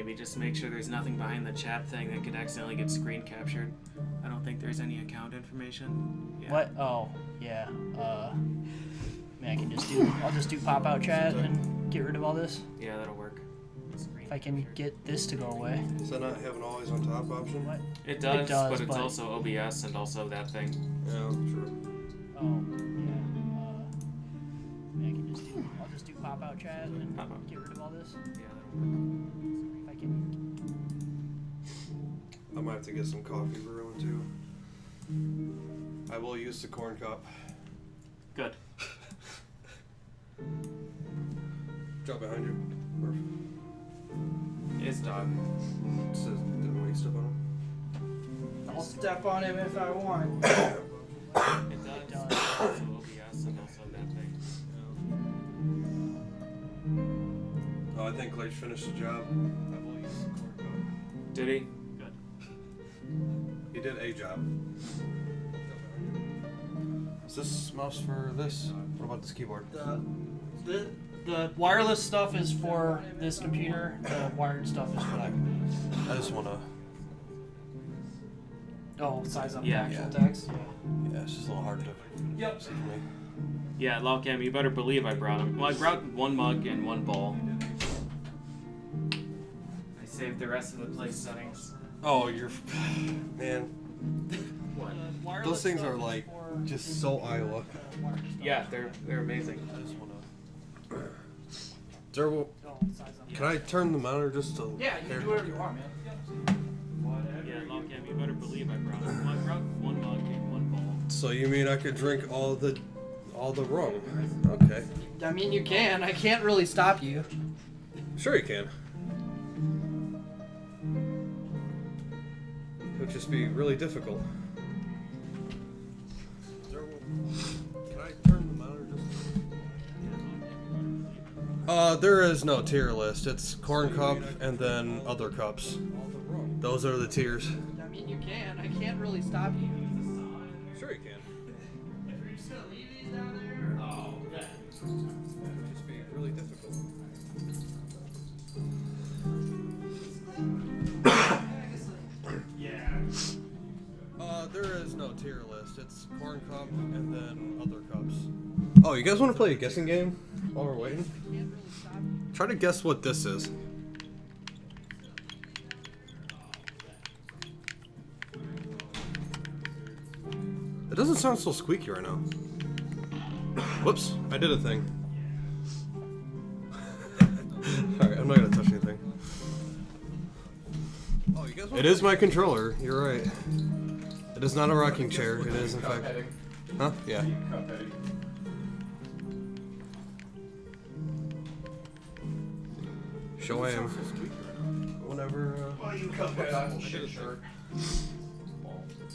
maybe just make sure there's nothing behind the chat thing that could accidentally get screen captured. I don't think there's any account information. Yeah. What? Oh, yeah. I can just do. I'll just do pop out chat and get rid of all this. Yeah, that'll work. If I can get this to go away. Does that not have an always on top option? What? It does, but it's also OBS and also that thing. Yeah, true. Oh, yeah. I can just do. I'll just do pop out chat and get rid of all this. Yeah, that'll work. If I can. I might have to get some coffee brewing too. I will use the corn cup. Good. Drop behind you. It's dog. It says, didn't we step on him? I'll step on him if I want. It does. Also OBS and also that thing. Oh, I think Clay finished the job. I will use the corn cup. Did he? Good. He did a job. Is this mouse for this? What about this keyboard? The wireless stuff is for this computer. The wired stuff is for that. I just want to... Oh, size up Yeah. the actual text. Yeah, it's just a little hard to... Yep. see for me. Yeah, Lolcam, you better believe I brought him. Well, I brought one mug and one bowl. I saved the rest of the place settings. Oh, you're... Man. What? Those things are like just so Iowa. Yeah, they're amazing. I just want to... Can I turn the monitor just to... Yeah, you can do whatever you want, man. Yeah, Lolcam, you better believe I brought him. Well, I brought one mug and one bowl. So you mean I could drink all the rum? Okay. I mean, you can. I can't really stop you. Sure you can. It would just be really difficult. Can I turn the monitor just... there is no tier list. It's corn cup and then other cups. Those are the tiers. I mean, you can. I can't really stop you. Sure you can. Are you just gonna leave these down there? Oh, okay. It would just be really difficult. Yeah. There is no tier list. It's corn cup and then other cups. Oh, you guys want to play a guessing game while we're waiting? Try to guess what this is. It doesn't sound so squeaky right now. Whoops, I did a thing. Alright, I'm not gonna touch anything. Oh, you guys want... It is my controller, you're right. It is not a rocking chair, it is in fact... Huh? Yeah. Show I am. Whenever,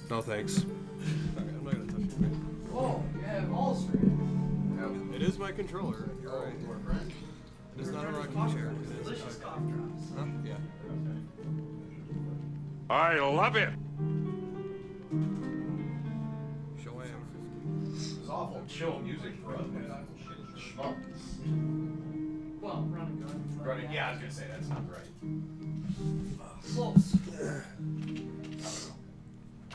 No thanks. Alright, I'm not gonna touch anything. Oh, you have all screen. It is my controller, you're right. It is not a rocking chair, it is... Delicious cough drops. Huh? Yeah. I love it. Show I am. It's awful chill music for us. Schmuck. Well, run and gun. Running. Yeah, I was gonna say that's not right. Close.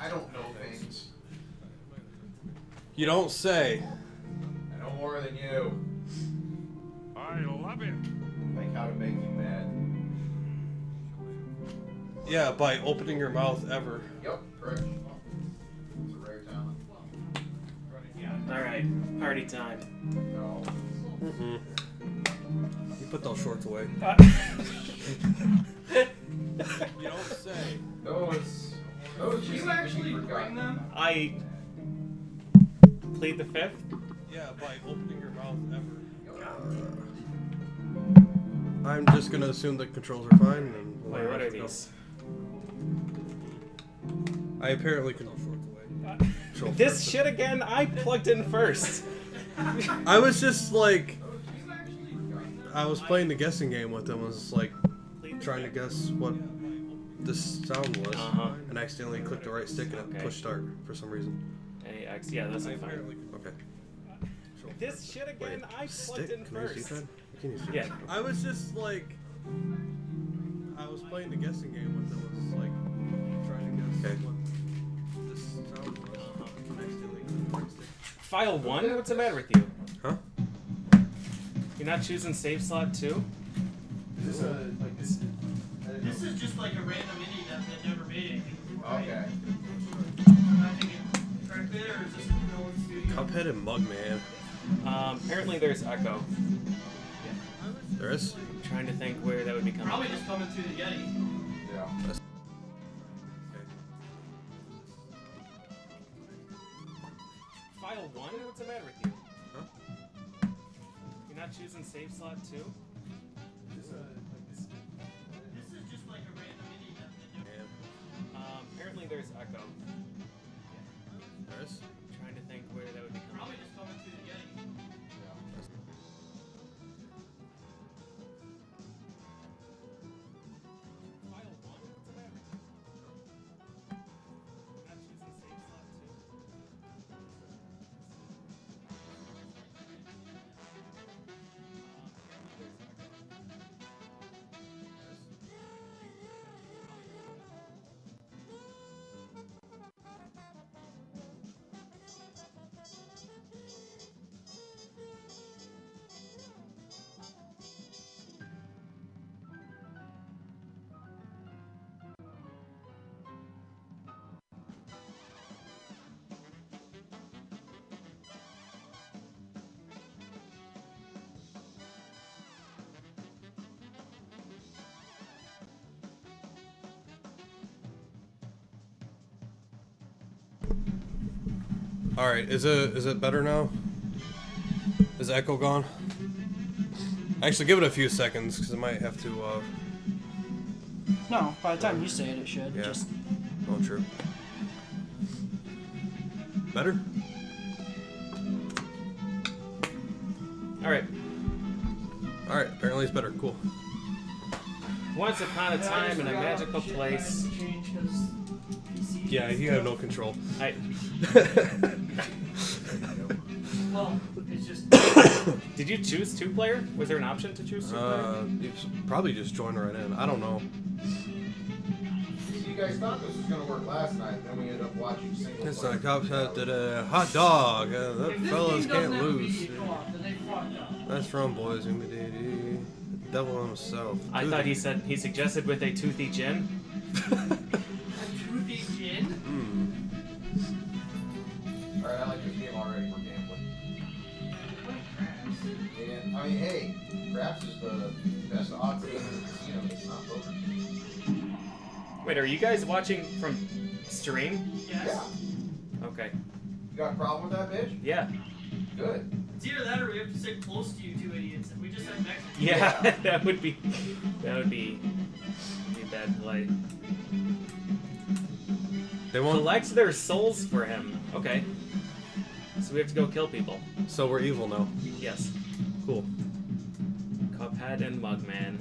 I don't know things. You don't say. I know more than you. I love it. Like how to make you mad. Yeah, by opening your mouth ever. Yep, correct. It's a rare talent. Alright, party time. No. Mm-mm. You put those shorts away. You don't say. Those You actually bring them? I played the fifth. Yeah, by opening your mouth ever. I'm just gonna assume the controls are fine and we'll Wait, what are go. these? I apparently can shorts away. This shit again? I plugged in first. I was just like, I was playing the guessing game with them. I was like trying to guess what this sound was, and I accidentally clicked the right stick and it pushed start for some reason. AX, yeah, that's fine. Okay. This shit again? I plugged in Can you see first. that? Can you see Yeah. that? I was just like, was playing the guessing game with them. Was like trying to guess what this sound was. And I accidentally clicked the right stick. File 1? What's the matter with you? Huh? You're not choosing save slot 2? Is this like this? This is just like a random indie that never made anything before. Right? Okay. Am I thinking correctly, or is this no one's studio? Cuphead and Mugman. Apparently there's Echo. There is. I'm trying to think where that would be coming Probably from. just coming through the Yeti. Yeah. File 1? What's the matter with you? Huh? You're not choosing save slot 2? This is just like a random indie that never. Apparently there's Echo. There is. I'm trying to think where that would be coming Probably from. just coming through the Yeti. File 1? What's the matter with you? You're not choosing save slot 2? All right. Is it better now? Is the echo gone? Actually, give it a few seconds because I might have to. No, by the time you say it, it should. Yeah. Just Oh, true. Better? Alright. Alright, apparently it's better. Cool. Once upon a time in a magical place. Yeah, you have no control. I. Well, it's just. Did you choose 2-player? Was there an option to choose 2-player? You probably just joined right in. I don't know. You guys thought this was gonna work last night, then we ended up watching single It's player. like cops did a hot dog. That fellas can't lose. That's from Boys in the DD. The devil himself. I thought he said he suggested with a toothy gin. Toothy gin? Alright, I like this game already. We're gambling. And I mean, hey, craps is the best odds game in the casino. It's not poker. Wait, are you guys watching from stream? Yes. Yeah. Okay. You got a problem with that, bitch? Yeah. Good. It's either that or we have to sit close to you two idiots, and we just have Mexican. Yeah, that would be bad play. They won't. Collect their souls for him. Okay. So we have to go kill people. So we're evil now. Yes. Cool. Cuphead and Mugman.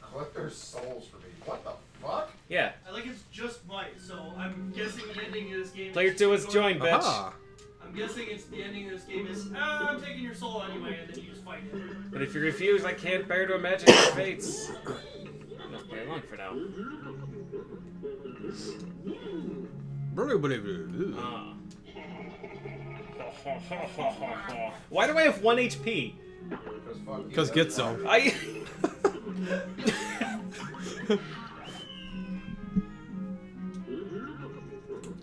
Collect their souls for me. What the fuck? Yeah. I like it's just white, so I'm guessing the ending of this game. Player 2 is joined, bitch. Aha! I'm guessing it's the ending of this game is I'm taking your soul anyway, and then you just fight it. But if you refuse, I can't bear to imagine your fates. Let's play along for now. Ah. Why do I have 1 HP? Because fuck you. Because get some. I.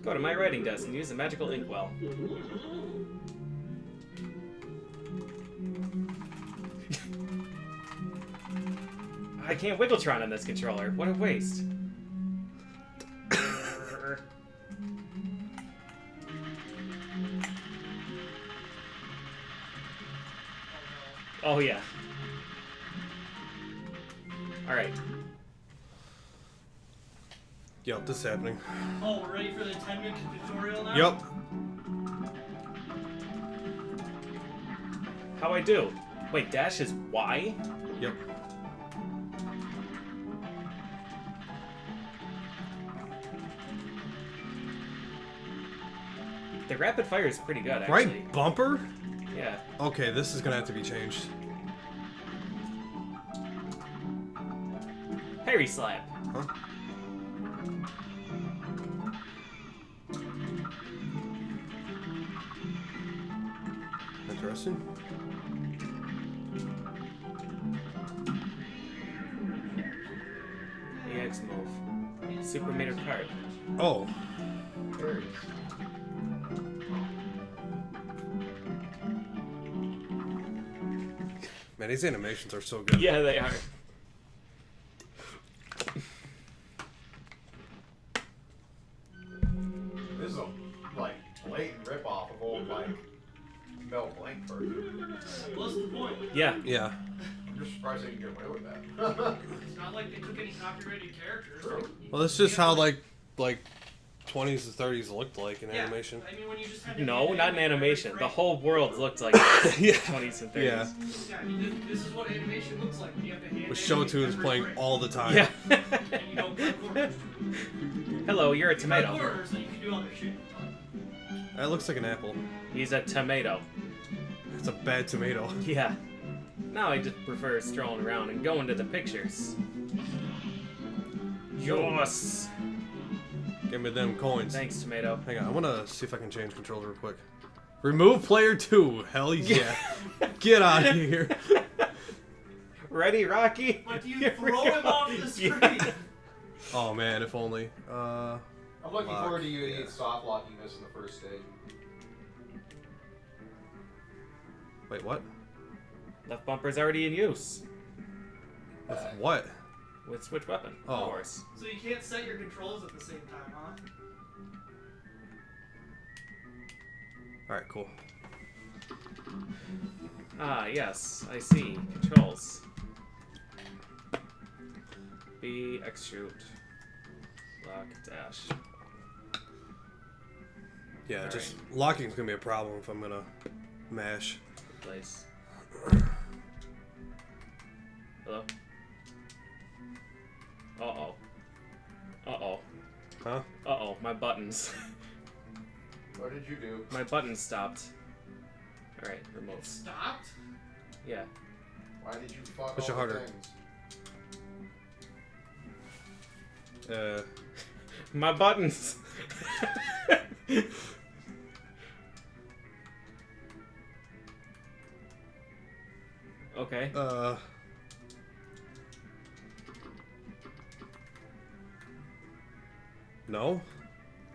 Go to my writing desk and use the magical inkwell. I can't Wiggletron on this controller. What a waste. Oh yeah. Alright. Yep, this is happening. Oh, we're ready for the 10-minute tutorial now? Yep. How I do? Wait, dash is Y? Yep. The rapid fire is pretty good, actually. Right bumper? Yeah. Okay, this is gonna have to be changed. Parry slap. Huh? Interesting. EX move. Super meter card. Oh, Parries. man, these animations are so good. Yeah, they are. This is a like blatant ripoff of old like Mel Blanc version. What's the point? Yeah. Yeah. I'm just surprised they can get away with that. It's not like they took any copyrighted characters. True. Well, that's just how like 20s to 30s looked like in Yeah, animation. I mean, when you just had to No, hand not in every animation. frame. The whole world looked like Yeah. 20s and 30s. Yeah. Yeah, I mean, this is what animation looks like when you have to hand With animate Shotoon every playing frame. all the time. Yeah. And you don't cut corners. Hello, you're a You cut tomato. corners, so you can do other shit. That looks like an apple. He's a tomato. It's a bad tomato. Yeah. Now I just prefer strolling around and going to the pictures. Yes. Give me them coins. Thanks, tomato. Hang on, I want to see if I can change controls real quick. Remove player 2. Hell yeah. Get out of here. Ready, Rocky? But do you Here we throw him go. off the screen? Yeah. Oh man, if only. I'm looking Lock, forward to you yeah. soft locking this in the first stage. Wait, what? Left bumper's already in use. With what? With switch weapon, Oh. of course. So you can't set your controls at the same time, huh? Alright, cool. Ah, yes, I see. Controls. B, X shoot. Lock, dash. Yeah, Alright. just locking's gonna be a problem if I'm gonna mash. Replace. Hello? Uh-oh. Uh-oh. Huh? Uh-oh, my buttons. What did you do? My buttons stopped. Alright, remote. Stopped? Yeah. Why did you fuck Push all it harder. the things? My buttons! Okay. No?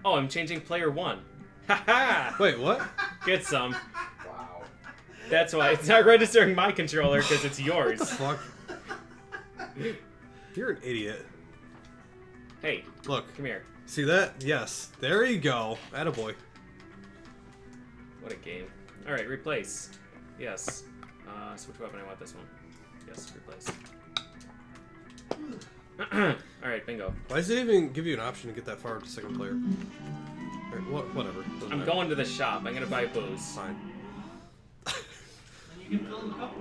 Oh, I'm changing player 1. Haha! Wait, what? Get some. Wow. That's why it's not registering my controller because it's yours. Fuck. You're an idiot. Hey, Look, come here. see that? Yes. There you go. Attaboy. What a game. Alright, replace. Yes. Switch weapon, I want this one. Yes, replace. Alright, bingo. Why does it even give you an option to get that far with the second player? Or, whatever. Doesn't I'm matter. going to the shop. I'm gonna buy booze. Fine. And you can fill the cup.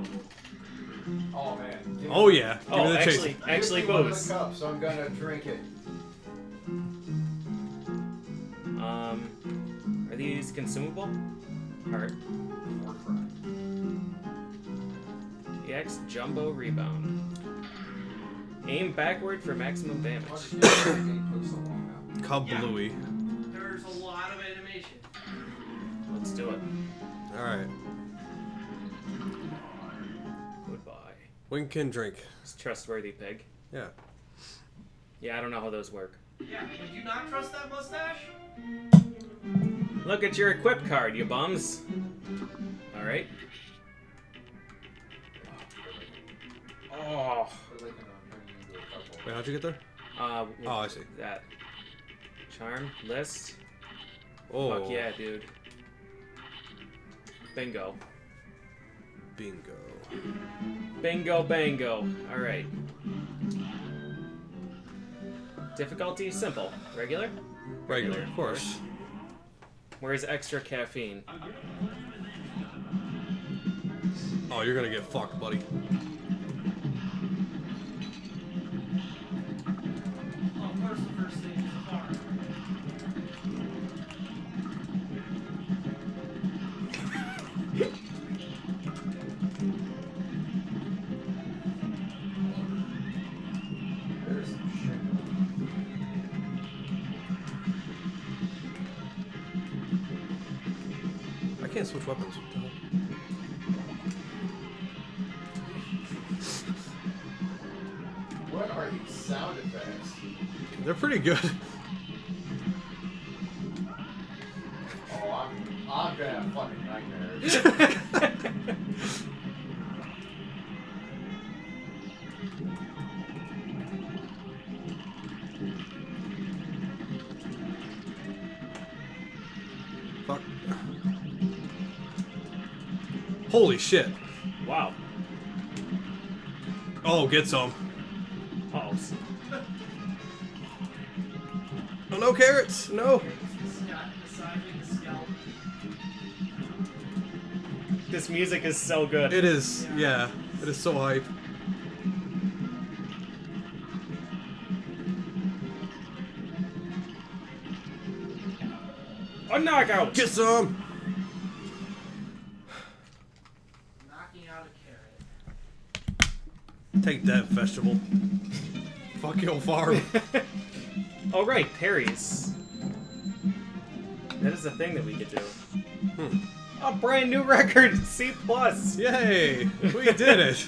Oh man. Give me- Oh yeah. Give Oh, me the actually, chase. actually Give me one of booze. the cups, so I'm gonna drink it. Are these consumable? Heart. More crime. EX Jumbo Rebound. Aim backward for maximum damage. Why did this game took so long now? Kablooey. There's a lot of animation. Let's do it. Alright. Goodbye. Win can drink. It's trustworthy pig. Yeah. Yeah, I don't know how those work. Yeah, would you not trust that mustache? Look at your equip card, you bums. Alright. Oh. They're like, turning into a couple. Wait, how'd you get there? Oh, I see. That. Charm, list. Oh. Fuck yeah, dude. Bingo. Bingo. Bingo bango. Alright. Difficulty, simple. Regular? Regular, of course. Where's extra caffeine? Oh, you're gonna get fucked, buddy. Oh, of course the first stage is hard. can't switch weapons. What the hell? What are these sound effects? They're pretty good. Oh, I'm gonna have fucking nightmares. Fuck. Holy shit. Wow. Oh, get some. Uh-oh. Oh, no carrots. No. This music is so good. It is. Yeah. It is so hype. A knockout! Get some. Knocking out a carrot. Take that, vegetable. Fuck your farm. Oh, right, parries. That is a thing that we could do. A brand new record! C+! Yay! We did it.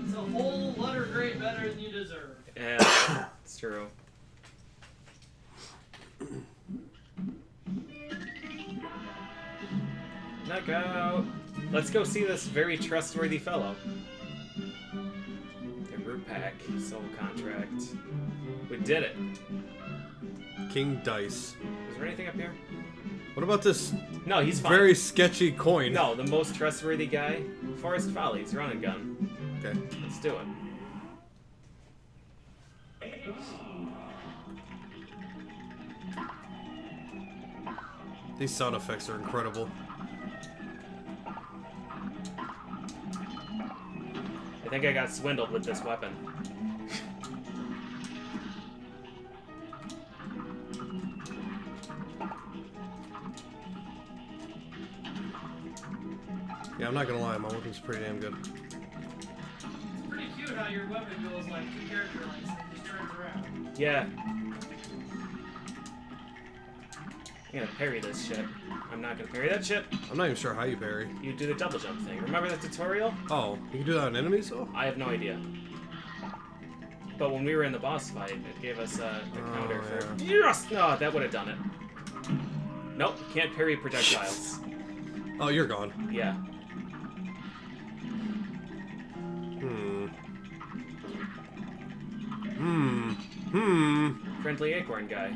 It's a whole letter grade better than you deserve. Yeah, it's true. Knockout! Let's go see this very trustworthy fellow. The root pack, soul contract. We did it. King Dice. Is there anything up here? What about this No, he's fine. very sketchy coin? No, the most trustworthy guy? Forest Follies, run and gun. Okay. Let's do it. These sound effects are incredible. I think I got swindled with this weapon. Yeah, I'm not gonna lie, my weapon's pretty damn good. It's pretty cute how your weapon goes like two character lengths and just turns around. Yeah. I'm gonna parry this shit. I'm not gonna parry that shit. I'm not even sure how you parry. You do the double jump thing. Remember the tutorial? Oh, you can do that on enemies though? I have no idea. But when we were in the boss fight, it gave us a counter for... Yes! No, that would have done it. Nope, can't parry projectiles. Oh, you're gone. Yeah. Friendly acorn guy.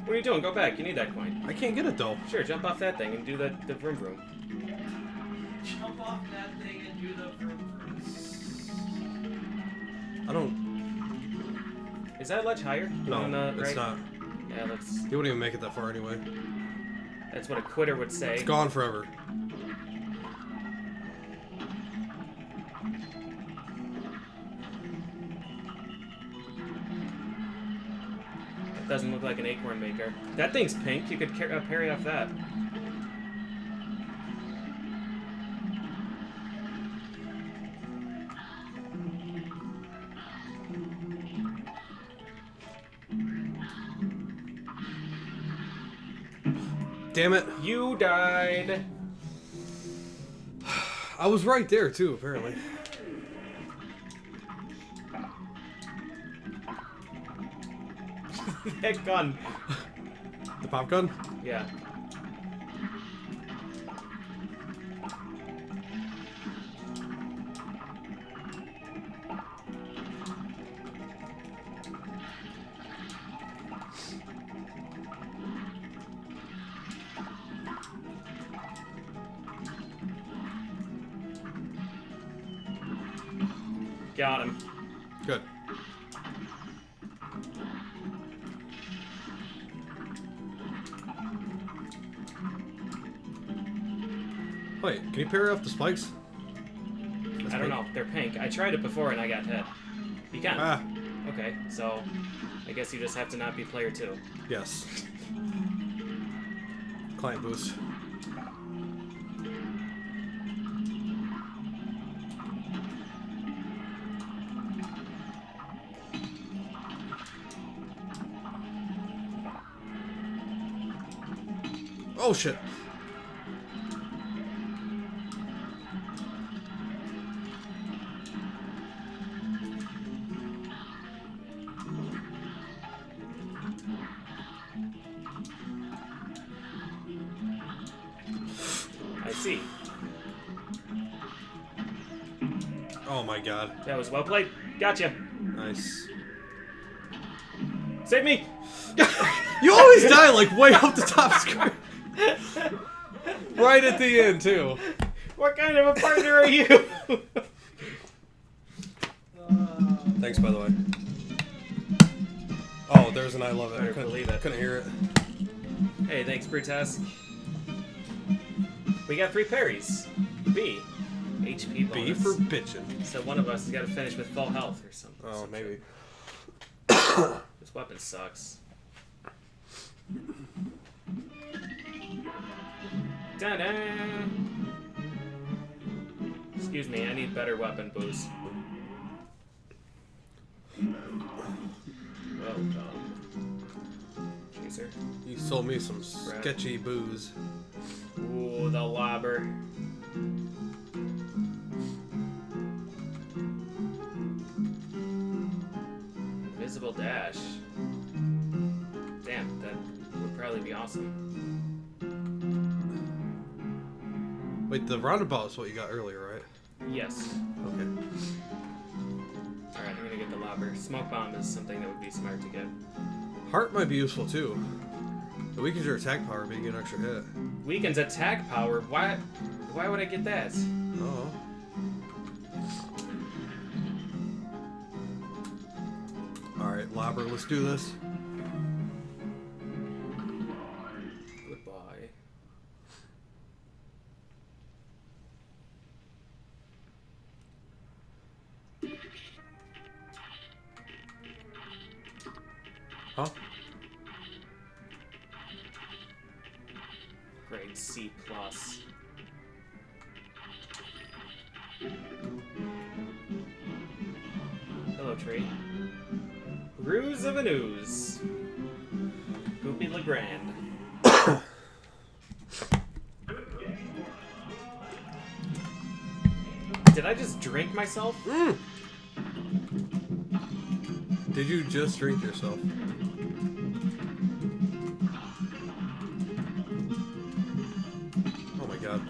What are you doing? Go back. You need that coin. I can't get it though. Sure, jump off that thing and do the vroom vroom. Jump off that thing and do the vroom vroom. I don't. Is that ledge higher? No, On, it's right? not. Yeah, that's You wouldn't even make it that far anyway. what a quitter would say. It's gone forever. It doesn't look like an acorn maker. That thing's pink. You could parry off that. Damn it. You died. I was right there too, apparently. That gun. The pop gun? Yeah. Got him. Good. Wait, can you parry off the spikes? I don't know. They're pink. I tried it before and I got hit. You can. Ah, Okay, so I guess you just have to not be player 2. yes. Client boost. Oh shit. I see. Oh my god. That was well played. Gotcha. Nice. Save me! You always die like way up the top screen. Right at the end too. What kind of a partner are you? Thanks, by the way. Oh, there's an I love it. Better believe it. Couldn't hear it. Hey, thanks, Brutus. We got 3 parries. B. HP bonus. B for bitchin'. So one of us has got to finish with full health or something. Oh, maybe. This weapon sucks. Ta-da! Excuse me, I need better weapon boost. Well done. Chaser. You sold me some sketchy booze. Ooh, the lobber. Invisible dash. Damn, that would probably be awesome. Wait, the roundabout is what you got earlier, right? Yes. Okay. Alright, I'm gonna get the lobber. Smoke bomb is something that would be smart to get. Heart might be useful too. It weakens your attack power, but you get an extra hit. Weakens attack power? Why would I get that? Oh. Alright, Lobber, let's do this. Goodbye. Huh? Grade C+. Hello, tree. Ruse of an ooze. Goopy Legrand. Did I just drink myself? Mm. Did you just drink yourself? Oh my god.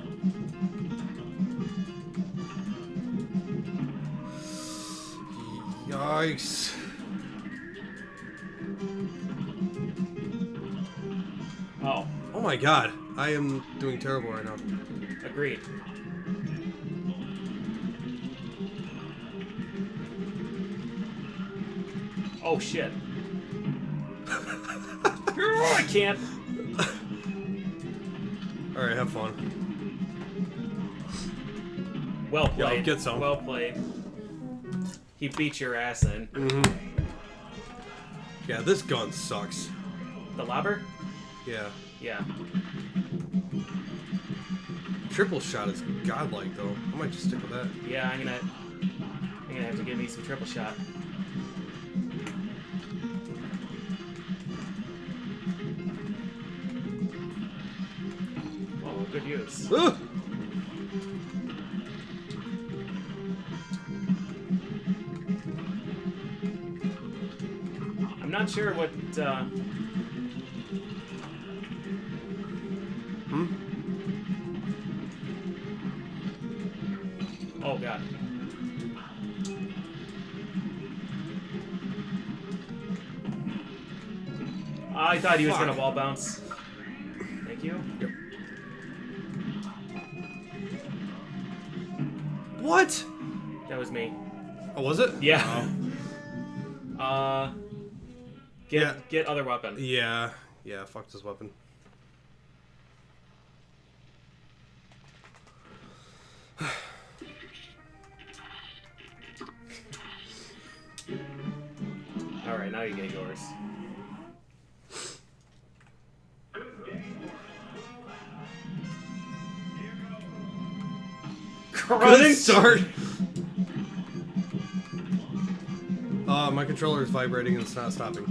Yikes. Oh, Oh my god. I am doing terrible right now. agreed. Oh shit. I can't. Alright, have fun. Well Yeah, played. get some. Well played. He beat your ass in. Mm-hmm. Yeah, this gun sucks. The lobber? Yeah. Yeah. Triple shot is godlike though. I might just stick with that. Yeah, I'm gonna have to give me some triple shot. Oh, good use. Ugh! I'm not sure what Oh god. I thought he was Fuck. gonna wall bounce. Thank you. Yep. What? That was me. Oh, was it? Yeah. Yeah. Get other weapon. Yeah. Yeah, fuck this weapon. Alright, now you get yours. Good start. My controller is vibrating and it's not stopping.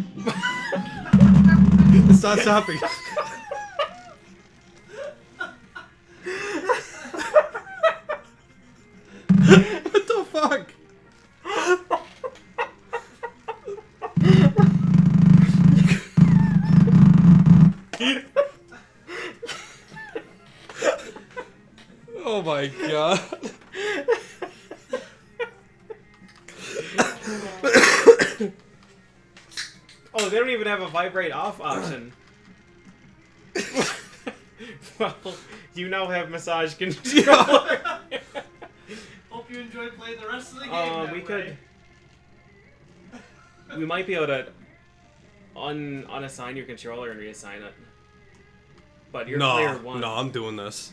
It's not stopping. Oh my god. Oh, they don't even have a vibrate off option. Well, you now have massage controller. Hope you enjoy playing the rest of the game. We could. We might be able to unassign your controller and reassign it. But you're player one. No, I'm doing this.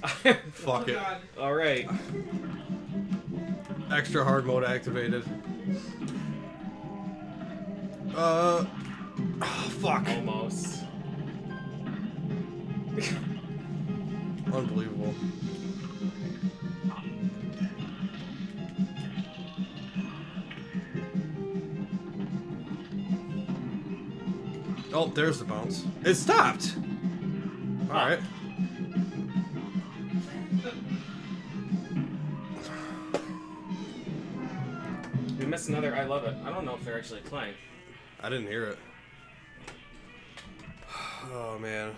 Fuck it. God. All right. Extra hard mode activated. Oh, fuck. Almost. Unbelievable. Oh, there's the bounce. It stopped. All right. We missed another. I love it. I don't know if they're actually playing. I didn't hear it. Oh man.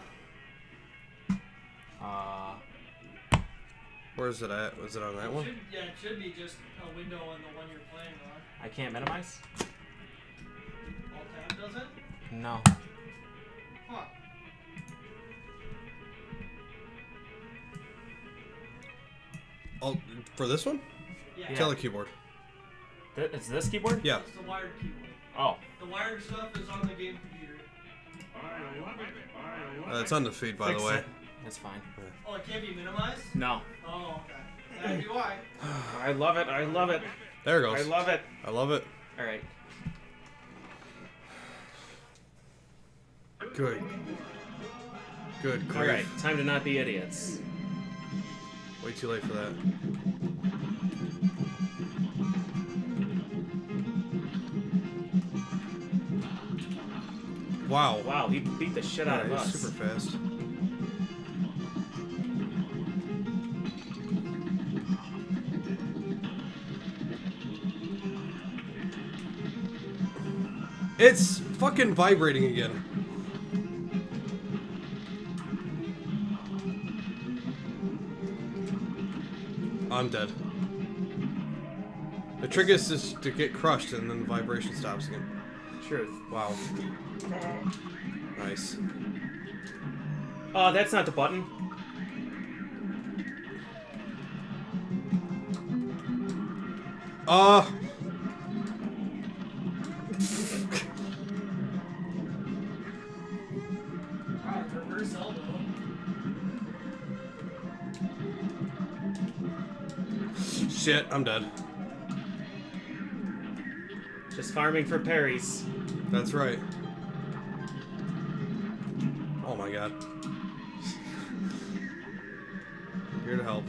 Where's it at? Was it on that one? Yeah, it should be just a window on the one you're playing on. I can't minimize? Alt tab does it? No. Huh. Oh, for this one? Yeah. Tele keyboard. It's this keyboard? Yeah. It's the wired keyboard. Oh. The wired stuff is on the game computer. It's on the feed, by Fix the way. it. That's fine. Oh, it can't be minimized? No. Oh, okay. That'd be why. I love it. I love it. There it I goes. love it. I love it. All right. Good. Good grief. All right. Time to not be idiots. Way too late for that. Wow. Wow, he beat the shit out of Yeah, us. he's super fast. It's fucking vibrating again. I'm dead. The trick is just to get crushed and then the vibration stops again. Truth. Wow. Nice. Oh, that's not the button. Wow, reverse elbow. Shit, I'm dead. Just farming for parries. That's right. Oh my god. Here to help.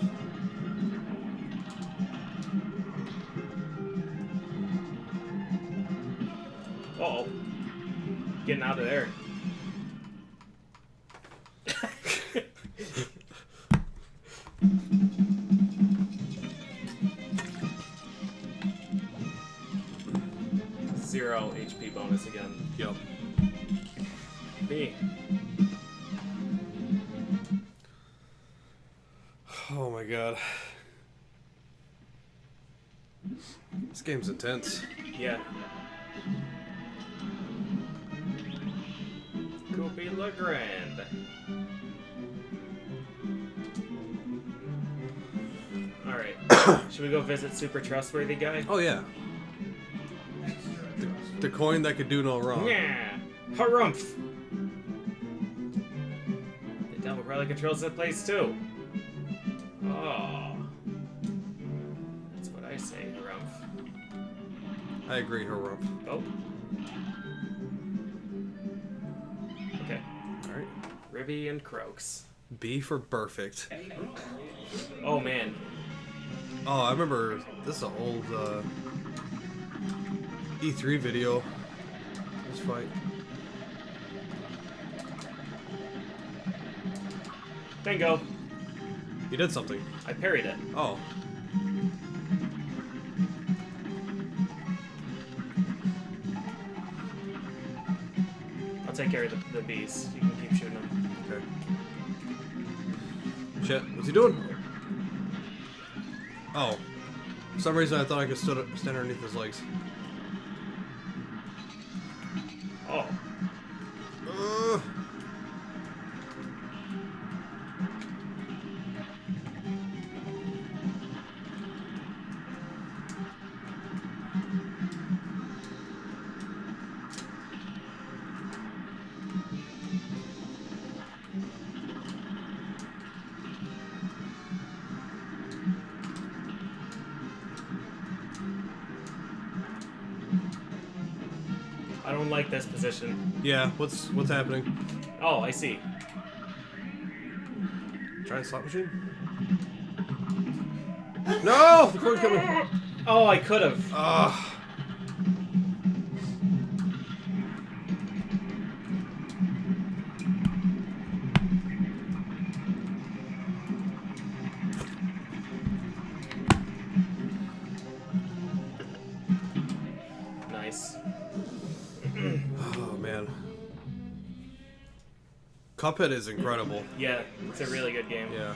Uh-oh. Getting out of there. Zero HP bonus again. Yep. Me. Oh my god. This game's intense. Yeah. Koopy Legrand. Alright. Should we go visit Super Trustworthy Guy? Oh yeah. The coin that could do no wrong. Yeah. Harumph! The devil probably controls that place too. Oh. That's what I say, Harumph. I agree, Harump. Oh. Okay. Alright. Ribby and Croaks. B for perfect. Oh man. Oh, I remember this is an old E3 video. This fight. Bingo. You did something. I parried it. Oh. I'll take care of the bees. You can keep shooting them. Okay. Shit, what's he doing? Oh. For some reason I thought I could stand underneath his legs. Oh. I don't like this position. Yeah, what's happening? Oh, I see. Try a slot machine? No! The cord's coming. Oh, I could have. Ugh. Nice. Oh, man. Cuphead is incredible. Yeah, it's a really good game. Yeah.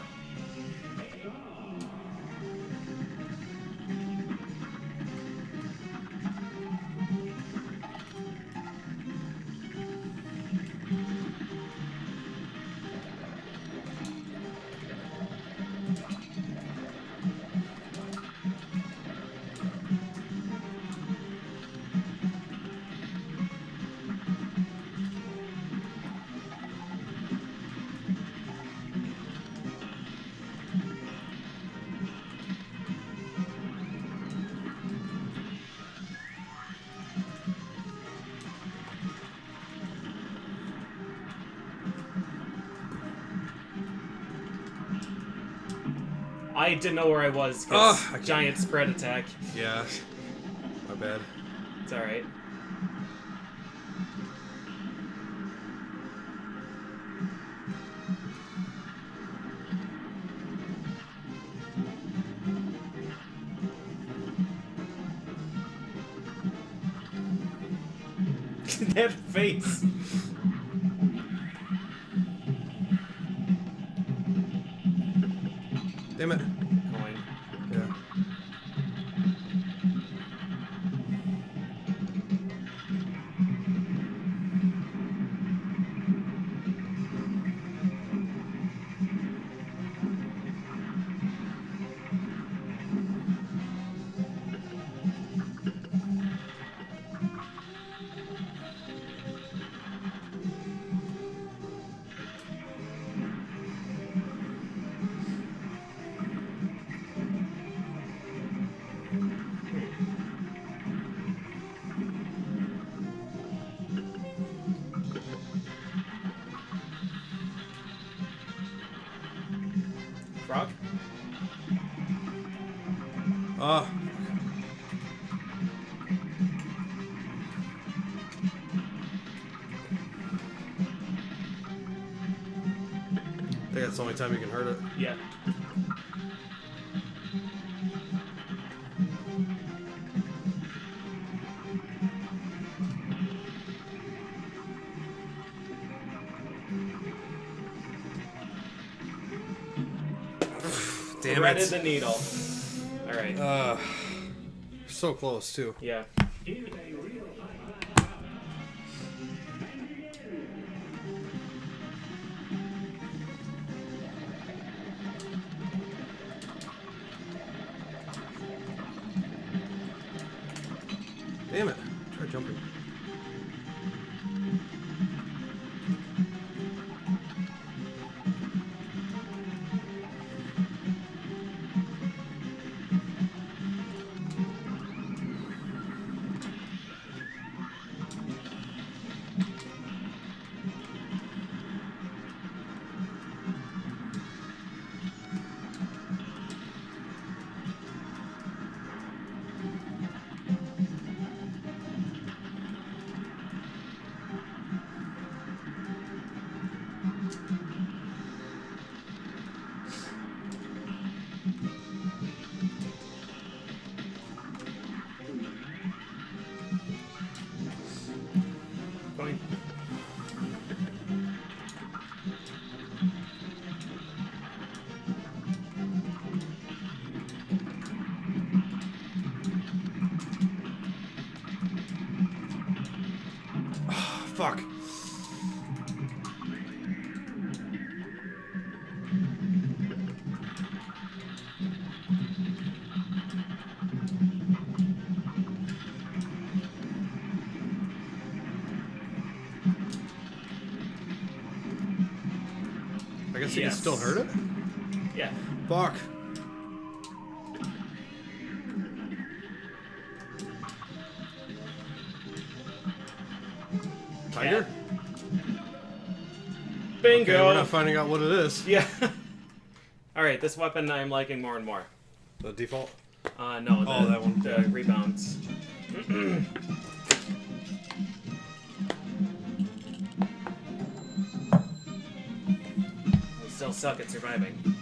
I didn't know where I was because I can't- giant spread attack. Yeah. My bad. It's alright. That face. Damn it. Coin. Yeah. Frog? Ah. I think that's the only time you can hurt it. Yeah. Damn Threaded it. the needle. Alright. So close, too. Yeah. Damn it. Try jumping. fuck. I guess you can Yes. still hurt it? Yeah. Fuck. Tiger? Bingo! Okay, we're not finding out what it is. Yeah. Alright, this weapon I'm liking more and more. The default? No, that one. The rebounds. We still suck at surviving.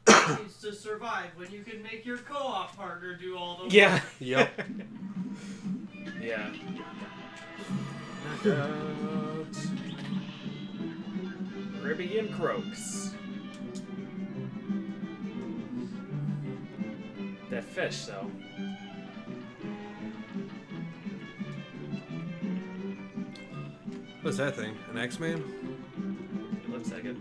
Needs to survive when you can make your co-op partner do all the work. Yeah. Yep. Yeah. Knockout. Caribbean Croaks. That fish, though. What's that thing? An X-Man? It looks like it.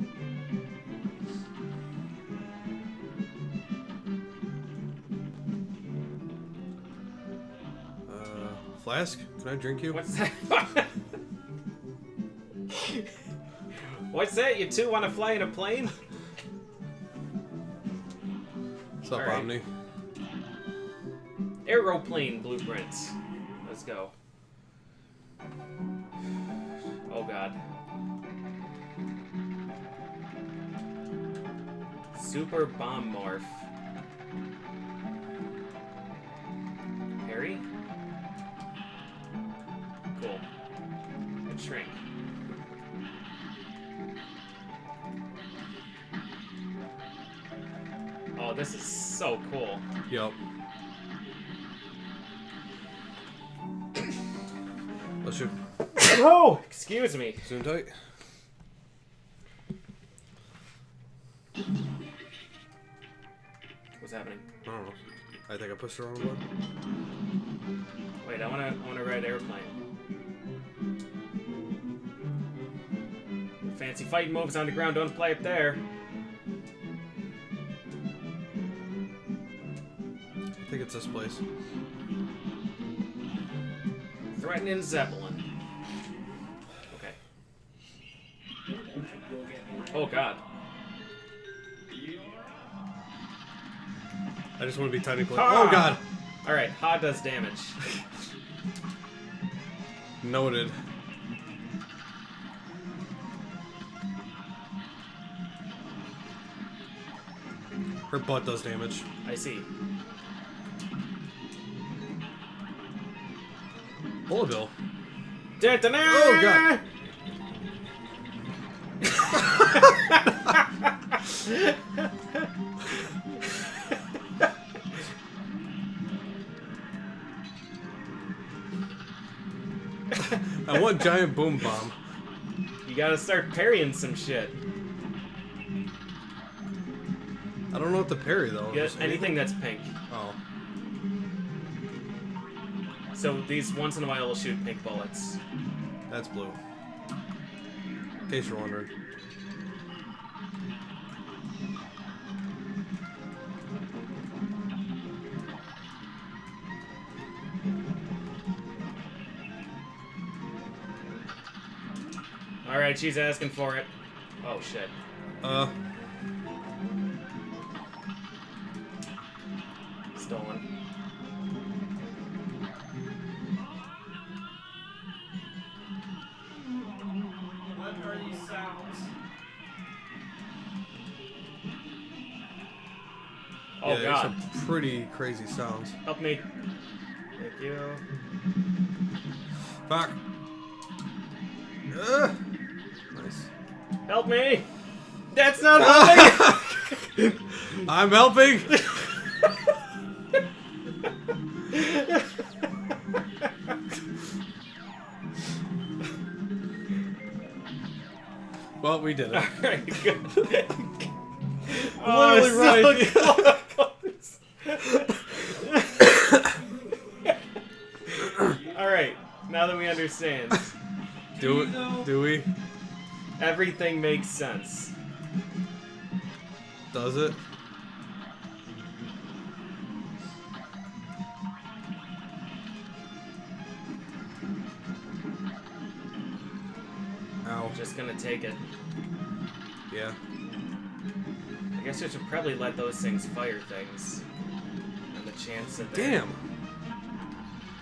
Flask? Can I drink you? What's that? What's that? You two want to fly in a plane? What's up, All right. Omni? Aeroplane blueprints. Let's go. Oh god. Super bomb morph. Parry? Cool. And shrink. Oh, this is so cool. Yup. Let's shoot. Oh! Excuse me. Zoom tight. What's happening? I don't know. I think I pushed the wrong one. Wait, I wanna ride airplane. Fancy fighting moves on the ground, don't play up there. I think it's this place. Threatening Zeppelin. Okay. Oh god. I just want to be tiny play. Ha! Oh god! Alright, Ha does damage. Noted. Her butt does damage. I see. Bullet bill. Oh god. I want giant boom bomb. You gotta start parrying some shit. I don't know what to parry though. Get Just anything that's pink. Oh. So these once in a while will shoot pink bullets. That's blue. In case you're wondering. Alright, she's asking for it. Oh shit. Stolen. What are these sounds? Oh yeah, there's god. some pretty crazy sounds. Help me. Thank you. Fuck. Nice. Help me! That's not helping! I'm helping! Well, we did it. Alright, good. Literally right. So close. understands. Do it? Do we? Everything makes sense. Does it? Ow. Just gonna take it. Yeah. I guess I should probably let those things fire things. And the chance that they're... Damn.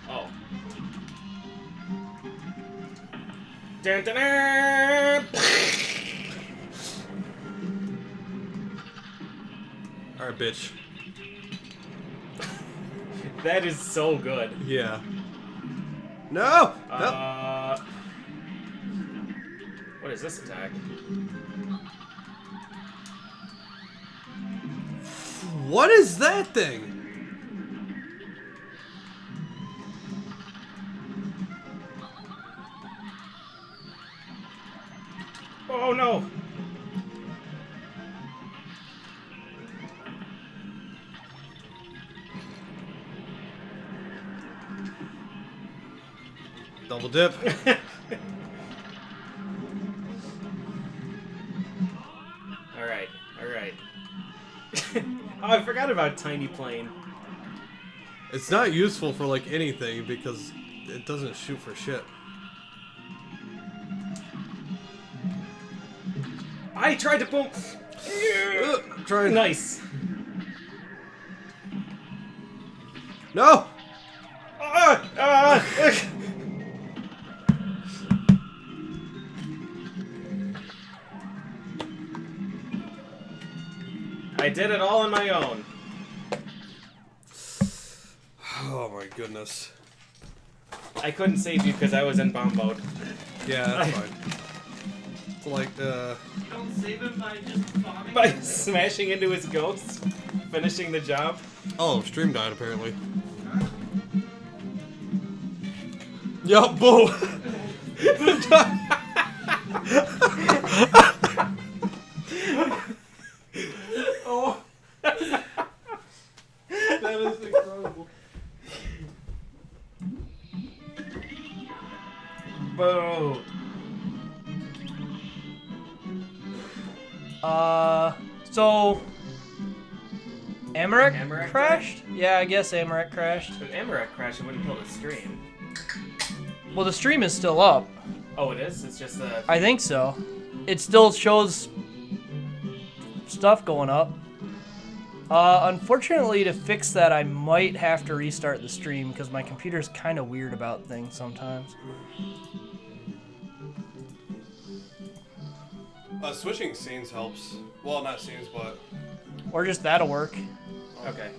Oh. Dun, dun, dun. Alright, bitch. That is so good. Yeah. No! What is this attack? What is that thing? Oh no! Double dip. Alright, alright. Oh, I forgot about Tiny Plane. It's not useful for like anything because it doesn't shoot for shit. I tried to boom. Trying. Nice. No! I did it all on my own. Oh my goodness. I couldn't save you because I was in bomb mode. Yeah, that's fine. It's like, Don't save him by just bombing. By smashing into his ghost, finishing the job. oh, stream died apparently. Yup, boo! Oh. That is incredible. Boo. So Amaret Amaret crashed? Yeah, I guess Amaret crashed. If Amaret crashed, it wouldn't kill the stream. Well, the stream is still up. Oh, it is? It's just a... I think so. It still shows stuff going up. Unfortunately, to fix that, I might have to restart the stream because my computer's kind of weird about things sometimes. Switching scenes helps. Well, not scenes, but... Or just that'll work. Okay.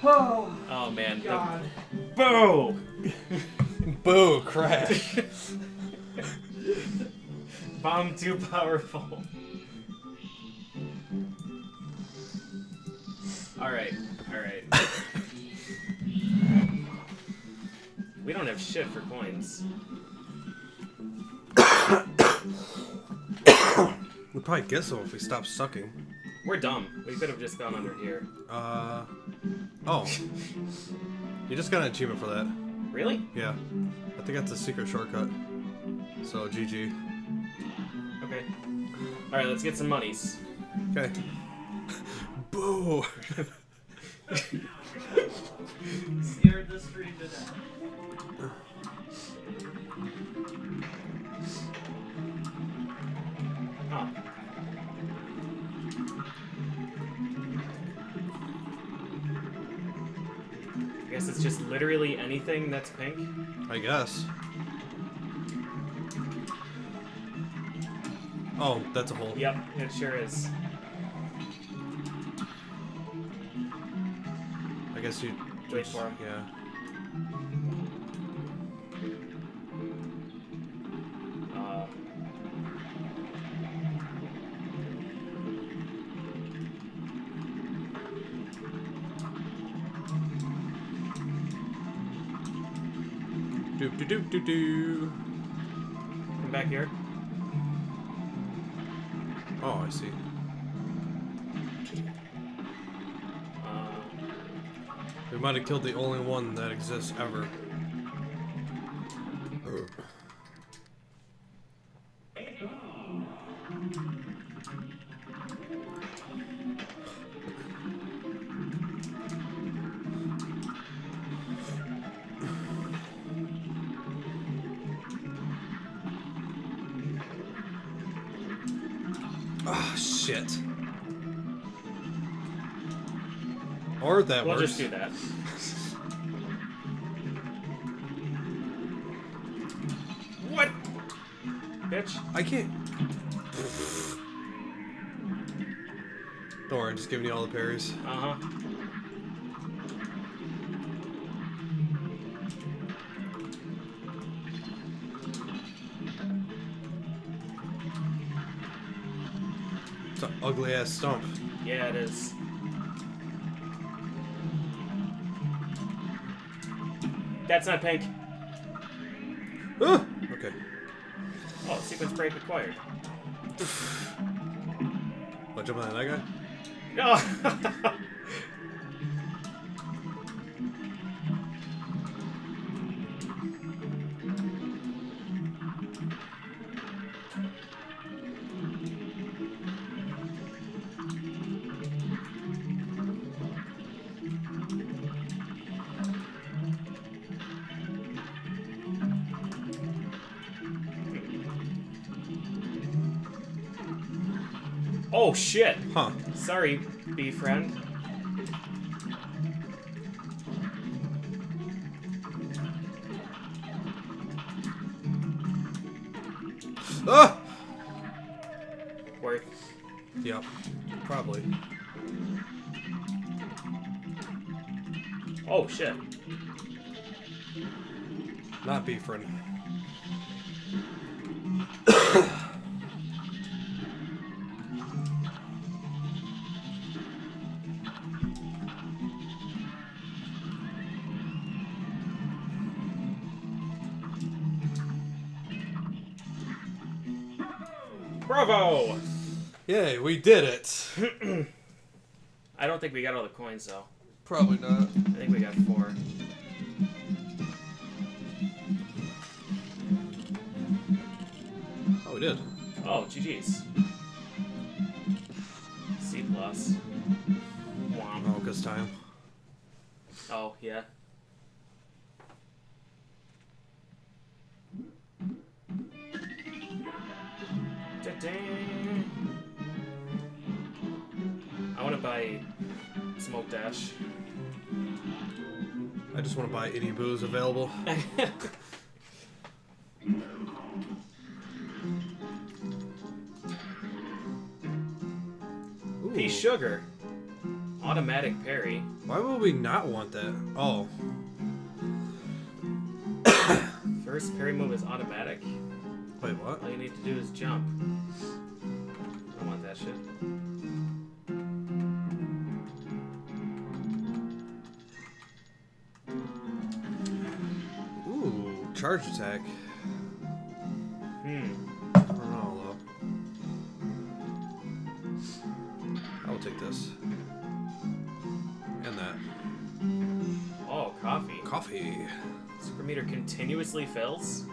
Oh, Oh, man. God. Boo! Boo, crash. Bomb too powerful. Alright, alright. We don't have shit for coins. We'd probably get some if we stopped sucking. We're dumb. We could have just gone under here. Oh. You just got an achievement for that. Really? Yeah. I think that's a secret shortcut. So, GG. Okay. Alright, let's get some monies. Okay. Boo! Scared the stream to death. Oh. I guess it's just literally anything that's pink. I guess. Oh, that's a hole. Yep, it sure is. I guess you Wait for him. Yeah. Doop doop doop doop doo. Come back here. Oh, I see. Uh, We might have killed the only one that exists ever. Ah, shit. Or that We'll works. just do that. What? Bitch. I can't. Don't worry, I'm just giving you all the parries. Uh-huh. It's an ugly ass stump. Yeah, it is. That's not pink. Ah! Okay. Oh, sequence break acquired. What, jump on that guy? No! Oh shit! Huh. Sorry, bee friend. Ah! Worth. Yep. Probably. Oh shit. Not beef friend. Bravo! Yay, we did it. I don't think we got all the coins though. Probably not. I think we got 4. Oh, we did. Oh, GG's. C+. Womp. Oh, cause time. Oh, yeah. Da-dang. I want to buy Smoke Dash. I just want to buy any booze available. Ooh. Pea Sugar. Automatic parry. Why would we not want that? Oh. First parry move is automatic. Wait, what? All you need to do is jump. I don't want that shit. Ooh, charge attack. Hmm. I don't know, though. I'll take this. And that. Oh, coffee. Coffee. Super meter continuously fills?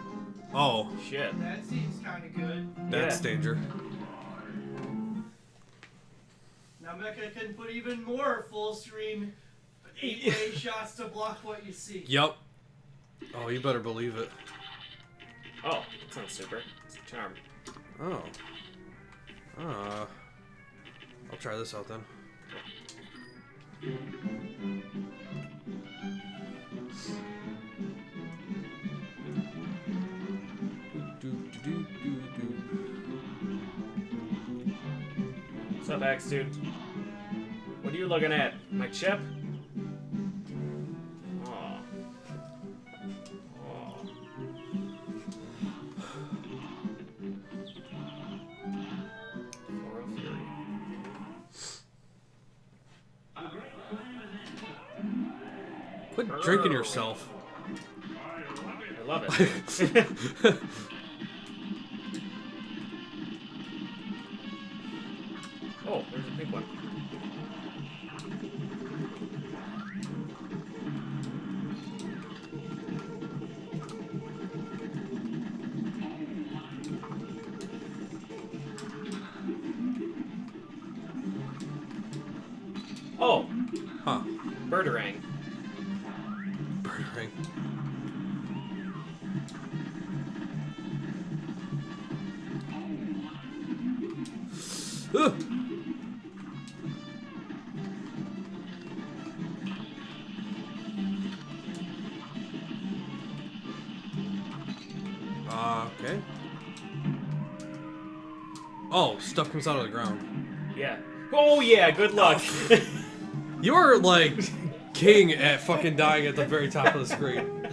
Oh, Shit. That seems kind of good. that's Yeah. danger. Now Mecha can put even more full screen 8-way shots to block what you see. Yup. Oh, you better believe it. Oh, it's not super. It's a charm. Oh. I'll try this out then. What's up, Axe Dude? What are you looking at? My chip? Oh. Oh. Floral Fury. Quit drinking yourself. I love it. Oh, there's a pink one. Oh, Huh. Birdarang. Birdarang. Ugh. Okay. Oh, stuff comes out of the ground. Yeah. Oh yeah, good luck. You're like king at fucking dying at the very top of the screen.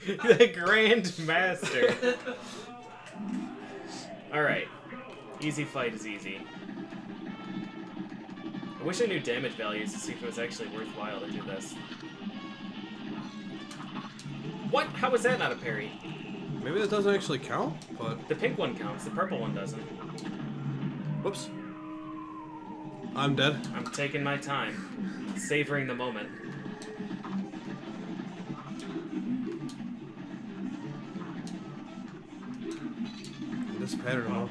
The Grand Master. Alright. Easy fight is easy. I wish I knew damage values to see if it was actually worthwhile to do this. What? How was that not a parry? Maybe that doesn't actually count, but... The pink one counts, the purple one doesn't. Whoops. I'm dead. I'm taking my time, savoring the moment. This pattern, though.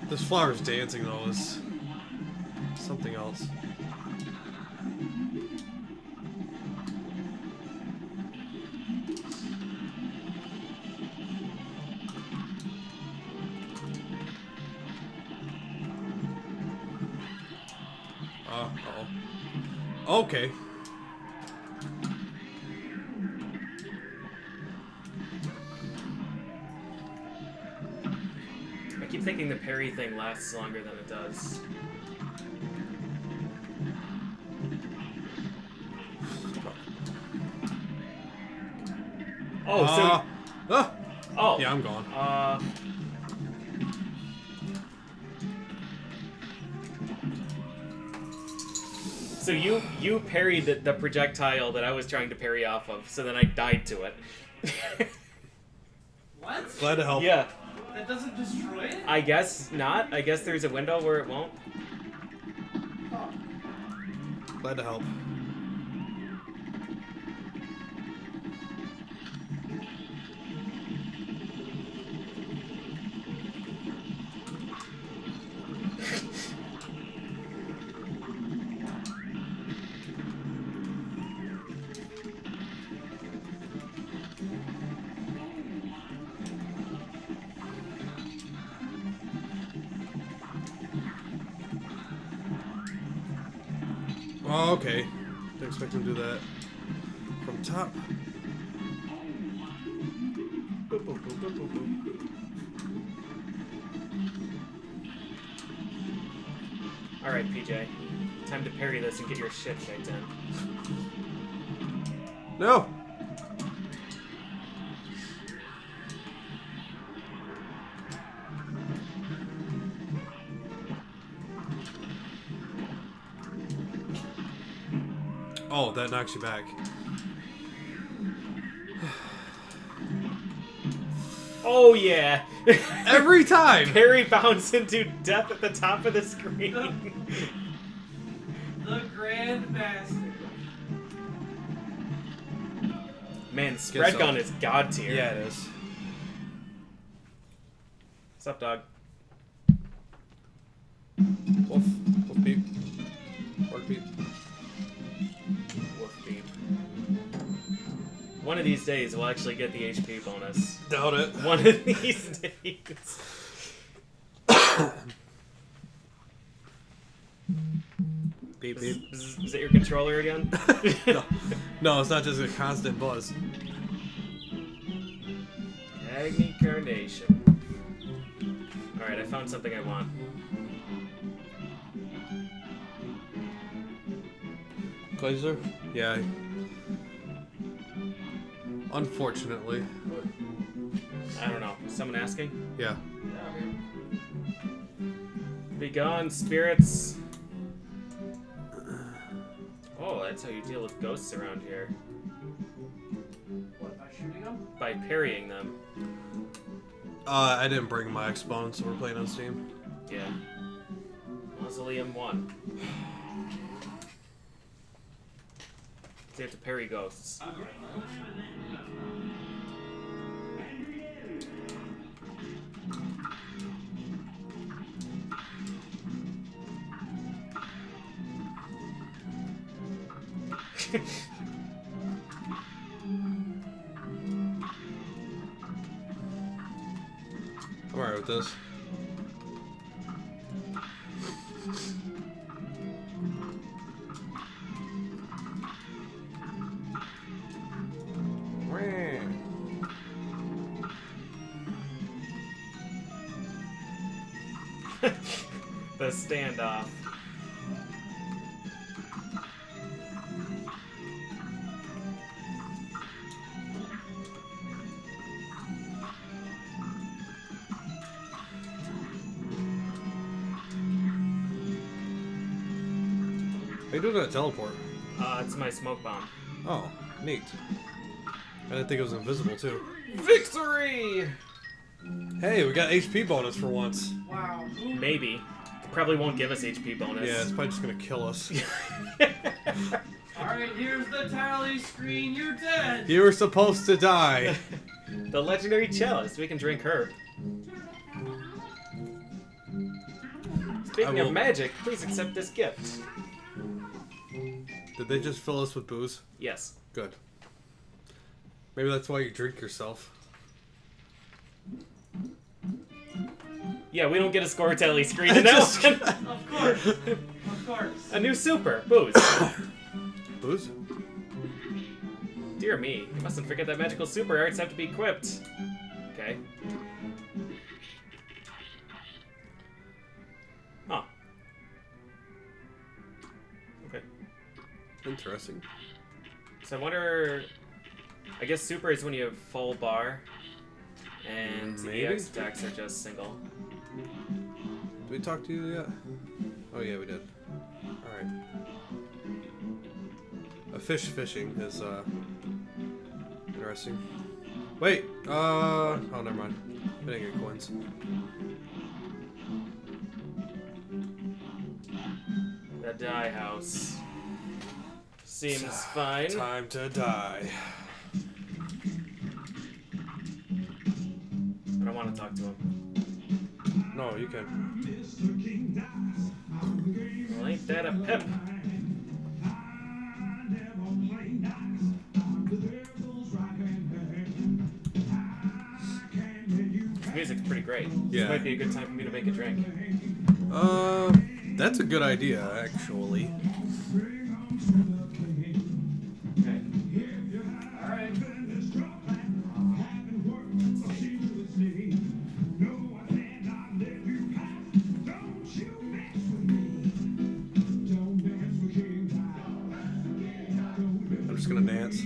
This flower's dancing, though, is something else. Uh-oh. Okay. I keep thinking the parry thing lasts longer than it does. Oh, oh, yeah, I'm gone. So you parried the projectile that I was trying to parry off of, so then I died to it. What? Glad to help. Yeah. That doesn't destroy it? I guess not. I guess there's a window where it won't. Oh. Glad to help. Oh, okay. Didn't expect him to do that. From top. Boop, boop, boop, boop, boop, boop. Alright, PJ. Time to parry this and get your shit kicked in. No! Oh, that knocks you back. Oh yeah! Every time! Parry bounce into death at the top of the screen. The Grand Master. Man, spread so. gun is god tier. Yeah, it is. What's up, dog? Wolf. Wolf beep. Bark beep. Wolf beep. One of these days, we'll actually get the HP bonus. Doubt it. One of these days. Beep beep. Is it your controller again? No. No, it's not just a constant buzz. Agni Carnation. Alright, I found something I want. Glazer? Yeah. Unfortunately. I don't know. Is someone asking? Yeah. Be gone, spirits. Oh, that's how you deal with ghosts around here. What, by shooting them? By parrying them. I didn't bring my Xbone, so we're playing on Steam. Yeah. Mausoleum 1. So you have to parry ghosts. I'm alright with this. The standoff. How you doing that teleport? It's my smoke bomb. Oh, neat. I didn't think it was invisible too. Victory! Hey, we got HP bonus for once. Wow. Maybe. Probably won't give us HP bonus. Yeah, it's probably just gonna kill us. Alright, here's the tally screen. You're dead. You were supposed to die. The legendary cellist. We can drink her. Speaking I will- of magic, please accept this gift. Did they just fill us with booze? Yes. Good. Maybe that's why you drink yourself. Yeah, we don't get a score tally screen in that one. Of course. Of course. A new super. Booze. Booze? Dear me. You mustn't forget that magical super arts have to be equipped. Okay. Huh. Okay. Interesting. So I wonder... I guess super is when you have full bar. And Maybe? EX attacks are just single. Did we talk to you yet? Oh yeah, we did. Alright. A fish fishing is, interesting. Wait! Oh, never mind. I didn't get coins. The dye house. Seems fine. Time to die. I don't want to talk to him. No, you can. Well, ain't that a pip? This music's pretty great. Yeah. This might be a good time for me to make a drink. That's a good idea, actually. Okay. Alright. I'm just gonna dance.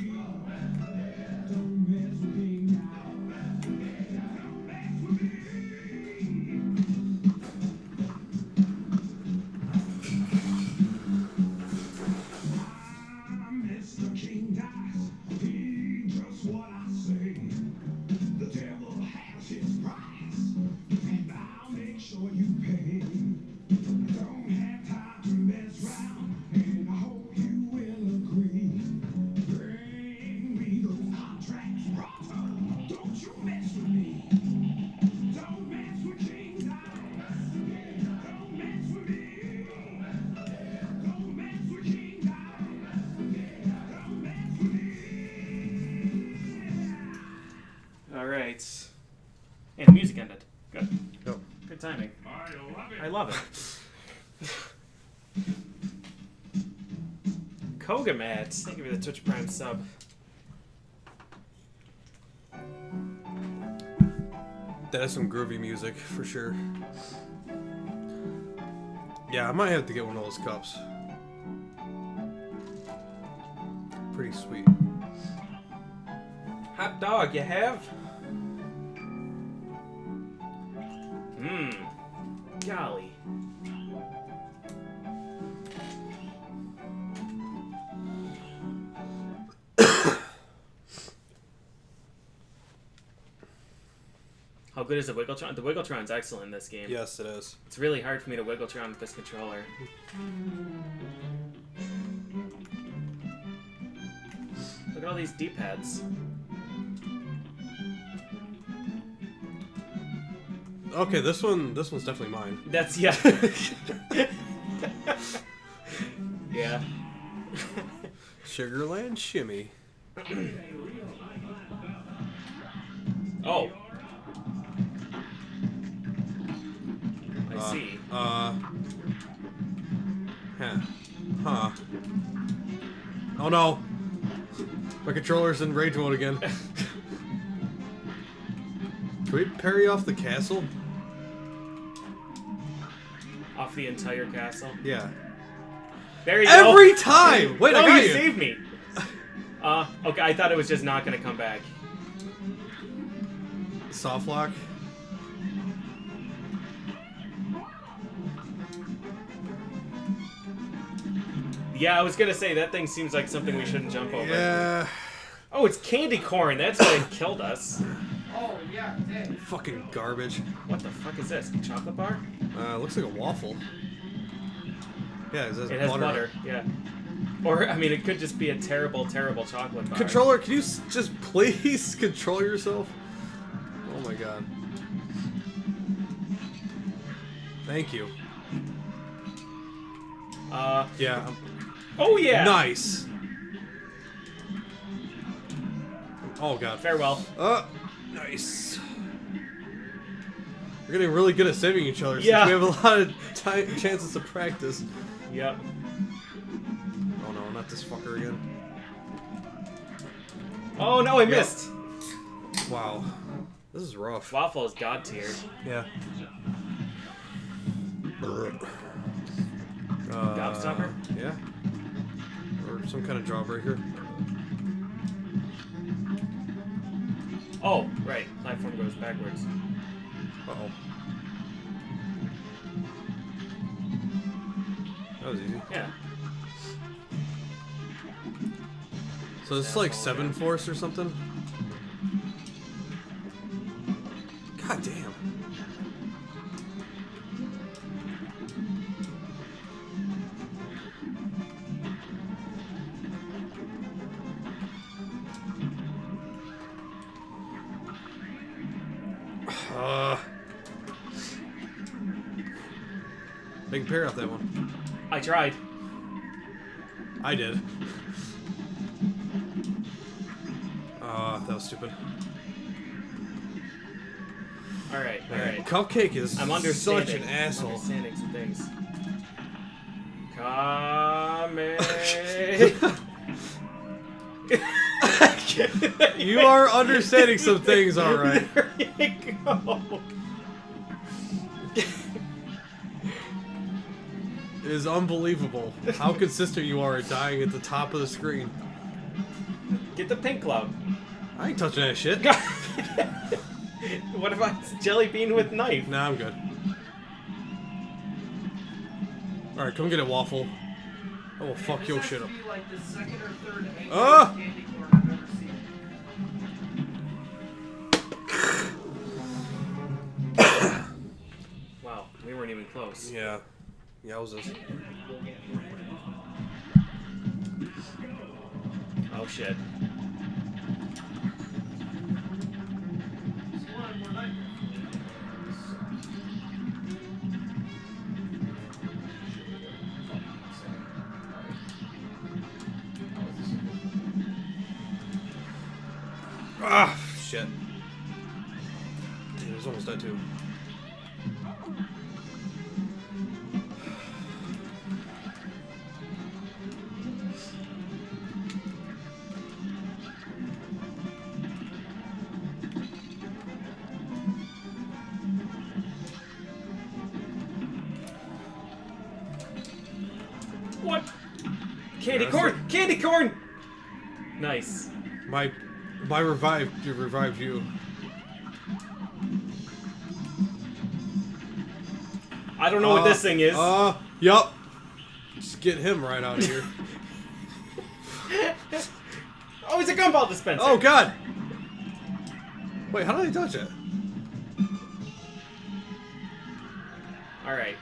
Alright. And the music ended. Good. Yep. Good timing. I love it. Kogamat, thank you for the Twitch Prime sub. That is some groovy music, for sure. Yeah, I might have to get one of those cups. Pretty sweet. Hot dog, you have? Mmm. Golly. How good is the Wiggletron? The Wiggletron's excellent in this game. Yes, it is. It's really hard for me to Wiggletron with this controller. Look at all these D-pads. Okay, this one's definitely mine. That's, yeah. Yeah. Sugarland Shimmy. Oh. see. Huh. Huh. Oh no! My controller's in rage mode again. Can we parry off the castle? Off the entire castle. Yeah. There you go. Every time! Wait, I oh, got you you! saved me. Okay, I thought it was just not gonna come back. Soft lock. Yeah, I was gonna say that thing seems like something we shouldn't jump over. Yeah. Oh, it's candy corn. That's what killed us. Oh, yeah, dang. Fucking garbage. What the fuck is this? Chocolate bar? Looks like a waffle. Yeah, it has It has butter. butter. Yeah. Or I mean, it could just be a terrible, terrible chocolate bar. Controller, can you just please control yourself? Oh my god. Thank you. Yeah. Oh yeah. Nice. Oh god. Farewell. Nice. We're getting really good at saving each other. Yeah. Since we have a lot of chances to practice. Yep. Oh no, not this fucker again. Oh no, I missed. Wow. This is rough. Waffle is god tier. Yeah. Gobstopper? Yeah. Or some kind of jawbreaker. Oh, right. Platform goes backwards. Uh-oh. That was easy. Yeah. So this is like 7 Force or something? God damn. They can parry off that one. I tried. I did. That was stupid. Alright, alright. Cupcake is I'm understanding. such an asshole. I'm understanding some things. Kame. You are understanding some things, alright. There you go. It is unbelievable how consistent you are at dying at the top of the screen. Get the pink club. I ain't touching that shit. What about jelly bean with knife? Nah, I'm good. Alright, come get it, Waffle. I will fuck your shit up. This has to be like the second or third angry Ah! candy corn I've ever seen. Wow, we weren't even close. Yeah. Yowzas. Oh shit. Ah, shit. Damn, it was almost dead too. What? Candy corn! Candy corn! Nice. My revived you. I don't know what this thing is. Yup. Just get him right out of here. Oh, it's a gumball dispenser. Oh god! Wait, how did I touch it? Alright.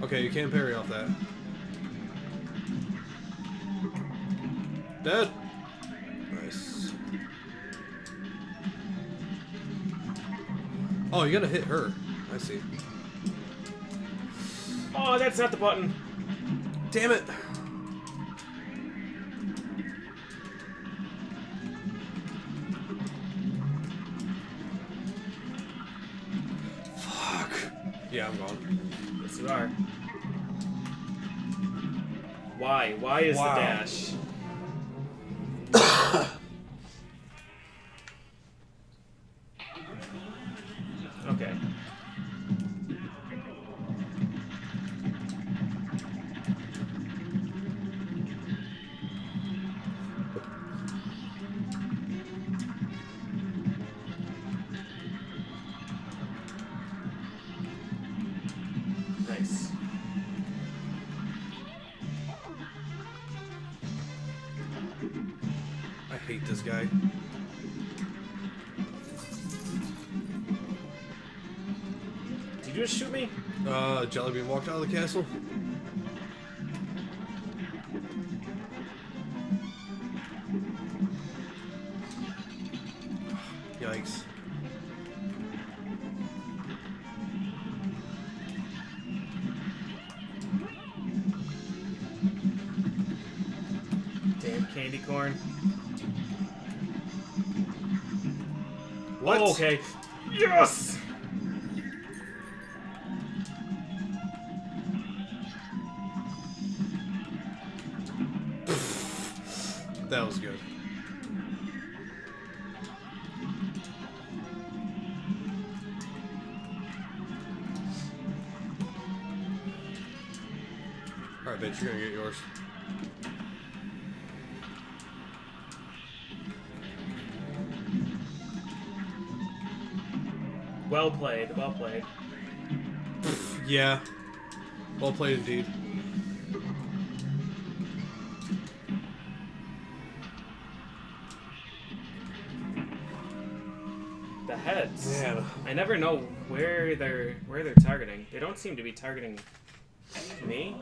Okay, you can't parry off that. Dead. Nice. Oh, you gotta hit her. I see. Oh, that's not the button. Damn it. Yeah, I'm gone. Yes, you are. Why? Why is Wow. the dash? Okay. Nice. I hate this guy. Did you just shoot me? Jellybean walked out of the castle. Yikes. Damn candy corn. What? Oh, okay. Yes! That was good. Alright, bitch, you're gonna get yours. Well played, well played. Yeah. Well played indeed. The heads. Man. I never know where they're targeting. They don't seem to be targeting me.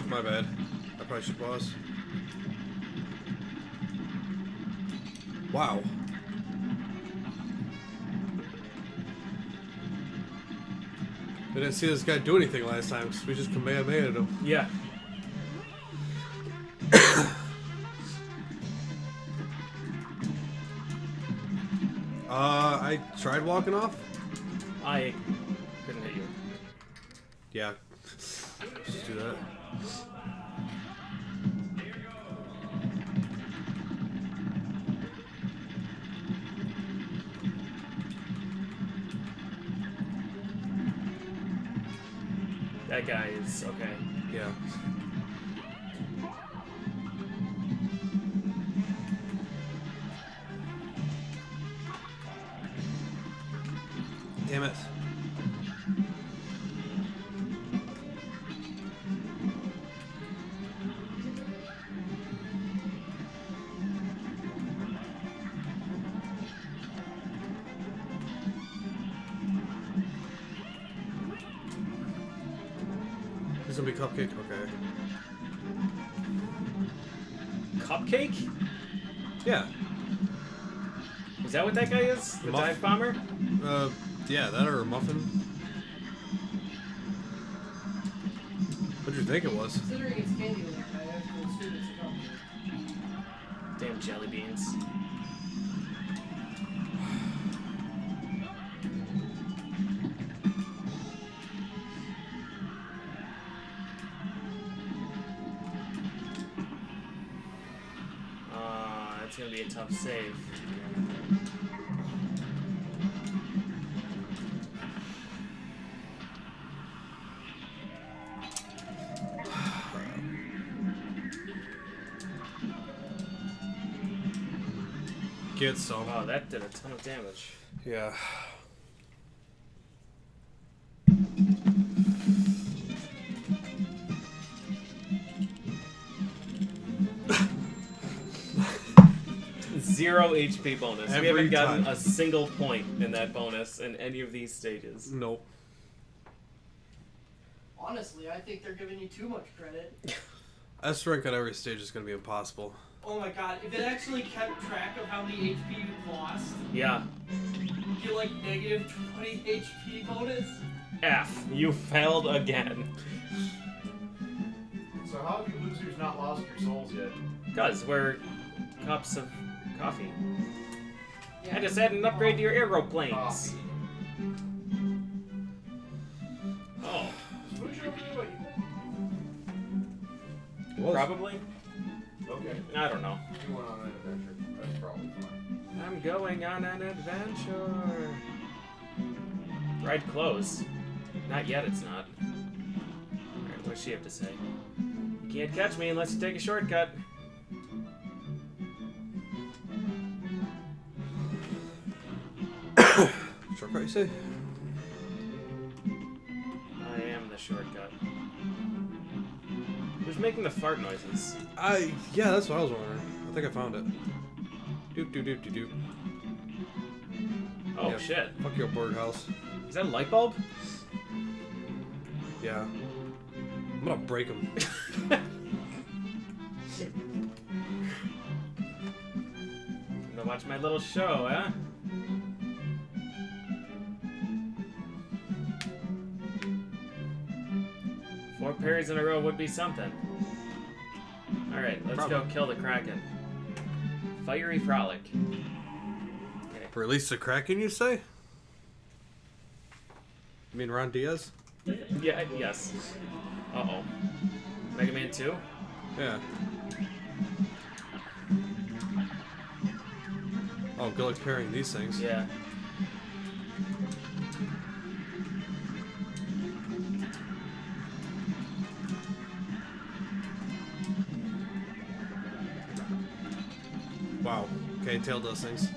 My bad. I probably should pause. Wow. We didn't see this guy do anything last time because we just Kamehameha'd him. Yeah. I tried walking off. I couldn't hit you. Yeah. Let's just do that. That guy is okay. Yeah. Damn it. This is gonna be Cupcake? Okay. Cupcake? Yeah. Is that what that guy is? The Muff- dive bomber? Yeah, that or a muffin. What'd you think it was? Considering it's Candyland, I actually assume it's a cupcake. Damn jelly beans. It's gonna be a tough save. Get some. Wow, that did a ton of damage. Yeah. Zero HP bonus. We Every haven't gotten time. a single point in that bonus in any of these stages. Nope. Honestly, I think they're giving you too much credit. S rank on every stage is gonna be impossible. Oh my god, if it actually kept track of how many HP you lost, Yeah. you get like negative 20 HP bonus. F. You failed again. So how have you losers not lost your souls yet? Because we're cups of coffee. I just had an upgrade to your aeroplanes. Coffee. Oh, Smooch over the way. probably. Okay. I don't know. You went on an adventure. That's probably fine. I'm going on an adventure. Ride close. Not yet, it's not. Alright, what does she have to say? You can't catch me unless you take a shortcut. Shortcut, you say? I am the shortcut. Who's making the fart noises? Yeah, that's what I was wondering. I think I found it. Doop doop doop doop doop. Oh Yeah. shit. Fuck your birdhouse. Is that a light bulb? Yeah. I'm gonna break him. I'm gonna watch my little show, huh? Four parries in a row would be something. Alright, let's go kill the Kraken. Fiery Frolic. Okay. Release the Kraken, you say? You mean Ron Diaz? Yeah, yes. Uh-oh. Mega Man 2? Yeah. Oh, good luck parrying these things. Yeah. Wow. Okay, tail does things.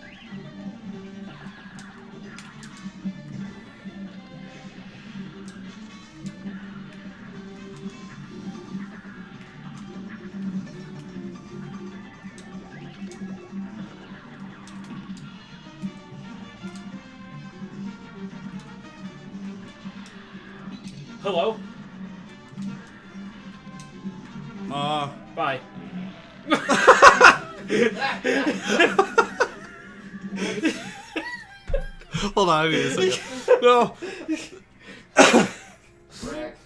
Hello? Bye. Bye. Hold on, I need a second. No! Wreck.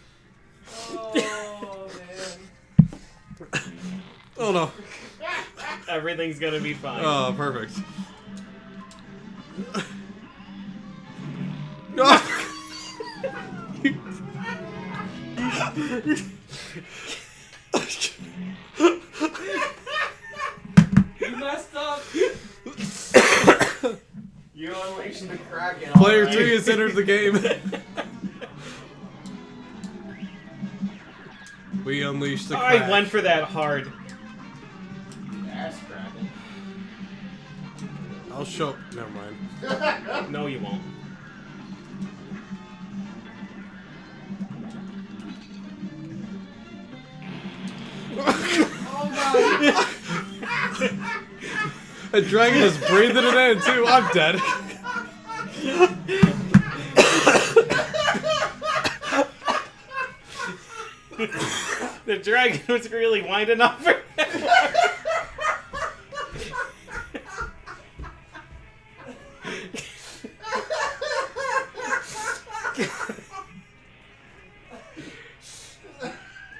Oh, man. Oh no. Everything's gonna be fine. Oh, perfect. No! You messed up. You unleashed the Kraken. Player alright. 3 has entered the game. We unleashed the I Kraken. went for that hard. Ass Kraken. I'll show. Never mind. No, you won't. Oh, A dragon is breathing it in too. I'm dead. The dragon was really winding up for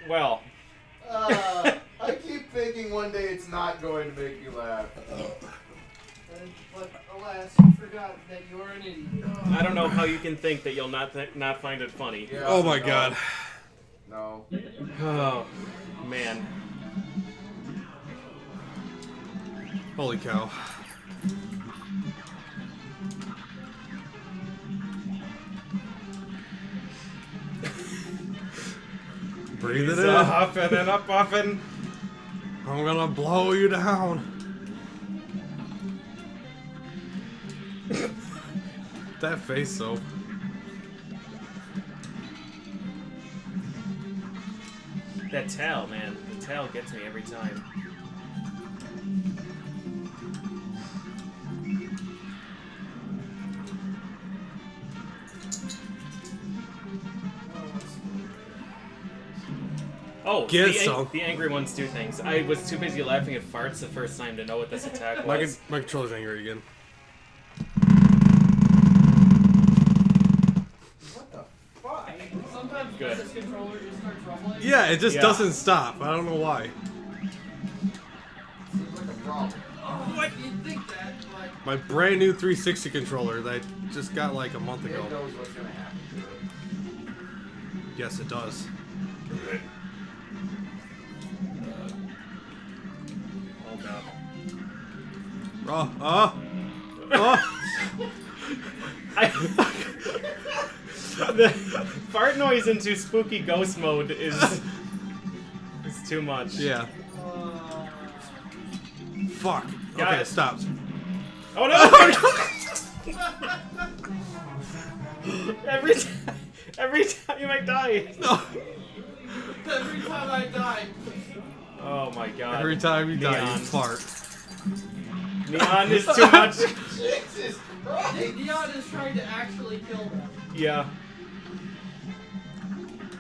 Well, I keep thinking one day it's not going to make you laugh. But alas, you forgot that you're an idiot. I don't know how you can think that you'll not find it funny. Yeah, Oh my no. god. No. Oh, man. Holy cow. Breathe it He's in. huffing and up puffing. I'm gonna blow you down. That face though. That tail, man. The tail gets me every time. Oh, Get the, some. the angry ones do things. I was too busy laughing at farts the first time to know what this attack My, was. my controller's angry again. What the fuck? Sometimes Good. this controller just starts rumbling. Yeah, it just Yeah. doesn't stop. I don't know why. Seems like a problem. Oh, you'd think that, but My brand new 360 controller that I just got like a month It ago. knows what's gonna happen to it. Yes, it does. Hold up. Oh. The fart noise into spooky ghost mode is too much. Yeah. Fuck. Got Okay, it. it stopped. Oh no! every time I die. No. Every time I die. Oh my god. Every time you die, Neon. you fart. Neon is too much. Jesus Christ! Neon is trying to actually kill them. Yeah.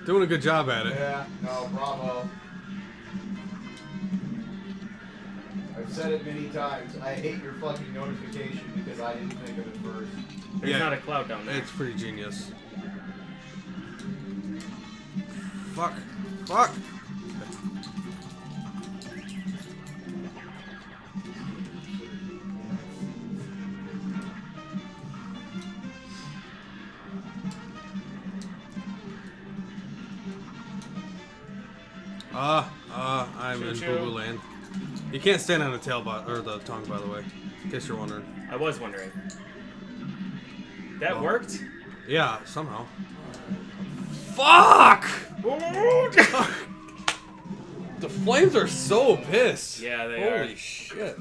Doing a good job at it. Yeah, no, bravo. I've said it many times. I hate your fucking notification because I didn't think of it first. There's Yeah. not a cloud down there. It's pretty genius. Fuck. Fuck. I'm in Choo-choo. Boo Boo Land. You can't stand on the tail or the tongue, by the way, in case you're wondering. I was wondering. That Well. worked? Yeah, somehow. Fuck! The flames are so pissed. Yeah, they Holy are. shit.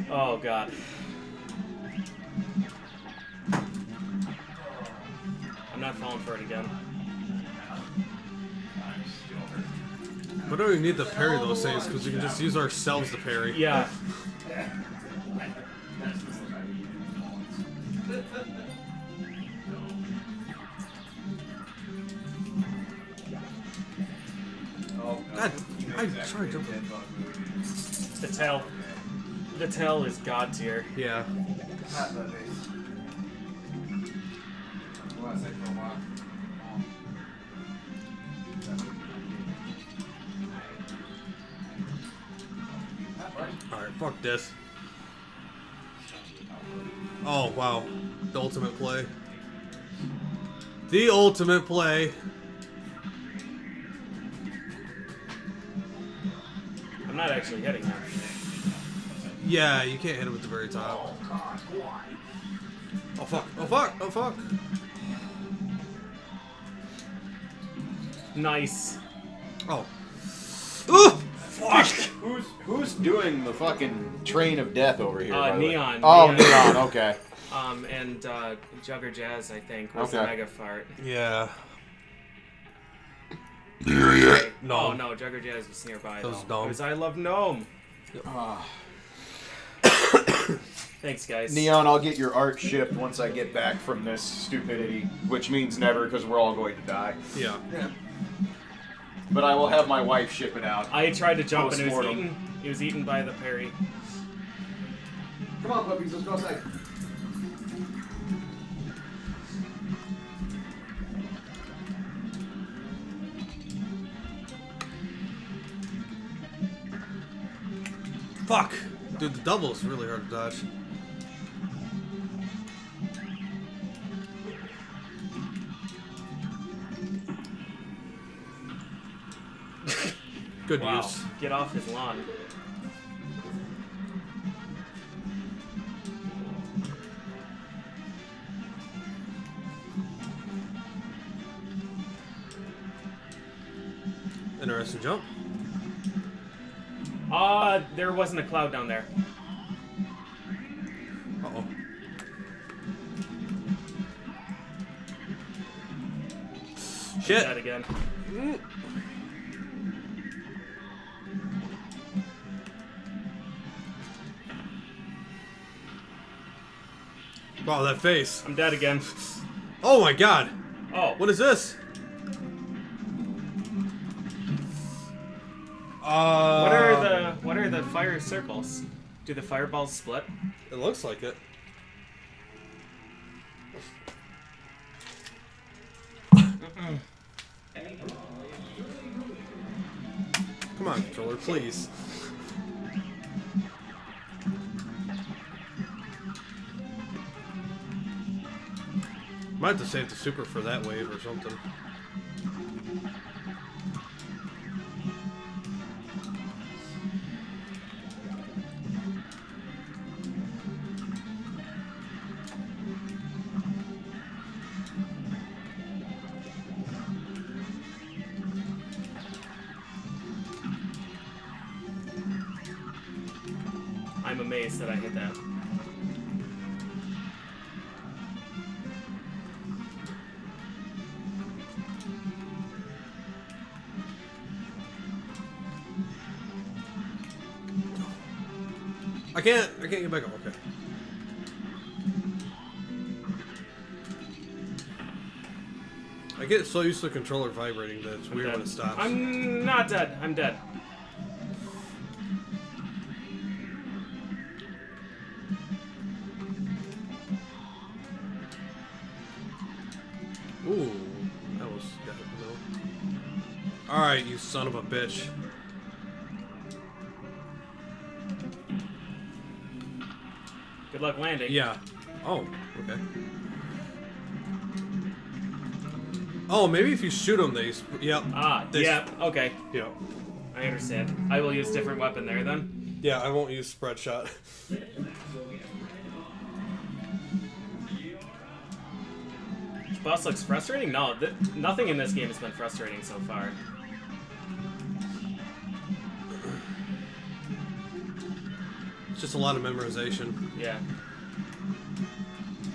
Oh god. I'm not falling for it again. We don't even need to parry those things because we can just use ourselves to parry. Yeah. Oh, no. God, You know I exactly tried to- what Dead Bug movie. The tail. The tail is god tier. Yeah. Not that base. What was I for a while? Alright, fuck this. Oh, wow. The ultimate play. The ultimate play. I'm not actually hitting him. Yeah, you can't hit him at the very top. Oh, fuck. Oh, fuck. Oh, fuck. Nice. Oh. Ooh! Fuck! Who's doing the fucking train of death over here? by the way? Neon. Oh, Neon. Okay. And Jugger Jazz, I think, was the Okay. mega fart. Yeah. No. No. Oh, no, Jugger Jazz was nearby, That was though. dumb. It was I Love Gnome. Ah. Thanks, guys. Neon, I'll get your art shipped once I get back from this stupidity, which means never because we're all going to die. Yeah. But I will have my wife ship it out. I tried to jump and it was Post-mortem. eaten. It was eaten by the parry. Come on, puppies, let's go outside. Fuck! Dude, the double is really hard to dodge. Good Wow. use. Get off his lawn. Interesting jump. There wasn't a cloud down there. Uh-oh. Shit. Shit! That again. Wow, that face. I'm dead again. Oh my god! Oh. What is this? What are the fire circles? Do the fireballs split? It looks like it. Come on, controller, please. Might have to save the super for that wave or something. I'm amazed that I hit that. I can't get back up. Okay. I get so used to the controller vibrating that it's weird when it stops. I'm not dead. I'm dead. Ooh, that was no. All right, you son of a bitch. Good luck landing. Yeah. Oh, okay. Oh, maybe if you shoot them, they. Yep. Ah, They- yeah. Okay, Yep. I understand. I will use different weapon there then. Yeah, I won't use spread shot. Boss looks frustrating. No, nothing in this game has been frustrating so far. It's just a lot of memorization. Yeah.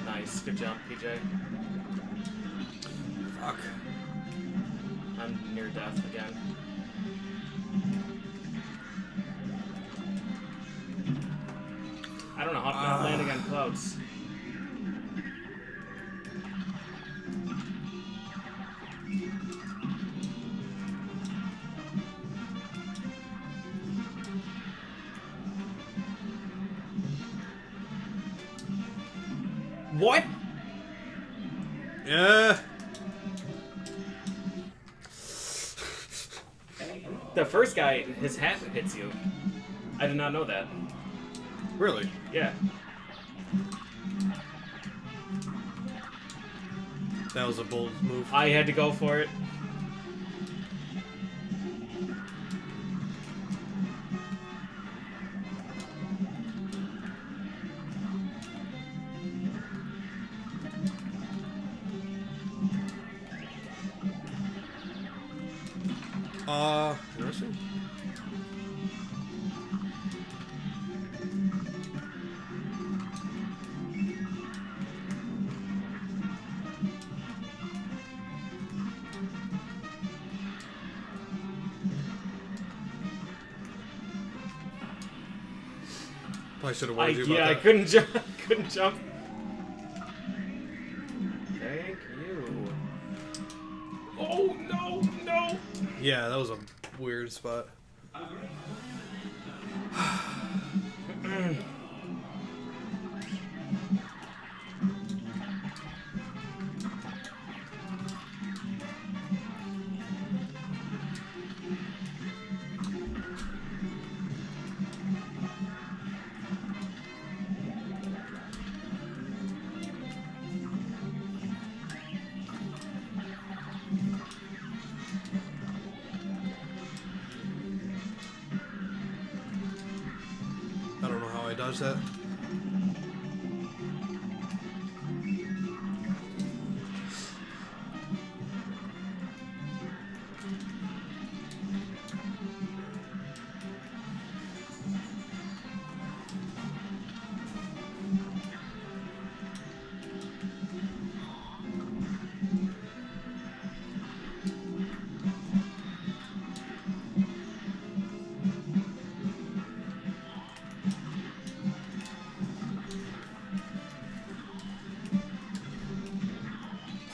Nice. Good jump, PJ. Fuck. I'm near death again. I don't know how to land again close. What? Yeah. The first guy, his hat hits you. I did not know that. Really? Yeah. That was a bold move. I had to go for it. Interesting. Probably should have warned you about I that. couldn't jump. Couldn't jump. Thank you. Oh no, no. Yeah, that was a weird spot. I don't know how I dodged that.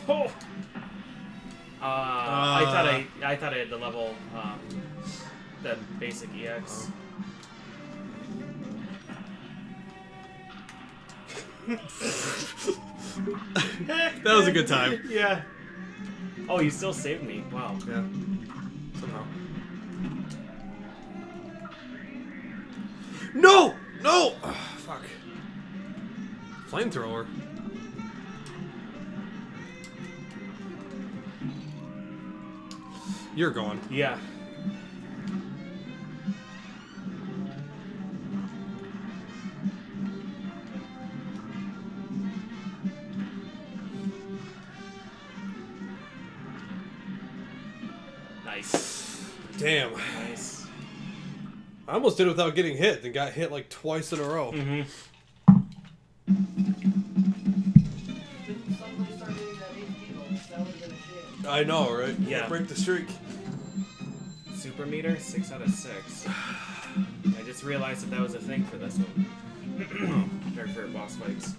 Oh. I thought I had the level, the basic EX. That was a good time. Yeah. Oh, you still saved me. Wow. Yeah. Somehow. No! No! Ugh, fuck. Flamethrower. You're gone. Yeah. Nice. Damn. Nice. I almost did it without getting hit, then got hit like twice in a row. Mm-hmm. Didn't somebody start getting that HP bonus? That would have been a shame. I know, right? Yeah. Break the streak. Super meter, 6 out of 6. I just realized that was a thing for this one. Or for boss fights.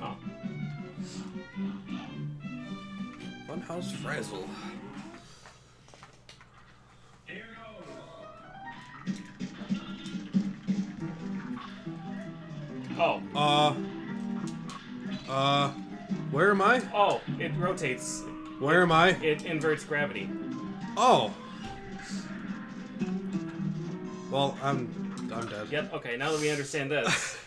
Oh. Funhouse Frazzle. Oh. Where am I? Oh, it rotates. Where am I? It inverts gravity. Oh. Well, I'm dead. Yep, okay, now that we understand this.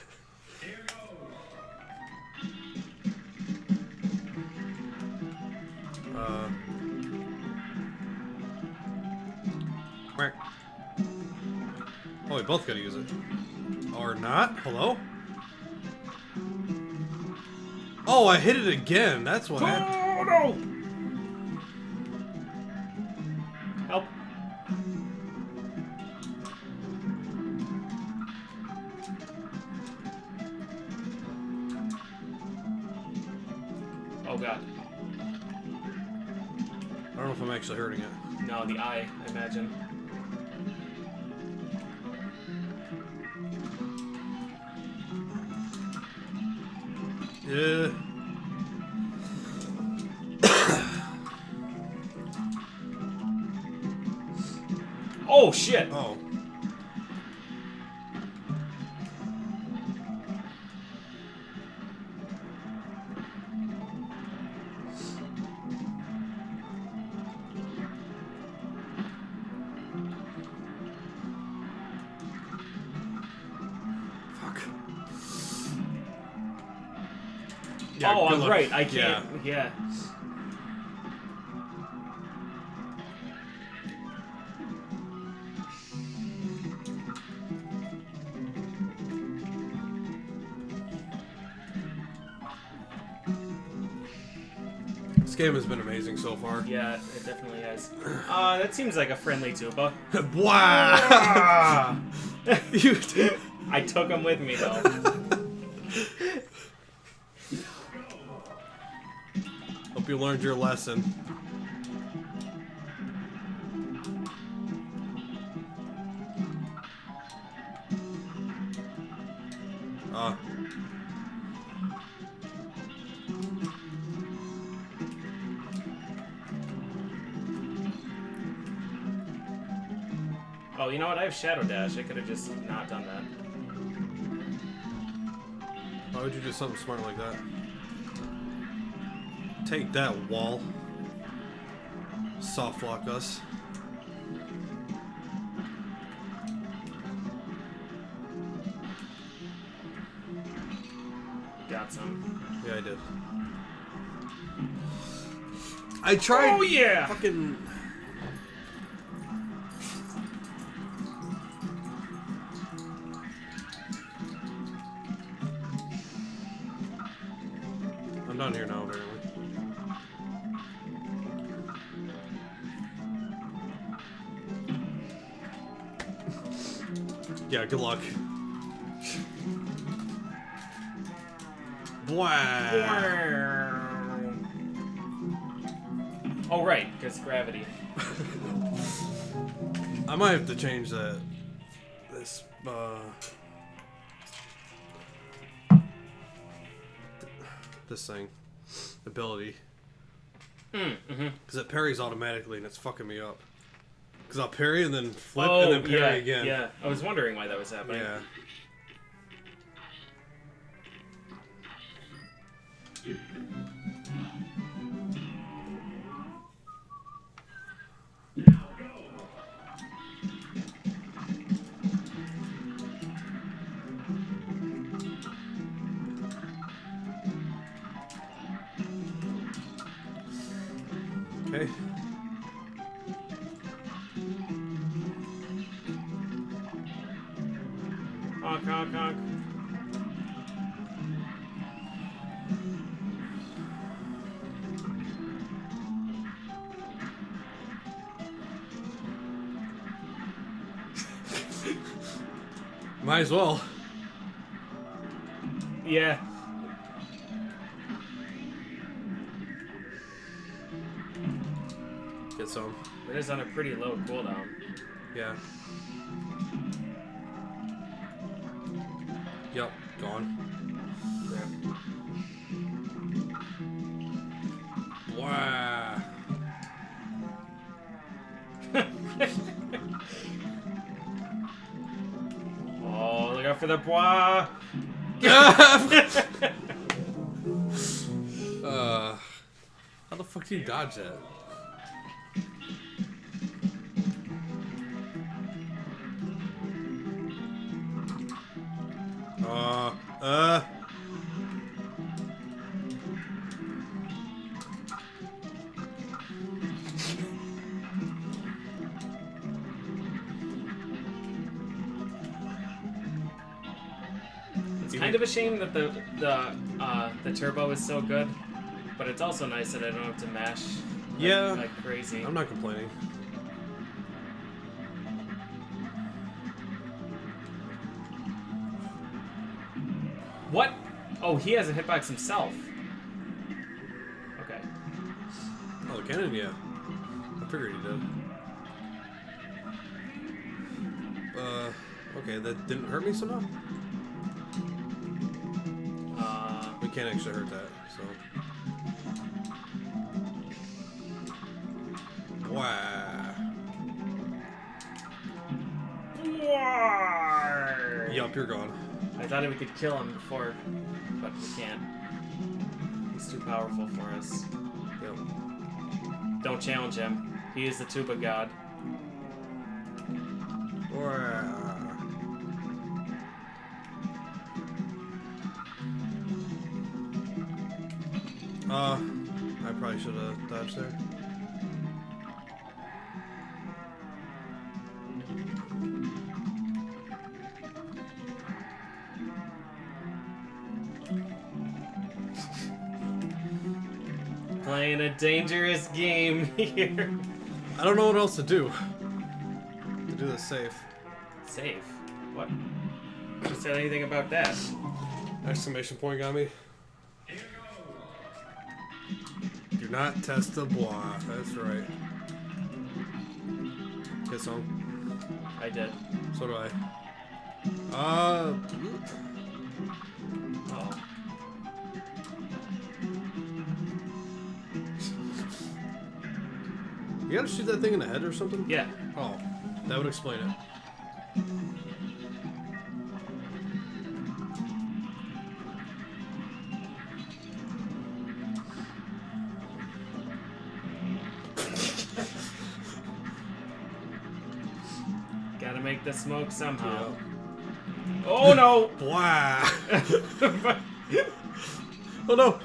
Quack. Oh, we both gotta use it. Or not? Hello? Oh, I hit it again. That's what happened. Oh no! Help. Oh god. I don't know if I'm actually hurting it. No, the eye, I imagine. Yeah. Oh shit! Oh. Fuck. Yeah, oh, good I'm luck. right. I can't. Yeah. This game has been amazing so far. Yeah, it definitely has. That seems like a friendly tuba. Wow! You did. I took him with me though. Hope you learned your lesson. Oh, you know what? I have Shadow Dash. I could have just not done that. Why would you do something smart like that? Take that, wall. Soft lock us. Got some. Yeah, I did. I tried. Oh yeah! Fucking. I'm down here now, apparently. Yeah, good luck. Wow. Oh right, because gravity. I might have to change that. This thing. Ability. Mm-hmm. Because it parries automatically and it's fucking me up. Because I'll parry and then flip Oh, and then parry yeah, again. yeah. I was wondering why that was happening. Yeah. Okay. Honk, honk, honk. Might as well. Yeah. Get some. It is on a pretty low cooldown. Yeah. Yep, gone. Wow. Oh, look out for the bois. How the fuck do you dodge that? It's kind of a shame that the turbo is so good, but it's also nice that I don't have to mash Yeah. like crazy. I'm not complaining. What? Oh, he has a hitbox himself. Okay. Oh, cannon, yeah. I figured he did. Okay, that didn't hurt me somehow? We can't actually hurt that, so. Wow. Yup, you're gone. I thought we could kill him before, but we can't. He's too powerful for us. Yep. Don't challenge him. He is the tuba god. Wow. I probably should have dodged there. Playing a dangerous game here. I don't know what else to do. To do this safe. Safe? What? Who said anything about that? Exclamation point got me. Do not test the bois. That's right. Get some. I did. So do I. Oh. You gotta shoot that thing in the head or something? Yeah. Oh, that would explain it. Gotta make the smoke somehow. Yeah. Oh no! Wow. Oh no!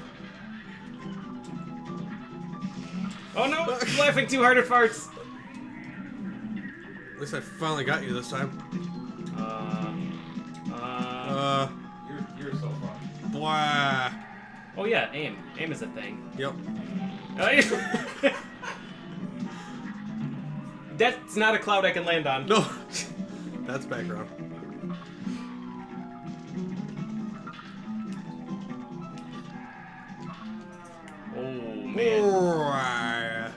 Oh no! I'm laughing too hard at farts! At least I finally got you this time. You're so fun. Wow. Oh yeah, aim. Aim is a thing. Yep. That's not a cloud I can land on. No. That's background. Oh man. Wow.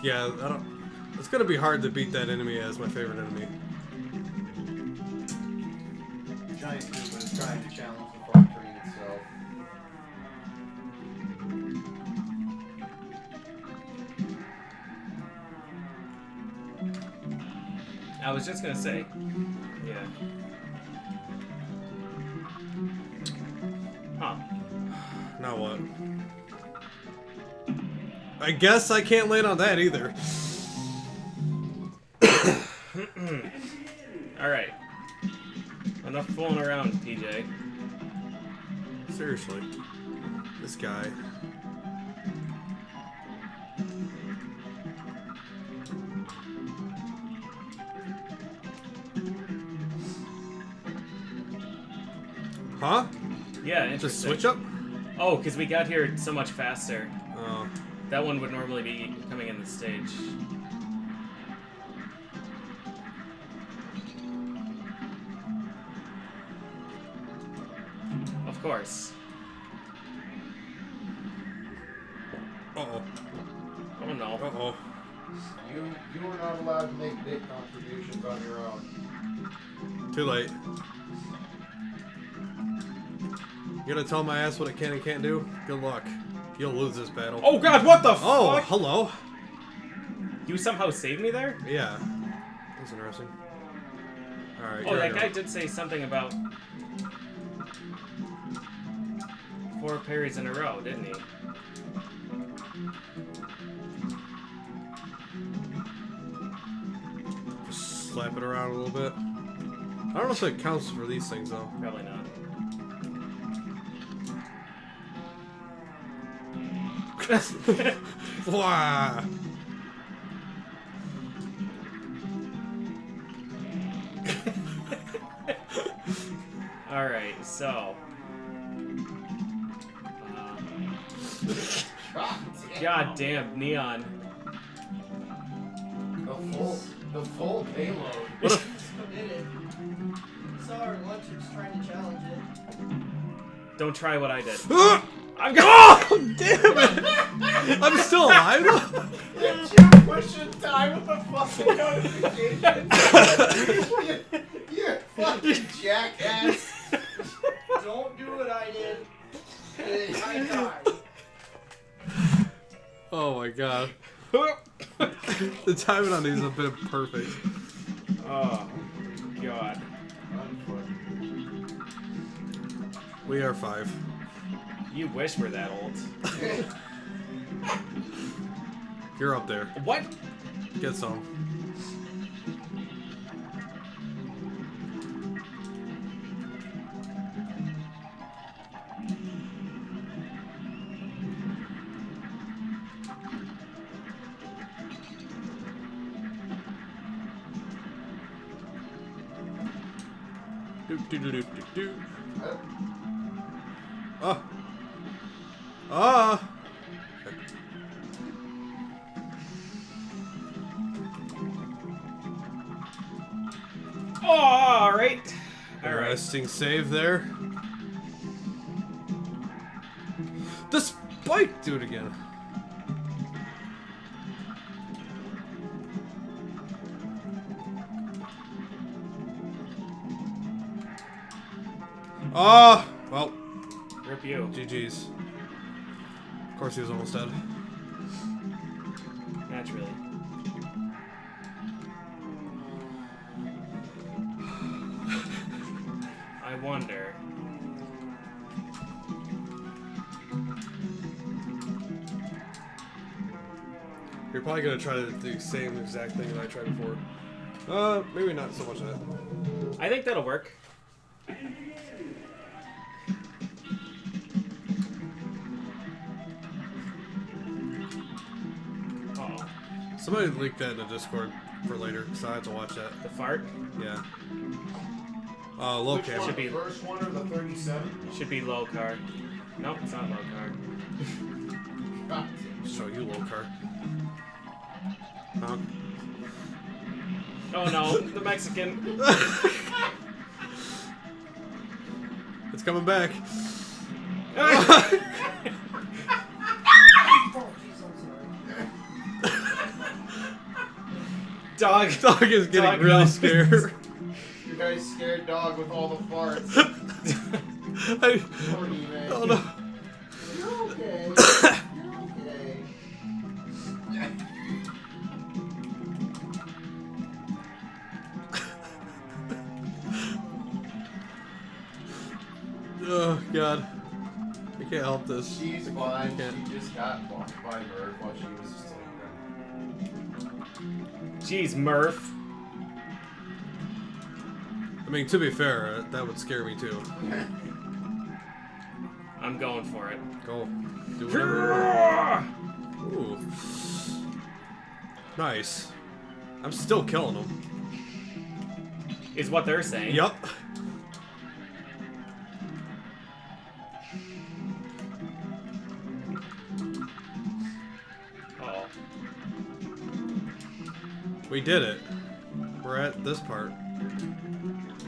Yeah, I don't. It's gonna be hard to beat that enemy as my favorite enemy. Giant Tuba is trying to challenge the front train itself. I was just gonna say. Yeah. Huh. Now what? I guess I can't land on that either. Alright. Enough fooling around, PJ. Seriously. This guy. Huh? Yeah, interesting. Just switch up? Oh, because we got here so much faster. Oh. That one would normally be coming in the stage. Of course. Uh-oh. Oh no. Uh-oh. You are not allowed to make big contributions on your own. Too late. You gonna tell my ass what it can and can't do? Good luck. You'll lose this battle. Oh god, what the Oh, fuck? hello. You somehow saved me there? Yeah. That's interesting. Alright, Oh, you're that on guy your own. did say something about 4 parries in a row, didn't he? Just slap it around a little bit. I don't know if it counts for these things, though. Probably not. Wow. Alright, so. God damn, Neon. The full payload. Did it. Saw her at lunch and was trying to challenge it. Don't try what I did. I'm Oh, damn it! I'm still alive, though? You're pushing time with the fucking notifications. you fucking jackass. Don't do what I did. I died. Oh my god. The timing on these have been perfect. Oh, God. We are 5. You wish we're that old. You're up there. What? Get some. Do. Oh. Ah. Oh, alright. Alright. Interesting save there. The spike, do it again. Ah, well, Rip you. GG's. Of course, he was almost dead. Naturally. I wonder. You're probably gonna try the same exact thing that I tried before. Maybe not so much that. I think that'll work. Oh, Somebody leaked that in the Discord for later, so I have to watch that. the fart Yeah. Low Which camera. one, Should be- the first one or the 37? should be low car. Nope, it's not low car. God. Show you low car. Huh? Oh no, the Mexican. It's coming back. Oh, jeez, I'm sorry. Dog. Dog is getting Dog really no. scared. You guys scared dog with all the farts. Poor man. Oh no. You're okay. You're okay. Oh god. can't help this. She's fine. Can't. She just got blocked by Murph while she was sleeping. Jeez, Murph. I mean, to be fair, that would scare me too. I'm going for it. Go. Do whatever you want. Ooh. Nice. I'm still killing them. Is what they're saying. Yup. Oh. We did it. We're at this part.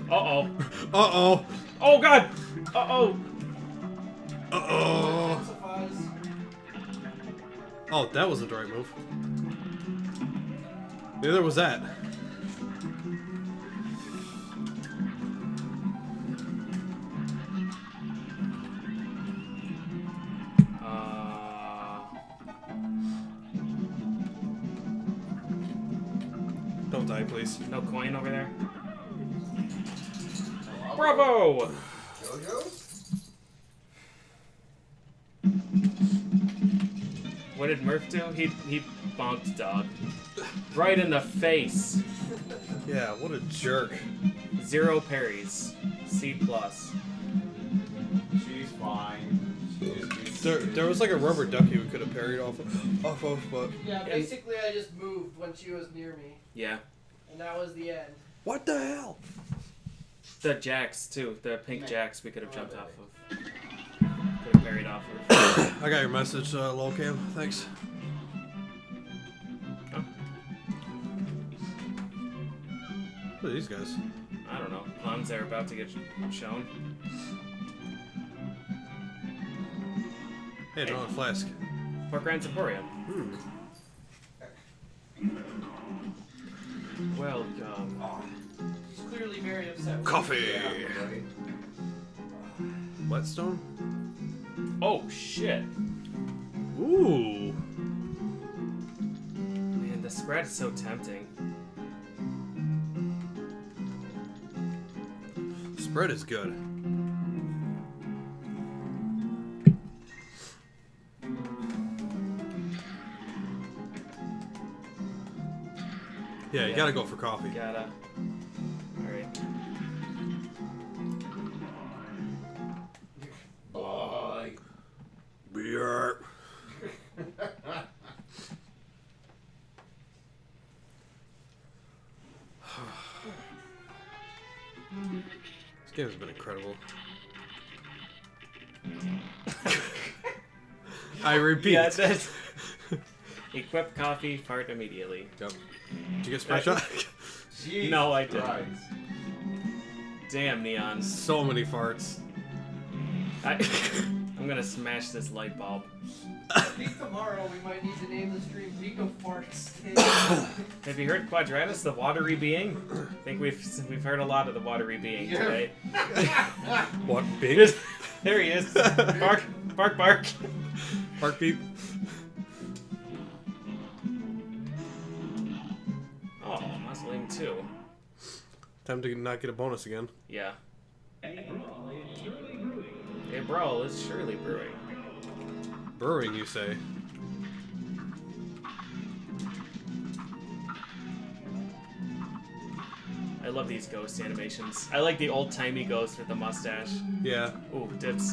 Uh-oh. Uh-oh. Oh, God! Uh-oh. Uh-oh. Intensifies. Oh, that wasn't the right move. Neither was that. Don't die, please. No coin over there. Bravo! JoJo's? What did Murph do? He bonked dog. Right in the face. Yeah, what a jerk. 0 parries. C+. She's fine. She just needs There was like a rubber ducky we could have parried off of, but... Yeah, basically I just moved when she was near me, Yeah. and that was the end. What the hell? The jacks, too. The pink jacks we could have jumped off of. Could have parried off of. I got your message, Lolcam. Thanks. Oh, Who are these guys? I don't know. Plums they're about to get shown. Hey, another flask. Pork Rinds Emporium. Welcome. She's clearly very upset with Coffee! Yeah, right? Whetstone? Oh, shit. Ooh. Man, the spread is so tempting. Spread is good. Yeah, you gotta go for coffee. Gotta. Alright. Bye. Beer. This game has been incredible. I repeat. Yeah, that's... Equip coffee, fart immediately. Yep. Did you get splash shot? Jesus No, I didn't. Christ. Damn, Neon. So many farts. I'm gonna smash this light bulb. I think tomorrow we might need to name the stream Week of Farts. Have you heard Quadratus, the watery being? I think we've heard a lot of the watery being today. What? Big? There he is. Bark, bark, bark. Bark beep. Oh, Muslim too. Time to not get a bonus again. Yeah. A brawl is surely brewing. Brewing, you say? I love these ghost animations. I like the old-timey ghost with the mustache. Yeah. Ooh, dips.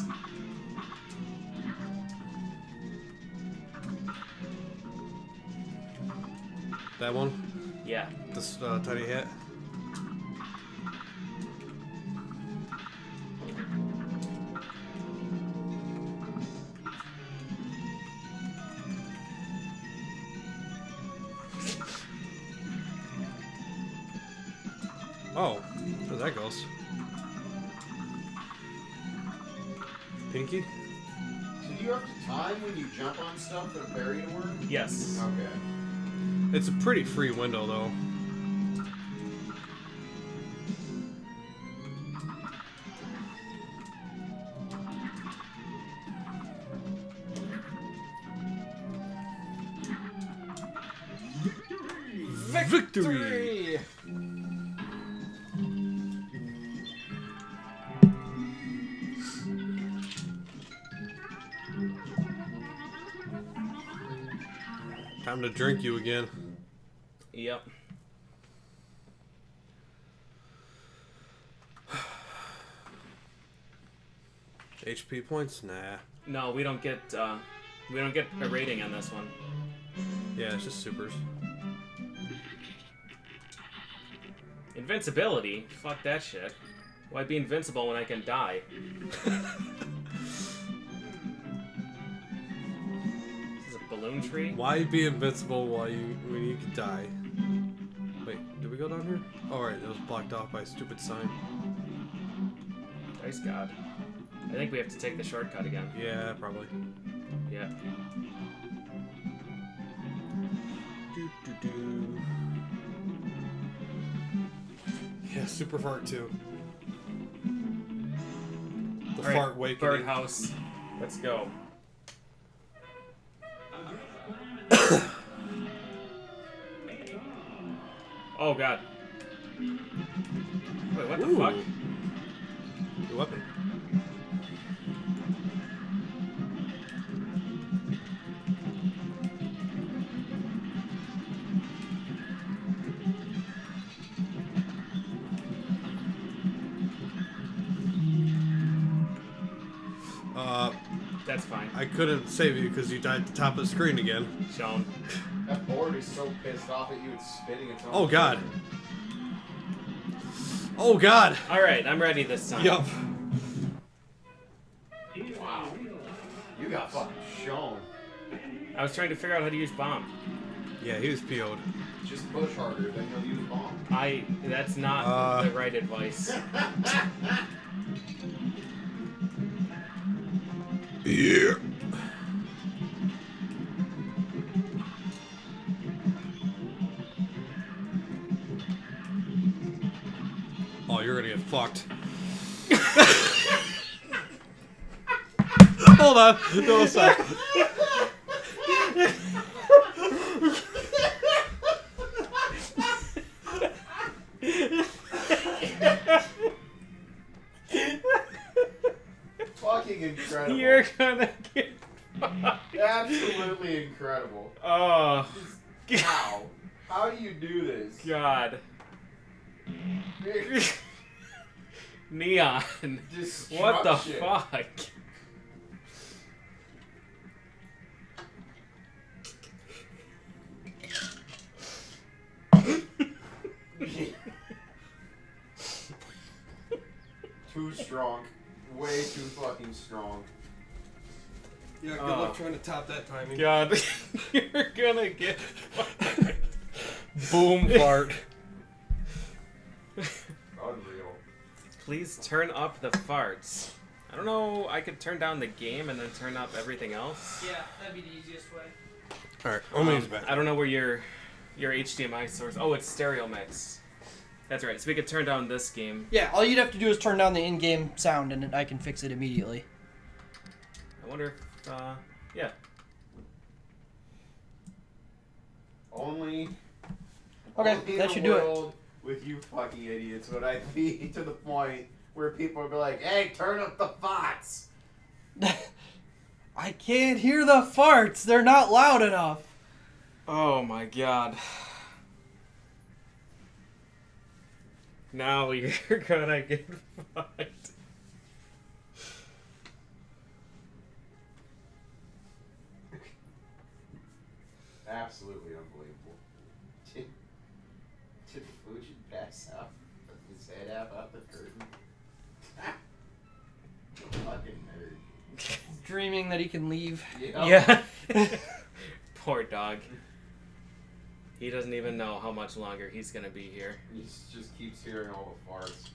That one? Yeah. This tiny hat? Oh, there's that ghost. Pinky? So do you have to time when you jump on stuff for the parry to work? Yes. Okay. It's a pretty free window, though. Victory! Time to drink you again. Yep. HP points? Nah. No, we don't get a rating on this one. Yeah, it's just supers. Invincibility? Fuck that shit. Why be invincible when I can die? This is a balloon tree? Why be invincible when you could die? Wait, did we go down here? Oh, right, it was blocked off by a stupid sign. Nice God. I think we have to take the shortcut again. Yeah, probably. Yeah. Yeah, super fart too. The All right, fart wakening. Birdhouse. Let's go. Oh God. Wait, what the Ooh. fuck? Your weapon. That's fine. I couldn't save you because you died at the top of the screen again. Shown. That board is so pissed off at you, it's spitting its own. Oh God. Oh God. All right, I'm ready this time. Yup. Wow. You got fucking shown. I was trying to figure out how to use bomb. Yeah, he was PO'd. Just push harder, then you'll use bomb. That's not the right advice. Yeah. Oh, you're gonna get fucked. Hold on. No, stop. Fucking incredible. You're gonna get fucked. Absolutely incredible. Oh, How? How do you do this? God. Neon. What the Destruction. fuck? Too strong. Way too fucking strong. Yeah, good luck trying to top that timing. God, you're gonna get fucked. Boom fart. Unreal. Please turn up the farts. I don't know, I could turn down the game and then turn up everything else. Yeah, that'd be the easiest way. Alright, I'm gonna use it back. I don't know where your HDMI source. Oh, it's stereo mix. That's right. So we could turn down this game. Yeah, all you'd have to do is turn down the in-game sound, and I can fix it immediately. I wonder if, yeah. Only. Okay, only in that a should do it. world with you fucking idiots would I be to the point where people would be like, "Hey, turn up the farts." I can't hear the farts. They're not loud enough. Oh my God. Now you're gonna get fucked. Absolutely unbelievable. Did Fuji pass out with his head out the curtain? Fucking nerd. Dreaming that he can leave. Yeah. Poor dog. He doesn't even know how much longer he's gonna be here. He just keeps hearing all the farts.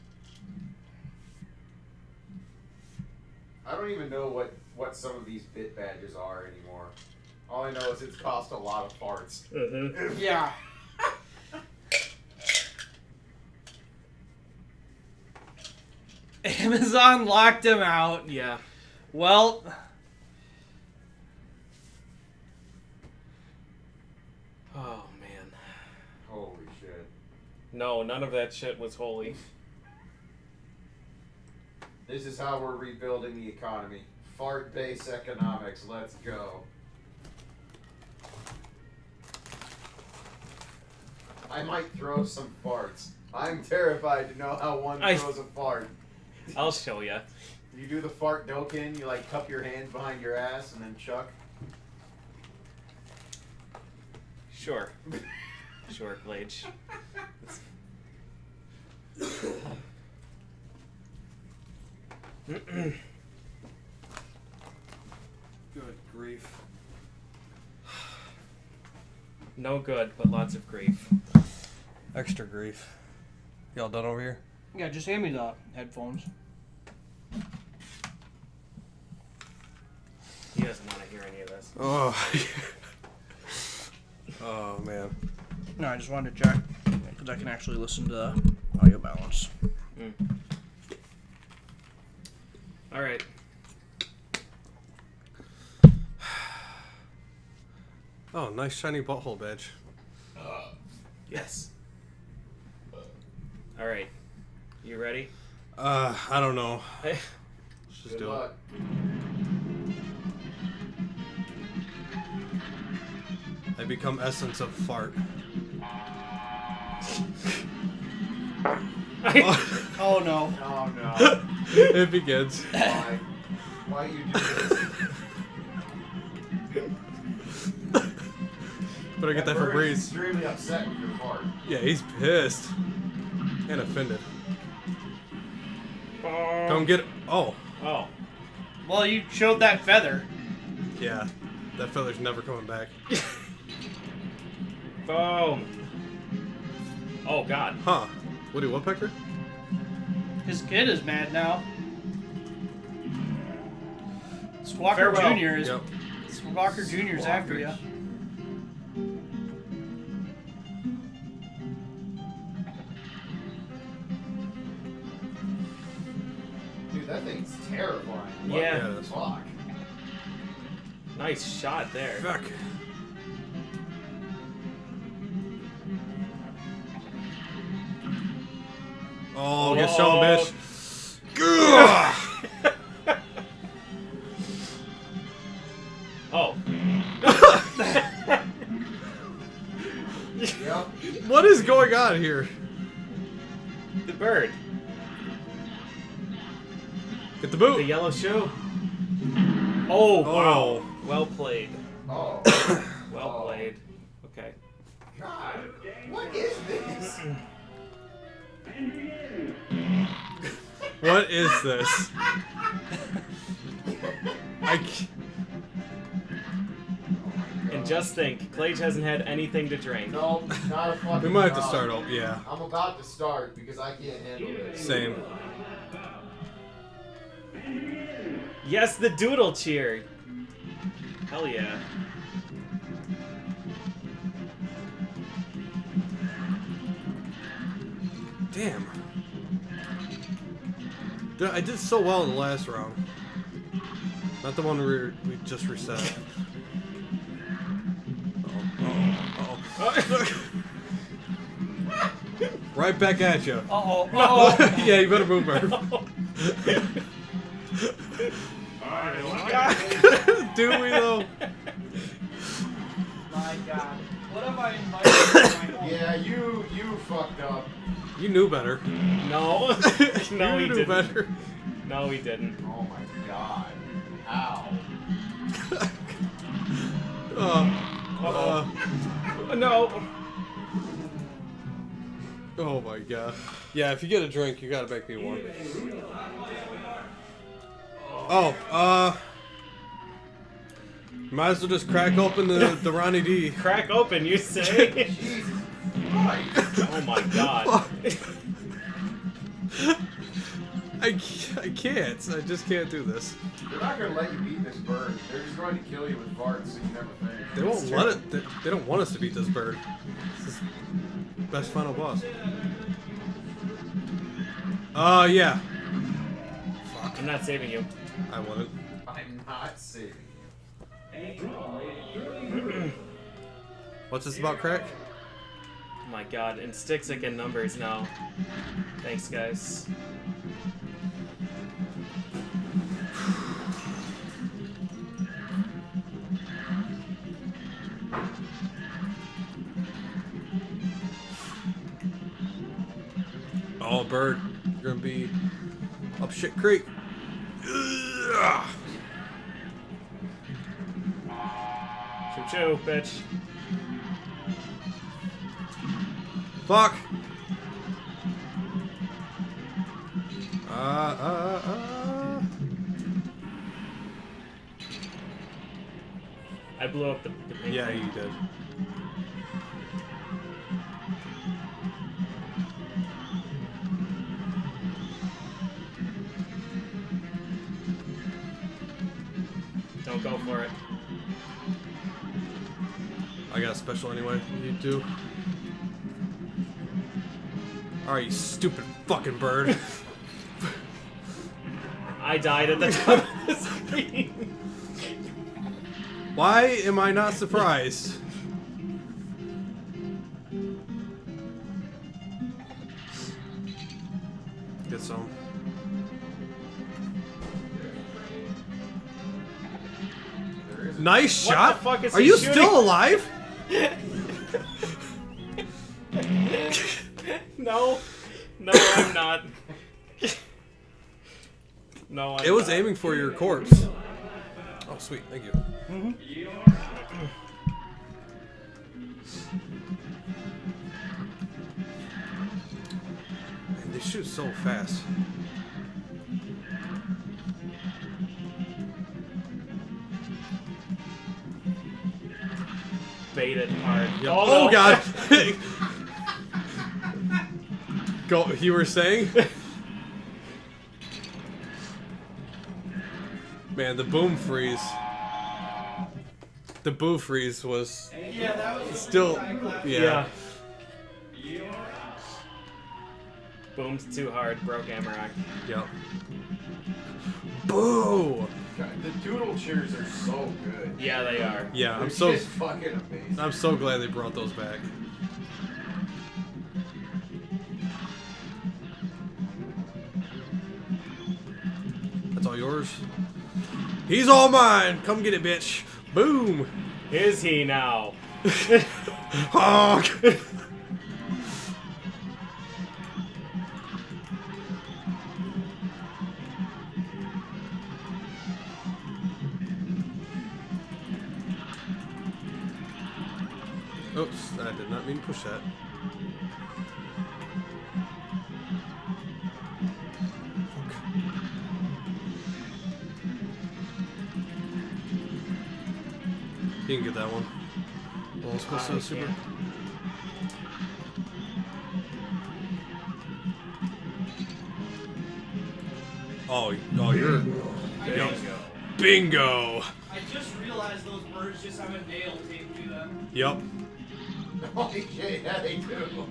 I don't even know what some of these bit badges are anymore. All I know is it's cost a lot of farts. Mm-hmm. Yeah. Amazon locked him out. Yeah. Well, Oh man. Holy shit. No, none of that shit was holy. This is how we're rebuilding the economy. Fart-based economics. Let's go. I might throw some farts. I'm terrified to know how one throws a fart. I'll show you. You do the fart doken, you like cup your hands behind your ass and then chuck. Sure. Sure, Glage. Good grief. No good, but lots of grief. Extra grief. Y'all done over here? Yeah, just hand me the headphones. He doesn't want to hear any of this. Oh. Oh, man. No, I just wanted to check because I can actually listen to the audio balance. All right. Oh, nice shiny butthole badge. Yes. All right. You ready? I don't know. Hey. Let's just Good do luck. it. I become essence of fart. Oh no. Oh no. It begins. Why? Why you do this? Better get that for Bird is Breeze. extremely upset with your fart. Yeah, he's pissed. And offended. Come get it. Oh. Oh. Well, you showed that feather. Yeah. That feather's never coming back. Boom. Oh, God. Huh. Woody Woodpecker? His kid is mad now. Squawker Farewell. Jr. is Yep. Squawker Jr. is after you. Dude, that thing's terrifying. Yeah. Yeah, it is. Fuck. Nice shot there. Fuck. Oh, get shown, bitch. Oh. Yep. What is going on here? The bird. Get the The boot. yellow shoe. Oh, wow. Oh. Well played. Oh. Well Oh. played. Okay. God. What is this? What is this? I c- And just think, Clage hasn't had anything to drink. No, not a fucking We might have to drop. start over. Yeah. I'm about to start because I can't handle this. Same. Yes, the doodle cheer. Hell yeah. Damn. Dude, I did so well in the last round. Not the one we just reset. Uh-oh. Right back at you. Uh-oh. Uh-oh. Yeah, you better move, Murph. Do we though? My God. What have I invited to my home? Yeah, you fucked up. You knew better. No. No, you he knew didn't. better. No, he didn't. Oh my god. How? No. Oh my god. Yeah, if you get a drink, you gotta make me one. Oh, might as well just crack open the Ronnie D. Crack open, you say? Right. Oh my god. I can't. I just can't do this. They're not gonna let you beat this bird. They're just going to kill you with farts so you never finish. They won't let it. They don't want us to beat this bird. This is best final boss. Yeah. I'm not saving you. I wouldn't. I'm not saving What's this about, crack? Oh my god, and sticks again numbers now. Thanks, guys. bird. You're gonna be up shit creek. Ugh. Choo, bitch. Fuck. I blew up the pink Yeah, thing. you did. Don't go for it. I got a special anyway. You too. Alright, you stupid fucking bird. I died at the top of the screen. Why am I not surprised? Get some. Nice What shot. the fuck is Are he you shooting? still alive? No. No, I'm not. No, I'm It was not. aiming for your corpse. Oh, sweet. Thank you. Mhm. Man, they shoot so fast. Baited hard. Yep. Oh, Oh god. Go. You were saying? Man, the boom freeze. The boo freeze was Yeah, that was still. Yeah. Yeah. Boomed too hard, broke Amarak. Yep. Boo! God, the doodle cheers are so good. Yeah, they are. Yeah, They're I'm so. just fucking amazing. I'm so glad they brought those back. That's all yours. He's all mine. Come get it, bitch. Boom. Is he now? Honk. Oops, I did not mean to push that. You can get that one. Well, let's go to the super. can't. Oh, you're Bingo. bingo. I just realized those birds just have a nail taped to them. Yep. Holy shit, yeah, they do.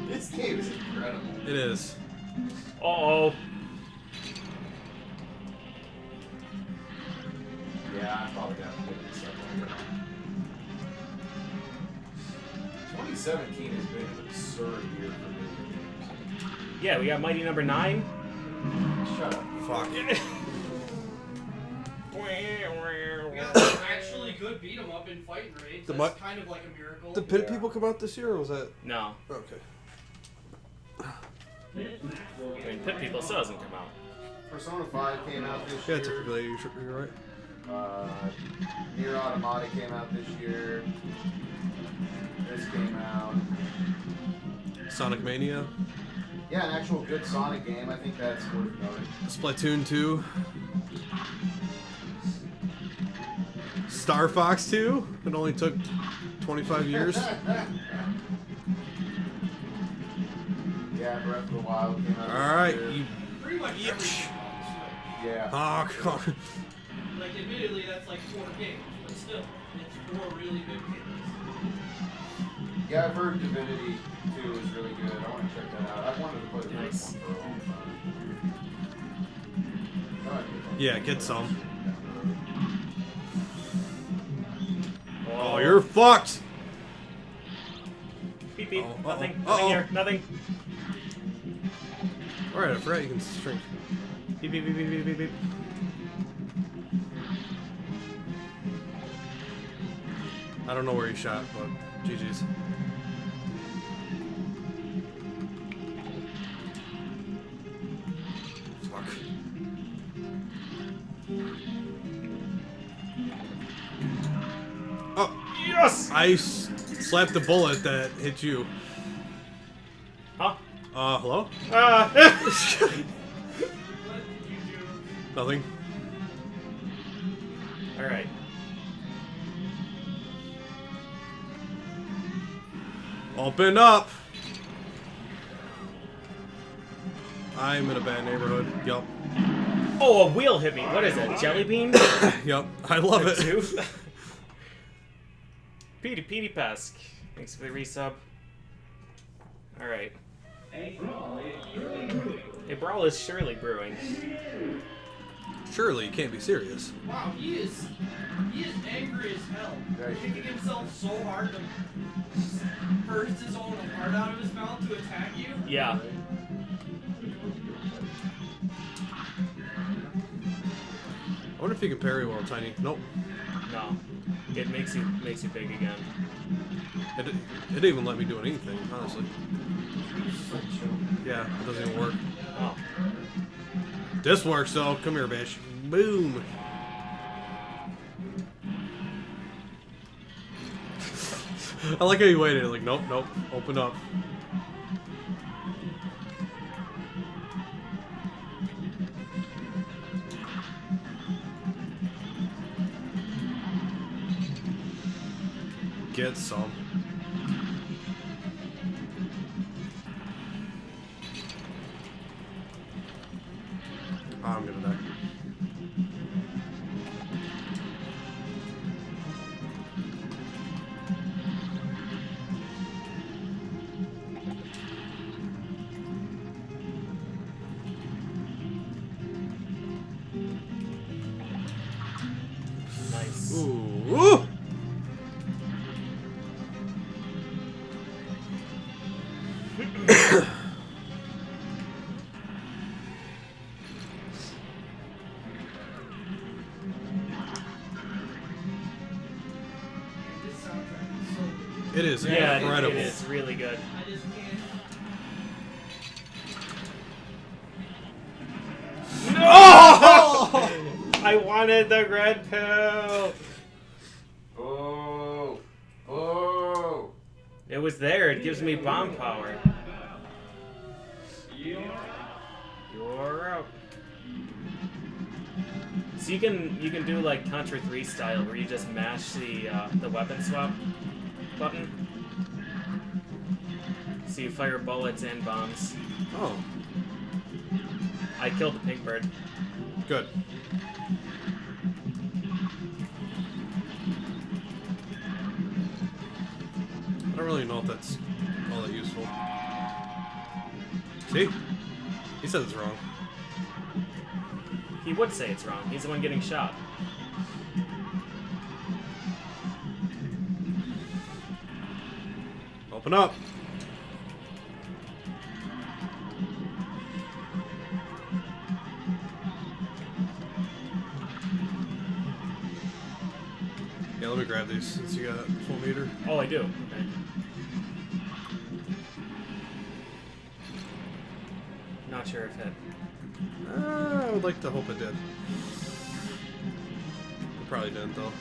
This game is incredible. It is. Uh-oh. Yeah, I probably got to pick this up later. 2017 has been an absurd year for video games. Yeah, we got Mighty number 9. Shut up. Fuck. We got some actually good beat 'em up in fighting raids. The That's mu- kind of like a miracle. Did Pit Yeah. People come out this year, or was that No. okay? I mean, Pit People still hasn't come out. Persona 5 came out this Yeah, year. typically you're right. Nier Automata came out this year. This came out. Sonic Mania, Yeah, an actual good Sonic game. I think that's worth noting. Splatoon 2, Star Fox 2. It only took 25 years. Yeah, Breath of the Wild came out. All right, this year. you Pretty much Yep. everything on Yeah. honk, honk. the Switch. Like, admittedly, that's like 4 games, but still, it's 4 really good games. Yeah, I've heard Divinity 2 is really good. I want to check that out. I've wanted to play the Nice. first one for a long time. Alright, Yeah, get some. Oh, Oh, you're fucked. Beep beep. Uh-oh, Nothing. uh-oh, Nothing uh-oh. here. Nothing. All right, I forgot you can string. Beep beep beep beep beep beep beep. I don't know where you shot, but GG's. Yes! slapped the bullet that hit you. Huh? Hello? Ah! What did you do? Nothing. Alright. Open up! I'm in a bad neighborhood. Yup. Oh, a wheel hit me. What is it? Jelly bean? Yup. I love it. Tooth? Petey Pesk. Thanks for the resub. Alright. A brawl is surely brewing. Surely you can't be serious. Wow, he is angry as hell. Right. Kicking himself so hard to burst his own heart out of his mouth to attack you. Yeah. I wonder if you can parry while tiny. Nope. No. It makes you big again. It didn't even let me do anything, honestly. Yeah, it doesn't even work. Oh. This works though. Come here, bitch. Boom. I like how you waited. Like, nope, nope. Open up. Get some. I'm gonna die. Nice. Ooh. This soundtrack is so good. It is Yeah, incredible. it is really good. I just can't. No! I wanted the red pill. Oh. Oh. It was there. It gives me bomb power. You're out. So you can do like Contra 3 style, where you just mash the weapon swap button. So you fire bullets and bombs. Oh, I killed the pink bird. good. I don't really know if that's all that useful. See? He said it's wrong. He would say it's wrong. He's the one getting shot. Open up. Yeah, let me grab these since you got full meter. Oh, I do. Okay. Not sure if it. I would like to hope it did. It probably didn't, though.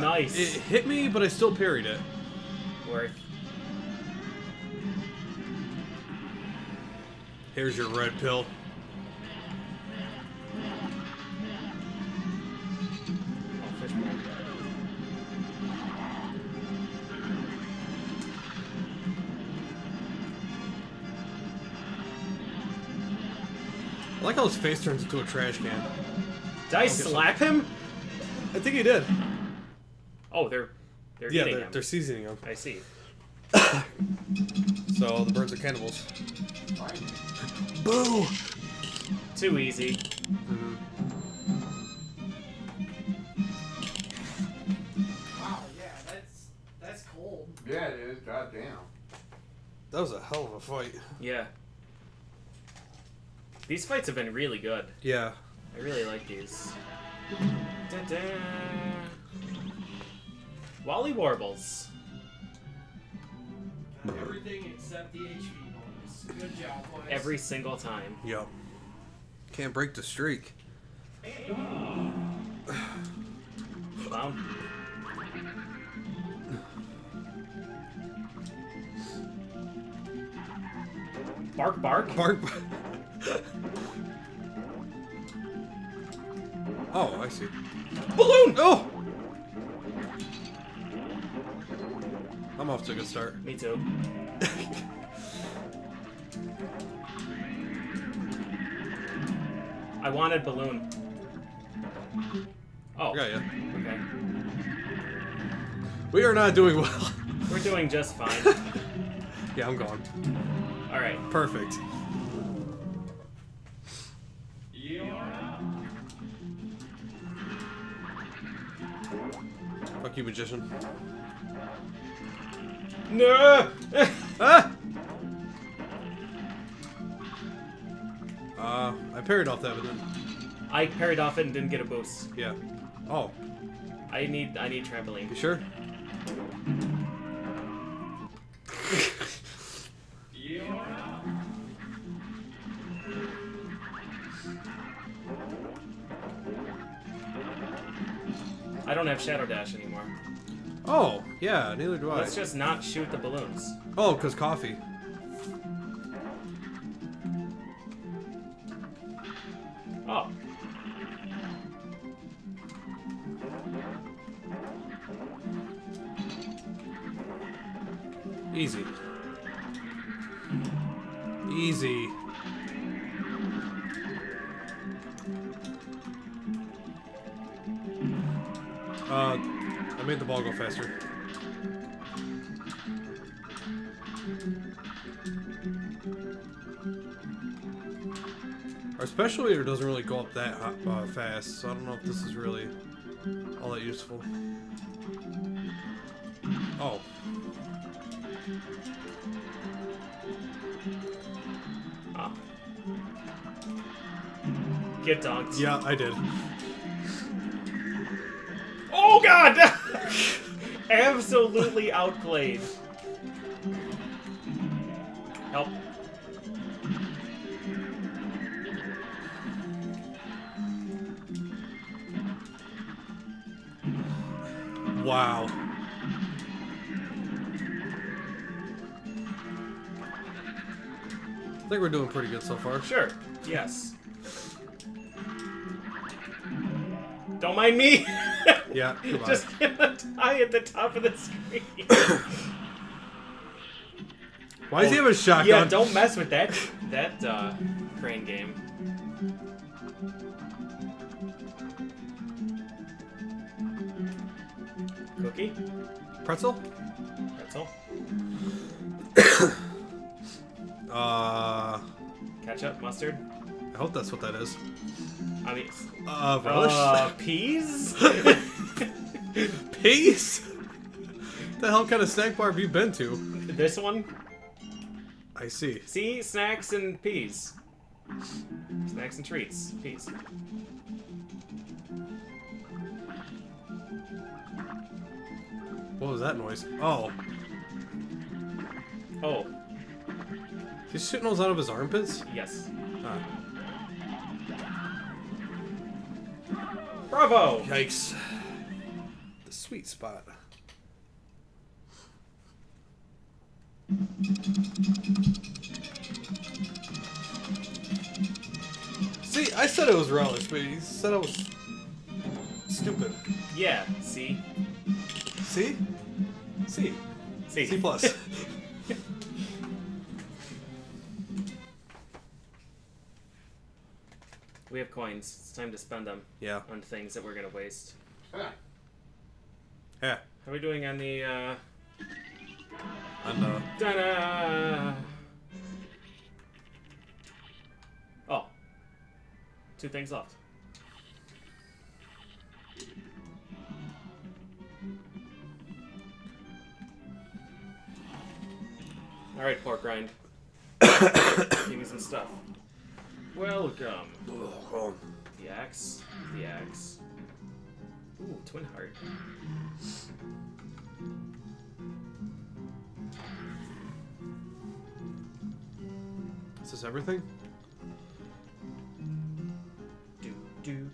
Nice. It hit me, but I still parried it. Worth. Here's your red pill. Oh, fishbowl. I like how his face turns into a trash can. Did I slap him? I think he did. Oh, they're Yeah, eating him. they're seasoning him. I see. So the birds are cannibals. Fine. Boo! Too easy. Wow, yeah, that's cold. Yeah, it is. God damn. That was a hell of a fight. Yeah. These fights have been really good. Yeah. I really like these. Da-da. Wally Warbles. Everything except the HP bonus. Good job, boys. Every single time. Yup. Can't break the streak. Clown. Bark, bark. Bark. Oh, I see. Balloon! Oh! I'm off to a good start. Me too. I wanted balloon. Oh. I got ya. Okay. We are not doing well. We're doing just fine. Yeah, I'm gone. Alright. Perfect. Fuck you, magician. No! Ah! I parried off that, but then I parried off it and didn't get a boost. yeah. Oh, I need trampoline. you sure? I don't have Shadow Dash anymore. Oh, yeah. Neither do I. Let's just not shoot the balloons. Oh, cause coffee. Oh. Easy. Easy. I made the ball go faster. Our special meter doesn't really go up that fast, so I don't know if this is really all that useful. Oh. Ah. Get dunked. Yeah, I did. Oh god! Absolutely outplayed. Help. Wow. I think we're doing pretty good so far. Sure. Yes. Don't mind me. Yeah, goodbye. Just gonna die at the top of the screen. Why does he have a shotgun? Yeah, don't mess with that crane game. Cookie? Pretzel? Pretzel? Ketchup? Mustard? I hope that's what that is. I mean... Relish? Peas? Peas? The hell kind of snack bar have you been to? This one? I see. See? Snacks and peas. Snacks and treats. Peas. What was that noise? Oh. Oh, He's shooting those out of his armpits? yes. Ah. Bravo! Yikes. The sweet spot. See, I said it was relish, but he said it was stupid. Yeah, see? See? C. See. C plus. We have coins. It's time to spend them Yeah. on things that we're gonna waste. Huh. Yeah. How are we doing on the, And, Ta-da! Oh. 2 things left. Alright, pork rind. Give me some stuff. Welcome. The axe. The axe. Ooh, twin heart. Is this everything? Do.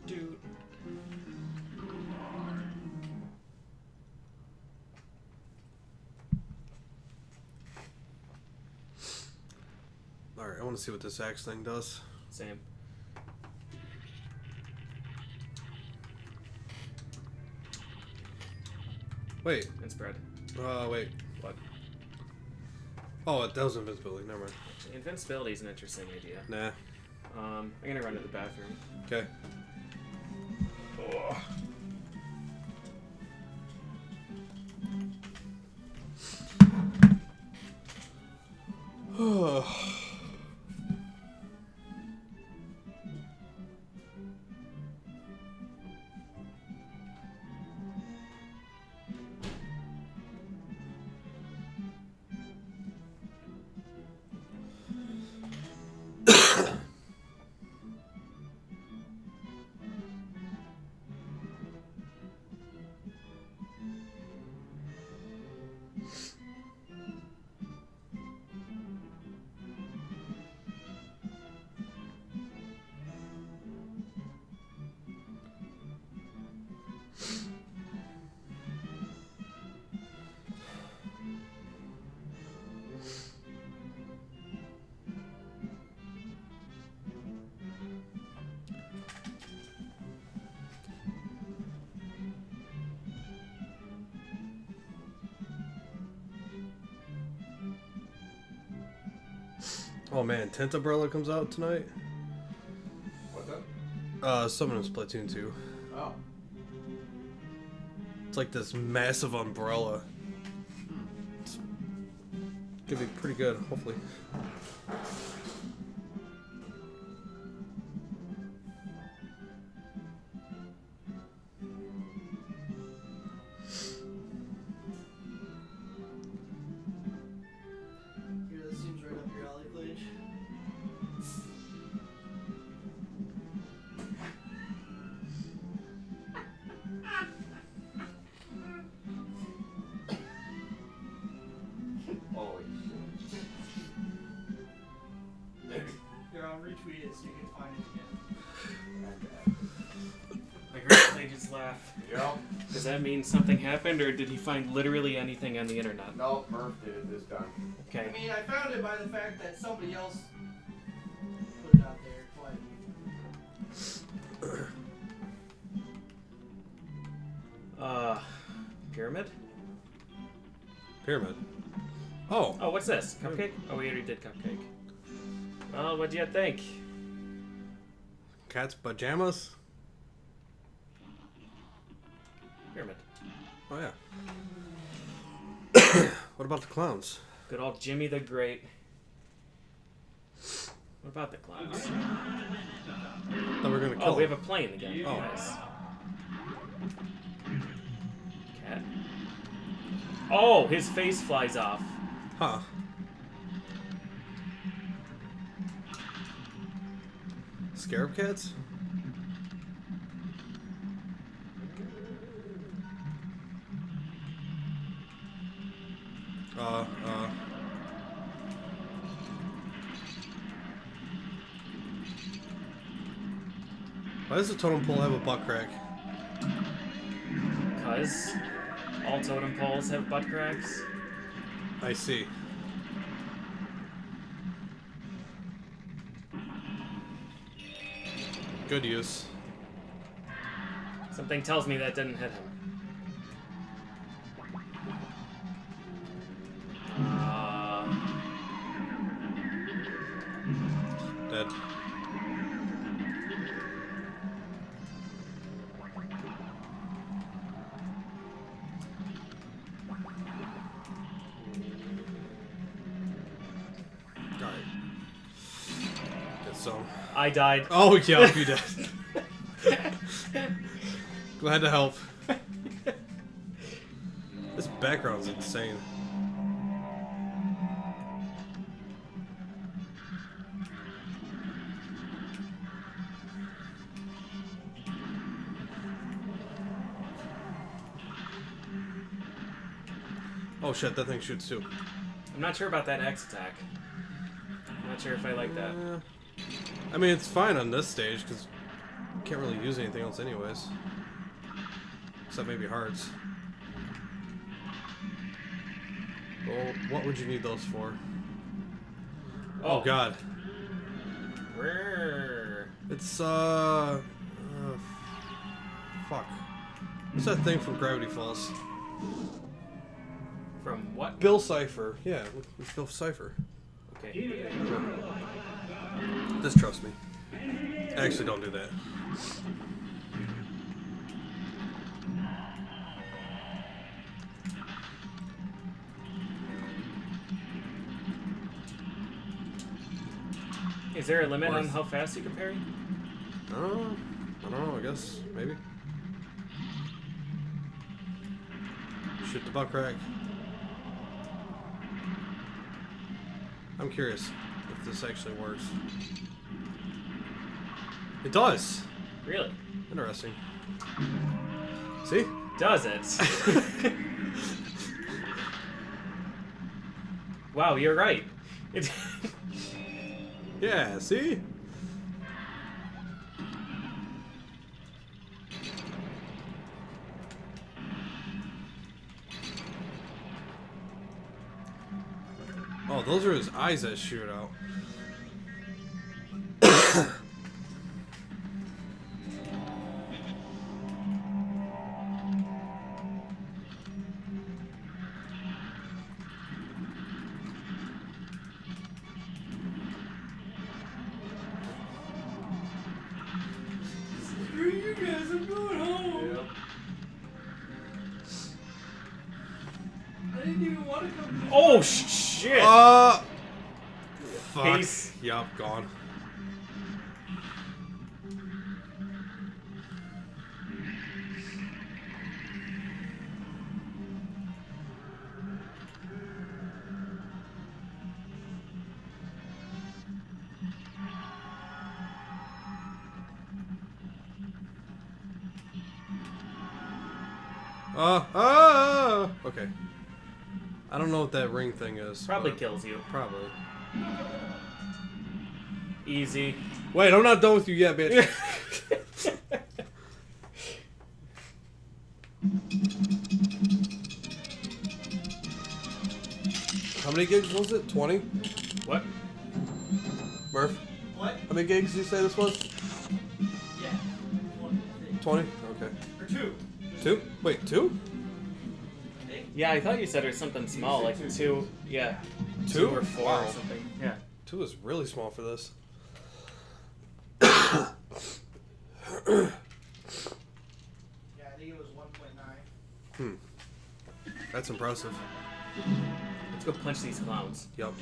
Alright, I want to see what this axe thing does. Same. Wait. And spread. Wait. What? Oh, that was invisibility. Never mind. Invincibility is an interesting idea. Nah. I'm gonna run to the bathroom. Okay. Oh man, Tent Umbrella comes out tonight. What's up? Someone in Splatoon 2. Oh. It's like this massive umbrella. It's gonna be pretty good, hopefully. Here, this seems right up your alley, Glitch. Holy shit. Here, I'll retweet it so you can find it again. My great Legion's laugh. Yep. Does that mean something happened, or did he find literally anything on the internet? No, Murph did it this time. Okay. I mean, I found it by the fact that somebody else put it out there, but Pyramid? Pyramid. Oh, Oh, what's this? Cupcake? Oh, we already did cupcake. Well, what'd you think? cat's pajamas. Pyramid. Oh yeah. What about the clowns? Good old Jimmy the Great. What about the clowns? Thought we were gonna kill Oh, we have them. a plane again. Oh. Nice. Cat. Oh, his face flies off. Huh. Scarab cats? Why does the totem pole have a butt crack? Because all totem poles have butt cracks. I see. Good use. Something tells me that didn't hit him. Dead. Alright. Get some. I died. Oh, yeah, you did. Glad to help. This background's insane. Oh shit, that thing shoots too. I'm not sure about that X attack. I'm not sure if I like that. I mean, it's fine on this stage because you can't really use anything else anyways. Except maybe hearts. Well, what would you need those for? Oh god. Rrrr. It's fuck. What's that thing from Gravity Falls? From what? Bill Cipher. Yeah, it's Bill Cipher. Okay. Just trust me. Actually, don't do that. Is there a limit on how fast you can parry? I don't know, I guess. Maybe. Shoot the buck rack. I'm curious if this actually works. It does! Really? Interesting. See? Does it? Wow, you're right. It Yeah, see? Oh, those are his eyes that shoot out. Screw you guys, I'm going home. I didn't even want to come. Oh shit! Fuck. Ace. Yup, gone. Okay. I don't know what that ring thing is. Probably but kills you. Probably. Easy. Wait, I'm not done with you yet, bitch. How many gigs was it? 20? What? Murph? What? How many gigs did you say this was? Yeah. One, I think. 20? Okay. Or two. 2? Wait, 2? I think. Yeah, I thought you said it was something small, like two. Yeah. 2 or 4 Wow. or something. Yeah. 2 is really small for this. Yeah, I think it was 1.9. That's impressive. Let's go punch these clowns. Yup.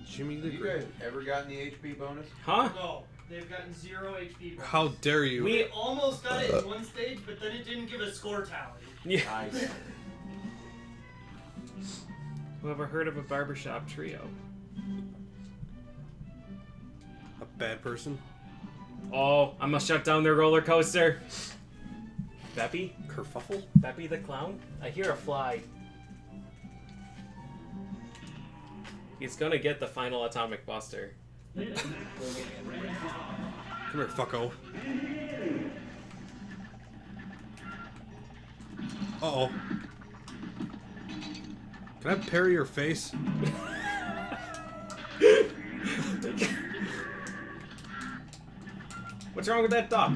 Jimmy the Have you Great. guys ever gotten the HP bonus? Huh? No, they've gotten 0 HP. bonus. How dare you? We almost got it in one stage, but then it didn't give a score tally. Yeah. Nice. Who ever heard of a barbershop trio? A bad person? Oh, I must shut down their roller coaster. Beppy? Kerfuffle? Beppy the clown? I hear a fly. He's gonna get the final atomic buster. Come here, fucko. Uh-oh. Can I parry your face? What's wrong with that duck?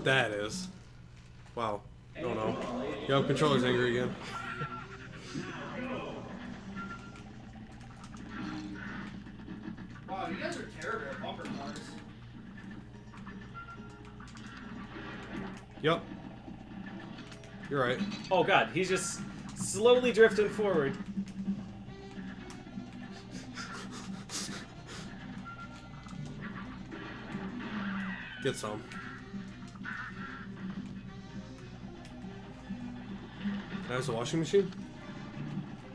That is. Wow. Oh no. Yo, controller's angry again. Wow, you guys are terrible at bumper cars. Yup. You're right. Oh god, he's just slowly drifting forward. Get some. Can I use a washing machine?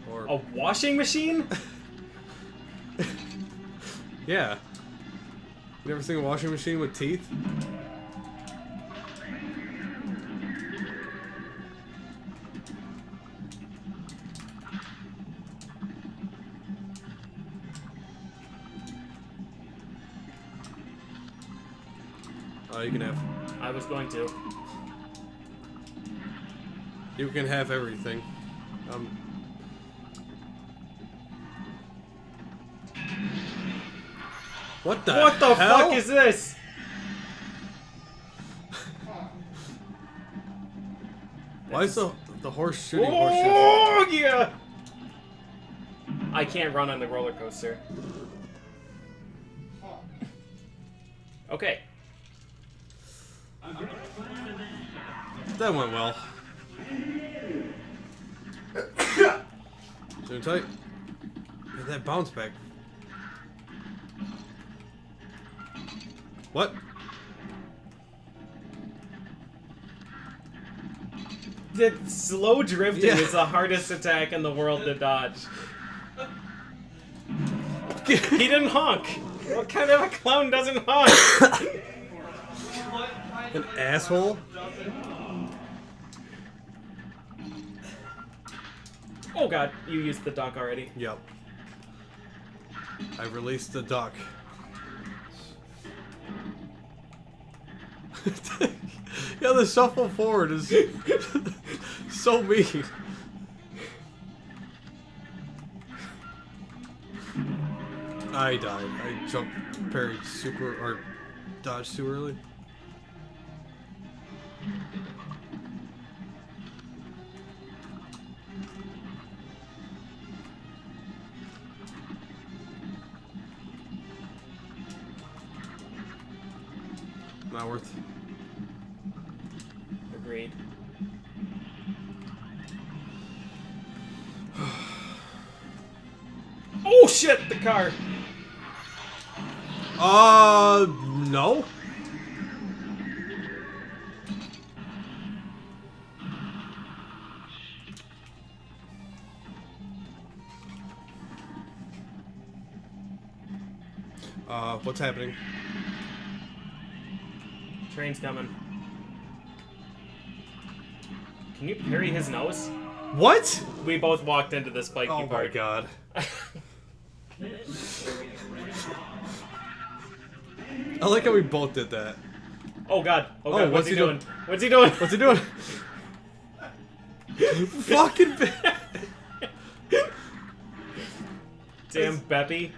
Or A washing machine? yeah. You ever seen a washing machine with teeth? Oh, you can have. I was going to. You can have everything. What the What the hell? fuck is this? Why is the horse shooting horse shit? Oh yeah! I can't run on the roller coaster. Okay. That went well. Zoom tight. Get that bounce back. What? The slow drifting Yeah. is the hardest attack in the world to dodge. He didn't honk. What kind of a clown doesn't honk? What kind An of a asshole? doesn't- Oh god, you used the duck already. Yep. I released the duck. Yeah, the shuffle forward is so mean. I died. I jumped, parried super, or dodged too early. Not worth. Agreed. Oh shit, the car! No. What's happening? Train's coming. Can you parry his nose? What? We both walked into this spiky Oh my part. god. I like how we both did that. Oh god. Oh god, Oh, what's he doing? What's he doing? What's he doing? Fucking Damn Beppy.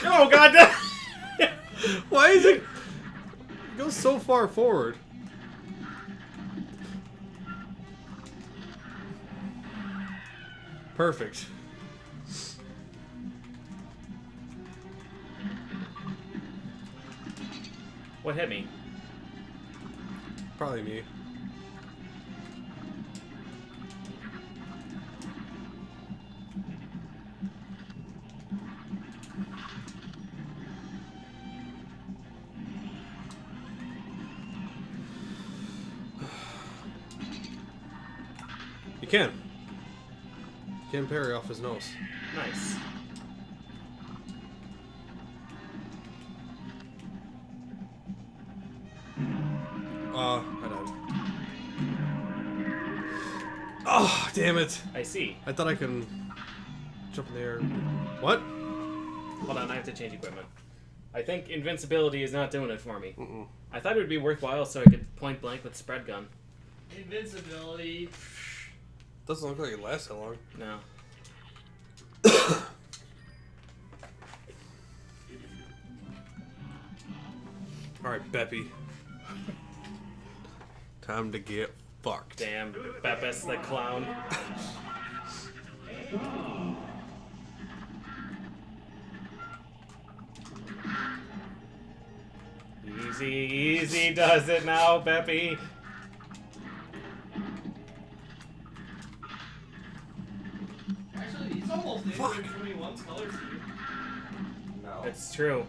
Oh god! Why is it goes so far forward? Perfect. What hit me? Probably me. You can. You can parry off his nose. Nice. I died. Oh, damn it. I see. I thought I could jump in the air. What? Hold on, I have to change equipment. I think invincibility is not doing it for me. Mm-mm. I thought it would be worthwhile so I could point blank with spread gun. Invincibility. Doesn't look like it lasts that long. No. Alright, Beppy. Time to get fucked. Damn, Beppis the clown. Easy, easy does it now, Beppy. Actually, he's almost in Fuck. 21's color scheme. No. That's true.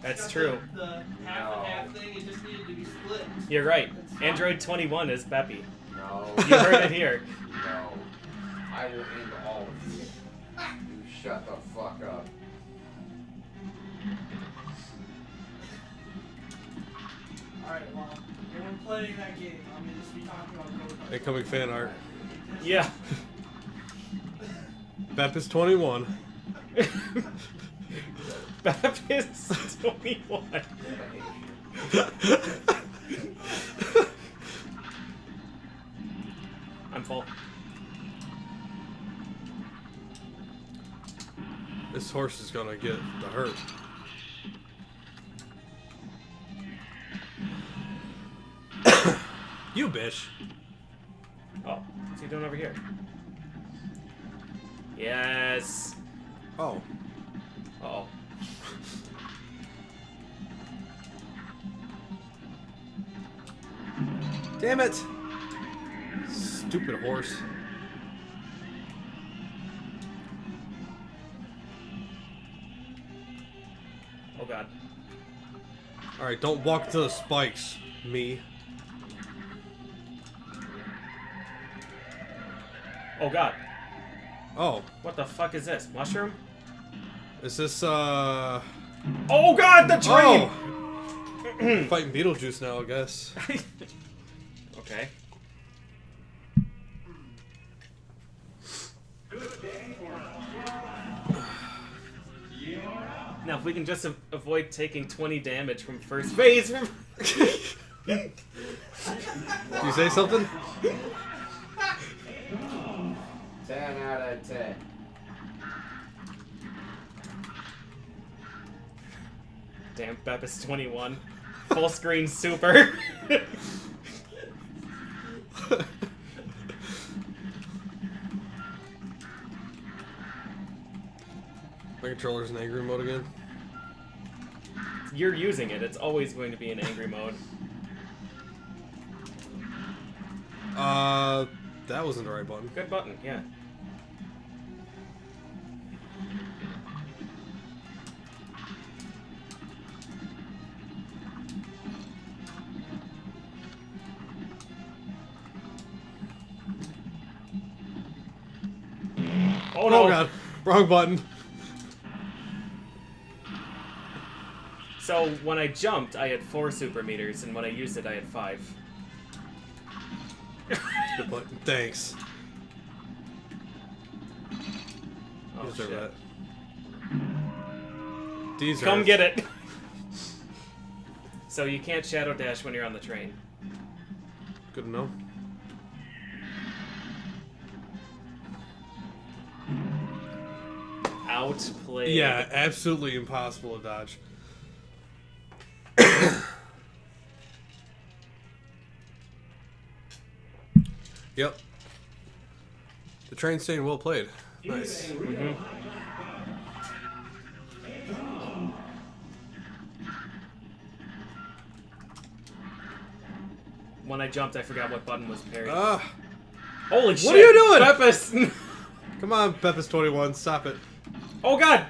That's Got true. The half and half thing, it just needed to be split. You're right. Android 21 is Beppy. No. You heard it here. No. I will end all of you. You shut the fuck up. Alright, well, when we're playing that game, I'm gonna just be talking about Code Car. Incoming fan art. Yeah. Beppis 21. Baptist 21. I'm full. This horse is gonna get the hurt. You bitch. Oh, what's he doing over here? Yes. Oh. Uh-oh. Damn it! Stupid horse. Oh god. Alright, don't walk to the spikes, me. Oh god. Oh. What the fuck is this? Mushroom? Is this, Oh god, the train! Oh! Fighting Beetlejuice now, I guess. Okay. Now, if we can just avoid taking 20 damage from first phase. Did you say something? 10 out of 10. Damn, Beppis 21. Full screen super. My controller's in angry mode again. You're using it. It's always going to be in angry mode. That wasn't the right button. Good button, yeah. Oh no! Oh god, wrong button. So when I jumped, I had 4 super meters, and when I used it, I had 5. Good button. Thanks. Oh, Deserve shit. that. Deserve. Come get it! So you can't shadow dash when you're on the train. Good to know. Outplayed. Yeah, absolutely impossible to dodge. Yep. The train staying well played. Nice. Mm-hmm. When I jumped, I forgot what button was parried. Holy shit! What are you doing? Beppis! Come on, Beppis 21, stop it. Oh god!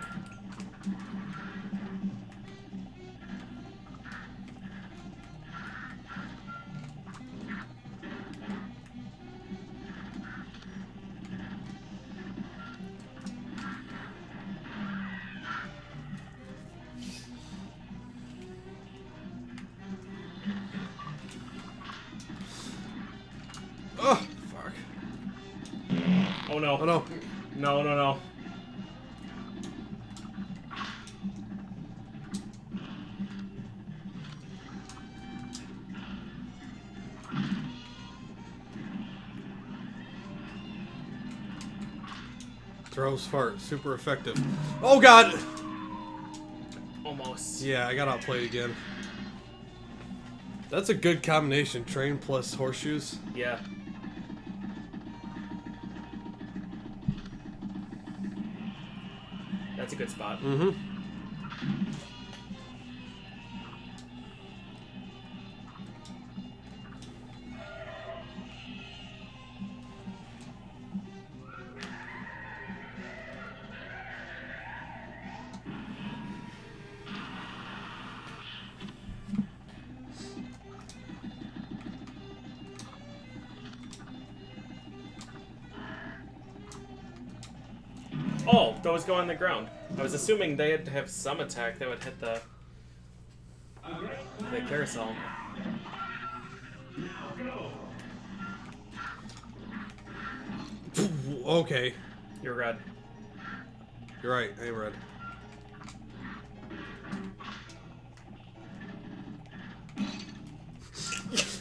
Oh, fuck. Oh no. Oh no. No, no, no. Throws fart, super effective. Oh god! Almost. Yeah, I got outplayed again. That's a good combination, train plus horseshoes. Yeah. That's a good spot. Mm-hmm. Oh, those go on the ground. I was assuming they had to have some attack that would hit the carousel. Okay. You're red. You're right, I am red.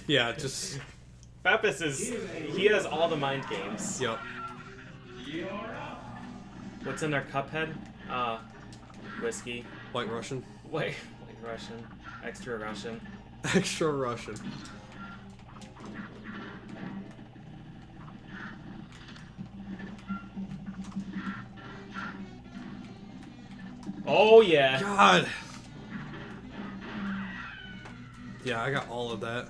Yeah, just... Beppis he has all the mind games. Yep. What's in their Cuphead? Whiskey. White Russian. White Russian. Extra Russian. Extra Russian. Oh yeah. God. Yeah, I got all of that.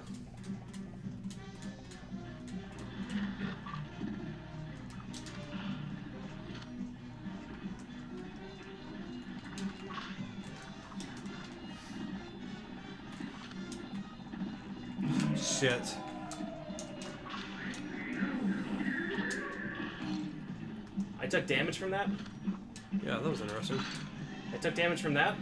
Shit. I took damage from that. Yeah, that was interesting. I took damage from that.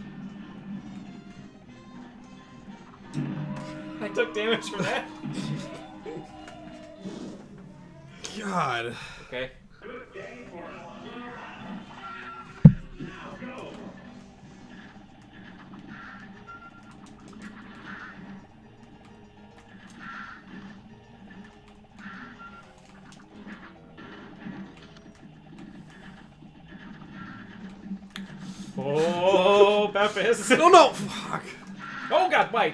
I took damage from that. God. Okay. Oh, Beppis. No, no! Fuck. Oh god, wait.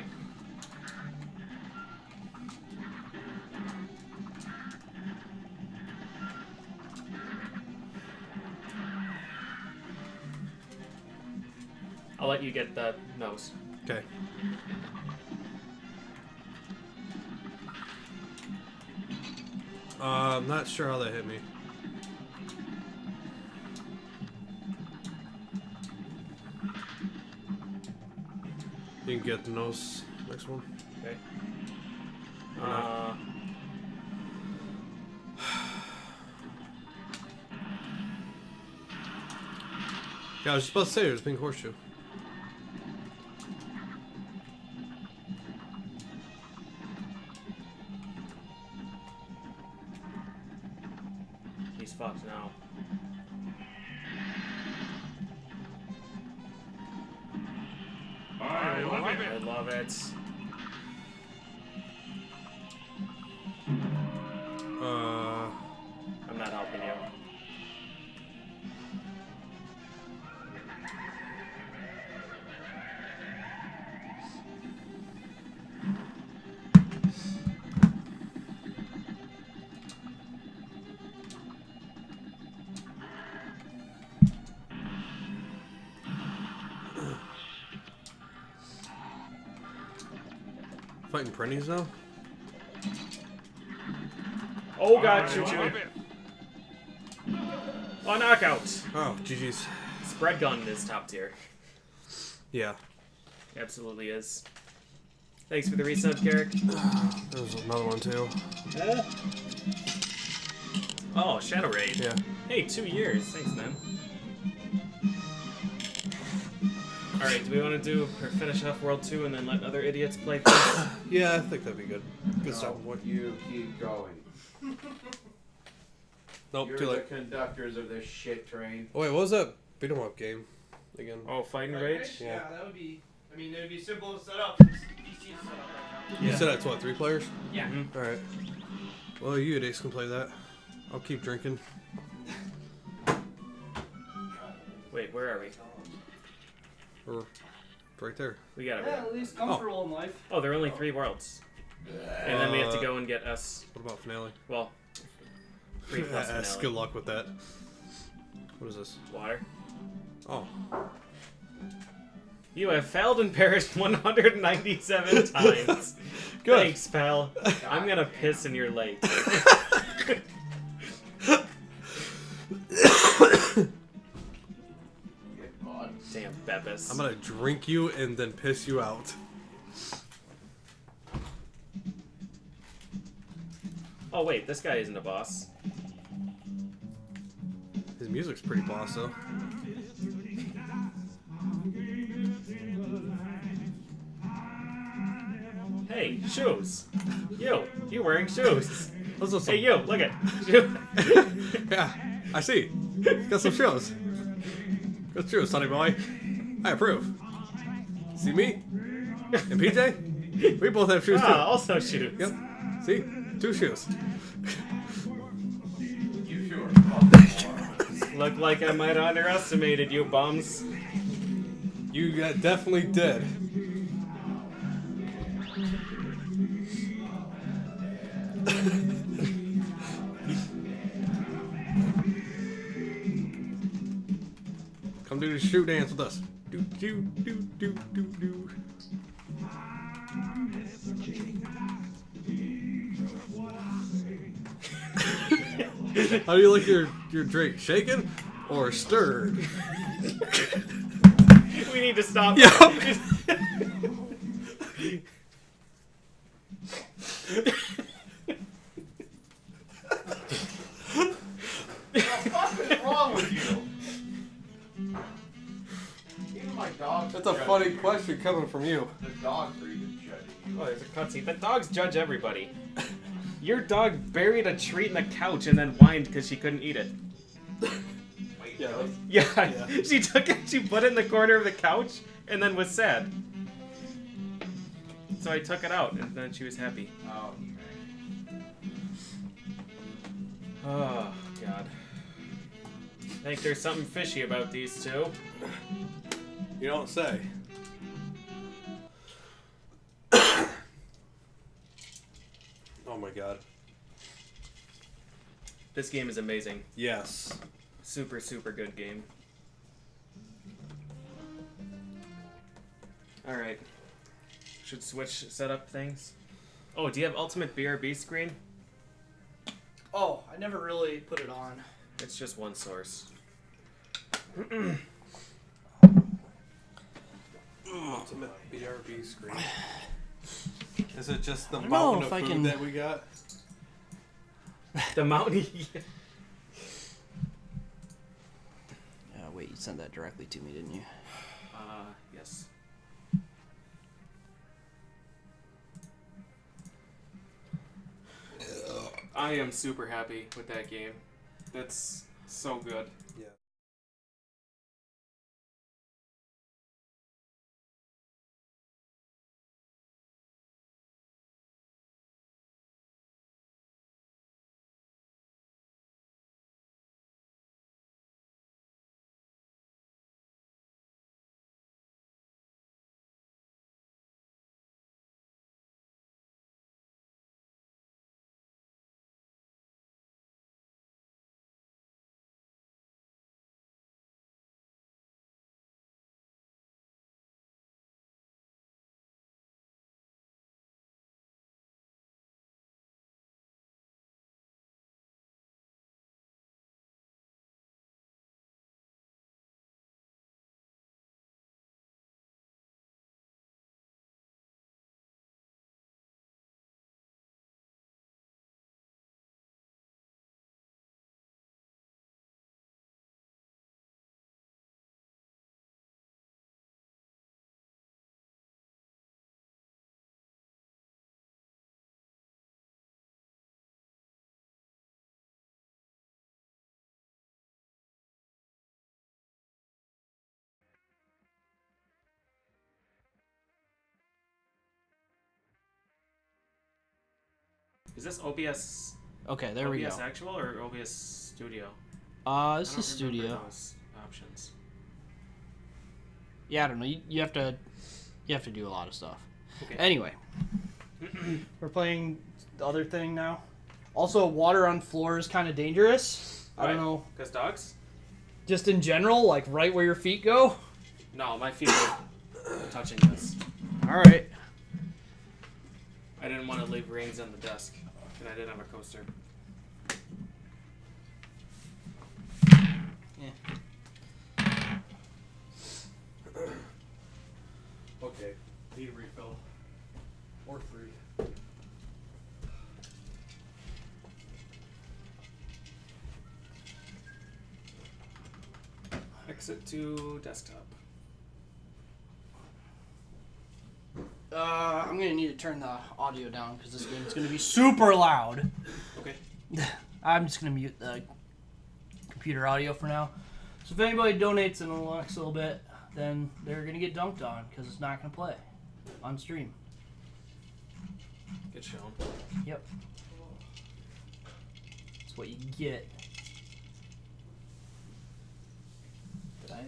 I'll let you get the nose. Okay. I'm not sure how that hit me. You can get the nose next one. Okay. Yeah, I was just about to say there's a pink horseshoe. He's fucked now. I love it. I love it. I'm not helping you. Fighting Prennies now? Oh god, I choo love choo. it. Oh, knockout. Oh, GG's. Spread gun is top tier. Yeah. Absolutely is. Thanks for the resub, Carrick. There's another one too. Oh, Shadow Raid. Yeah. Hey, 2 years. Thanks, man. Alright, do we want to do or finish off World 2 and then let other idiots play first? Yeah, I think that'd be good. Good No, stuff. What? you keep going. Nope, You're too the late. conductors of this shit train. Oh, wait, what was that beat 'em up game again? Oh, Fighting Rage? Yeah, that would be. I mean, it would be simple to set up. It's easy to set up right now. You said that's what, 3 players? Yeah. Mhm. Alright. Well, you idiots can play that. I'll keep drinking. Wait, where are we? Or right there. We gotta Yeah, at least comfortable in life. Oh, there are only 3 worlds. And then we have to go and get us, What about finale? well, 3 plus Yes, finale. good luck with that. What is this? Water. Oh. You have failed and perished 197 times. Good. Thanks, pal. I'm gonna piss in your lake. Get bought. Damn, Beppis. I'm gonna drink you and then piss you out. Oh wait, this guy isn't a boss. His music's pretty boss, though. Hey, shoes. You wearing shoes. Those are some... Hey, you, look at. Shoe. Yeah, I see. Got some shoes. Good shoes, sonny boy. I approve. See me? And PJ? We both have shoes too. Also shoes. Yep. See? 2 shoes. You sure? Look like I might have underestimated you bums. You definitely did. Come do the shoe dance with us. Do do do do do do. How do you like your drink? Shaken or stirred? We need to stop. Yep. What is wrong with you? Even my dogs. That's a judge funny you. question coming from you. The dogs are even judging you. Oh, there's a cutscene. The dogs judge everybody. Your dog buried a treat in the couch and then whined because she couldn't eat it. Wait, Yeah. really? Yeah, she took it, she put it in the corner of the couch, and then was sad. So I took it out, and then she was happy. Oh, Oh, God. I think there's something fishy about these two. You don't say. Oh my god. This game is amazing. Yes. Super, super good game. Alright. Should switch setup things. Oh, do you have Ultimate BRB screen? Oh, I never really put it on. It's just one source. Ultimate BRB screen. Is it just the I don't know mountain if of I food can- that we got? The mountain. Wait, you sent that directly to me, didn't you? Yes. I am super happy with that game. That's so good. Yeah. Is this OBS? Okay, there we go. OBS Actual or OBS Studio? This I is don't remember Studio. those options. Yeah, I don't know. You have to do a lot of stuff. Okay. Anyway, we're playing the other thing now. Also, water on floor is kind of dangerous. I don't know. Because dogs? Just in general, like right where your feet go. No, my feet were touching this. All right. I didn't want to leave rings on the desk, and I didn't have a coaster. Okay. Need a refill. Or 3. Exit to desktop. I'm gonna need to turn the audio down because this game is gonna be super loud. Okay. I'm just gonna mute the computer audio for now. So if anybody donates in the next little bit, then they're gonna get dunked on because it's not gonna play on stream. Good show. Yep. That's what you get. Did I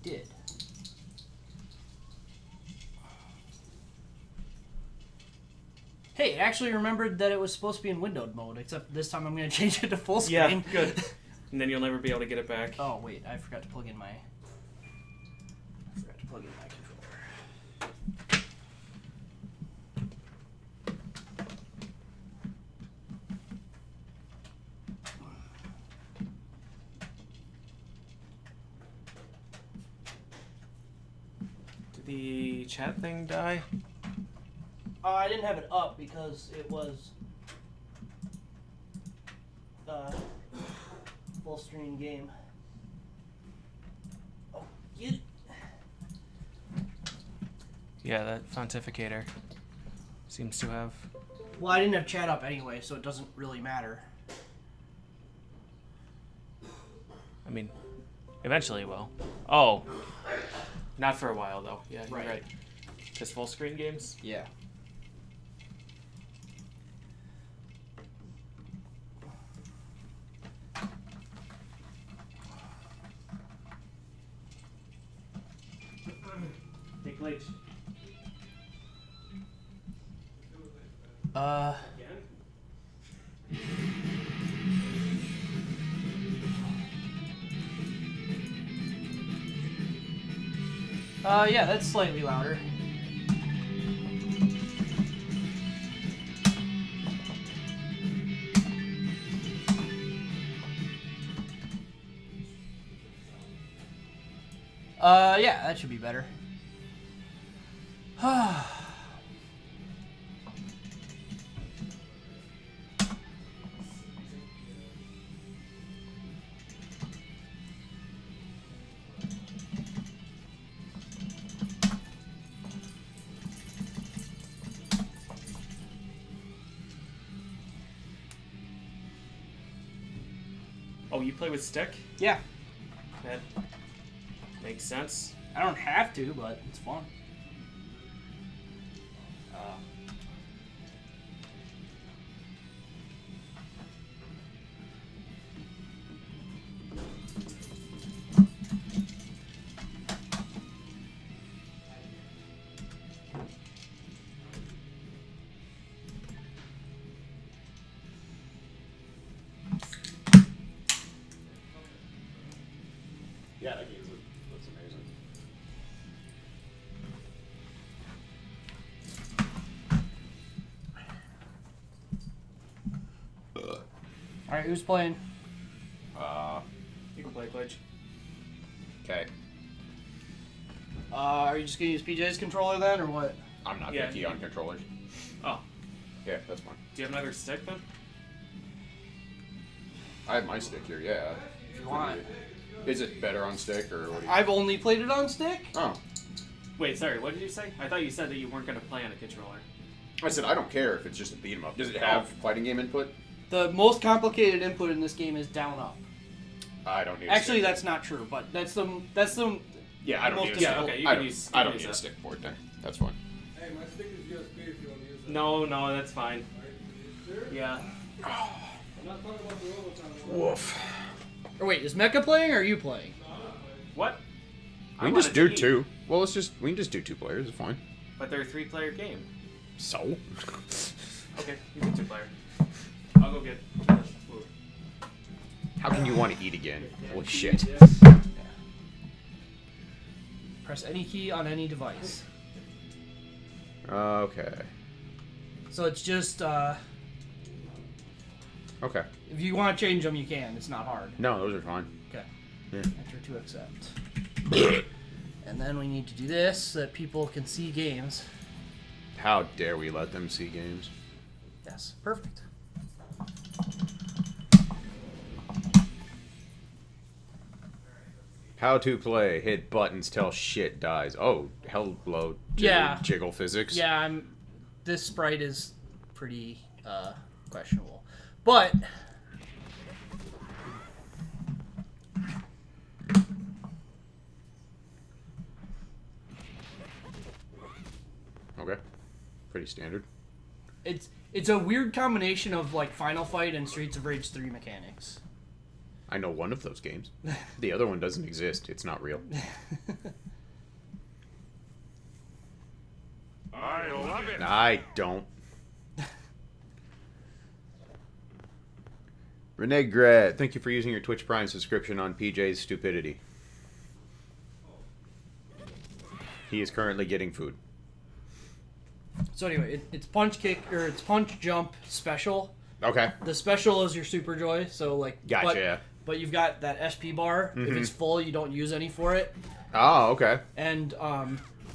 did. Hey, it actually remembered that it was supposed to be in windowed mode, except this time I'm going to change it to full screen. Yeah, good. And then you'll never be able to get it back. Oh, wait, I forgot to plug in my controller. Did the chat thing die? I didn't have it up because it was full screen game. Oh, get it. Yeah, that Fontificator seems to have. Well, I didn't have chat up anyway, so it doesn't really matter. I mean, eventually it will. Oh. Not for a while, though. Yeah, you're Right. right. Just full screen games? Yeah. Take glitch. Yeah, that's slightly louder. Yeah, that should be better. Oh, you play with stick? Yeah, That makes sense. I don't have to, but it's fun. Yeah, that game looks amazing. All right, who's playing? You can play glitch. Okay. Are you just gonna use PJ's controller then, or what? I'm not Yeah. picky on controllers. Oh, Yeah, that's fine. do you have another stick then? I have my stick here, yeah. If you want. Is it better on stick or what do you... I've only played it on stick. Oh. Wait, sorry, what did you say? I thought you said that you weren't going to play on a controller. I said I don't care if it's just a beat 'em up. Does it have fighting game input? The most complicated input in this game is down up. I don't need a Actually, stick. that's not true, but that's the Yeah, I don't most need a difficult. stick. Yeah, okay, you I can don't, use. I don't use need a that. stick for it then. That's fine. Hey, my stick is USB if you want to use it. No, that's fine. Yeah. I'm not talking about the Roboton. Woof. Or wait, is Mecha playing or are you playing? What? We can just do two. Well, we can just do 2 players. It's fine. But they're a 3-player game. So? Okay, you can 2-player. I'll go get food. How can you want to eat again? Holy shit. Press any key on any device. Okay. So it's just Okay. if you want to change them, you can. It's not hard. No, those are fine. Okay. Yeah. Enter to accept. And then we need to do this so that people can see games. How dare we let them see games? Yes, perfect. How to play. Hit buttons till shit dies. Oh, hello. Jiggle physics. Yeah, this sprite is pretty questionable. But Okay. standard. It's a weird combination of like Final Fight and Streets of Rage 3 mechanics. I know one of those games. The other one doesn't exist. It's not real. I love it. I don't. Renee Gret, thank you for using your Twitch Prime subscription on PJ's stupidity. He is currently getting food. So anyway, it's punch kick or it's punch jump special. Okay. The special is your Super Joy, so like Gotcha, yeah. But you've got that SP bar. If it's full, you don't use any for it. Oh, okay. And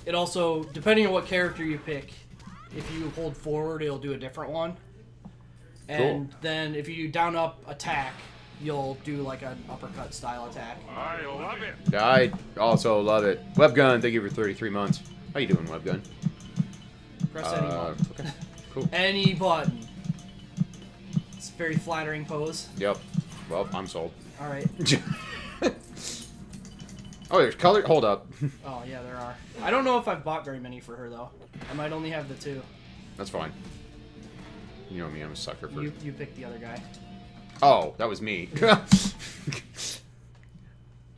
it also, depending on what character you pick, if you hold forward, it'll do a different one. And then if you do down up attack, you'll do like an uppercut style attack. I love it. I also love it. Webgun, thank you for 33 months. How you doing, Webgun? Press any button. Okay, cool. Any button. It's a very flattering pose. Yep. Well, I'm sold. All right. Oh, there's color. Hold up. Oh yeah, there are. I don't know if I've bought very many for her though. I might only have the 2. That's fine. You know me, I'm a sucker for... You picked the other guy. Oh, that was me. I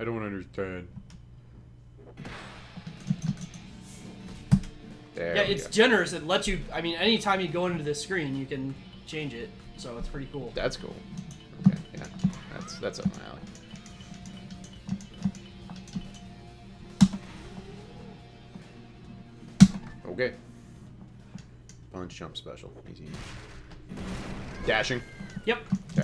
don't understand. There Yeah, we it's go. generous. It lets you. I mean, anytime you go into this screen, you can change it. So it's pretty cool. That's cool. Okay, yeah. That's up my alley. Okay. Punch jump special. Easy. Dashing. Yep. Okay.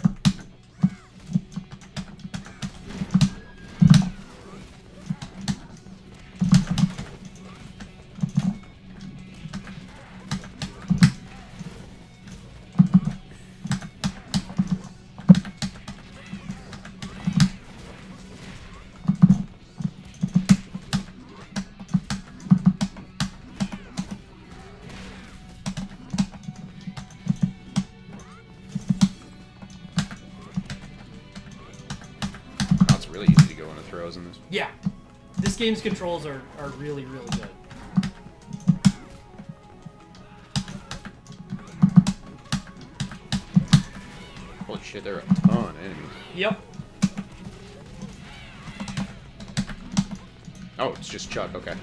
Really easy to go into throws in this. Yeah. This game's controls are really, really good. Holy shit, there are a ton of enemies. Yep. Oh, it's just Chuck, okay.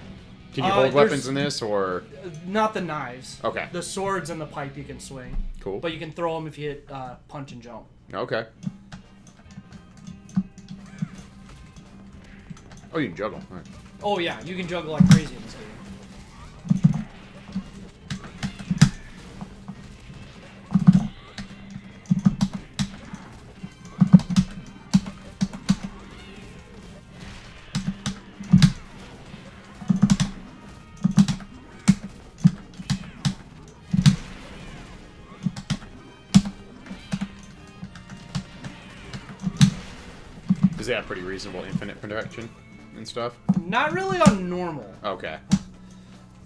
Can you Uh, hold there's- weapons in this, or... Not the knives. Okay. The swords and the pipe you can swing. Cool. But you can throw them if you hit punch and jump. Okay. Oh, you can juggle. All right. Oh yeah, you can juggle like crazy in this game. Does it have pretty reasonable infinite protection and stuff? Not really on normal. Okay.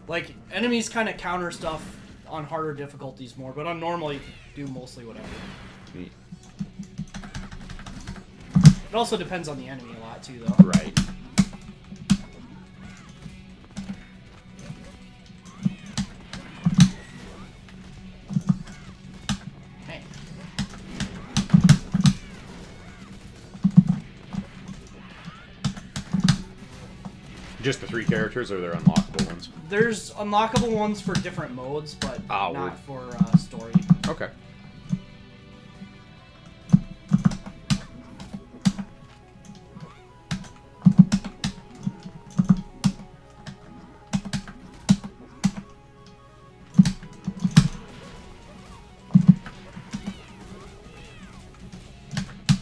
Like, enemies kind of counter stuff on harder difficulties more, but on normal you can do mostly whatever. Neat. It also depends on the enemy a lot too, though. Right. Hey. Just the 3 characters, or are there unlockable ones? There's unlockable ones for different modes, but Ah, not word. for story. Okay.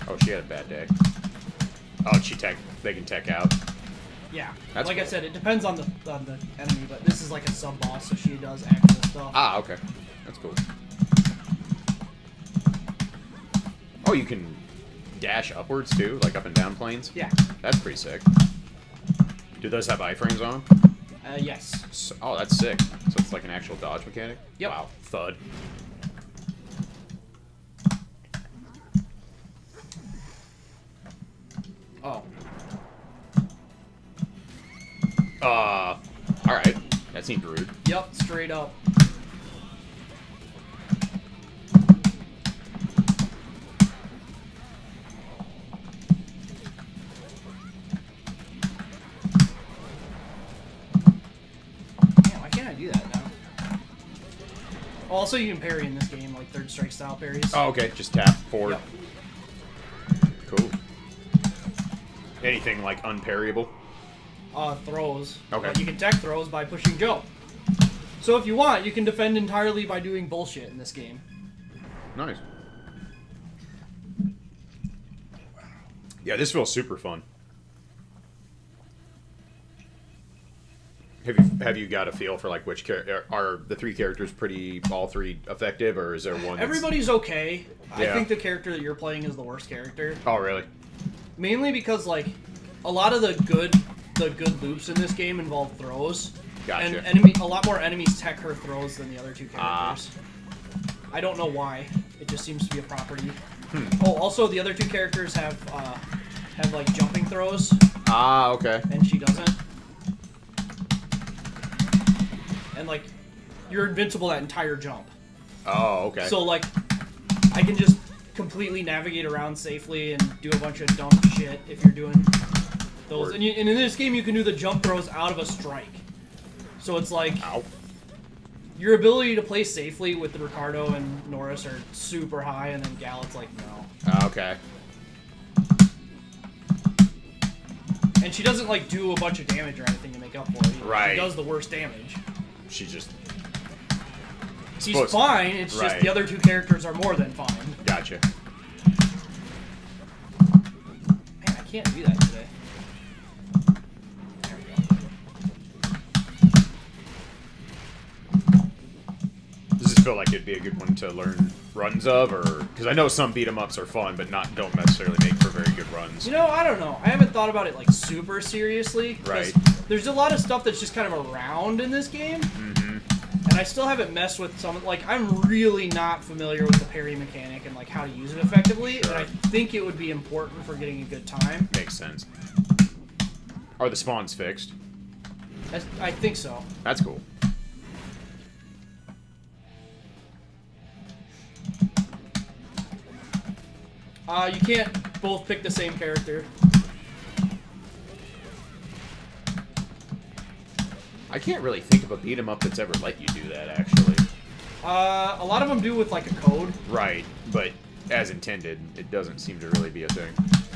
Oh, she had a bad day. Oh, they can tech out. Yeah. That's like I cool. said, it depends on the enemy, but this is like a sub boss, so she does actual stuff. Ah, okay. That's cool. Oh, you can dash upwards too, like up and down planes? Yeah. That's pretty sick. Do those have iframes on them? Yes. So, oh, that's sick. So it's like an actual dodge mechanic? Yep. Wow. Thud. Oh. Alright. That seemed rude. Yep, straight up. Also, you can parry in this game, like third strike style parries. Oh, okay. Just tap forward. Yep. Cool. Anything like unparryable? Throws. Okay. But you can tech throws by pushing jump. So if you want, you can defend entirely by doing bullshit in this game. Nice. Yeah, this feels super fun. Have you got a feel for like which are the three characters all three effective, or is there one? Everybody's okay. Yeah. I think the character that you're playing is the worst character. Oh, really? Mainly because like a lot of the good loops in this game involve throws. Gotcha. And a lot more enemies tech her throws than the other two characters. I don't know why. It just seems to be a property. Oh, also the other two characters have like jumping throws, Ah, okay. and she doesn't. And like, you're invincible that entire jump. Oh, okay. So like, I can just completely navigate around safely and do a bunch of dumb shit if you're doing those. Word. And in this game, you can do the jump throws out of a strike. So it's like, Ow. your ability to play safely with the Ricardo and Norris are super high, and then Gallet's like, no. Okay. And she doesn't like do a bunch of damage or anything to make up for it. Right. She does the worst damage. She just. She's Supposed- fine, it's just Right. the other two characters are more than fine. Gotcha. Man, I can't do that today. There we go. Does this feel like it'd be a good one to learn runs of, or because I know some beat 'em ups are fun, but don't necessarily make for very good runs. You know, I don't know. I haven't thought about it like super seriously. 'Cause Right. There's a lot of stuff that's just kind of around in this game. Mm-hmm. And I still haven't messed with some, like, I'm really not familiar with the parry mechanic and, like, how to use it effectively, Sure. and I think it would be important for getting a good time. Makes sense. Are the spawns fixed? I think so. That's cool. You can't both pick the same character. I can't really think of a beat 'em up that's ever let you do that, actually. A lot of them do with, like, a code. Right, but as intended, it doesn't seem to really be a thing.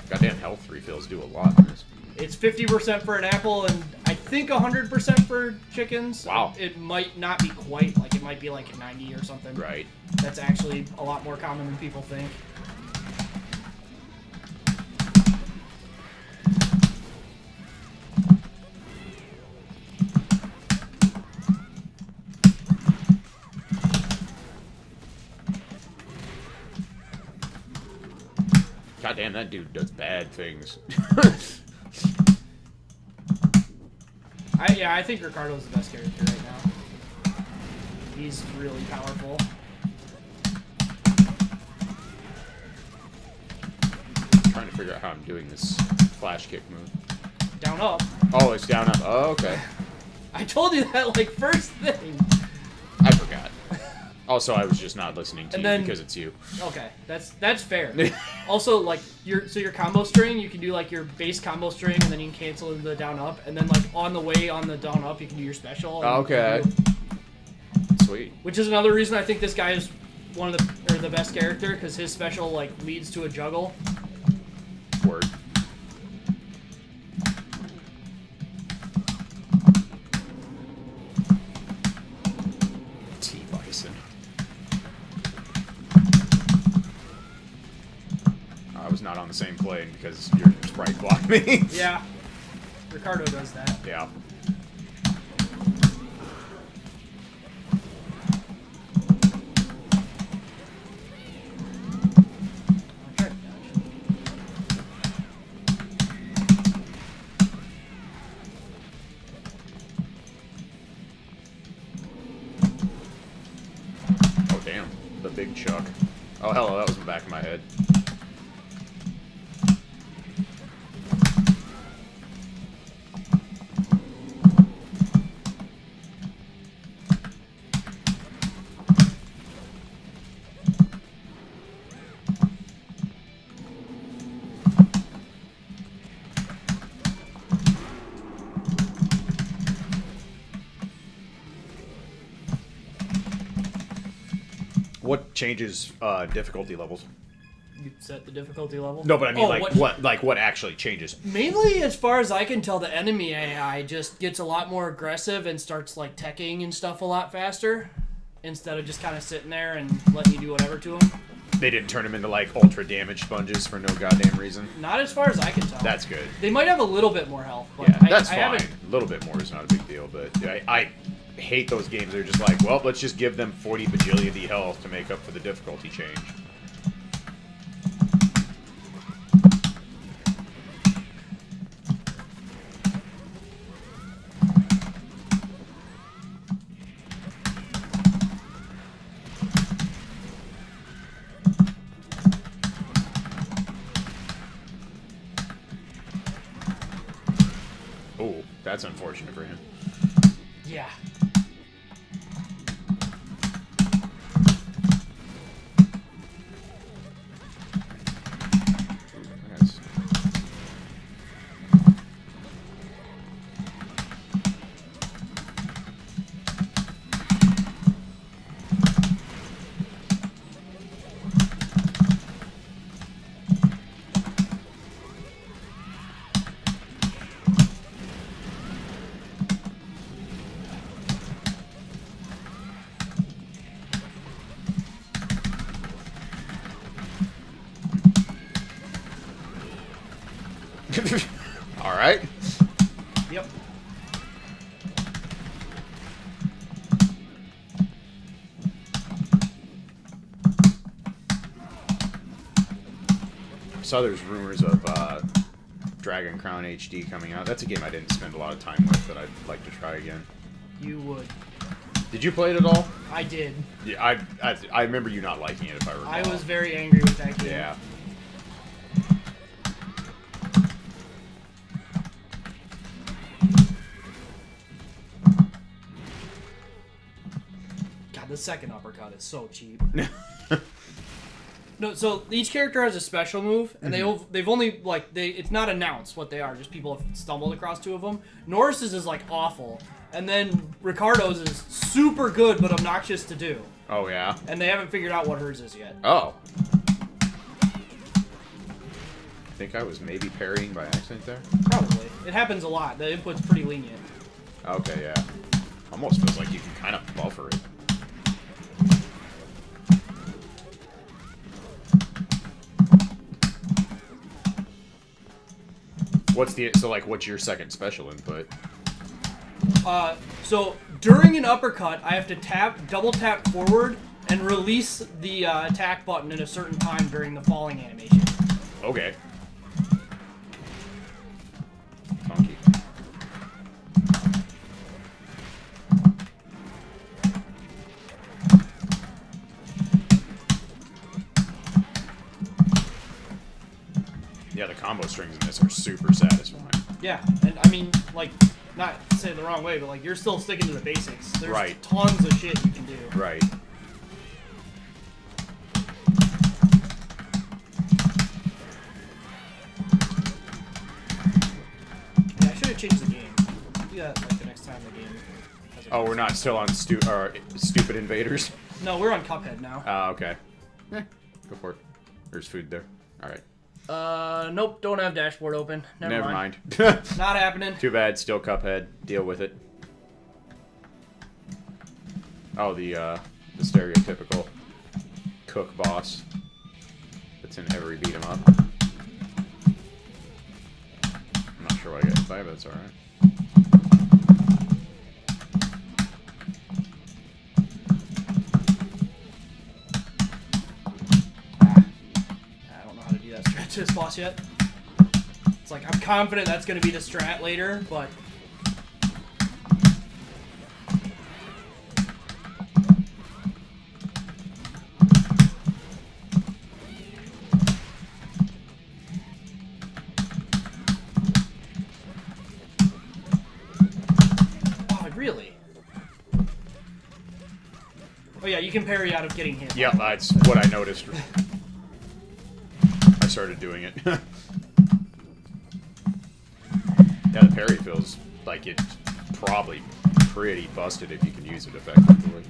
Goddamn health refills do a lot in this. It's 50% for an apple, and I think 100% for chickens. Wow. It might not be quite, like, it might be, like, 90 or something. Right. That's actually a lot more common than people think. Goddamn, that dude does bad things. I think Ricardo's the best character right now. He's really powerful. Trying to figure out how I'm doing this flash kick move. Down up. Oh, it's down up. Oh, okay. I told you that like first thing. I forgot. Also, I was just not listening to And you then- because it's you. Okay, that's fair. Also, like your combo string, you can do like your base combo string, and then you can cancel the down up, and then like on the way on the down up, you can do your special. and Okay. you can do- Sweet. Which is another reason I think this guy is one of the best character, because his special like leads to a juggle. Word. T-Bison. I was not on the same plane because your sprite blocked me. Yeah, Ricardo does that. Yeah. I'm trying to dodge. Oh, damn. The big chuck. Oh, hello. That was in the back of my head. changes difficulty levels? You set the difficulty level. No, but I mean, Oh, what actually changes? Mainly, as far as I can tell, the enemy AI just gets a lot more aggressive and starts like teching and stuff a lot faster, instead of just kind of sitting there and letting you do whatever to them. They didn't turn them into like ultra damage sponges for no goddamn reason. Not as far as I can tell. That's good. They might have a little bit more health. But Yeah, that's I fine. haven't- A little bit more is not a big deal, but I hate those games. They're just like, well, let's just give them 40 bajillion health to make up for the difficulty change. Oh, that's unfortunate for him. Yeah. That's... All right. Yep. Saw there's rumors of Dragon Crown HD coming out. That's a game I didn't spend a lot of time with that I'd like to try again. You would. Did you play it at all? I did. Yeah, I remember you not liking it, if I recall. I was very angry with that game. Yeah. God, the second uppercut is so cheap. No, so each character has a special move, and they've only like it's not announced what they are. Just people have stumbled across two of them. Norris's is like awful, and then Ricardo's is super good but obnoxious to do, Oh, yeah? and they haven't figured out what hers is yet. Oh. I think I was maybe parrying by accident there. Probably, it happens a lot. The input's pretty lenient. Okay, yeah. Almost feels like you can kind of buffer it. What's your second special input? So during an uppercut, I have to double tap forward, and release the attack button at a certain time during the falling animation. Okay. Funky. Yeah, the combo strings in this are super satisfying. Yeah, and I mean, like, not to say it the wrong way, but like you're still sticking to the basics. There's Right. tons of shit you can do. Right. Yeah, I should have changed the game. Do that like the next time the game. has a Oh, we're not still on stupid invaders? No, we're on Cuphead now. Okay. Go for it. There's food there. Alright. Nope, don't have dashboard open. Never mind. Not happening. Too bad, still Cuphead. Deal with it. Oh, the stereotypical cook boss that's in every beat 'em up. I'm not sure why I got hit by it, but it's alright. I don't know how to do that strat to this boss yet. It's like, I'm confident that's going to be the strat later, but... Oh, really? Oh yeah, you can parry out of getting hit. Yeah, that's what I noticed. I started doing it. Yeah, the parry feels like it's probably pretty busted if you can use it effectively.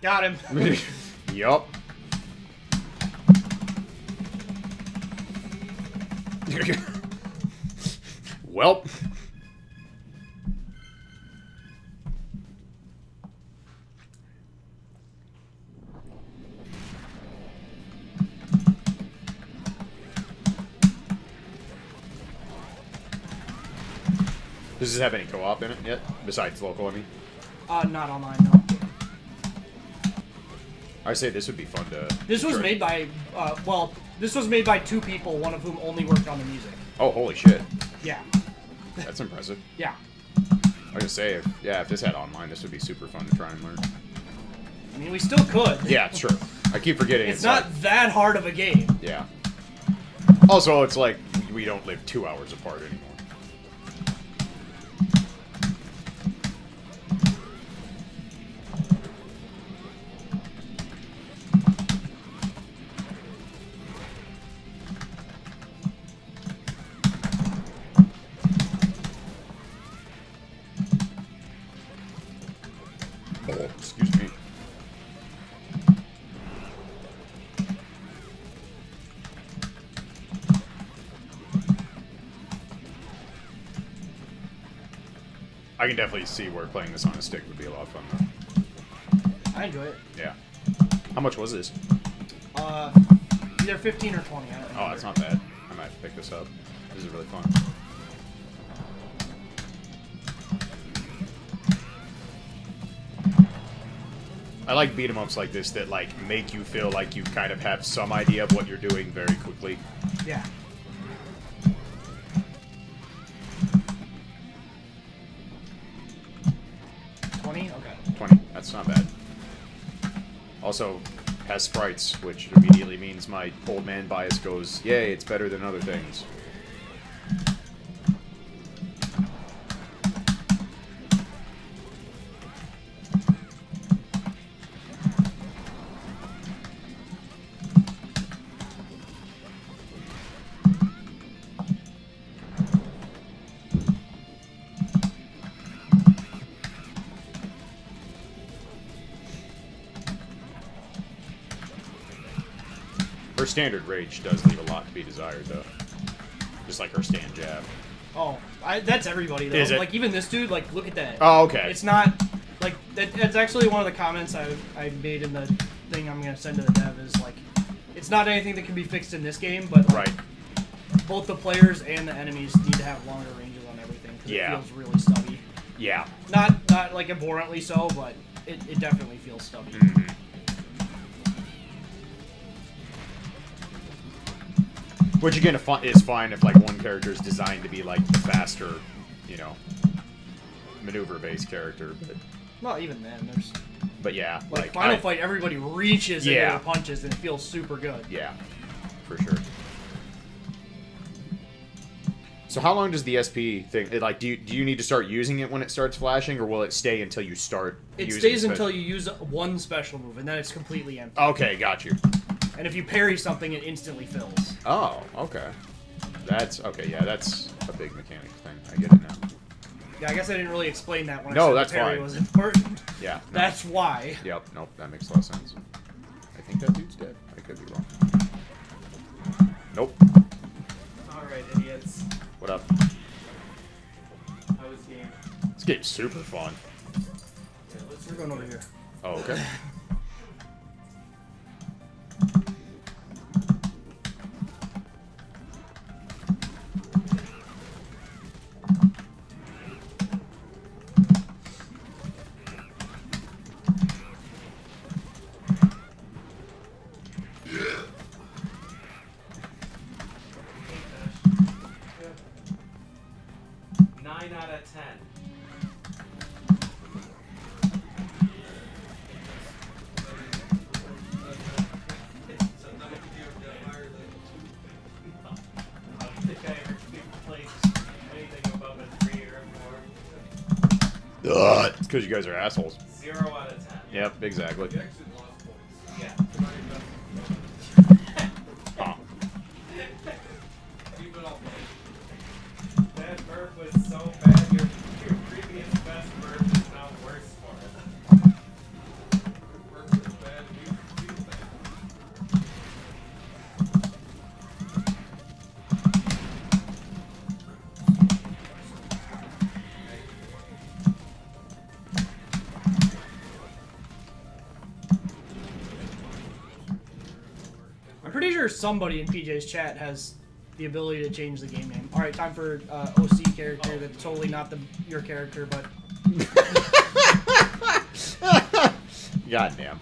Got him. Yup. Welp. Does this have any co-op in it yet? Besides local, I mean? Not online, no. I say this would be fun to... This was try. made by, this was made by 2 people, one of whom only worked on the music. Oh, holy shit. Yeah. That's impressive. Yeah. I was gonna say, if this had online, this would be super fun to try and learn. I mean, we still could. Yeah, it's true. I keep forgetting It's not like, that hard of a game. yeah. Also, it's like, we don't live 2 hours apart anymore. Oh, excuse me. I can definitely see where playing this on a stick would be a lot of fun, though. I enjoy it. Yeah. How much was this? Either 15 or 20. I don't Oh, remember. that's not bad. I might pick this up. This is really fun. I like beat 'em ups like this that like make you feel like you kind of have some idea of what you're doing very quickly. Yeah. Okay. 20. That's not bad. Also, has sprites, which immediately means my old man bias goes, yay, it's better than other things. Her standard rage does leave a lot to be desired, though. Just like her stand jab. Oh, that's everybody though. Is it? Like even this dude, like look at that. Oh, okay. It's not like that's actually one of the comments I made in the thing I'm gonna send to the dev is like, it's not anything that can be fixed in this game, but like, Right. both the players and the enemies need to have longer ranges on everything because Yeah. it feels really stubby. Yeah. Not like abhorrently so, but it definitely feels stubby. Mhm. Which again is fine if like one character is designed to be like the faster, you know, maneuver-based character. Well, even then, there's But yeah, like Final Fight, everybody reaches into Yeah. their punches and it feels super good. Yeah, for sure. So how long does the SP thing? Like, do you need to start using it when it starts flashing, or will it stay until you start? It using stays the until you use one special move, and then it's completely empty. Okay, got you. And if you parry something, it instantly fills. Oh, okay. That's okay. Yeah, that's a big mechanic thing. I get it now. Yeah, I guess I didn't really explain that when I No, said that's the parry fine. was important. Yeah. No. That's why. Yep. Nope. That makes a lot of sense. I think that dude's dead. I could be wrong. Nope. Alright, idiots. What up? How was game? This game's super fun. Yeah, let's We're going over here. Oh, okay. Nine out of 10. I don't think I ever played anything above a 3 or more. It's because you guys are assholes. 0 out of 10. Yep, exactly. Yeah. Huh. That burp was so bad, your previous best burp is now worse for it. somebody in PJ's chat has the ability to change the game name. All right, time for OC character that's totally not your character, but Goddamn.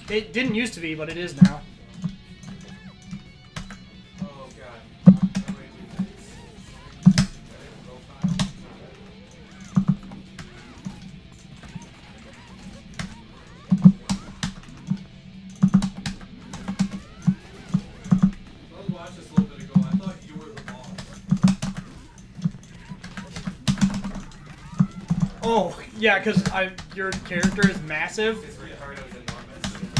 it didn't used to be, but it is now. Oh god. I was watching this a little bit ago. I thought you were the boss. Oh, yeah, because your character is massive. This Ricardo's enormous.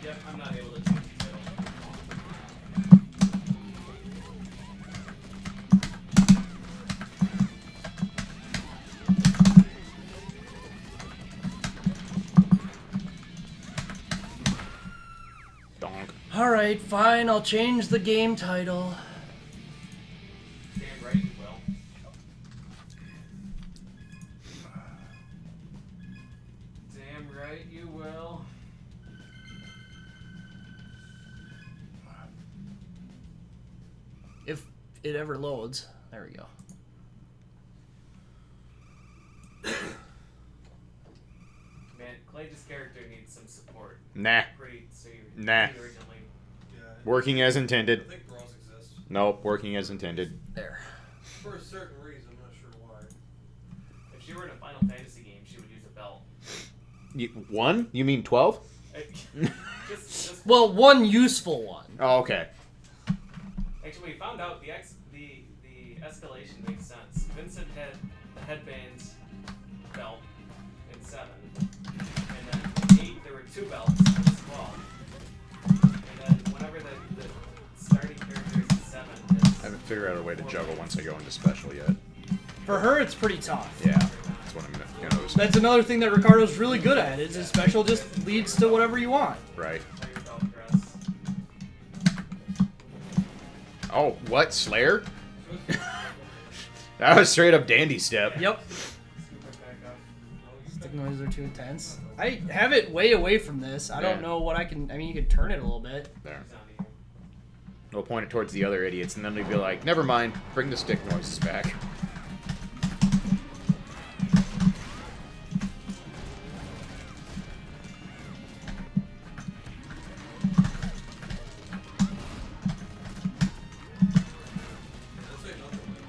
Yep, I'm not able to change the title. Donk. All right, fine. I'll change the game title. Damn right you will. Damn right you will. If it ever loads. There we go. Man, Clay's character needs some support. Nah. Pretty so you Nah. originally. Yeah. Working as I intended. think bros exist Nope, working as intended. There. for a certain reason. I'm not sure why. If she were in a Final Fantasy game, she would use a belt. One? You mean 12? just Well, one useful one. Oh, okay. actually, we found out the escalation makes sense. Vincent had the headband belt in 7, and then in 8 there were 2 belts as well. And then whenever the starting character is 7, I haven't figured out a way to juggle once I go into special yet. For her, it's pretty tough. Yeah, that's what I'm gonna notice. That's another thing that Ricardo's really good at. Is his special just leads to whatever you want. Right. your belt dress. Oh, what? Slayer? That was straight up dandy step. Yep. Scoop it back up. Stick noises are too intense. I have it way away from this. I don't Yeah. know what I can. I mean, you can turn it a little bit. There. It's on you. We'll point it towards the other idiots, and then we'd be like, never mind, bring the stick noises back. That's like nothing like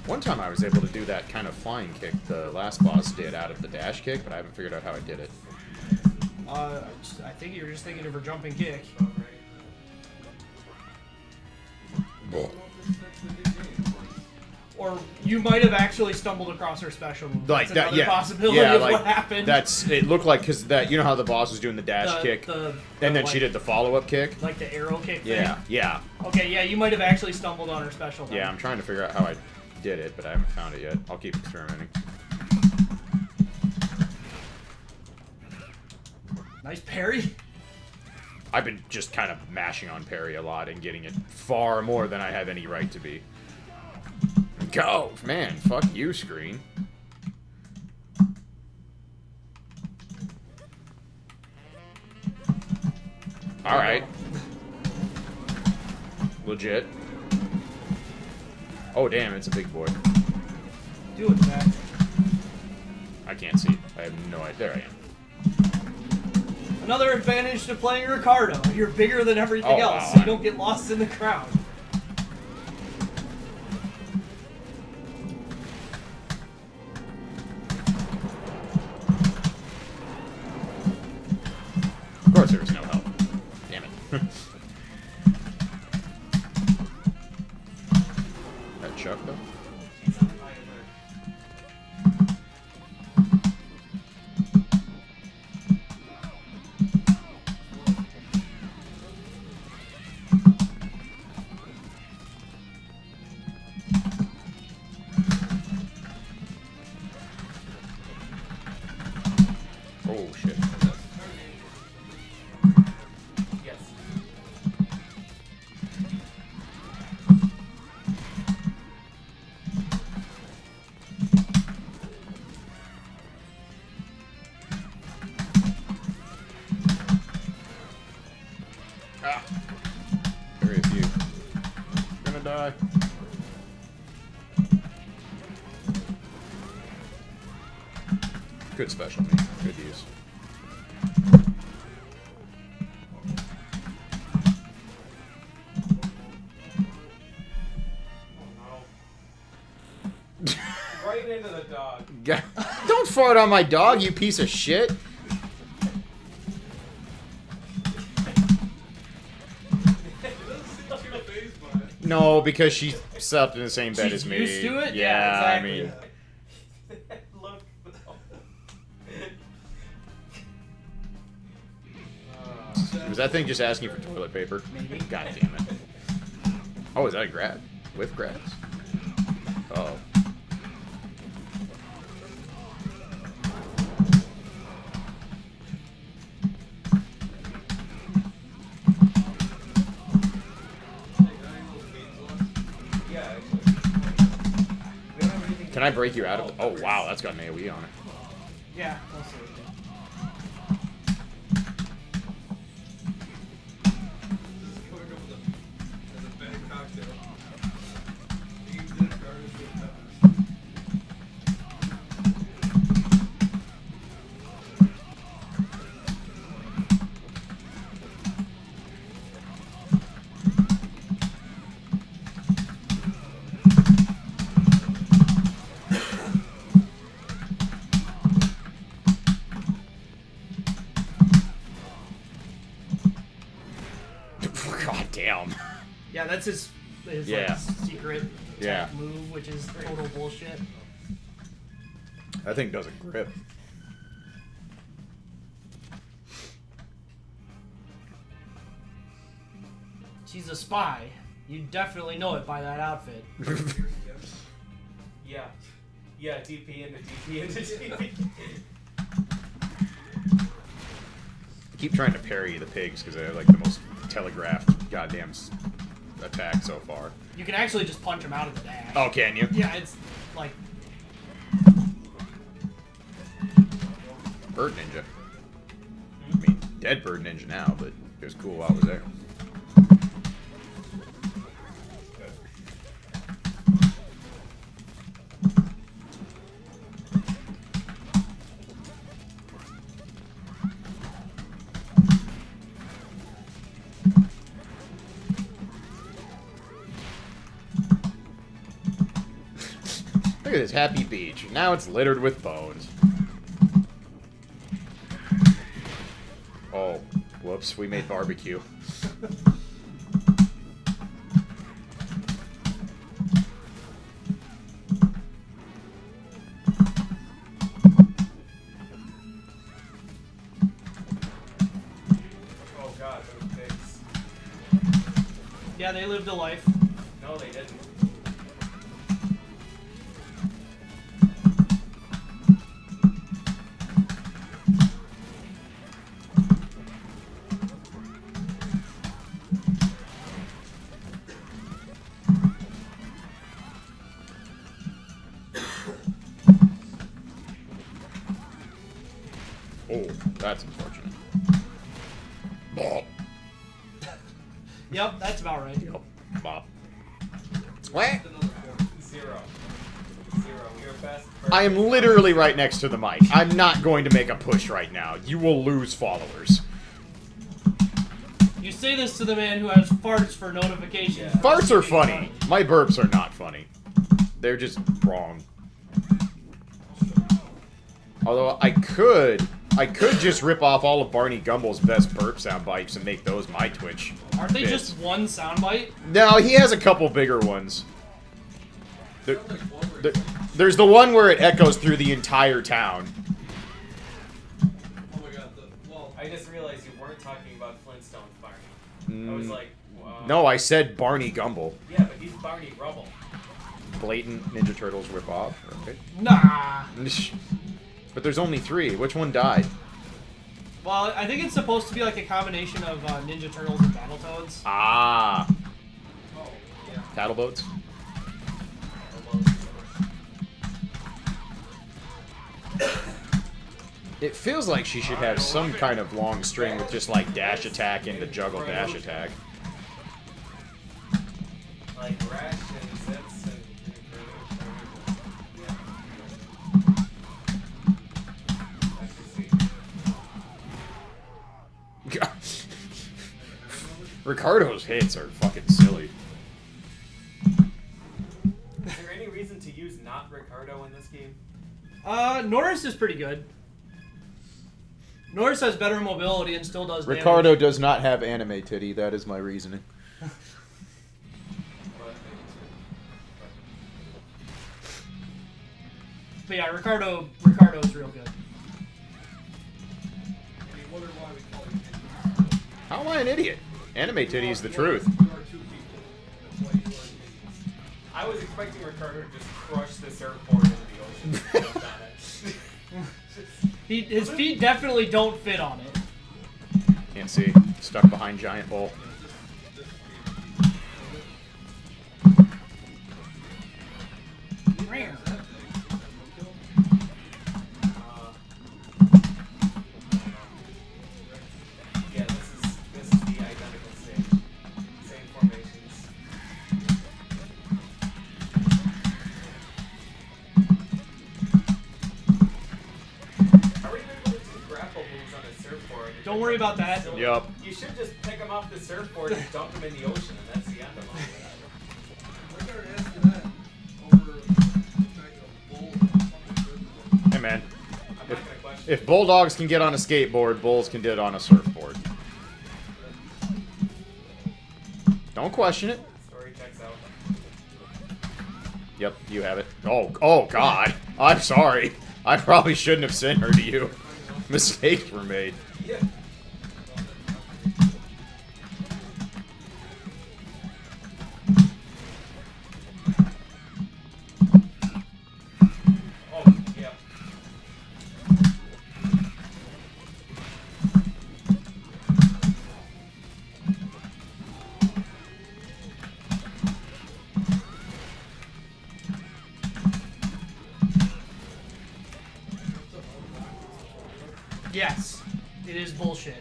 that. One time I was able to do that kind of flying kick the last boss did out of the dash kick, but I haven't figured out how I did it. I think you're just thinking of her jumping kick. Or you might have actually stumbled across her special move. Like That's that, another yeah. possibility yeah, of like, what happened. It looked like, because that, you know how the boss was doing the dash kick, and then like, she did the follow-up kick? like the arrow kick thing. Yeah, yeah. Okay, yeah, you might have actually stumbled on her special. Then. Yeah, I'm trying to figure out how I did it, but I haven't found it yet. I'll keep experimenting. Nice parry. I've been just kind of mashing on parry a lot and getting it far more than I have any right to be. Go! Man, fuck you, screen. Alright. Legit. Oh, damn, it's a big boy. Do it, Zach. I can't see. I have no idea. There I am. Another advantage to playing Ricardo. You're bigger than everything Oh, else, wow. so you don't get lost in the crowd. Of course there was no help. Damn it. That Chuck, though? Ah. Very few. Gonna die. Good special move. Good use. Right into the dog. Don't fart on my dog, you piece of shit. No, because she slept in the same bed She's as me. used to it? Yeah, Yeah, exactly. I mean, Look. was that thing just asking for toilet paper? Maybe. God damn it. Oh, is that a grab? Whiff grabs? Oh. Yeah, actually. We don't have anything. Can I break you out of it? Oh, wow, that's got an AoE on it. Yeah, I'll see. God damn. Yeah, that's his Yeah. like, secret Yeah. tech move, which is total bullshit. That thing doesn't grip. She's a spy. You definitely know it by that outfit. Yeah. Yeah, DP into DP into DP. I keep trying to parry the pigs because they have like the most telegraphed goddamn attack so far. You can actually just punch him out of the dash. Oh, can you? Yeah, it's like Bird Ninja. I mean, dead Bird Ninja now, but it was cool while I was there. Look at this happy beach. Now it's littered with bones. Oh, whoops, we made barbecue. Oh god, those pigs. yeah, they lived a life. No, they didn't. Oh, that's unfortunate. Bop. Yep, that's about right. Yep. Bop. What? Zero. You're best. I am literally right next to the mic. I'm not going to make a push right now. You will lose followers. You say this to the man who has farts for notifications. Yeah. Farts are funny. My burps are not funny. They're just wrong. Although I could just rip off all of Barney Gumbel's best burp sound bites and make those my Twitch. Aren't they bits. just one soundbite? No, he has a couple bigger ones. There's the one where it echoes through the entire town. Oh my god, I just realized you weren't talking about Flintstones, Barney. I was like, No, I said Barney Gumble. yeah, but he's Barney Rubble. Blatant Ninja Turtles ripoff. Okay. Nah. But there's only 3. Which one died? Well, I think it's supposed to be like a combination of Ninja Turtles and Battletoads. Ah. Paddle boats? It feels like she should have some kind of long string with just like dash attack into juggle dash attack. Like Rash and Zets and Ricardo's hits are fucking silly. Is there any reason to use not Ricardo in this game? Norris is pretty good. Norris has better mobility and still does damage. Ricardo does not have anime titty. That is my reasoning. But yeah, Ricardo's real good. How am I an idiot? Anime titty is the truth. I was expecting Ricardo to just crush the surfboard into the ocean. His feet definitely don't fit on it. Can't see. Stuck behind giant bowl. Yeah, this is the identical stage. Same formations. How are you able to do grapple moves on a surfboard? Don't worry about that. Yup. You should just pick them off the surfboard and dump them in the ocean, and that's the end of them. Hey man. I'm not gonna question If bulldogs can get on a skateboard, bulls can get on a surfboard. Don't question it. Story checks out. Yep, you have it. Oh God. I'm sorry. I probably shouldn't have sent her to you. Mistakes were made. Yeah. Oh, yeah. Yes, it is bullshit.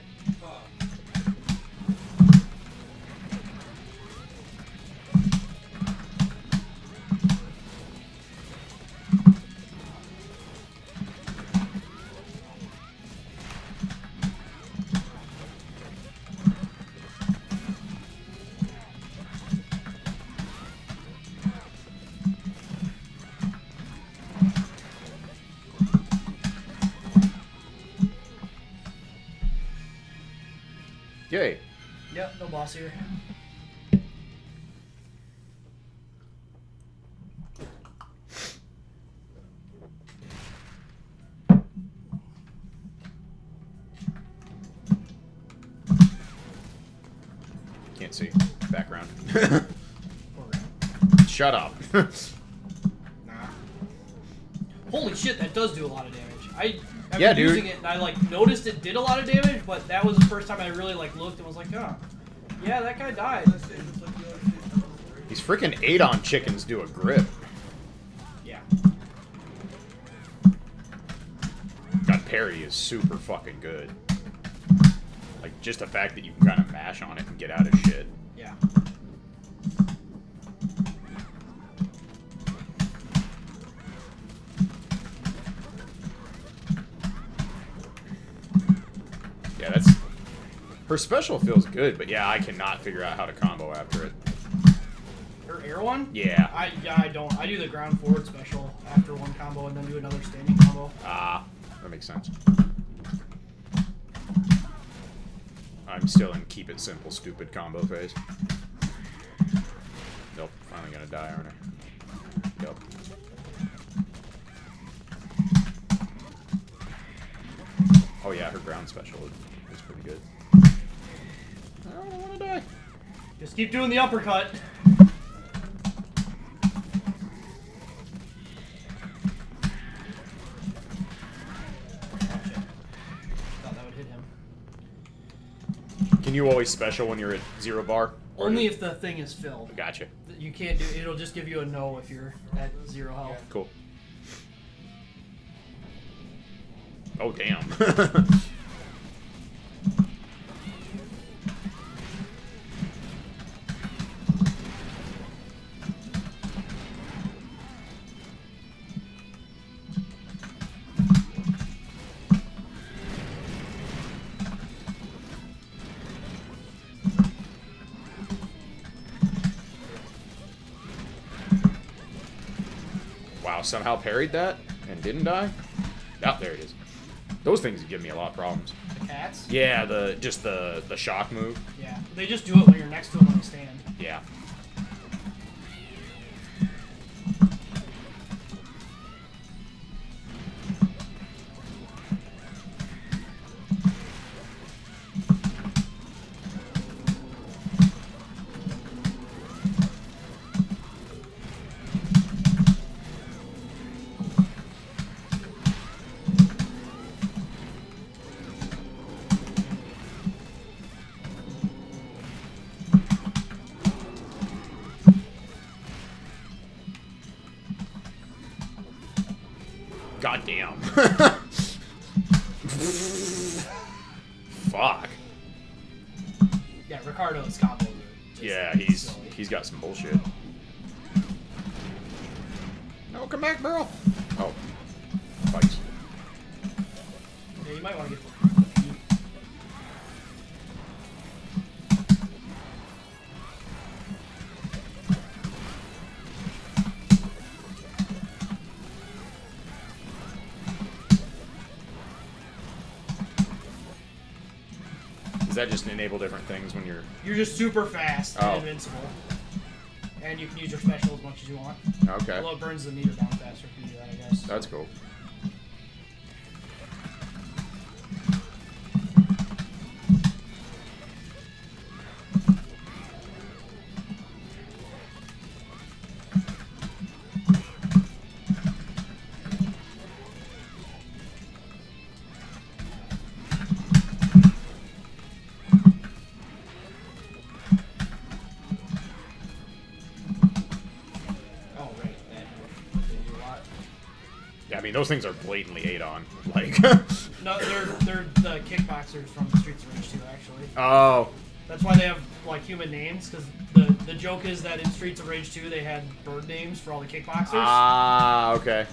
Yay. Yep, no boss here. Can't see. Background. Shut up. Holy shit, that does do a lot of damage. I've Yeah, been dude. using it and I like noticed it did a lot of damage, but that was the first time I really like looked and was like, oh, yeah, that guy died. These freaking Adon chickens do a grip. Yeah. God, parry is super fucking good. Like, just the fact that you can kind of mash on it and get out of shit. Yeah. Yeah, that's... Her special feels good, but yeah, I cannot figure out how to combo after it. Her air one? Yeah. I don't. I do the ground forward special after one combo and then do another standing combo. Ah, that makes sense. I'm still in keep it simple, stupid combo phase. Nope, finally gonna die, aren't I? Yep. Oh yeah, her ground special is pretty good. I don't want to die. Just keep doing the uppercut. Thought that would hit him. Can you always special when you're at 0 bar? Or Only if the thing is filled. Gotcha. You can't do. It'll just give you a no if you're at 0 health. Cool. Oh, damn. Wow, somehow parried that and didn't die? Oh, there it is. Those things give me a lot of problems. The cats? Yeah, just the shock move. Yeah. They just do it when you're next to them when they stand. Yeah. God damn. Fuck. Yeah, Ricardo's combos are just Yeah, silly. he's got some bullshit. No, come back, bro. Oh. Fights. Yeah, you might want to get the Does that just enable different things when you're... You're just super fast Oh. and invincible. And you can use your special as much as you want. Okay. Although it burns the meter down faster if you do that, I guess. That's cool. Oh, right. They do a lot. Yeah, I mean, those things are blatantly 8 on. Like... No, they're the kickboxers from Streets of Rage 2, actually. Oh. That's why they have, like, human names, because the joke is that in Streets of Rage 2, they had bird names for all the kickboxers. Ah, okay.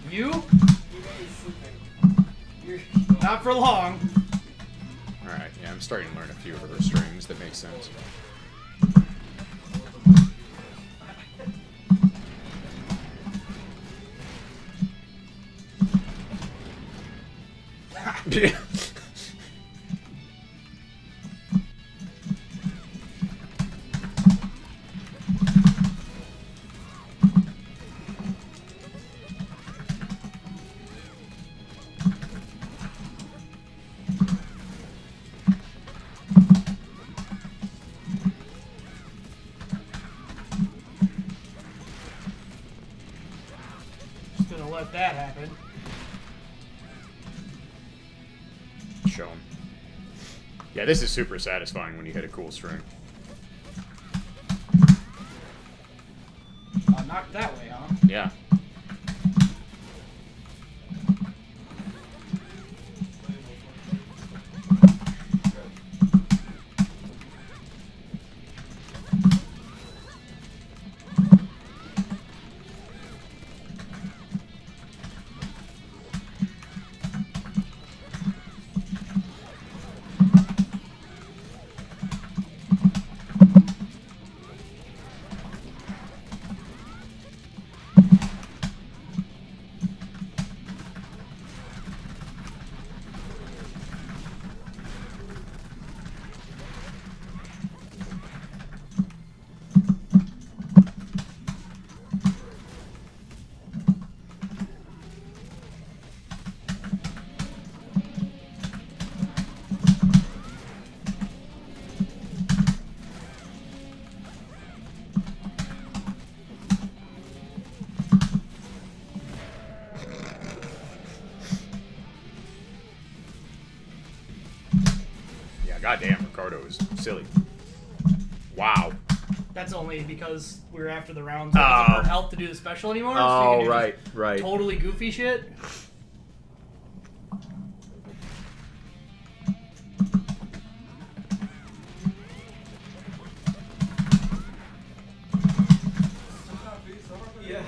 You? Not for long. Alright, yeah, I'm starting to learn a few of her strings that make sense. Just gonna let that happen. Show 'em. Yeah, this is super satisfying when you hit a cool string. Knocked that way, huh? Yeah. was silly. Wow. That's only because we were after the rounds. It doesn't burn health to do the special anymore. So you can Oh, do right, just right. Totally goofy shit. Yeah.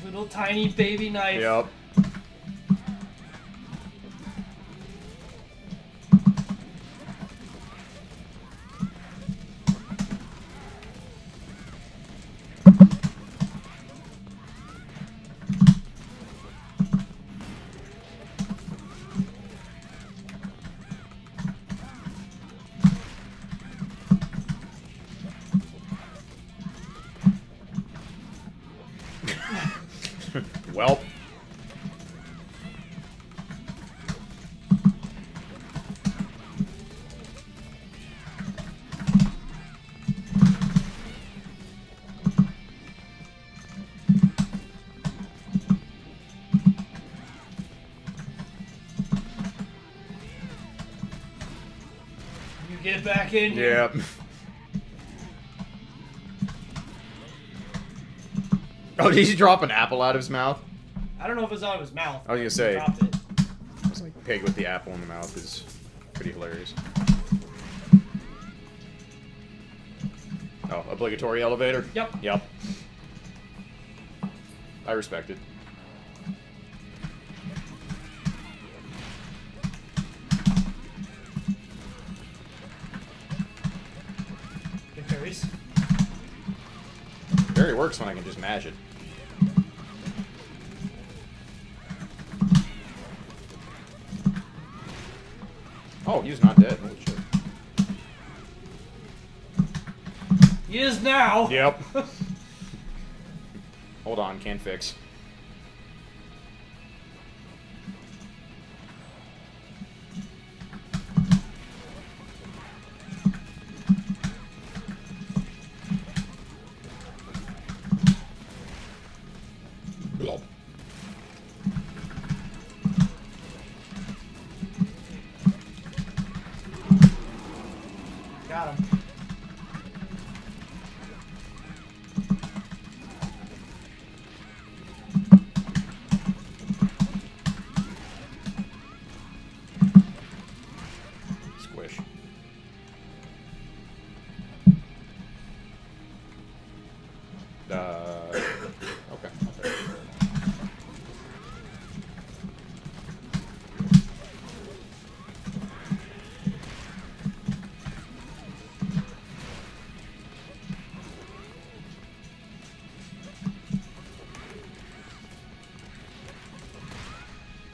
Little tiny baby knife. Yep. Well. You get back in here. Yep. Oh, did he drop an apple out of his mouth? I don't know if it's out of his mouth. I was gonna He say. dropped it. It's like pig with the apple in the mouth is pretty hilarious. Oh, obligatory elevator? Yep. Yep. I respect it. Good parries. Very works when I can just mash it. Oh, he's not dead. Holy shit. He is now. Yep. Hold on, can't fix. Blob. Got him. Squish. Okay.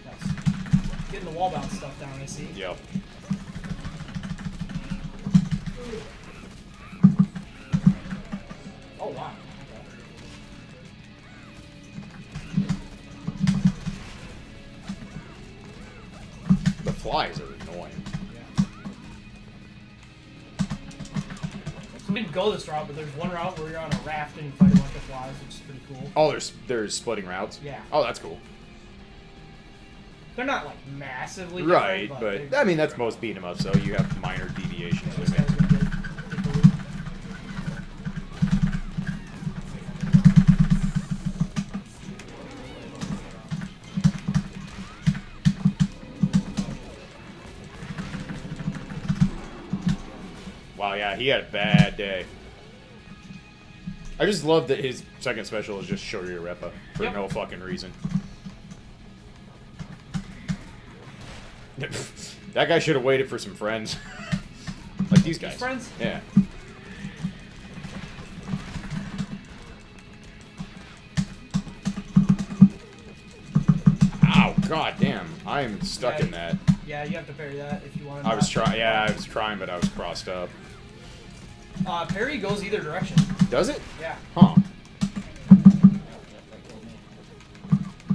Nice. Getting the wall bounce stuff down, I see. Yep. Oh, wow. The flies are annoying. So we didn't go this route, but there's one route where you're on a raft and you fight a bunch of flies, which is pretty cool. Oh, there's splitting routes? Yeah. Oh, that's cool. They're not like massively different, Right, but they're- I mean that's most beat 'em up, so you have minor deviations. This in guy's it. gonna take the lead. Wow, yeah, he had a bad day. I just love that his second special is just Shoryurepa for no fucking reason. That guy should have waited for some friends. Like these guys. Friends? Yeah. Ow, god damn. I am stuck in that. Yeah, you have to parry that if you want to. I was trying, but I was crossed up. Parry goes either direction. Does it? Yeah. Huh.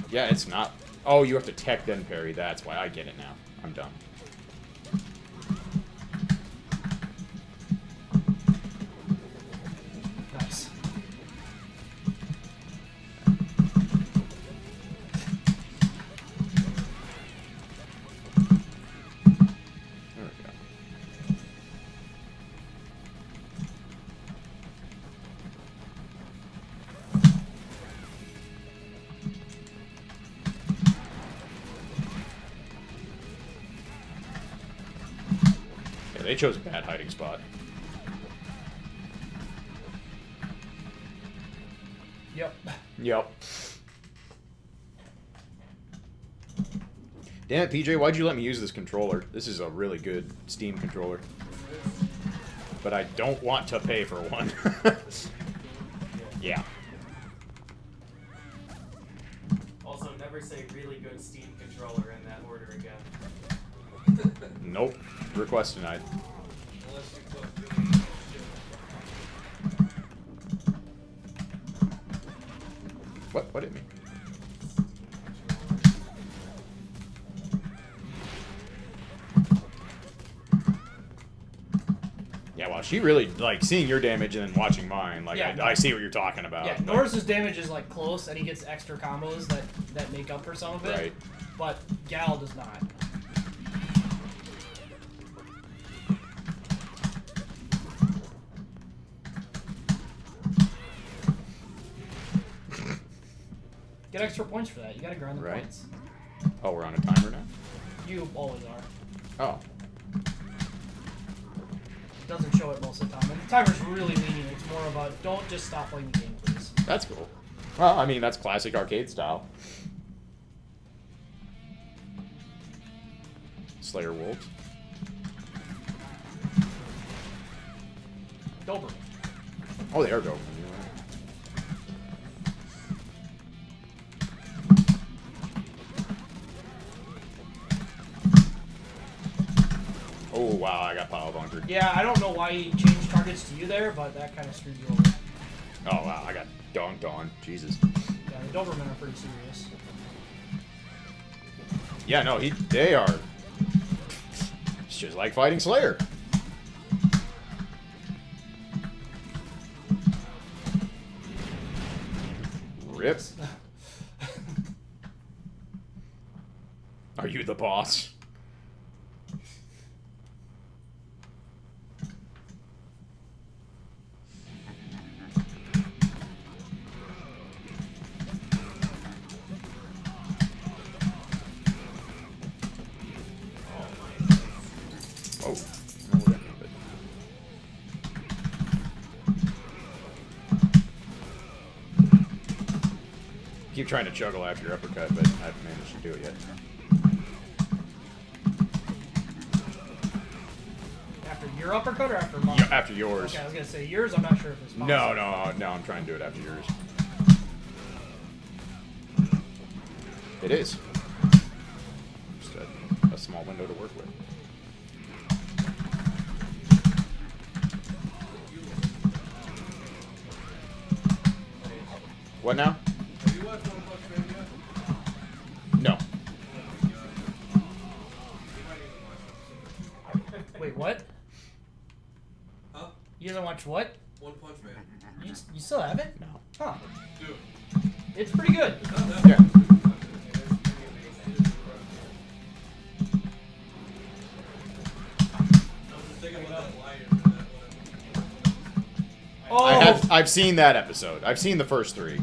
Yeah, it's not. Oh, you have to tech then parry. That's why. I get it now. I'm done. Nice. There we go. Yeah, they chose a bad hiding spot. Yep. Yep. Damn it, PJ, why'd you let me use this controller? This is a really good Steam controller. But I don't want to pay for one. Yeah. Also, never say really good Steam controller in that order again. Nope. Request denied. What did it mean? Yeah, well, she really, like, seeing your damage and then watching mine, like, Yeah. I see what you're talking about. Yeah, Like, Norris's damage is like close, and he gets extra combos that make up for some of it. Right. But Gal does not. Get extra points for that. You gotta grind the Right. points. Oh, we're on a timer now? You always are. Oh. It doesn't show it most of the time. And the timer's really lenient. It's more about don't just stop playing the game, please. That's cool. Well, I mean, that's classic arcade style. Slayer Wolves. Doberman. Oh, they are Doberman. Oh, wow, I got power bunkered. Yeah, I don't know why he changed targets to you there, but that kind of screwed you over. Oh, wow, I got dunked on. Jesus. Yeah, the Dobermen are pretty serious. Yeah, no, they are. It's just like fighting Slayer. Rip. Are you the boss? Oh, no, that mean, but... Keep trying to juggle after your uppercut, but I haven't managed to do it yet. After your uppercut or after mine? Yeah, after yours. Okay, I was gonna say yours. I'm not sure if it's possible. No, I'm trying to do it after yours. It is. Just a small window to work with. What now? Have you watched One Punch Man yet? No. Wait, what? Huh? You haven't watched what? One Punch Man. You still haven't? No. Huh? Dude. It's pretty good. Yeah. Oh, I've seen that episode. I've seen the first 3.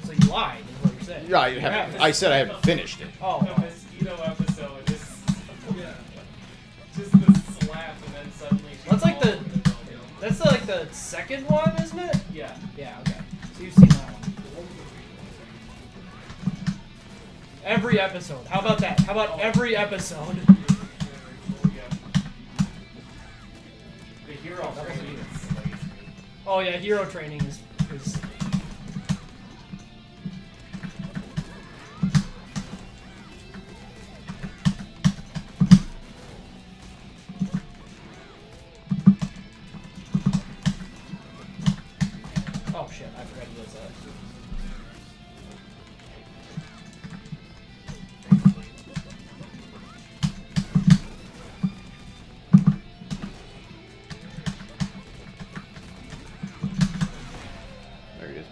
so you lied, is what you're saying. Yeah, I said I haven't finished it. Oh, The mosquito episode is just the slap and then suddenly that's like the the second one, isn't it? Yeah. Yeah, okay. So you've seen that one. Every episode. How about that? How about every episode? The hero training is lazy. Oh yeah, hero training is oh shit, I forgot he does that. There he is.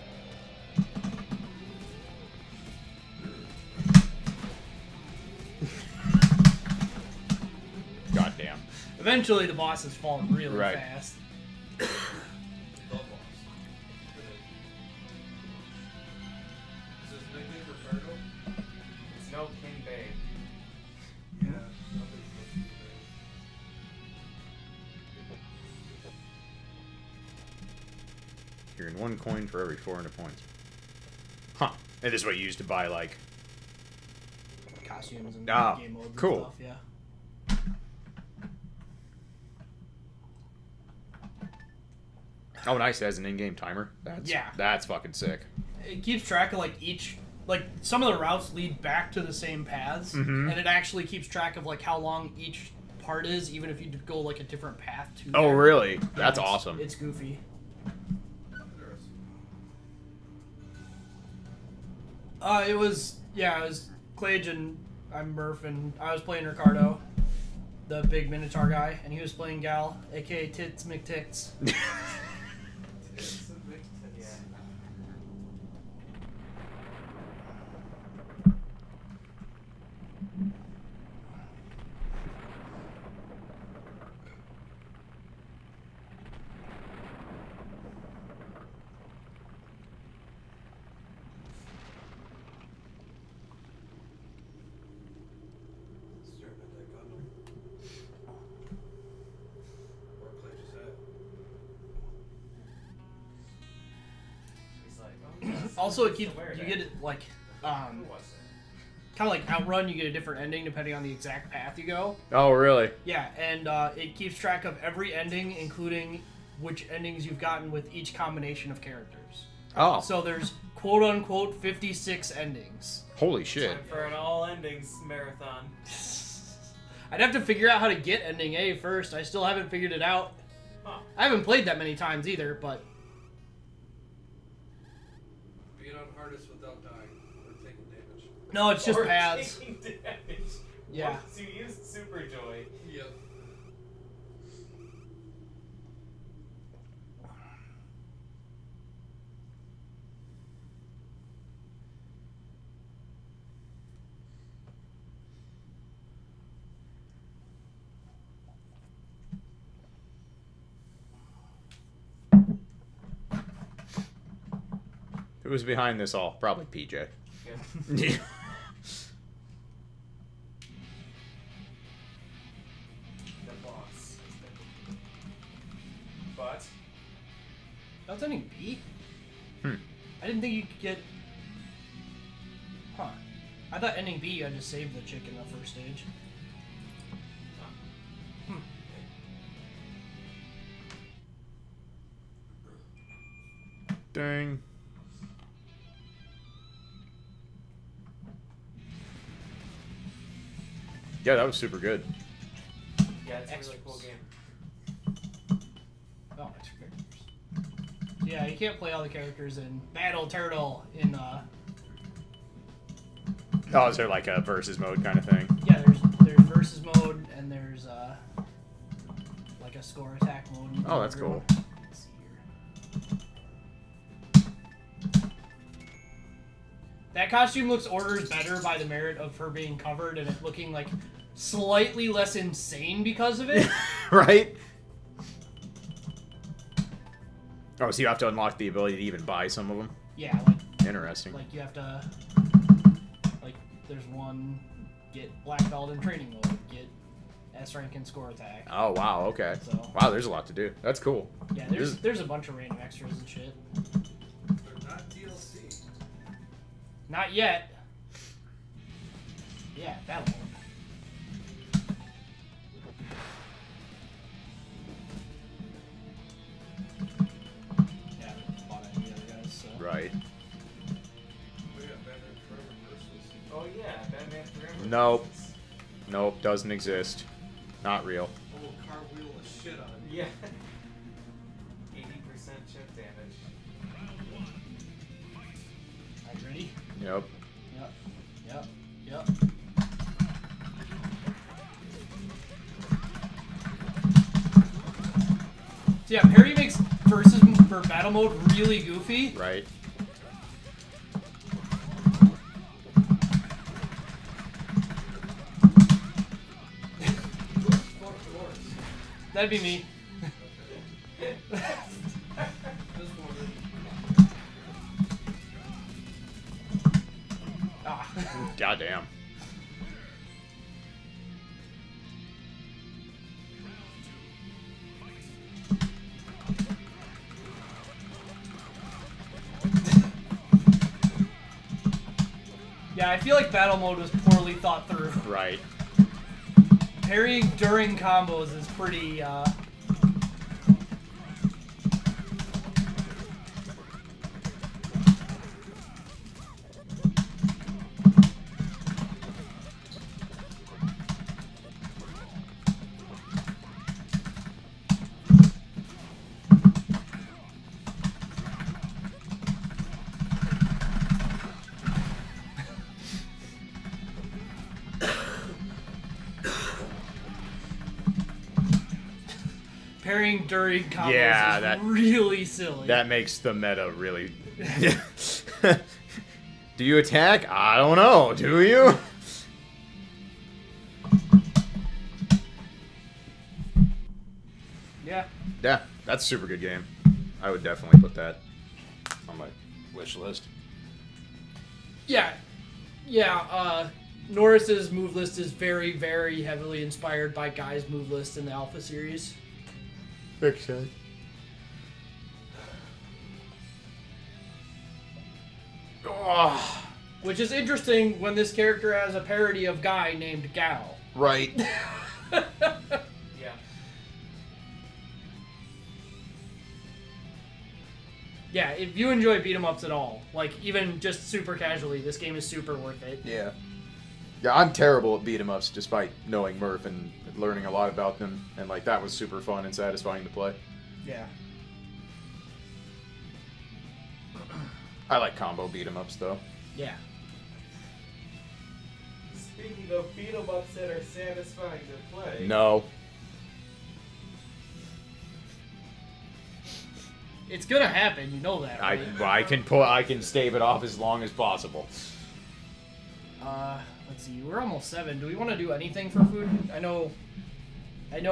Goddamn. Eventually the bosses fall really Right. fast. It's no King Bay. You're in 1 coin for every 400 points. Huh. And this is what you use to buy, like... Costumes and Ah, game modes cool. and stuff, yeah. Oh, nice. It has an in-game timer. Yeah. That's fucking sick. It keeps track of like each, like some of the routes lead back to the same paths, and it actually keeps track of like how long each part is, even if you go like a different path to. Oh, there. really? Yeah, That's it's- awesome. It's goofy. It was Clage and I'm Murph, and I was playing Ricardo, the big Minotaur guy, and he was playing Gal, aka Tits McTits. Yeah. He's like, oh, yes. Also, it keeps Aware you that. get it like Who was it? kind of like Outrun. You get a different ending depending on the exact path you go. Oh, really? Yeah, and it keeps track of every ending, including which endings you've gotten with each combination of characters. Oh. So there's quote unquote 56 endings. Holy shit. Time for an all endings marathon. I'd have to figure out how to get ending A first. I still haven't figured it out. Huh. I haven't played that many times either, but Being on hardest without dying or taking damage. no, it's just Or paths. taking damage. Yeah. Well, so you used Super Joy. Yep. Who was behind this all? Probably PJ. Yeah. Yeah. The boss. But That's ending B? Hmm. I didn't think you could get. Huh. I thought ending B you had to save the chick in the first stage. Dang. Yeah, that was super good. yeah, it's a really cool game. Oh, extra characters. Yeah, you can't play all the characters in Battle Turtle in Oh, is there like a versus mode kind of thing? yeah, there's versus mode and there's like a score attack mode. You Oh, do that's everyone. cool. Let's see here. That costume looks orders better by the merit of her being covered and it looking like slightly less insane because of it. Right? Oh, so you have to unlock the ability to even buy some of them? Yeah, Interesting. like you have to like there's one get black belt in training mode, get S rank and score attack. Oh wow, okay. So- Wow, there's a lot to do. That's cool. Yeah, there's a bunch of random extras and shit. They're not DLC. Not yet. Yeah, battle mode. Yeah, I bought it from the other guys, so. Right. We got Batman Forever versus. Oh yeah, Batman Forever. Nope. Nope, doesn't exist. Not real. A little cartwheel of shit on you. Yeah. 80% chip damage. Alright, ready? Yep. Yep. So yeah, parry makes versus for battle mode really goofy. Right. That'd be me. Ah. Goddamn. Yeah, I feel like battle mode was poorly thought through. Right. Parrying during combos is pretty, parrying during combos Yeah, is that- really silly. That makes the meta really. Do you attack? I don't know. Do you? Yeah. Yeah, that's a super good game. I would definitely put that on my wish list. Yeah. Norris's move list is very, very heavily inspired by Guy's move list in the Alpha series. Makes sense. Oh, Which is interesting when this character has a parody of Guy named Gal. right. Yeah. Yeah, if you enjoy beat 'em ups at all, like even just super casually, this game is super worth it. Yeah. Yeah, I'm terrible at beat 'em ups despite knowing Murph and learning a lot about them, and like that was super fun and satisfying to play. Yeah. I like combo beat 'em ups though. Yeah. Speaking of beat 'em ups that are satisfying to play. No. It's gonna happen, you know that, right? I can stave it off as long as possible. Let's see, we're almost 7. Do we want to do anything for food? I know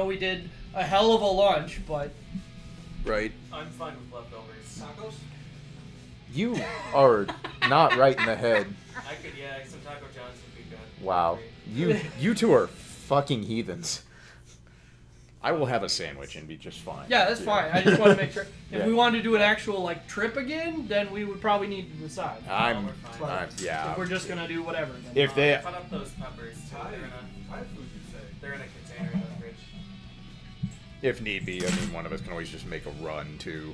we did a hell of a lunch, but Right. I'm fine with leftovers. Tacos? You are not right in the head. I could, yeah, some Taco John's would be good. Wow. You two are fucking heathens. I will have a sandwich and be just fine. yeah, that's fine. I just want to make sure. If Yeah. we wanted to do an actual like trip again, then we would probably need to decide. I'm we're fine. yeah. If we're just gonna do whatever. Then. If they Cut up those peppers. Thai, They're in a, Thai food, you say? they're in a container in the fridge. if need be, I mean one of us can always just make a run too.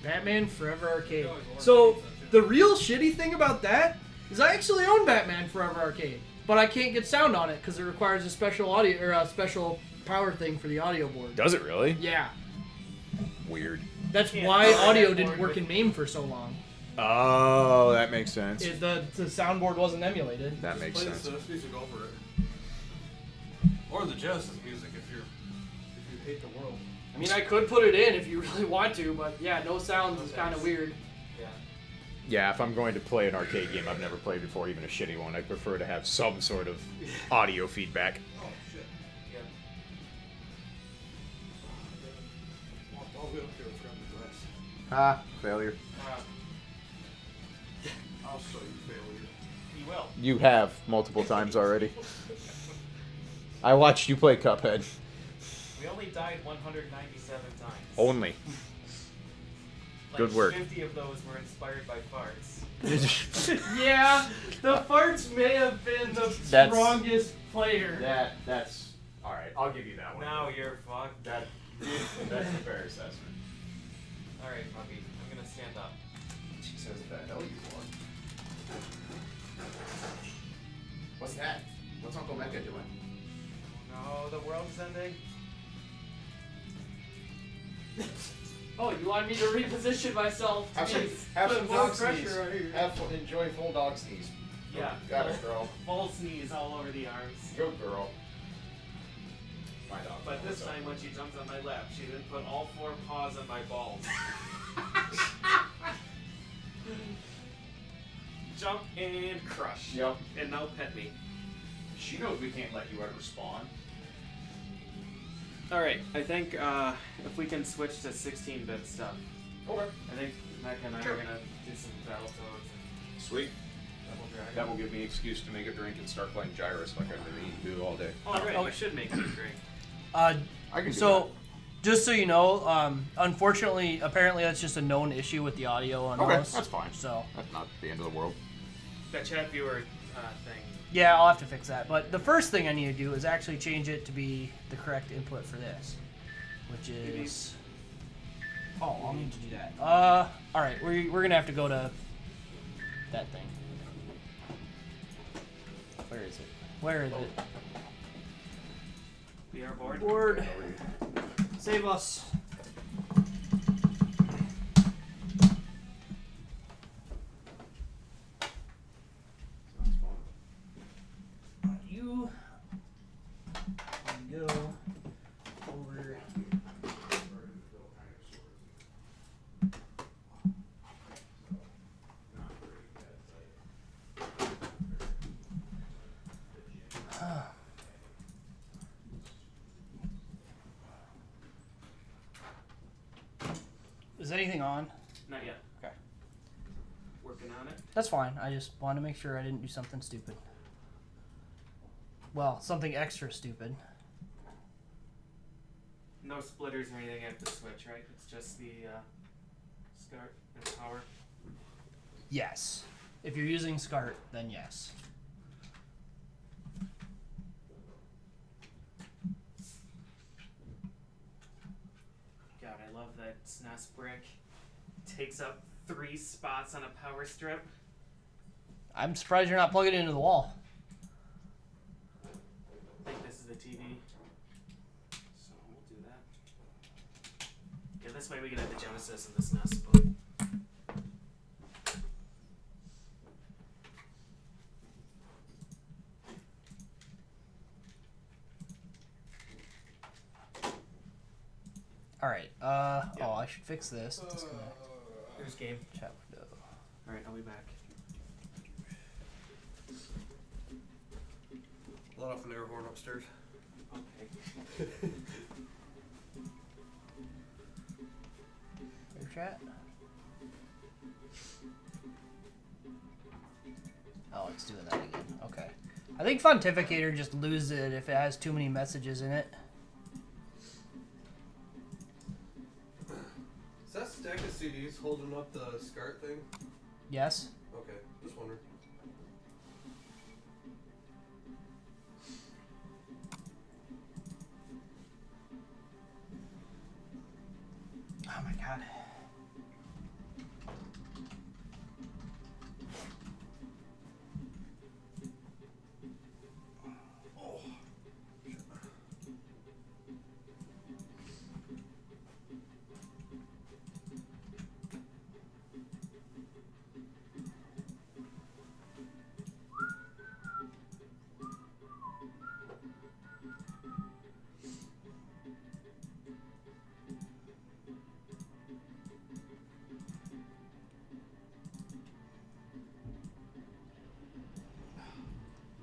Batman Forever Arcade. So the real shitty thing about that is I actually own Batman Forever Arcade, but I can't get sound on it because it requires a special audio or a special power thing for the audio board. Does it really? Yeah, Weird. that's Can't why power audio that didn't board work with- in MAME for so long. Oh, that makes sense. The soundboard wasn't emulated. That makes Play sense. the Genesis music over it. Or the Genesis music if you hate the world. I mean, I could put it in if you really want to, but yeah, no sounds is kind of weird. Yeah. Yeah, if I'm going to play an arcade game I've never played before, even a shitty one, I prefer to have some sort of audio feedback. Oh shit. Yeah. Walked all the way up here and forgot the glass. Ah, failure. I'll show you failure. He will. You have multiple times already. I watched you play Cuphead. We only died 197 times. Only. Like Good work. 50 of those were inspired by farts. Yeah, the farts may have been the That's- strongest player. That's all right. I'll give you that one. Now you're fucked. That's a fair assessment. Alright, Bucky. I'm gonna stand up. She says the hell you want. What's that? What's Uncle Mecha doing? No, the world's ending. Oh, you want me to reposition myself? Have some, Jeez. have Put some more dog pressure sneeze. on here. Enjoy full dog sneeze. Yeah. Got it, girl. Full sneeze all over the arms. Go, girl. My dog. But this time when she jumped on my lap, she didn't put all 4 paws on my balls. Jump and crush. Yep. And now pet me. She knows we can't let you ever spawn. Alright, I think if we can switch to 16-bit stuff. Okay. I think Mecca and I Sure. are gonna do some Battletoads Sweet. and Double Dragon. That will give me an excuse to make a drink and start playing Gyrus like I've been eating to do all day. Oh, right, we should make it a drink. I can do So, just so you know, unfortunately, apparently that's just a known issue with the audio on that. Okay, those. that's fine. So, That's not the end of the world. That chat viewer thing. yeah, I'll have to fix that. But the first thing I need to do is actually change it to be the correct input for this, which is. Oh, I'll need to do that. All right, we're gonna have to go to that thing. Where is it? Where is it? VR board. Board. Save us. You go over. Is anything on? Not yet. Okay. Working on it. That's fine. I just wanted to make sure I didn't do something stupid. Well, something extra stupid. No splitters or anything I have to switch, right? It's just the SCART and power. Yes. If you're using SCART, then yes. God, I love that SNES brick. Takes up 3 spots on a power strip. I'm surprised you're not plugging it into the wall. I think this is the TV. So we'll do that. Yeah, this way we can have the Genesis and the SNES. But All right. Oh, I should fix this. Disconnect here's game. chat window. Alright, I'll be back. Let off an air horn upstairs. Okay. Your chat. Oh, it's doing that again. Okay. I think Pontificator just loses it if it has too many messages in it. Is that stack of CDs holding up the SCART thing? Yes. Okay, just wondering. Oh my god.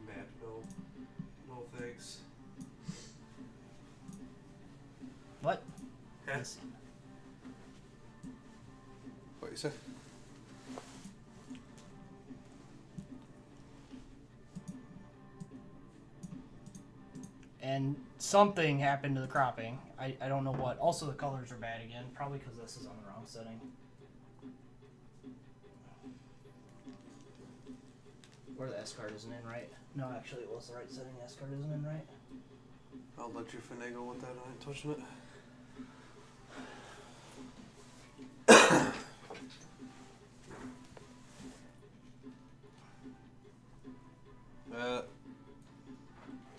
Mad, no. No thanks. What? Yes. What you say? and something happened to the cropping. I don't know what. Also, the colors are bad again, probably because this is on the wrong setting. Or the S card isn't in right. No, actually, it was the right setting. The S card isn't in right. I'll let you finagle with that. I ain't touching it.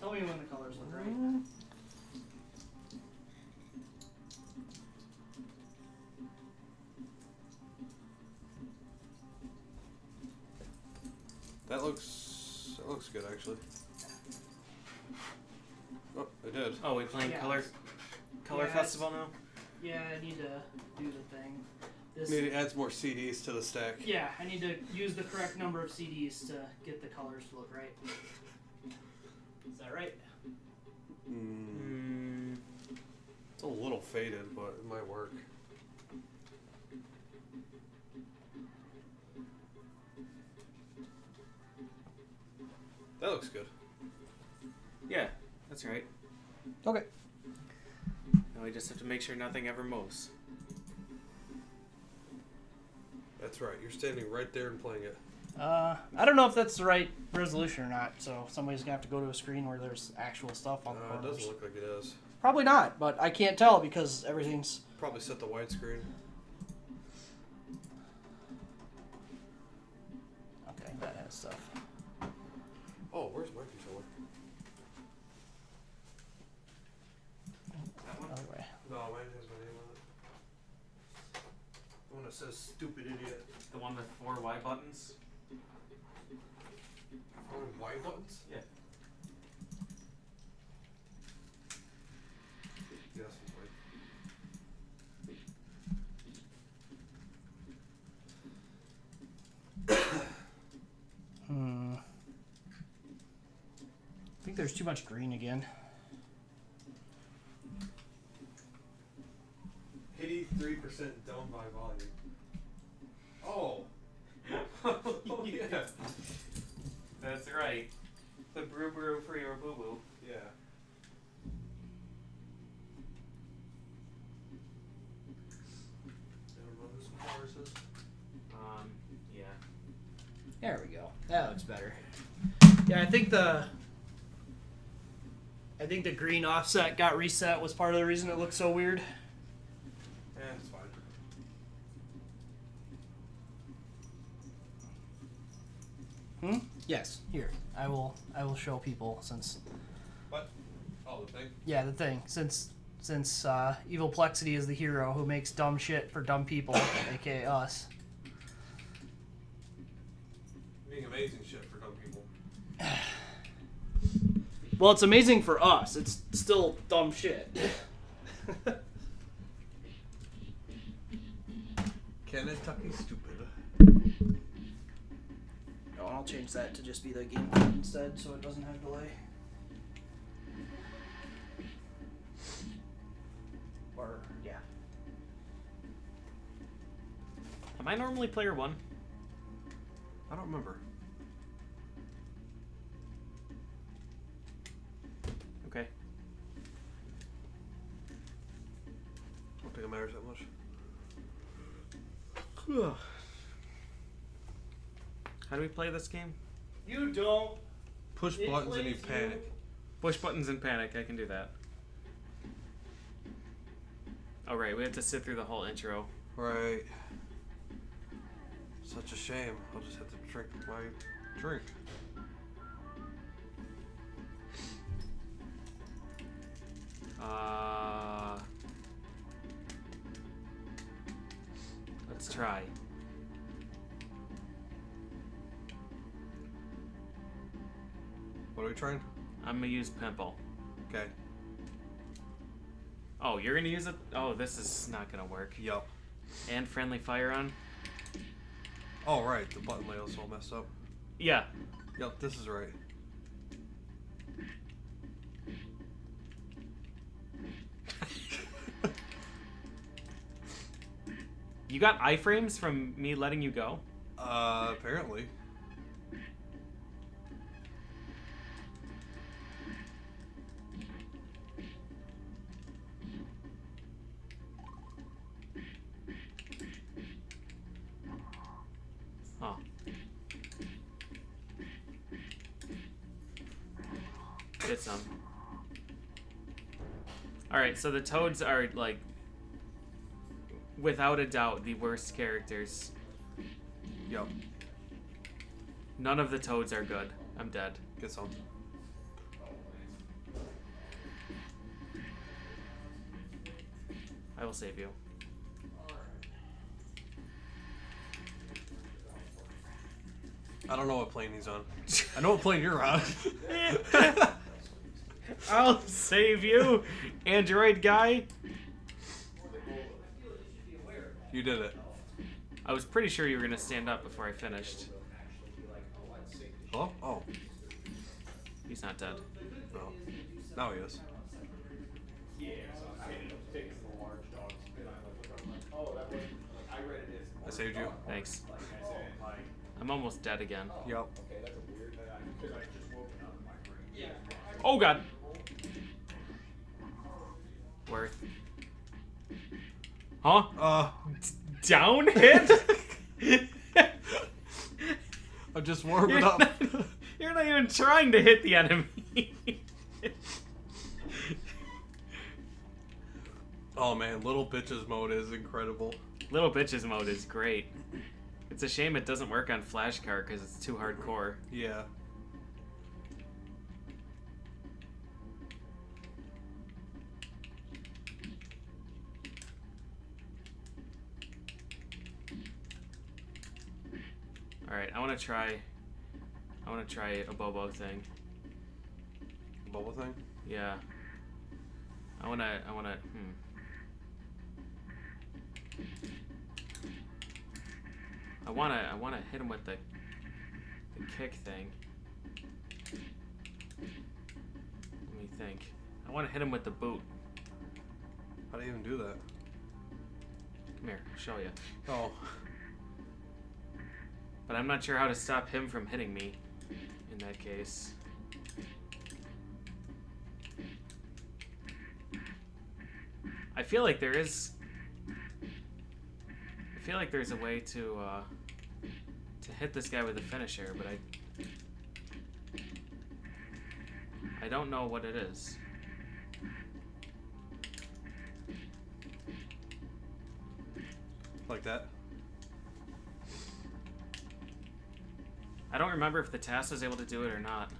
Tell me when the colors look right. That looks good actually. Oh, it did. Oh, we playing Yeah. color Yeah, festival now? Yeah, I need to do the thing. This, Maybe it adds more CDs to the stack. yeah, I need to use the correct number of CDs to get the colors to look right. Is that right? It's a little faded, but it might work. That looks good. Yeah, that's right. Okay. Now we just have to make sure nothing ever moves. That's right. You're standing right there and playing it. I don't know if that's the right resolution or not, so somebody's gonna have to go to a screen where there's actual stuff on the It corners. doesn't look like it is. Probably not, but I can't tell because everything's... Probably set the widescreen. Okay, that has stuff. Oh, where's my controller? Other way. No, mine has my name on it. The one that says "stupid idiot." The one with 4 Y buttons? Oh, Y buttons? Yeah. Yes, it's white. I think there's too much green again. 83% down by volume. Oh. Yeah. That's right. The brew brew for your boo boo. Yeah. I don't know who some flowers is. Yeah. There we go. That looks better. Yeah, I think the green offset got reset was part of the reason it looked so weird. Yeah, it's fine. Yes. Here, I will show people since. What? Oh, the thing? Yeah, the thing. Since Evil Plexity is the hero who makes dumb shit for dumb people, aka us. Being amazing shit for dumb people. Well, it's amazing for us. It's still dumb shit. Kentucky stupid. Oh, and I'll change that to just be the game code instead, so it doesn't have delay. Or yeah. Am I normally player 1? I don't remember. Okay. I don't think it matters that much. How do we play this game? You don't. Push It buttons and you plays panic. Push buttons and panic. I can do that. Oh, right. We have to sit through the whole intro. Right. Such a shame. I'll just have to drink my drink. Let's try. What are we trying? I'm gonna use Pimple. Okay. Oh, you're gonna use it? Oh, this is not gonna work. Yup. And Friendly Fire on? Oh, right. The button layout's all messed up. Yeah. Yup, this is right. You got iframes from me letting you go? Apparently. Get some. Alright, so the toads are, like, without a doubt, the worst characters. Yep. None of the toads are good. I'm dead. Get some. I will save you. I don't know what plane he's on. I know what plane you're on. I'll save you, android guy. You did it. I was pretty sure you were gonna stand up before I finished. Hello? Oh. He's not dead. No. Now he is. I saved you. Thanks. I'm almost dead again. Yep. Oh god. Worth. Huh? Down hit? I'm just warming up. You're not even trying to hit the enemy. Oh man, Little Bitches mode is incredible. Little Bitches mode is great. It's a shame it doesn't work on flashcard because it's too hardcore. Yeah. Alright, I wanna try a Bobo thing. Bubble thing? Yeah. I wanna I wanna hit him with the kick thing. Let me think. I wanna hit him with the boot. How do you even do that? Come here, I'll show you. Oh. But I'm not sure how to stop him from hitting me in that case. I feel like there's a way to hit this guy with a finisher, but I don't know what it is. Like that? I don't remember if the task was able to do it or not.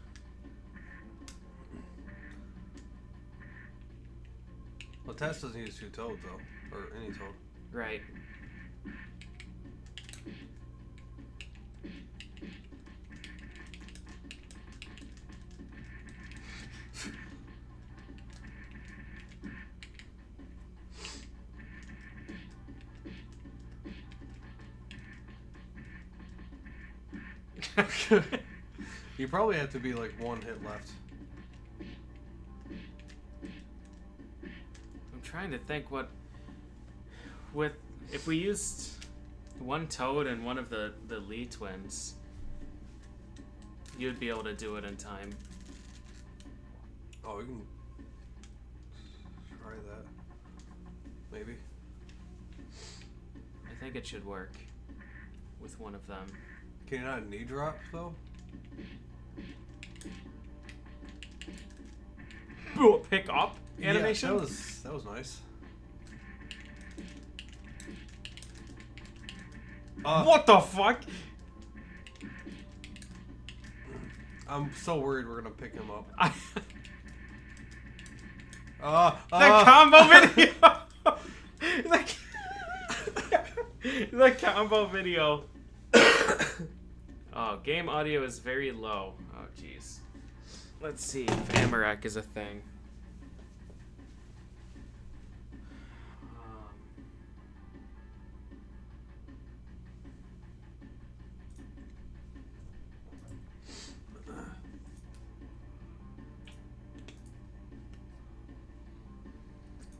Well, Tess doesn't use two toads though, or any toad. Right. You probably have to be like one hit left. I'm trying to think if we used one toad and one of the Lee twins, you'd be able to do it in time. Oh, we can try that. Maybe. I think it should work with one of them. Can you not knee drop though? Pick up animation? Yeah, that was nice. What the fuck? I'm so worried we're gonna pick him up. The combo video! The combo video. Oh, game audio is very low. Oh, jeez. Let's see if Amarak is a thing.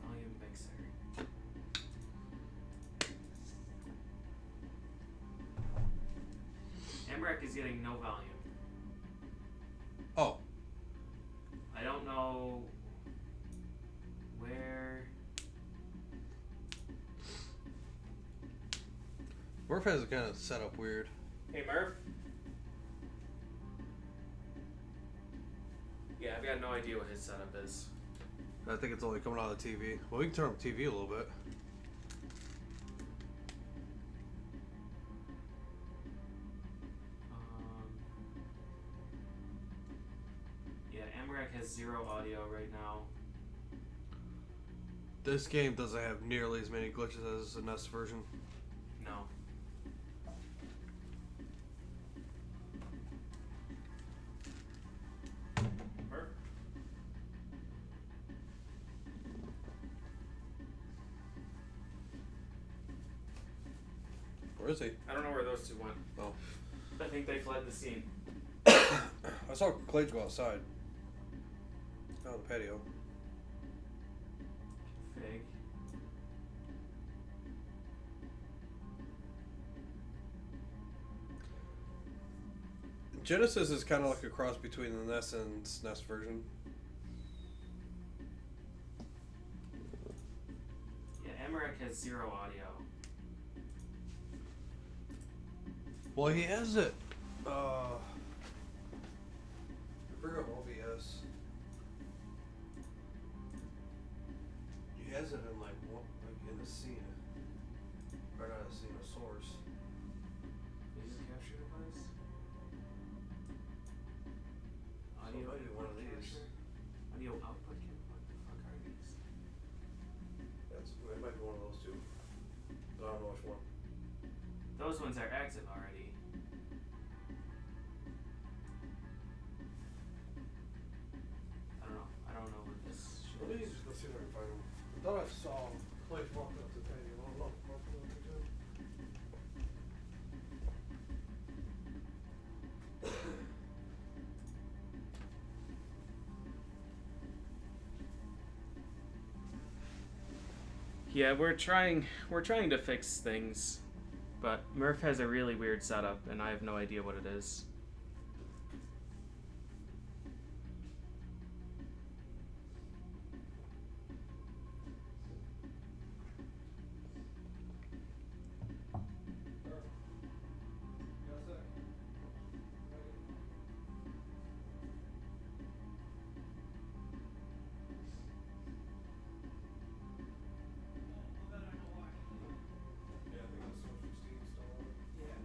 Volume mixer. Amarak is getting no volume. Oh. I don't know where. Murph has it kind of set up weird. Hey, Murph. Yeah, I've got no idea what his setup is. I think it's only coming out of the TV. Well, we can turn up the TV a little bit. Yeah, Amarak has 0 audio right now. This game doesn't have nearly as many glitches as the NES version. No. Where is he? I don't know where those two went. Oh. I think they fled the scene. I saw Clay go outside. Oh, the patio. Fig. Genesis is kind of like a cross between the NES and SNES version. Yeah, Amarak has 0 audio. Well, he has it. Bring up OBS. He has it in like in the scene, or not a scene, a source. Laser capture device? So Audio it might be one of input these. capture? Audio output capture? What the fuck are these? It might be one of those two. But I don't know which one. Those ones are active already. I don't know what this shit Let me is. just go see if I can find him. I thought I saw Clay walking up the patio. I don't know. Walking up the patio. Yeah, we're trying to fix things, but Murph has a really weird setup and I have no idea what it is.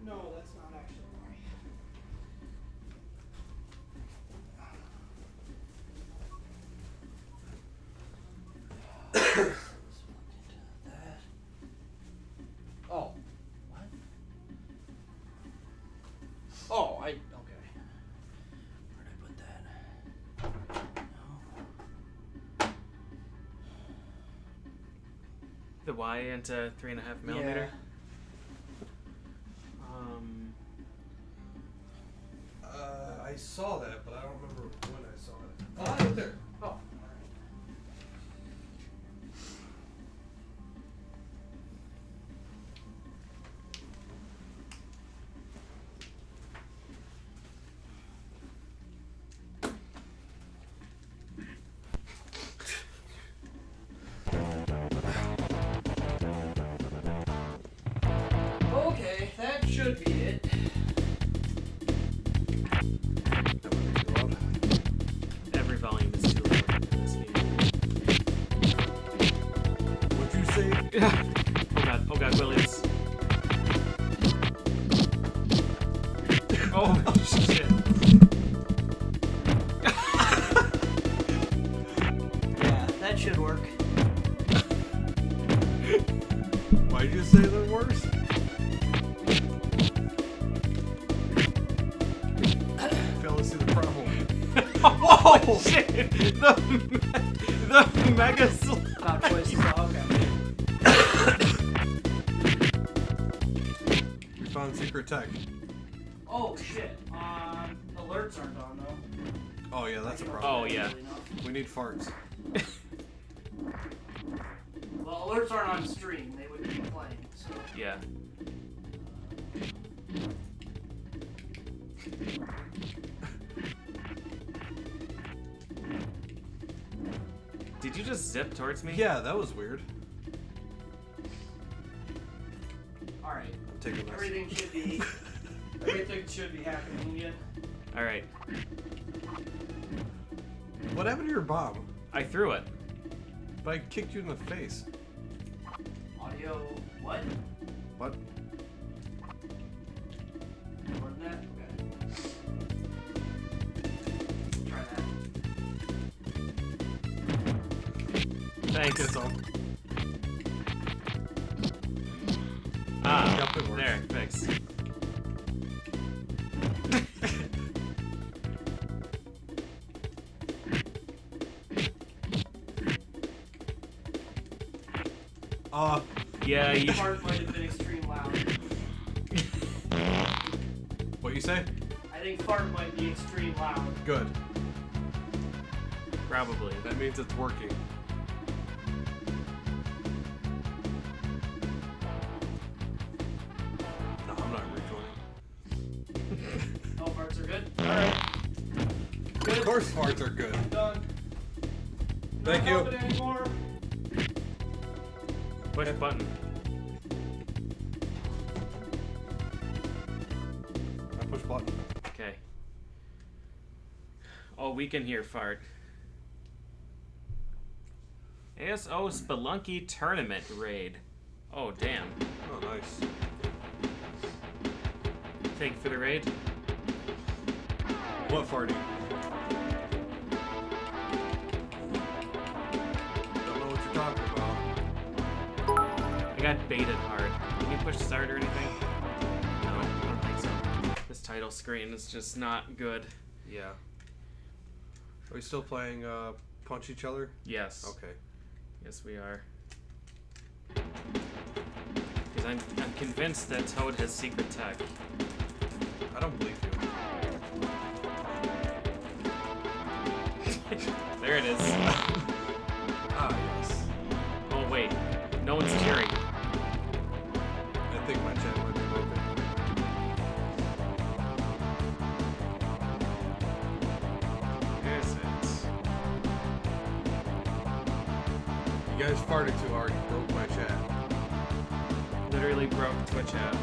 No, that's not actually why. Oh, what? Oh, okay. Where'd I put that? No. The Y into 3.5 millimeter. I saw that, but I don't remember when I saw it. Oh, right there. Oh. Okay, that should be it. Every volume is too loud in this game. What'd you say? Oh god, Williams. Oh shit. Yeah, that should work. Why'd you say that worse? Fail to see the problem. Whoa! Shit! The mega Not choices. Okay. We found secret tech. Oh shit. Alerts aren't on though. Oh yeah, that's a problem. Oh yeah. We need farts. Well, alerts aren't on stream. They would be playing. So. Yeah. Did you just zip towards me? Yeah, that was weird. All right. I'm taking this. Everything should be happening yet. Alright. What happened to your bomb? I threw it. But I kicked you in the face. Audio. What? What? More than that? Okay. Try that. Thanks. That's all. Ah, Yep, it works. there, fixed. Yeah, you. Fart might have been extreme loud. What you say? I think fart might be extreme loud. Good. Probably. That means it's working. No, I'm not recording. Oh, farts are good? Alright. Good. Of course farts are good. Done. Thank Not you. helping anymore. Push button. I push button. Okay. Oh, we can hear fart. ASO Spelunky Tournament Raid. Oh, damn. Oh, nice. Thank you for the raid. What farting? Don't know what you're talking about. I got baited hard. Can you push start or anything? No, I don't think so. This title screen is just not good. Yeah. Are we still playing Punch Each Other? Yes. Okay. Yes, we are. Because I'm convinced that Toad has secret tech. I don't believe you. There it is. Ah, yes. Oh, wait. No one's cheering. I think my chat might be broken. Where is it? You guys farted too hard. You broke my chat. Literally broke Twitch app.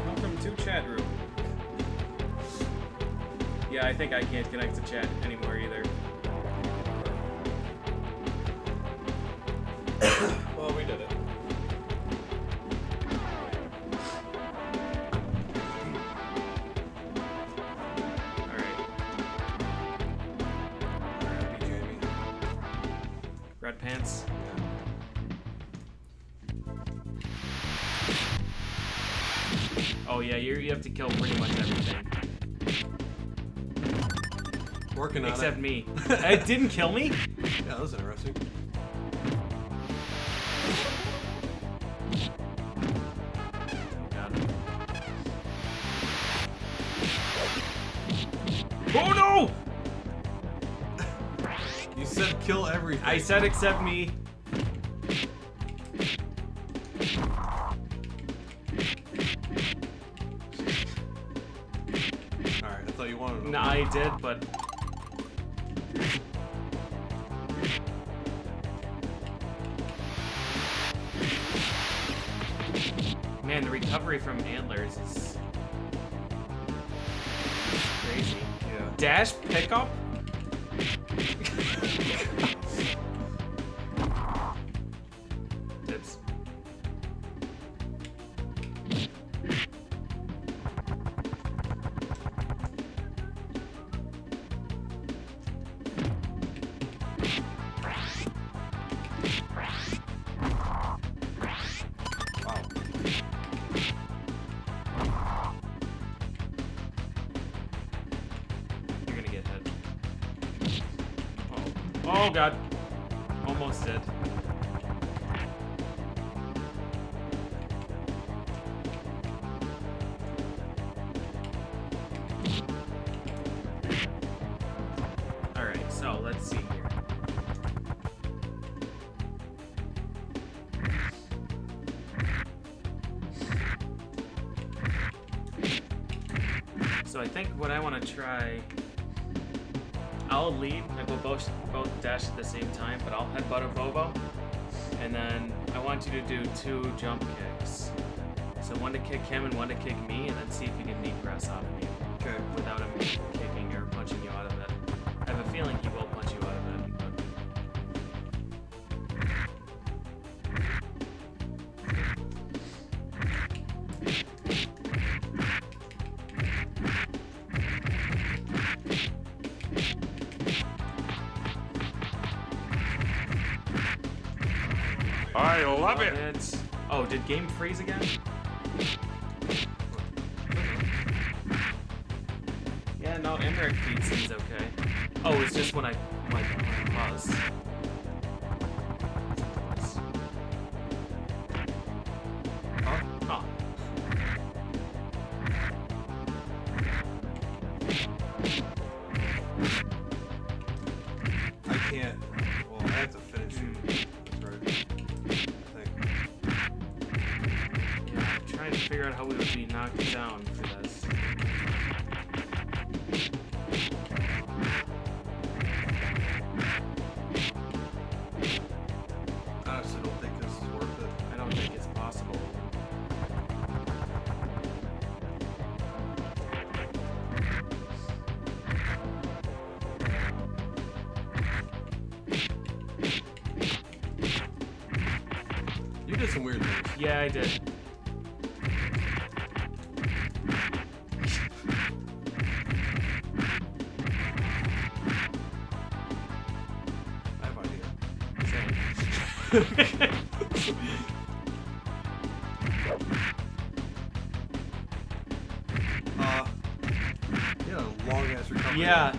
Welcome to chat room. Yeah, I think I can't connect to chat anymore either. Well, we did it. Alright. R.I.P. Jamie. Red pants. Oh yeah, you have to kill pretty much everything. Working on Except it. me. It didn't kill me? Yeah, that was interesting. Got it. Oh no! You said kill everything. I said except me. Alright, I thought you wanted to. No, I did, but man, the recovery from antlers is crazy. Yeah. Dash pickup? Tips. Wow. You're gonna get hit. Oh god. Almost did. Alright, so let's see here. So I think what I want to try, I'll lead, like we'll both dash at the same time, but I'll headbutt a Bobo, and then want you to do 2 jump kicks. So one to kick him and one to kick me, and then see if you can knee press off me. Okay. Without him kicking or punching you out of it. I have a feeling he will punch you out of it. I love it. Oh, did game freeze again? Yeah, no, Emmerich feed seems okay. Oh, it's just when I pause. Oh. I can't. Well, I have to finish it. That's right. I think. Yeah, I'm trying to figure out how we would be knocked down for this. I honestly don't think this is worth it. I don't think it's possible. You did some weird things. Yeah, I did. I have idea. You had a long ass recovery. Yeah.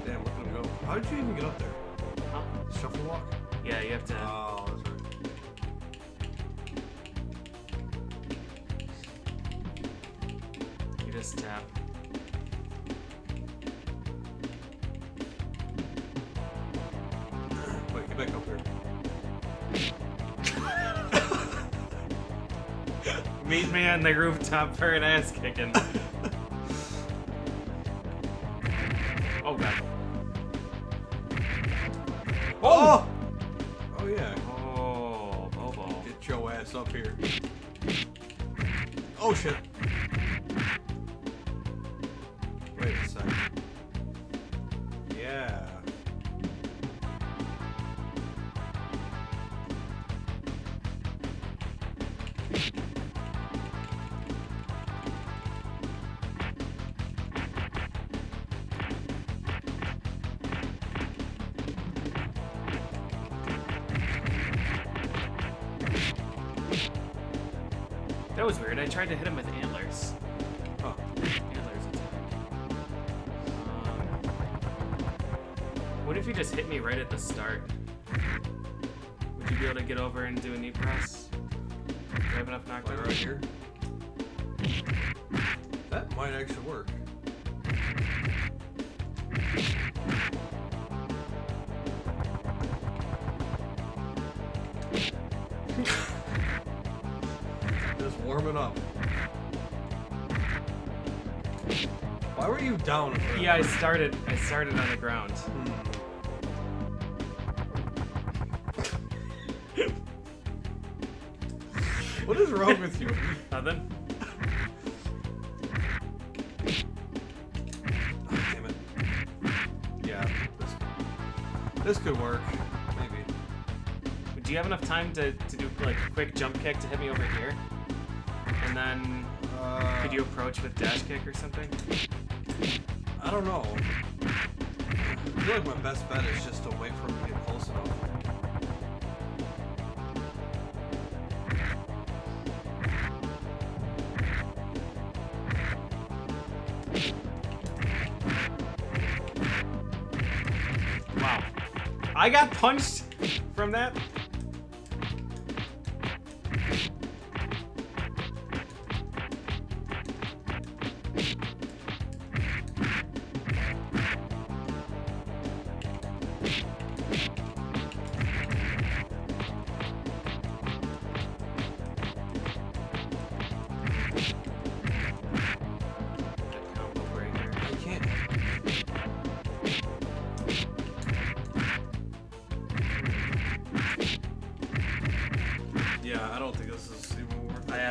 Damn, look at him go. How did you even get up there? Huh? Shuffle walk? Yeah, you have to. Oh, that's right. You just tap. Wait, get back up there. Meet me on the rooftop for an ass kicking. Oh god. Oh! Oh yeah. Oh, Bobo. Get your ass up here. Oh shit. Wait a second. Yeah. That was weird. I tried to hit him with antlers. Huh. Antlers attack. What if you just hit me right at the start? Would you be able to get over and do a knee press? Do you have enough knockdown? Like right here. That might actually work. Just warming up. Why were you down? Yeah, I started on the ground. What is wrong with you? Nothing. Oh, damn it. Yeah, this could work. Maybe. Do you have enough time to do like a quick jump kick to hit me over here? And then could you approach with dash kick or something? I don't know. I feel like my best bet is just to wait for him to get close enough. Wow. I got punched from that?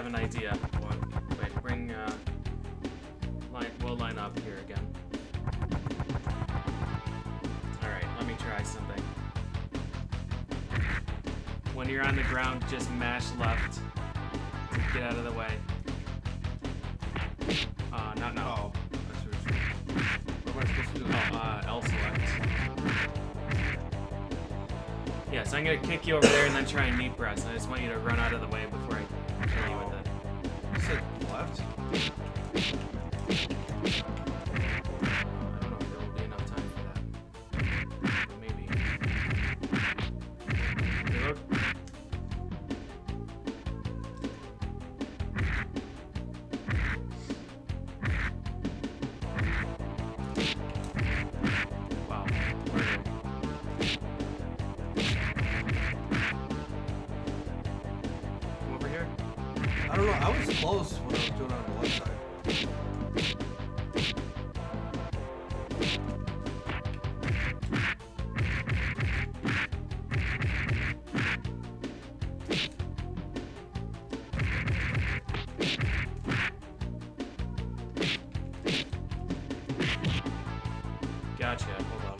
have an idea. What? Wait, bring, we'll line up here again. Alright, let me try something. When you're on the ground, just mash left to get out of the way. Not now. Oh, that's what you're saying. What am I supposed to do? L select. Yeah, so I'm gonna kick you over there and then try and knee press. I just want you to run out of the way before I kill you with it. You said left? I don't know if there will be enough time for that. Maybe. Reload. Wow. Where are you? Come over here. I don't know. I was close when I was doing it on the left side. Gotcha. Hold on.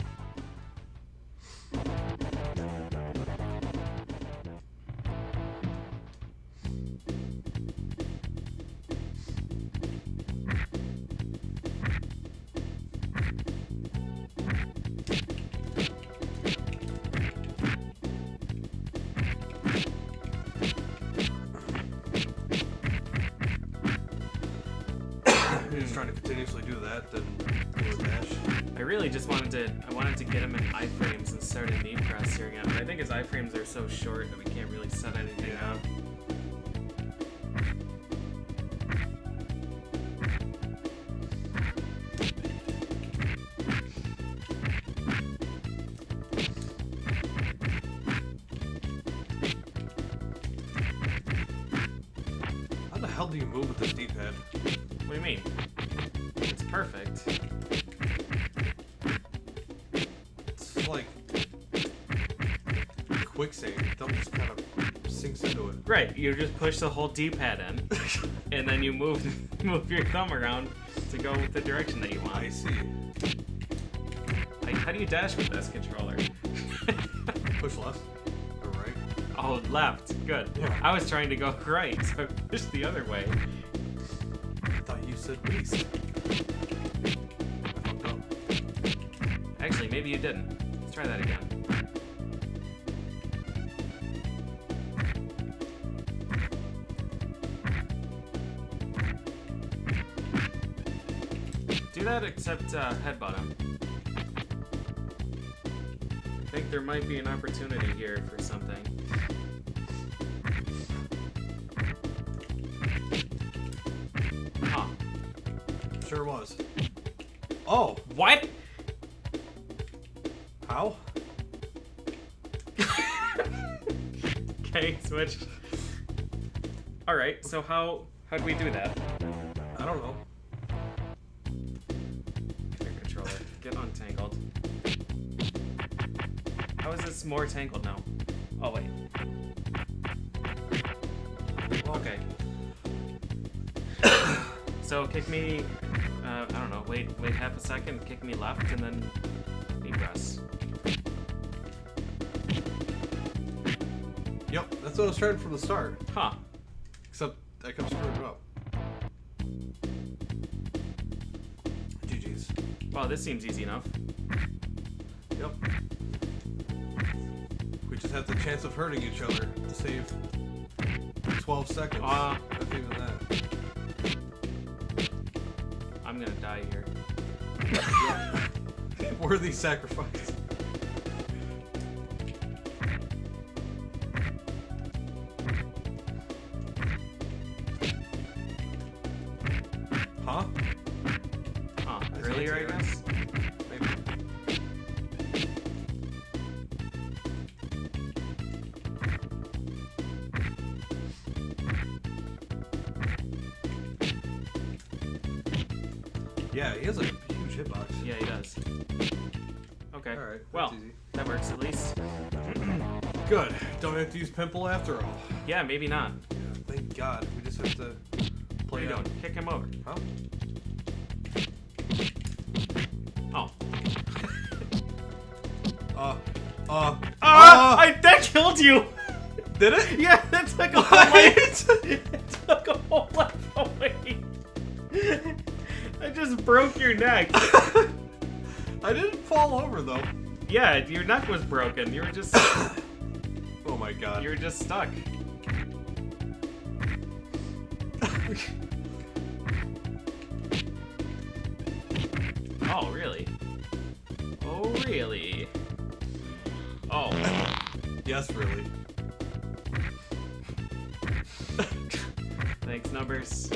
You're just trying to continuously do that, then do a dash. I really just wanted to get him in iframes and start a knee press here again, but I think his iframes are so short that we can't really set anything up. How the hell do you move with this D-pad? What do you mean? It's perfect. It's like quicksand. It just kind of sinks into it. Right, you just push the whole D-pad in, and then you move your thumb around to go the direction that you want. I see. How do you dash with this controller? Push left or right. Oh, left. Good. Yeah. I was trying to go right, so I pushed the other way. I thought you said east. I fucked up. Actually, maybe you didn't. Let's try that again. Do that except headbutt him. I think there might be an opportunity here for something. Huh. Sure was. Oh, What? how? Okay, switch. Alright, so how'd we do that? I don't know. Your controller. Get untangled. How is this more tangled now? Oh, wait. Okay. So kick me, I don't know, wait half a second, kick me left, and then knee press. Yep, that's what I was trying from the start. Huh. Except I kept screwing it up. GG's. Well, this seems easy enough. Yep. We just have the chance of hurting each other to save 12 seconds. Not even that. I'm gonna die here. Worthy sacrifice. Huh? Huh. Earlier, I guess? Maybe. Yeah, he has a huge hitbox. Yeah, he does. Okay. Alright, Well, that's easy. that works at least. Good. Don't have to use pimple after all. Yeah, maybe not. Yeah, thank God. We just just have to What play are you out. doing? Kick him over. Huh? Oh. That killed you! Did it? Yeah, that took a whole life. It took a whole life away. I just broke your neck. I didn't fall over though. Yeah, your neck was broken. You were just Oh my god. you were just stuck. Oh, really? Oh, really? Oh. Yes, really. Thanks, numbers.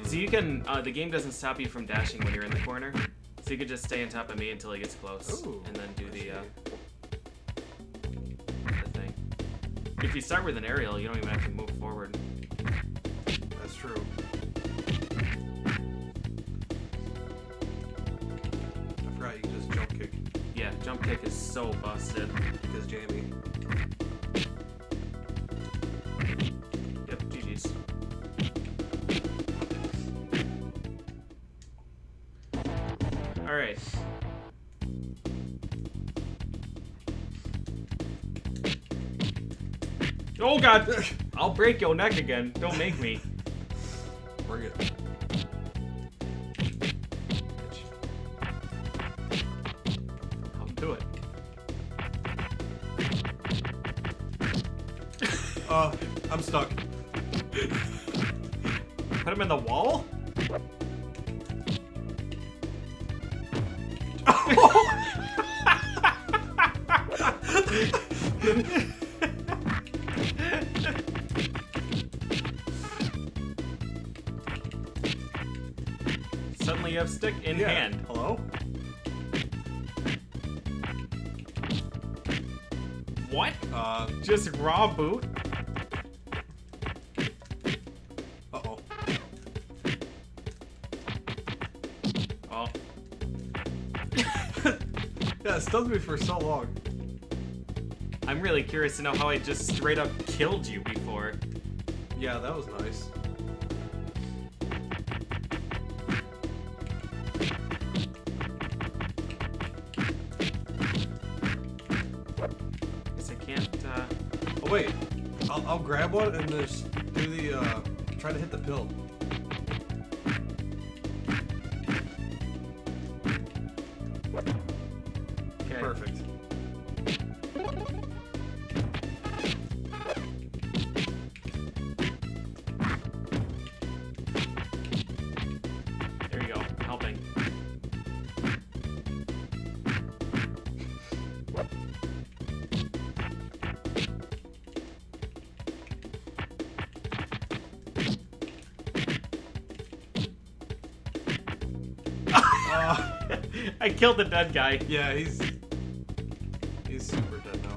So you can, the game doesn't stop you from dashing when you're in the corner. So you could just stay on top of me until he gets close. Ooh, and then do the thing. If you start with an aerial, you don't even have to move forward. That's true. I forgot you can just jump kick Yeah, jump kick is so busted. because Jamie. Yep, GG's. Alright. Oh god! I'll break your neck again. Don't make me. Bring it. I'll do it. I'm stuck. Put him in the wall? Suddenly you have stick in Yeah. hand. Hello? What? Uh Just raw boot? oh. Oh. Yeah, it stunned me for so long. I'm really curious to know how I just straight up killed you before. Yeah, that was nice. Guess I can't, Oh wait, I'll grab one and just do the try to hit the pill. Okay. Perfect. There you go. Helping. I killed the dead guy. Yeah, he's super dead now.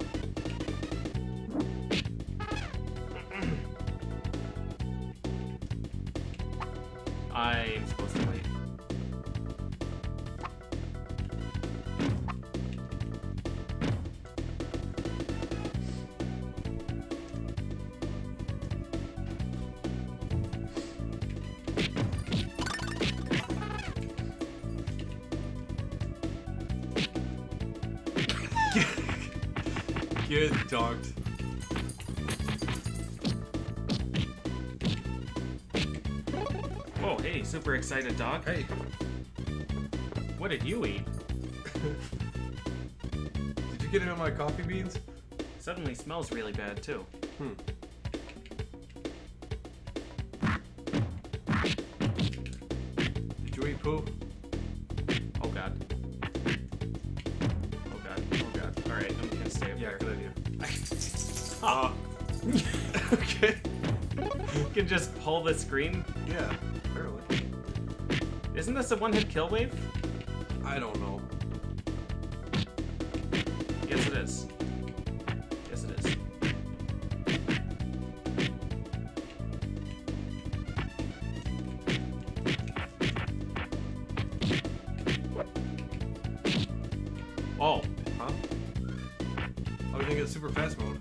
I'm supposed to wait. Get dogged. Oh, hey, super excited dog. Hey. What did you eat? Did you get any of my coffee beans? Suddenly smells really bad too. Did you eat poo? Oh god. Oh god. Oh god. Alright, I'm gonna stay up Yeah, here. good idea. Ah. Okay. You can just pull the screen. Yeah, apparently. Isn't this a one-hit kill wave? I don't know. Yes, it is. Yes, it is. Oh, Huh? Oh, we didn't get super fast mode.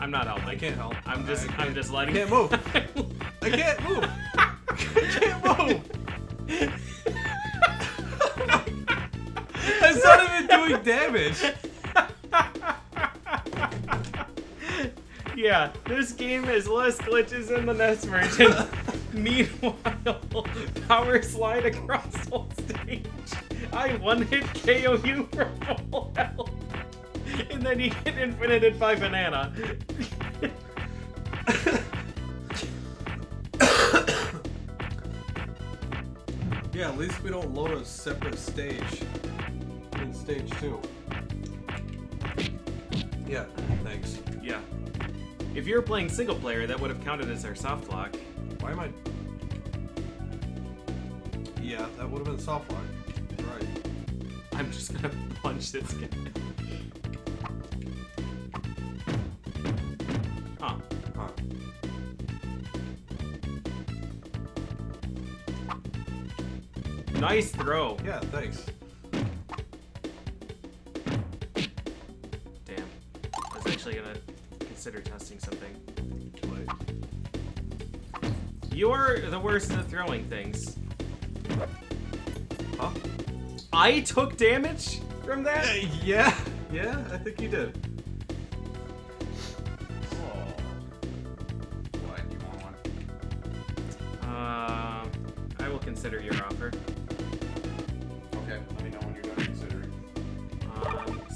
I'm not helping. I can't help. I'm just letting. I can't move. I can't move. I can't move. It's not even doing damage. Yeah, this game has less glitches than the NES version. Meanwhile, power slide across whole stage. I one-hit KO you for full health. And then you get infinited by banana. Yeah, at least we don't load a separate stage in stage 2. Yeah, thanks. Yeah. If you were playing single player, that would have counted as our soft lock. Why am I... Yeah, that would have been soft lock. Right. I'm just gonna punch this guy. Huh. Huh. Nice throw. Yeah, thanks. Damn. I was actually gonna consider testing something. Too late. You're the worst at throwing things. Huh? I took damage from that? Yeah, I think you did. What? You want one? I will consider your offer. Okay, let me know when you're done considering.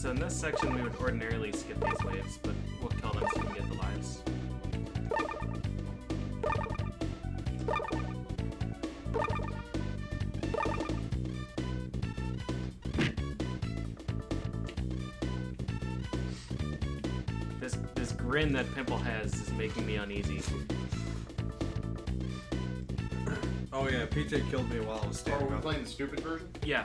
So in this section, we would ordinarily skip these waves, but we'll kill them so we can get the lives. This grin that Pimple has is making me uneasy. Oh yeah, PJ killed me while I was Oh, standing we're up. playing the stupid version? Yeah.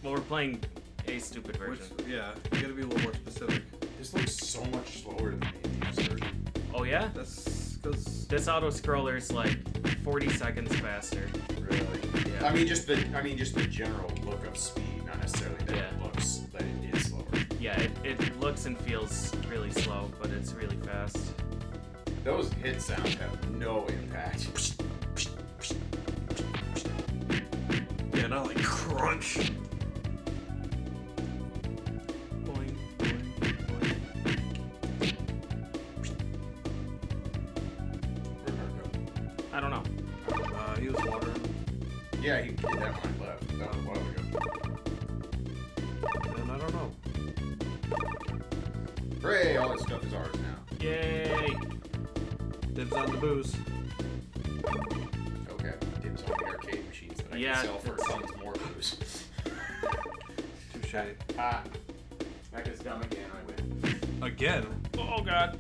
Well, we're playing a stupid Which, version. yeah, you gotta be a little more specific. This looks so much slower than the NES version. Oh yeah? That's because... This auto scroller's like 40 seconds faster. Really? Yeah. I mean just the general look of speed, not necessarily that Yeah. it looks that it is slower. Yeah, it looks and feels really slow, but it's really fast. Those hit sounds have no impact. Yeah, not like crunch. Boing, boing, boing. Where'd Mark go? I don't know. He was watering. Yeah, he did that when I left. That was a while ago. And I don't know. Hooray, all this stuff is ours now. Yay! Dibs on the booze. Okay, dibs on the arcade machines that I Yeah, can sell for that's- tons more booze. Touche. Ah, that gets dumb again, I win. Again? Oh god.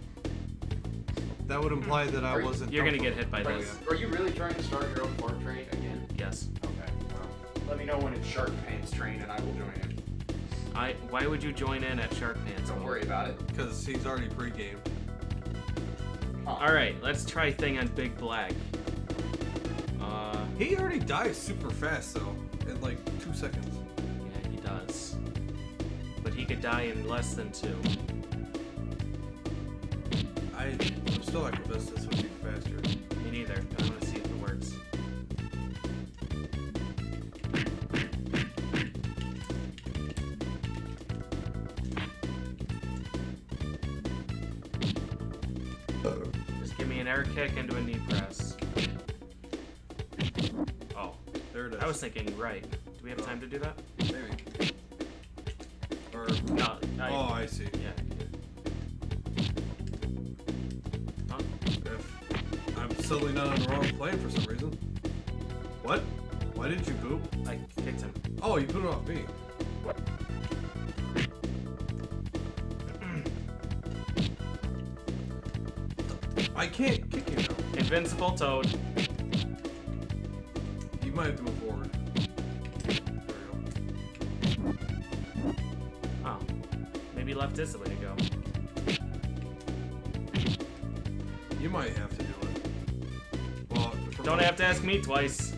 That would imply that I Are you- wasn't... You're gonna dumb get for- hit by Oh, this. yeah. Are you really trying to start your own fart train again? Yes. Okay, well, let me know when it's Shark Pants train and I will join in. Why would you join in at Shark Pants? Don't worry about it. Because he's already pre-gamed. Huh. Alright, let's try thing on Big Black. He already dies super fast, though. In like 2 seconds. Yeah, he does. But he could die in less than 2. I'm still not convinced this would be faster. Me neither. I want to see if it works. Just give me an air kick into a knee press. Oh, There it is. I was thinking right. Do we have time to do that? Maybe. Or... No. Oh, I see. Yeah. Huh? If I'm suddenly not on the wrong plane for some reason. What? Why didn't you boop? I kicked him. Oh, you put it off me. I can't kick you now. Invincible Toad. You might have to move forward. There we go. Oh. Maybe left is the way to go. You might have to do it. Well, for Don't my- have to ask me twice.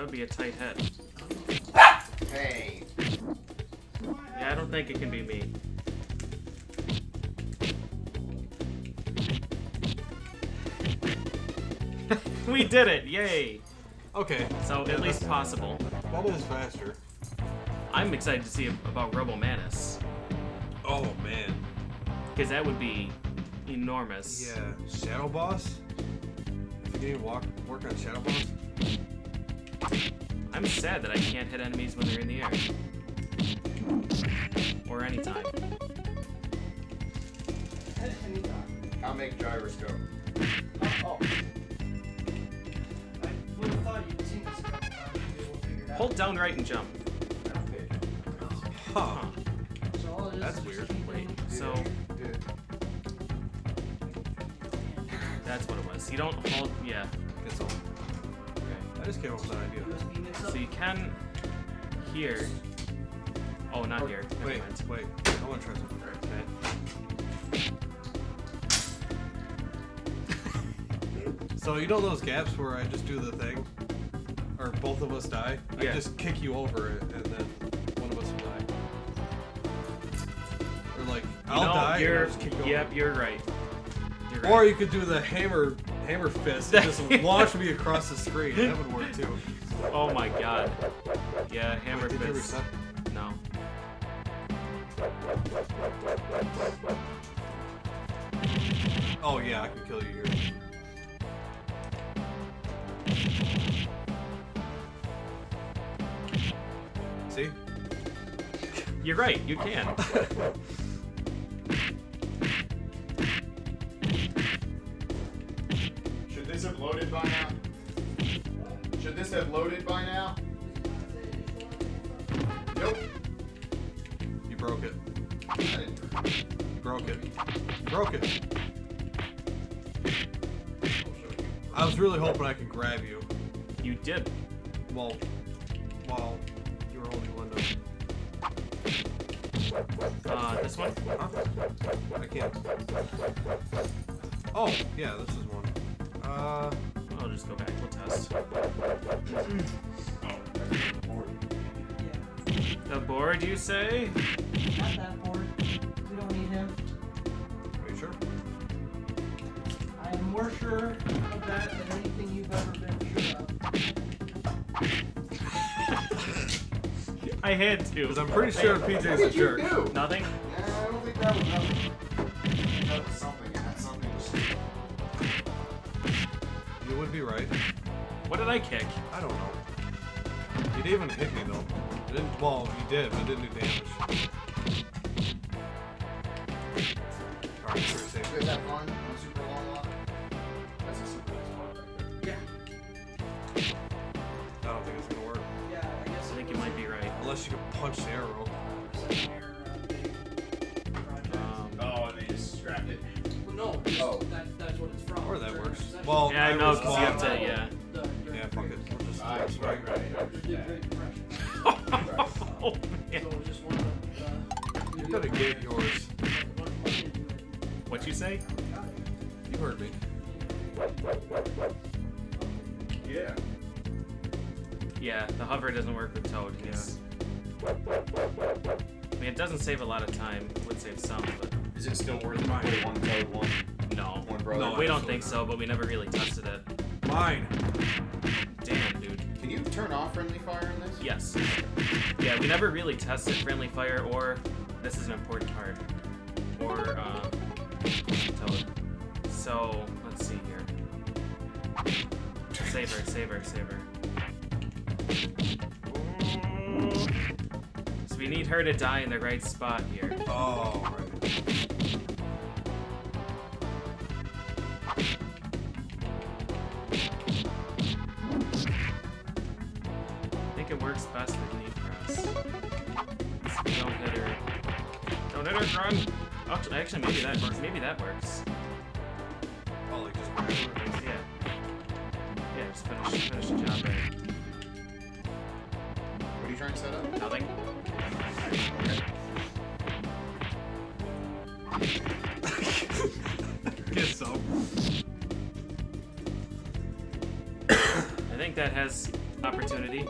That would be a tight hit. Hey. Yeah, I don't think it can be me. We did it! Yay! Okay. So, Yeah, at least that's- possible. That is faster. I'm excited to see about Robo Manus. Oh man. Because that would be enormous. Yeah. Shadow Boss? If you can even work on Shadow Boss? I'm sad that I can't hit enemies when they're in the air. Or anytime. I'll make gyroscope. Oh. I would have thought you'd seen this a couple times to be able to figure it out. Hold down right and jump. Huh. So all it is That's is weird. keep Wait, them- so that's what it was. You don't hold, yeah. It's all. Okay. I just came up with an idea. USB mix up. So you can here. Oh, not here. Never Wait, mind. wait. I want to try something. Okay. So you know those gaps where I just do the thing, or both of us die? Yeah. I just kick you over it, and then one of us will die. Or like I'll die, and I'll just kick you Yep, over. you're right. You're right. Or you could do the hammer fist and just launch me across the screen. That would work too. Oh my god. Yeah, hammer Wait, did you fist. reset? No. Oh yeah, I can kill you here. See? You're right, you can. Should this have loaded by now? Should this have loaded by now? Nope. You broke it. I didn't. You broke it. You broke it. I was really hoping I could grab you. You did. Well, while you were holding window. This one? Huh? I can't. Oh, yeah, this is one. I'll just go back. We'll test. The board, you say? Not that board. We don't need him. Are you sure? I am more sure of that than anything you've ever been sure of. I had to. Because I'm pretty sure What PJ's a did you jerk. do? Nothing? Yeah, I don't think that was nothing. That was something, and that something was stupid. You would be right. What did I kick? I don't know. You didn't even hit me, though. You didn't, well, you did, but it didn't do damage. Alright, pretty safe. You guys have fun on Super Long Walk? That's a super nice walk right there. I don't think it's gonna work. Yeah, I guess I think you might be right. Unless you can punch the arrow. Oh, and they just scrapped it. No, Oh. that's what it's from. Or that German works. possession. Well, Yeah, I know, was because you have to, wrong. yeah. Yeah, fuck it. We'll just Right. They did Great Depression. Oh, So man. it was just one of the. You gotta get yours. What'd you say? You heard me. Yeah. Yeah, the hover doesn't work with Toad. It's... I mean, it doesn't save a lot of time. It would save some, but Is it still worth it to play one Toad, no. one brother? No, We don't absolutely think so, but we never really tested it. Mine. Damn, dude. Can you turn off friendly fire in this? Yes. Yeah, we never really tested friendly fire, or this is an important part, or Toad. So let's see here. Save her. So we need her to die in the right spot here. Oh, right. I think it works best with knee press. Don't hit her. Don't hit her, run! Actually, maybe that works. Maybe that works. Oh, like just grab her. Yeah. Yeah, just finish the job there. What are you trying to set up? Nothing? Get some. I think that has opportunity.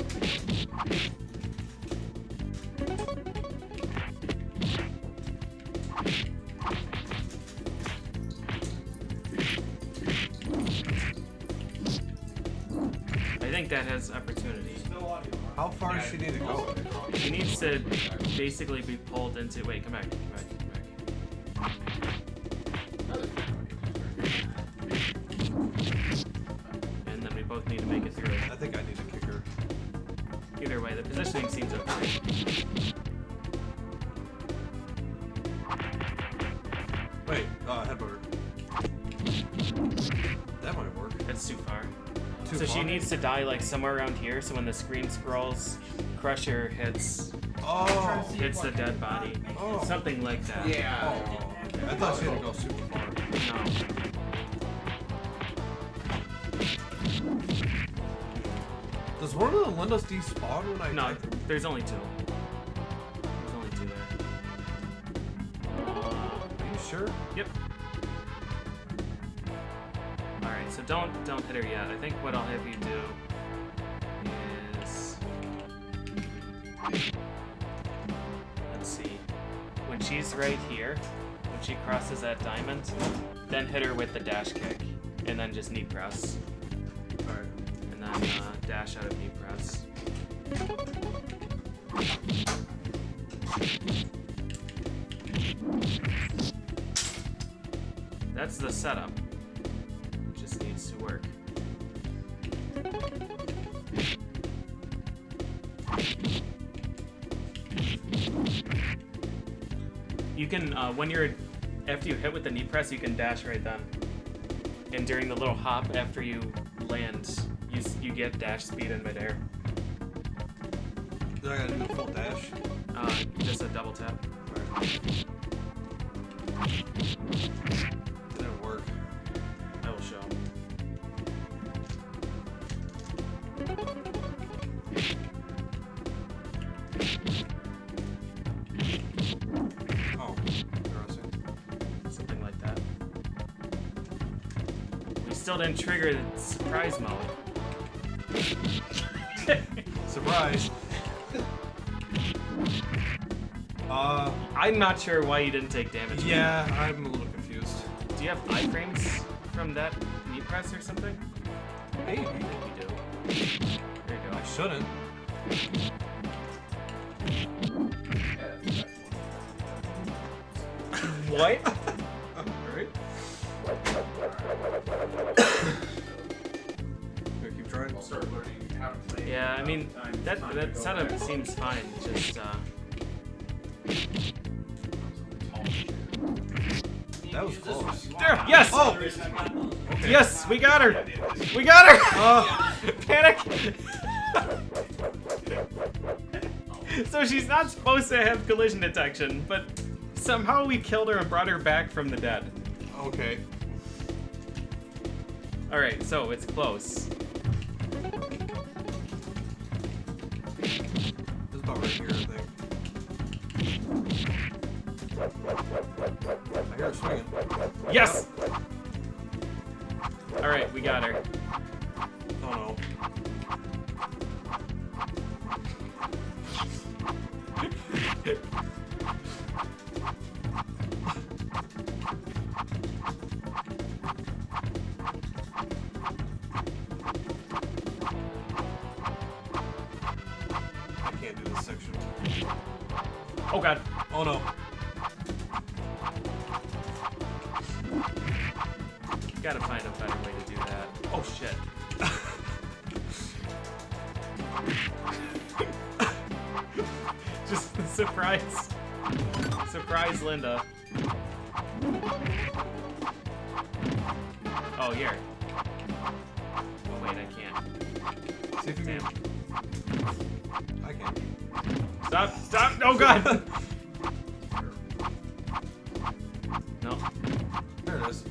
I think that has opportunity. How far does she need to go? She needs to basically be pulled into. Wait, come back. And then we both need to make it through. I think I need to kick her. Either way, the positioning seems okay. Wait, headbutter. That might work. That's too far. Too So she far? needs to die like somewhere around here. So when the screen scrolls, Crusher hits Oh. the dead body. Oh. Something like that. Yeah. Oh, okay. I thought she had to go super far. No. Does one of the Lindas despawn when I No, attack them? there's only two. There's only two there. Are you sure? Yep. Alright, so don't hit her yet. I think what I'll have you do is, let's see. When she's right here, when she crosses that diamond, then hit her with the dash kick. And then just knee press. Alright. And then dash out of knee press. That's the setup. It just needs to work. You can, after you hit with the knee press, you can dash right then. And during the little hop after you land, you get dash speed in midair. Then I gotta do the full dash. Just a double tap. Didn't work. I will show. Oh, interesting. Something like that. We still didn't trigger the surprise mode. Surprise. I'm not sure why you didn't take damage. Yeah, I'm a little confused. Do you have iframes from that knee press or something? Maybe. You do. There you go. I shouldn't. What? Alright. Keep trying. I'll start learning how to play. Yeah, I mean, that setup seems fine. Just, That was close. there! Yes! Oh! Yes! We got her! We got her! Panic! So she's not supposed to have collision detection, but somehow we killed her and brought her back from the dead. Okay. Alright, so it's close. This is about right here, I think. I hear her swinging. Yes! Alright, we got her. Oh no. I can't do this section. Oh god. Oh no. Gotta find a better way to do that. Oh shit. Just surprise. Surprise Linda. Oh, here. Oh, wait, I can't. See if you can. Damn. I can. Stop! Stop! Oh, God! No. There it is.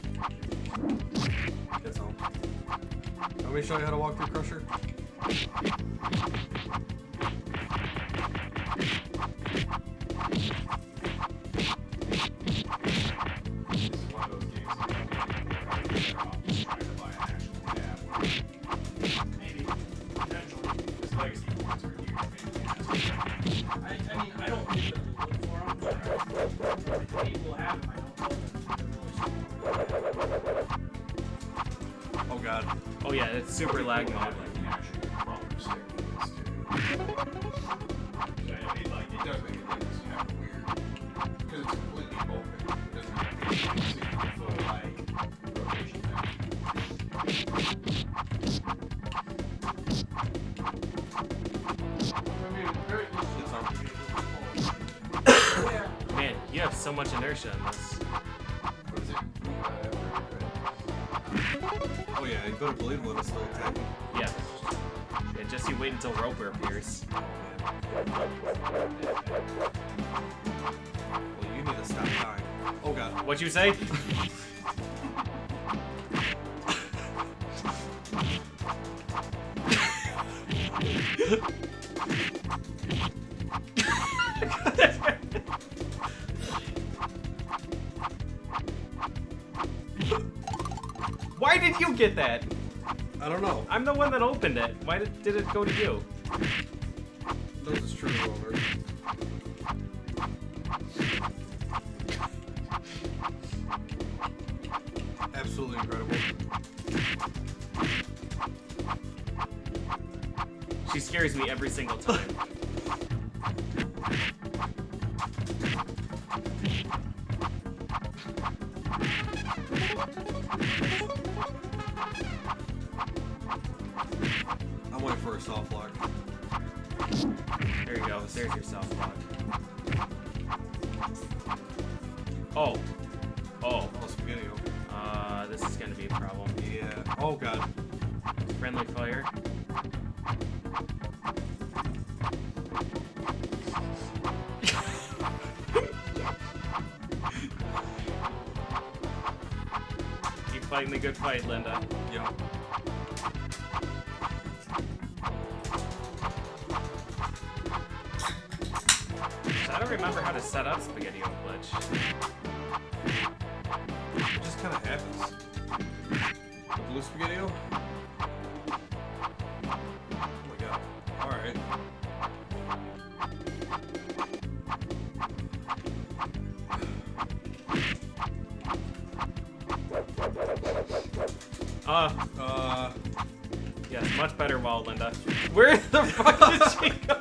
That's all. Let me show you how to walk through Crusher. This is one of those games that you don't get trying to buy an actual tab. Maybe. Potentially. Oh yeah, it's super lag People mode. have, like, actual problem stick with this, too. Yeah, it does make it kind of weird. Because it's completely open. It doesn't have any full, like, rotation now. I mean, very It's on. Man, you have so much inertia on this. What is it? Oh yeah, you better believe when it's still attacking. Yeah. Yeah, just you wait until Roper appears. Well, you need to stop time. Oh god. What you say? Why did you get that? I don't know. I'm the one that opened it. Why did it go to you? This is true, Rover. Absolutely incredible. She scares me every single time. I'm waiting for a soft lock. There you go. There's your soft lock. Oh. Oh. Oh, spaghetti. This is gonna be a problem. Yeah. Oh god. Friendly fire. Keep fighting the good fight, Linda. Yeah. I don't remember how to set up Spaghetti Glitch. It just kind of happens. The blue spaghetti. Oh my god. Alright. Yes, much better wall, Linda. Where the fuck is she going?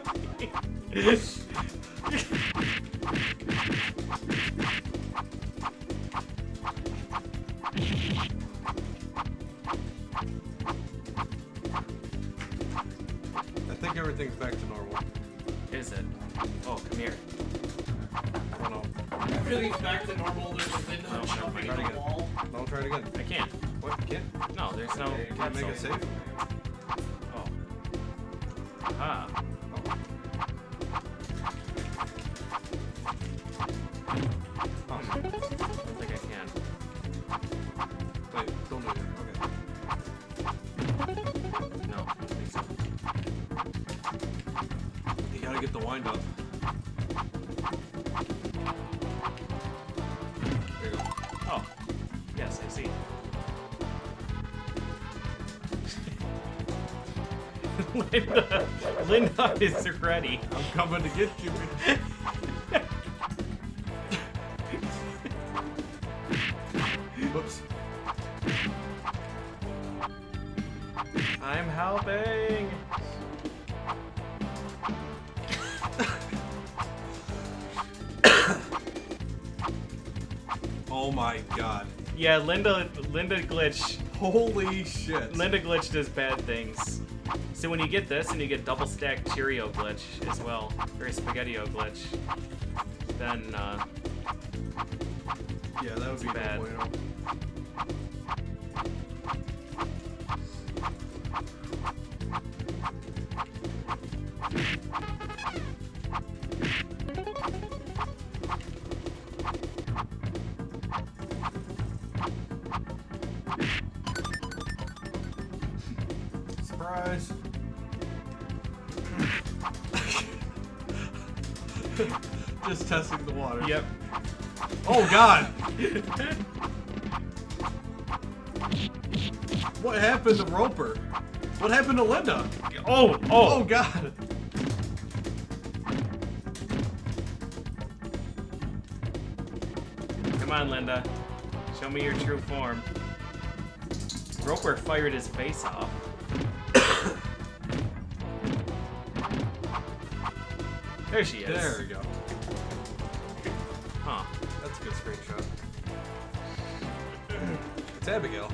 I think everything's back to normal. Is it? Oh, come here. Oh no. Everything's back to normal. There's a window No, jumping try in it the again. wall. Don't try it again. I can't. What? You can't? No, there's no You can't make it cancel. safe? Oh. Aha. Oh. I don't think I can. Wait, don't do it. Okay. No, I don't think so. You gotta get the wind up. There you go. Oh. Yes, I see. Linda is ready. I'm coming to get you. Whoops. I'm helping. Oh my god. Yeah, Linda glitch. Holy shit. Linda glitch does bad things. So when you get this and you get double stacked Cheerio glitch as well, or Spaghetti-O glitch, then Yeah, that would be bad. no bueno. Surprise. Just testing the water. yep. Oh god! What happened to Roper? What happened to Linda? Oh, Oh god! Come on, Linda. Show me your true form. Roper fired his face off. There she is. There we go. Huh. That's a good screenshot. It's Abigail.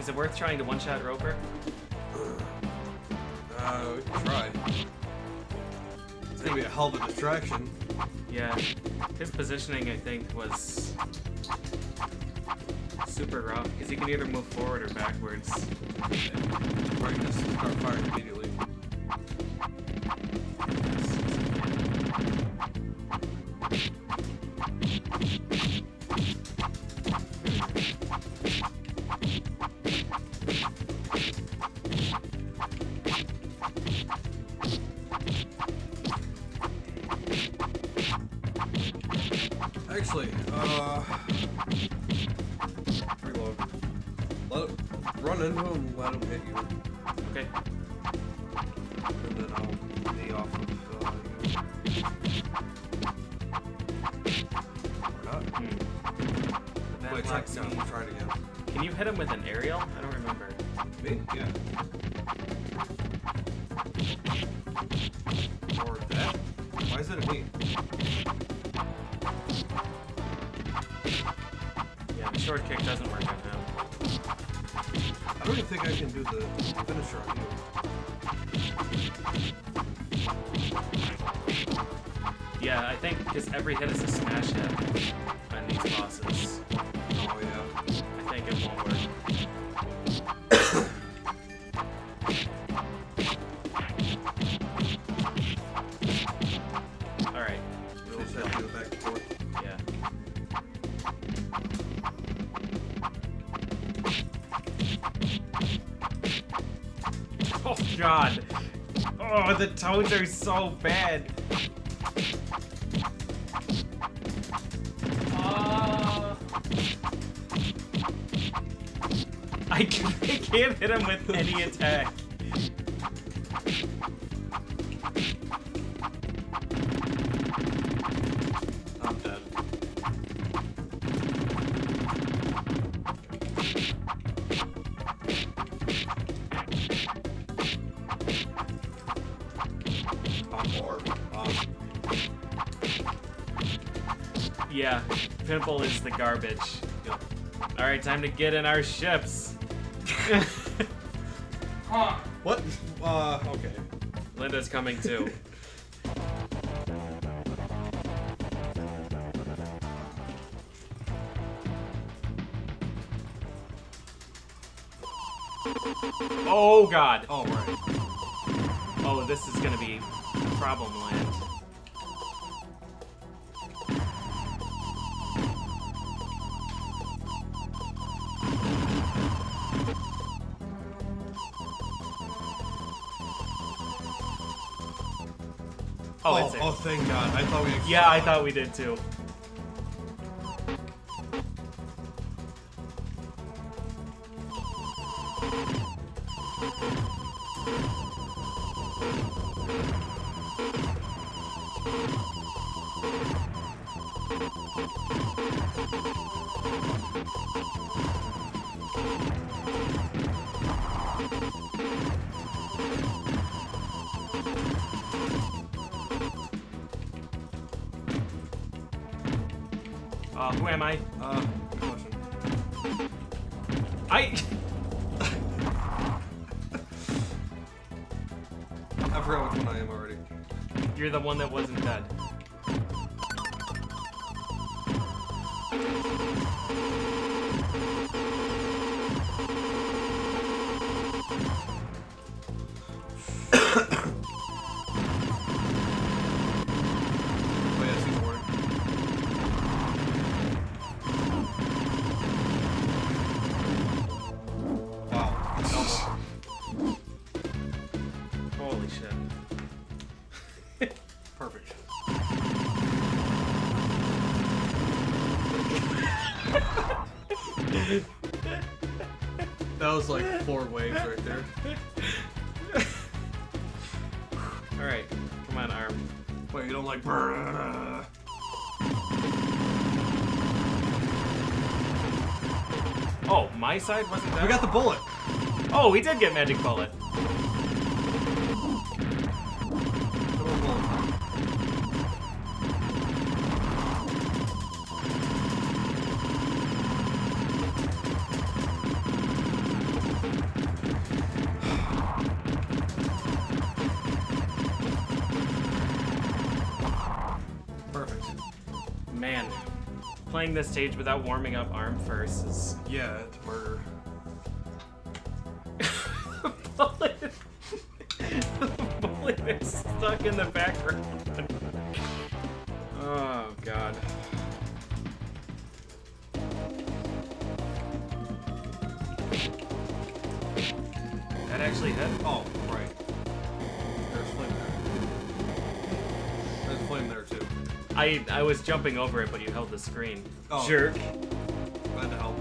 Is it worth trying to one-shot Roper? We can try. It's gonna be a hell of a distraction. Yeah. His positioning, I think, was super rough because he can either move forward or backwards. Brightness start firing immediately. Actually, reload. Let it run into him, let him hit you. Okay. And then I'll knee off of you. Or not. That Wait, locks try it again. Can you hit him with an aerial? I don't remember. Me? Yeah. Or that? Why is it a me? Yeah, the short kick doesn't work on him. I don't even think I can do the finisher on you. Yeah, I think because every hit is a smash hit on these bosses. Oh yeah. I think it won't work. Alright. You just have to do it back and forth. Yeah. Oh god! Oh, the toads are so bad! I can't hit him with any attack. I'm dead. Yeah, Pimple is the garbage. Yep. Alright, time to get in our ships. Huh. What? Okay. Linda's coming too. Oh god. Oh, right. Oh, this is gonna be problem land. Oh, it's it. Oh, thank God. I thought we actually Yeah, I thought we did too. Who am I? good question. I forgot which one I am already. You're the one that wasn't dead. Oh, yeah, she's working. Wow. Elbow. Holy shit. Perfect. That was like 4 waves right there. Alright, come on, arm. Wait, you don't like... Oh, my side wasn't that? We got the bullet. Oh, we did get magic bullet. Perfect. Man, playing this stage without warming up arm first is... Yeah, it's murder. bullet. The bullet is stuck in the background. Oh, God. That actually hit? Oh, right. There's flame there. There's flame there too. I was jumping over it, but you held the screen. Oh. Jerk. Glad to help.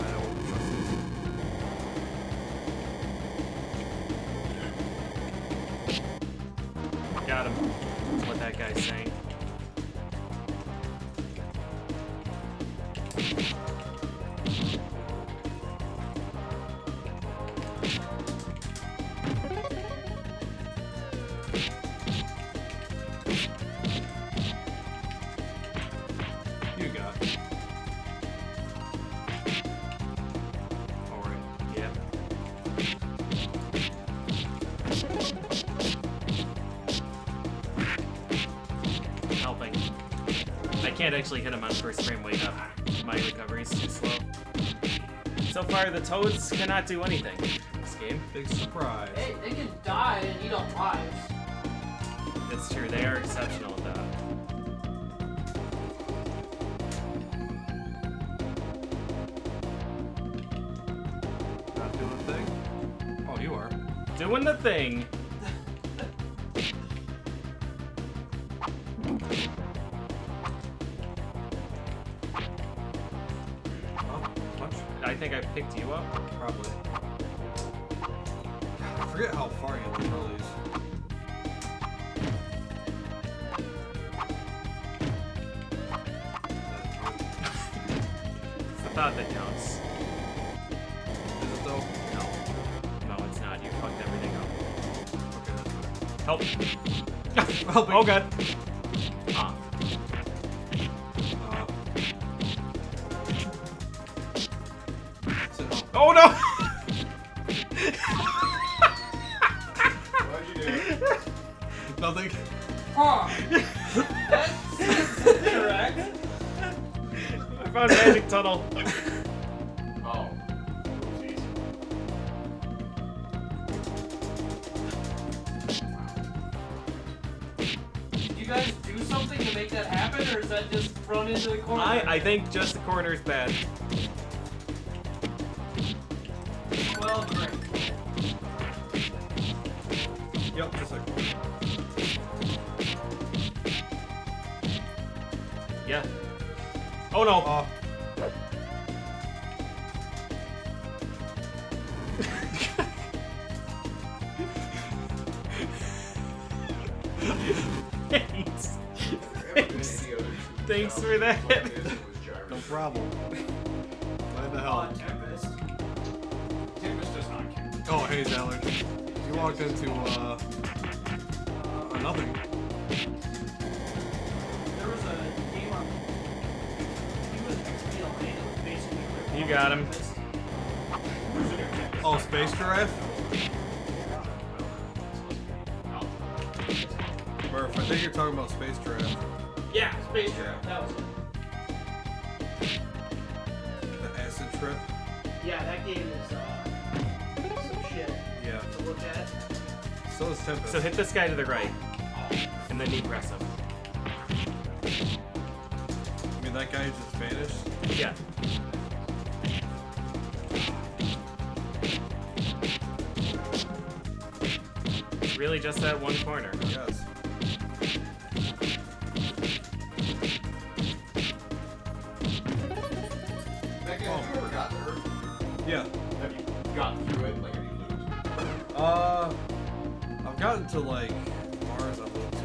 I don't trust this. Got him. That's what that guy's saying. You got it. Alright. Yeah. Helping. I can't actually hit him on first frame weight up. My recovery's too slow. So far, the Toads cannot do anything in this game. Big surprise. Hey, they can die and eat up lives. It's true, they are exceptional at that. Not doing a thing. Oh, you are. Doing the thing. Oh, punch. I think I picked you up. Probably. I forget how far you have to throw these. It's the thought that counts. Is it though? No. No, it's not. You fucked everything up. Okay, that's Help. Helping. Oh, God. Ah. Sit help. Oh, no! What'd you do? Nothing. Huh. That's correct. I found magic tunnel. Oh. Oopsies. Did you guys do something to make that happen, or is that just run into the corner? I think just the corner's bad. Well, great. Yep, just like. Yeah. Oh, no. Oh. Thanks. There ever been any other Thanks for that. like this that was No gyrating? problem. Glad to help. Tempest. Tempest does not count. Oh, hey, Zeller. You walked into, nothing. There was a game on. It was XBLA that was basically. You got him. Oh, Space Giraffe? Murph, I think you're talking about Space Giraffe. Yeah, Space Giraffe. That was it. The acid trip? Yeah, that game is some shit Yeah. to look at. So is Tempest. So hit this guy to the right. And then knee press him. I mean, that guy just vanished. Yeah. Really just that one corner. Yes. Becca, have you ever gotten hurt? Yeah. Have you gotten through it? Like, have you looped? I've gotten to, like, Mars I've moved to.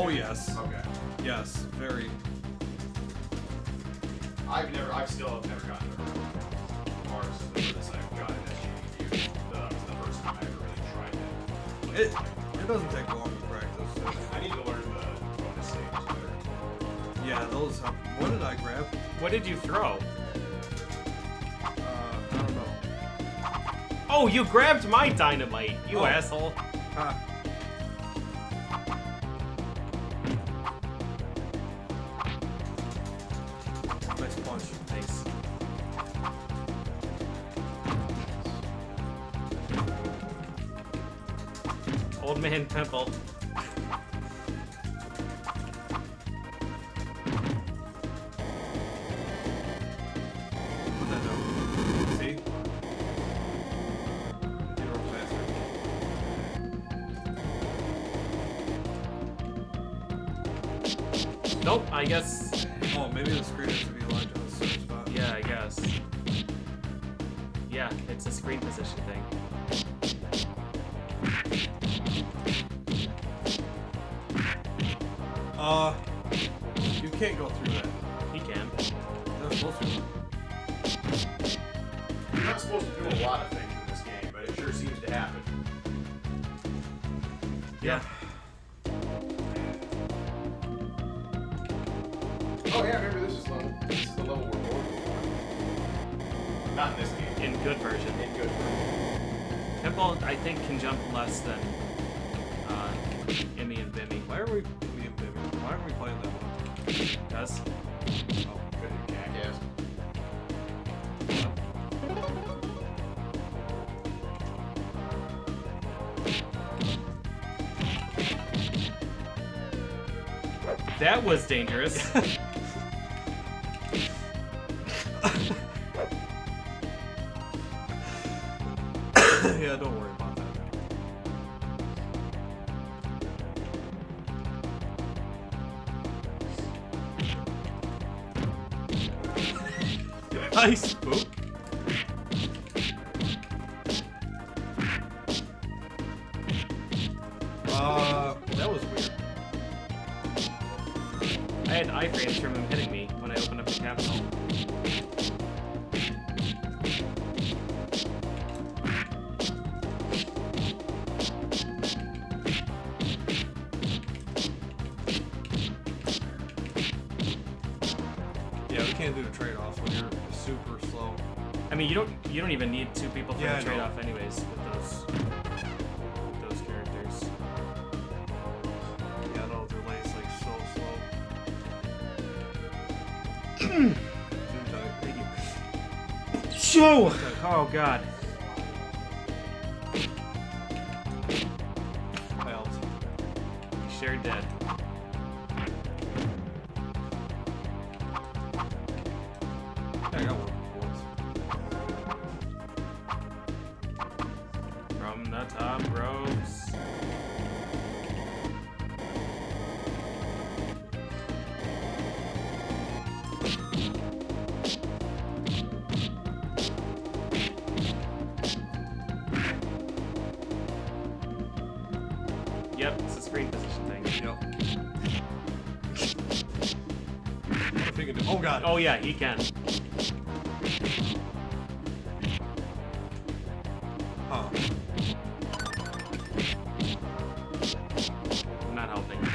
Oh yes, Okay. yes, very. I've still never gotten it. Mars is the furthest I've gotten SGDQ. That was the first time I ever really tried it. It doesn't take long to practice. I need to learn the bonus stages better. Yeah, those. What did I grab? What did you throw? I don't know. Oh, you grabbed my dynamite, you Oh. asshole. Ha. Nice punch. Thanks. Old man Pimple. Put that down. See? Get real faster. Nope, I guess. Oh, maybe the screen has to be aligned to a certain spot. Yeah, I guess. Yeah, it's a screen position thing. You can't go through that. He can. You're not supposed to. You're not supposed to do a lot of things in this game, but it sure seems to happen. Yeah. Oh yeah, remember this is the level we're going for. Not in this game. In good version. In good version. Pimple, I think, can jump less than Immy and Bimmy. Why are we being baby? Why are we playing that one? Does? Oh, good jackass. That was dangerous. Yeah, don't worry about that. Nice spook. That was weird. I had iframes from him hitting me when I opened up the capsule. Yeah, we can't do the trade-offs when you're super slow. I mean, you don't even need two people for Yeah, I the know. trade-off, anyways, with those characters. Yeah, no, their lane's like so slow. Zoom tight. Thank you. So. Oh God. Failed. You sure did. Yeah, I got one once. From the top ropes. Yep, it's a screen position thing. Yep. If he can do- Oh god. Oh yeah, he can. Huh. I'm not helping. Good.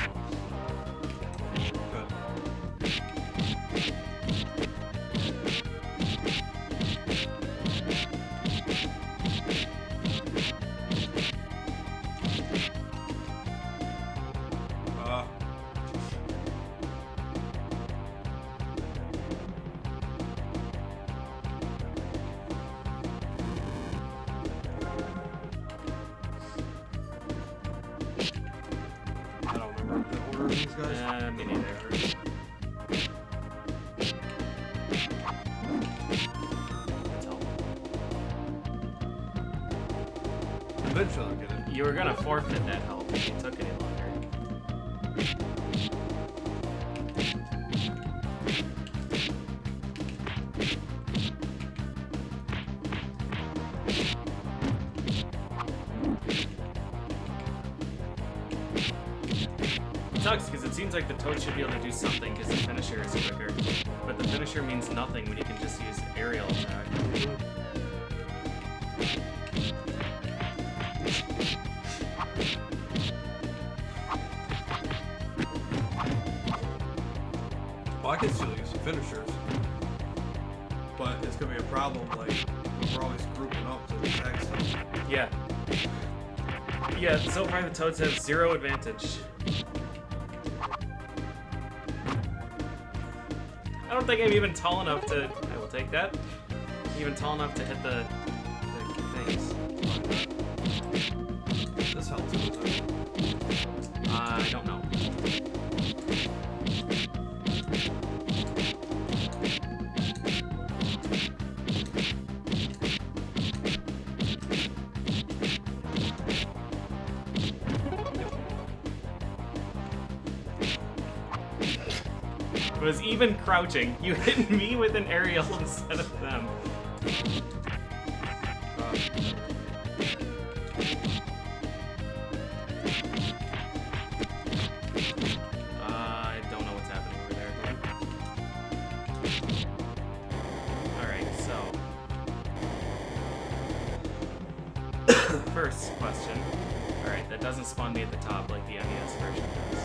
I don't remember the order of these guys. Me neither. Let's help. Eventually I'll get it. You were gonna forfeit that help if you took any longer. sucks because it seems like the Toad should be able to do something because the finisher is quicker. But the finisher means nothing when you can just use aerial attack. Well, I can still use finishers. But it's gonna be a problem, like, we're always grouping up to attack stuff. Yeah. Yeah, so far the Toads have 0 advantage. I don't think I'm even tall enough to... I will take that. Even tall enough to hit the things. This helps, doesn't it? I don't know. It was even crouching. You hit me with an aerial instead of them. I don't know what's happening over there. Alright, so. First question. Alright, that doesn't spawn me at the top like the NES version does.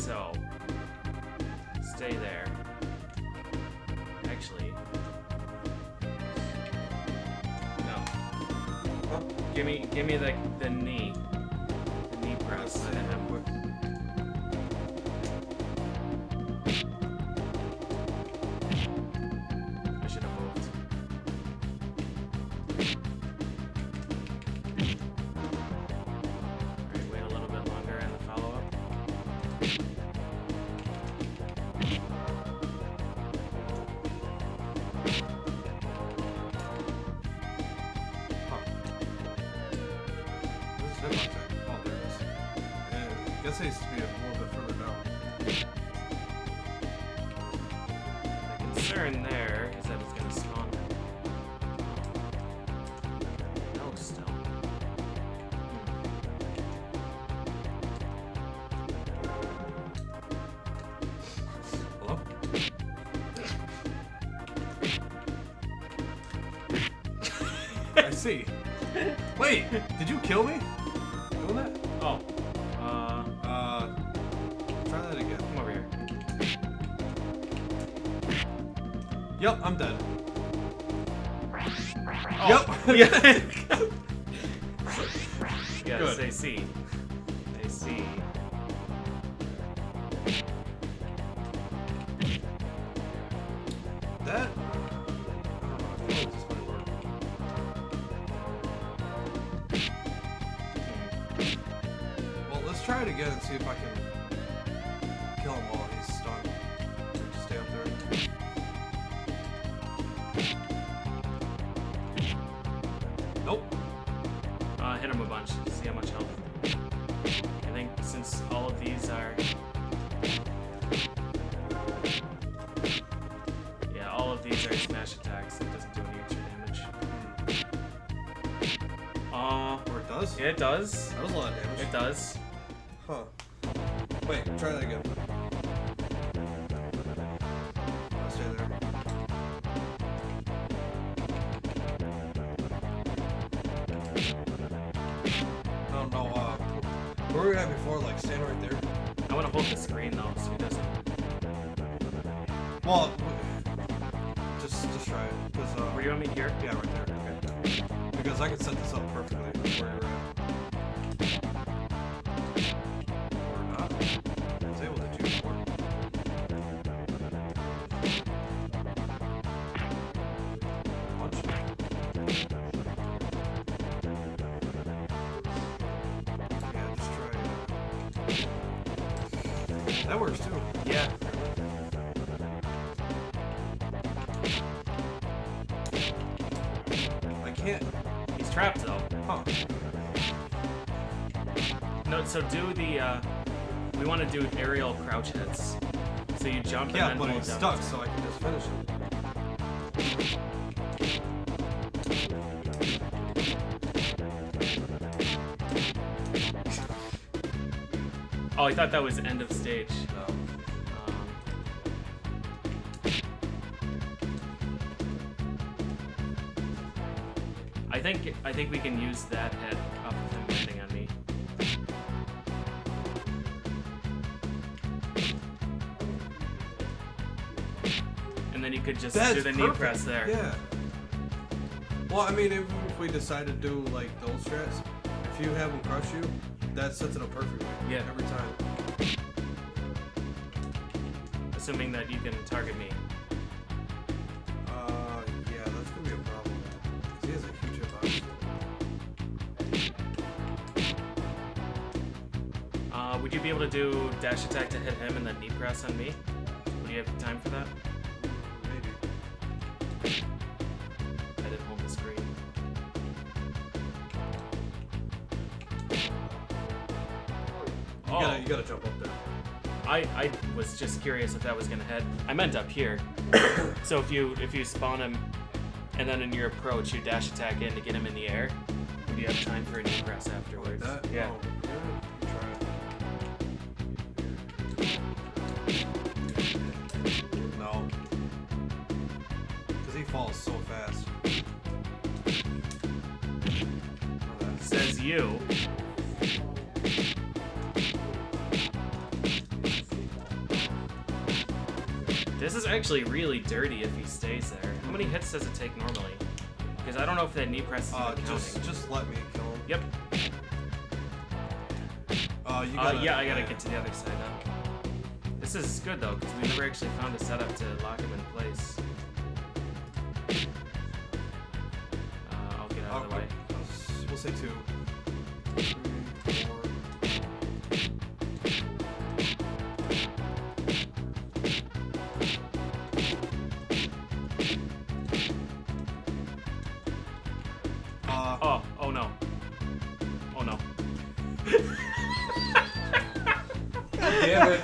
So, stay there. Actually, no. Give me the knee press. I should have moved. Alright, wait a little bit longer and the follow-up. Oh, there it is. And I guess it needs to be a little bit further down. The concern there is that it's going to spawn them. No, still. Hello? I see. Wait, did you kill me? Doing that? Oh. Try that again. Come over here. Yep, I'm dead. Oh. Yep. Yeah. Yes, Good. I see. I see. That? I don't know, I feel like this might work. Well, let's try it again and see if I can kill him while he's stunned. Just stay up there. Nope. Hit him a bunch. See how much health. I think since all of these are... Yeah, all of these are smash attacks. It doesn't do any extra damage. Or it does? Yeah, it does. That was a lot of damage. It does. Huh. Wait, try that again. I'll stay there. I don't know, where were we at before? Like, stand right there? I want to hold the screen though, so he doesn't... Well, just try it. Cause, Where do you want me here? yeah, right there. Okay. Because I can set this up perfectly where you're at. Or not. I was able to do before. Punch. Yeah, just try it. That works too. Yeah. I can't. He's trapped though. Huh. No, so do the, we want to do aerial crouch hits. So you jump Yeah, and but then he's hold down. stuck, so I can just finish it. Oh, I thought that was end of stage. No. I think we can use that head up with him landing on me. And then you could just That's do the knee perfect. press there. Yeah. Well, I mean, if we decide to do like those strats, if you have them crush you, that sets it up perfectly. Yeah. Every time. Assuming that you can target me. Yeah, that's gonna be a problem. 'Cause he has a huge hitbox. Would you be able to do dash attack to hit him and then knee press on me? Would you have time for that? Maybe. I didn't hold the screen. You gotta jump up there. I was just curious if that was gonna hit. I meant up here. So if you spawn him, and then in your approach you dash attack in to get him in the air, would you have time for a knee press afterwards? That? Yeah. Oh, yeah. Try it. No. Because he falls so fast. Says you. This is actually really dirty if he stays there. How many hits does it take normally? Because I don't know if that knee press is even counting. Just let me kill him. Yep. You gotta, yeah, I gotta get to the other side now. This is good though, because we never actually found a setup to lock him in place. I'll get out of the way. We'll say 2. 3, 4. Oh no. Oh no. Damn it.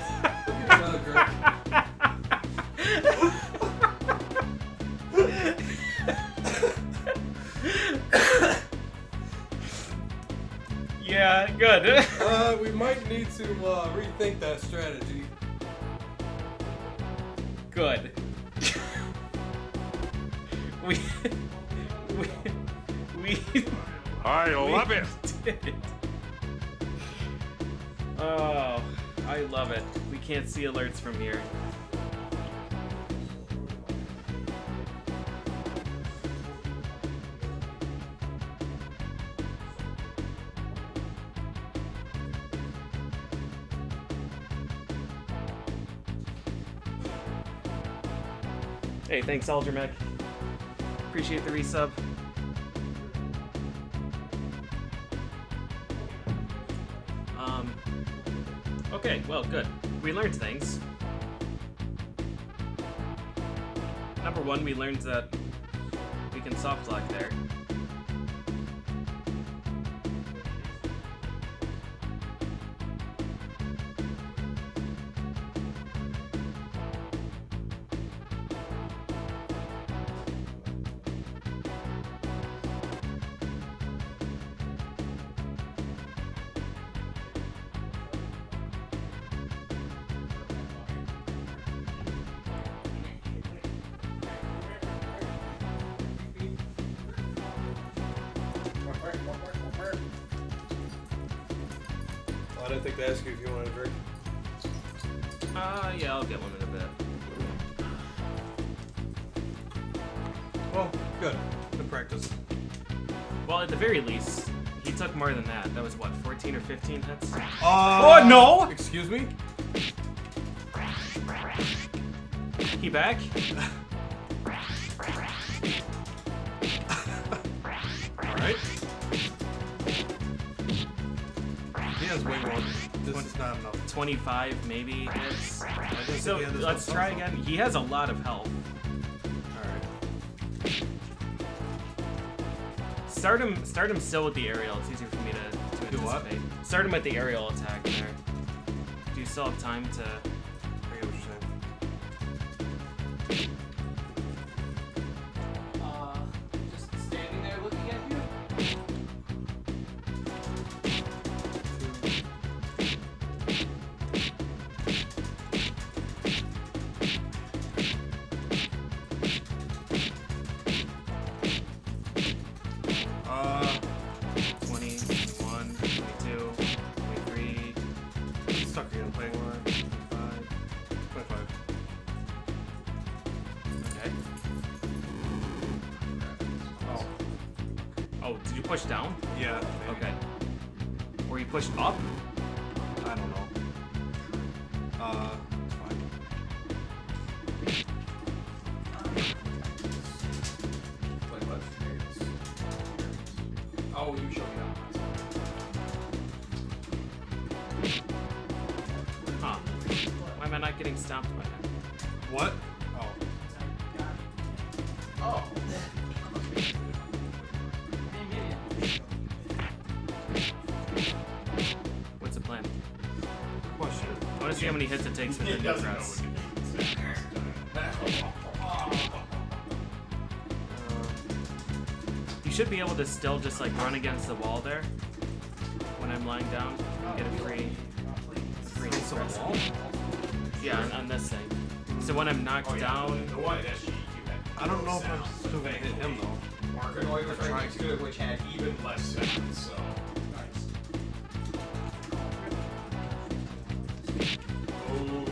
Another grip. Yeah, good. We might need to rethink that strategy. Good. we I love it. did it. Oh, I love it. We can't see alerts from here. Hey, thanks, Aldermech. Appreciate the resub. Okay, well, good. We learned things. Number 1, we learned that we can soft lock there. I didn't think to ask you if you wanted a drink. Yeah, I'll get one in a bit. Well, good. Good practice. Well, at the very least, he took more than that. That was what, 14 or 15 hits? Oh no! Excuse me? He back? Alright. He has way more. This is not enough. 25 maybe hits. I didn't So think he had this let's much try health. again. He has a lot of health. Alright. Start him still with the aerial. It's easier for me to Do what? anticipate. Start him with the aerial attack there. Do you still have time to? I get what you're saying. Just standing there looking at you. push down? Yeah. Okay. Or you push up? I don't know. It's fine. Like, let's oh, you showed me that. Huh. Why am I not getting stomped by that? What? Oh. What's the plan? Question. I want to see how many hits it takes with the new press. You should be able to still just like run against the wall there when I'm lying down and get a free press. Yeah, on this thing. So when I'm knocked down, The one at SGDQ had I don't know if I'm still gonna hit him though. Market Oil was trying to, which had even less sound, so nice. Oh.